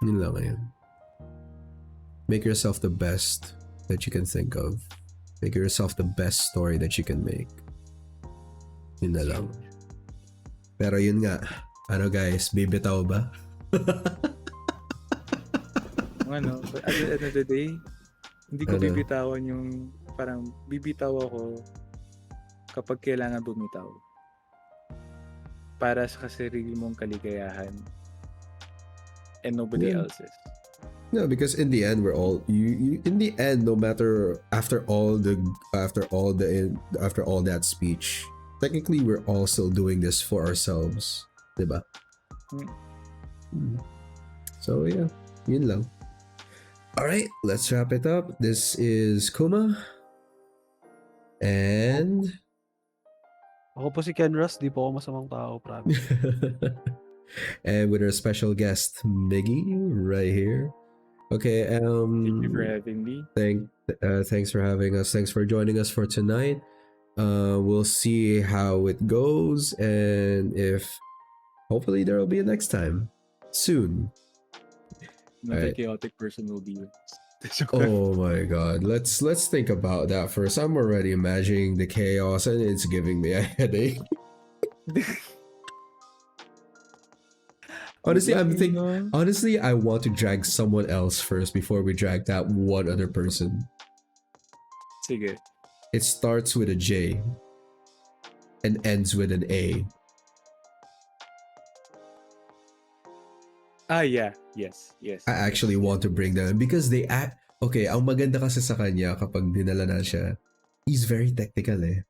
Yun lang yun. Make yourself the best that you can think of. Make yourself the best story that you can make. Yun na lang. Pero yun nga, guys, bibitaw ba? But at the end of the day, hindi ko bibitawan yung, parang bibitaw ako kapag kailangan bumitaw. Para sa sarili mong kaligayahan and nobody else's. No, because in the end, we're all in the end, no matter after all that speech, technically we're all still doing this for ourselves, diba? So yeah, yun lang. All right, let's wrap it up. This is Kuma, and ako po si Ken Ross, di po ako masamang tao, promise. and with our special guest Miggy right here. Okay, Thank you for having me. Thanks for having us. Thanks for joining us for tonight. We'll see how it goes, and if hopefully there will be a next time soon. Another chaotic person will be with us. Oh my god, let's think about that first. I'm already imagining the chaos, and it's giving me a headache. Honestly, I want to drag someone else first before we drag that one other person. Sige. It starts with a J and ends with an A. Yeah. Yes. I actually want to bring them because they act... Okay, ang maganda kasi sa kanya kapag dinala na siya, he's very technical eh.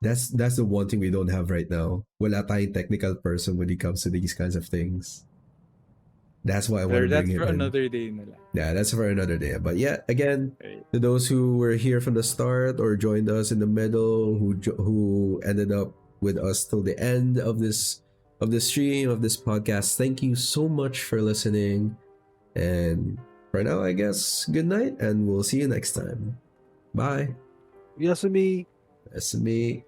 That's the one thing we don't have right now. Wala tayong technical person when it comes to these kinds of things. That's why I want to bring him in. That's for another day na lang. Yeah, that's for another day. But yeah, again, to those who were here from the start or joined us in the middle, who ended up with us till the end of this stream, of this podcast, thank you so much for listening. And for now, I guess, good night, and we'll see you next time. Bye. Yasumi. Yasumi.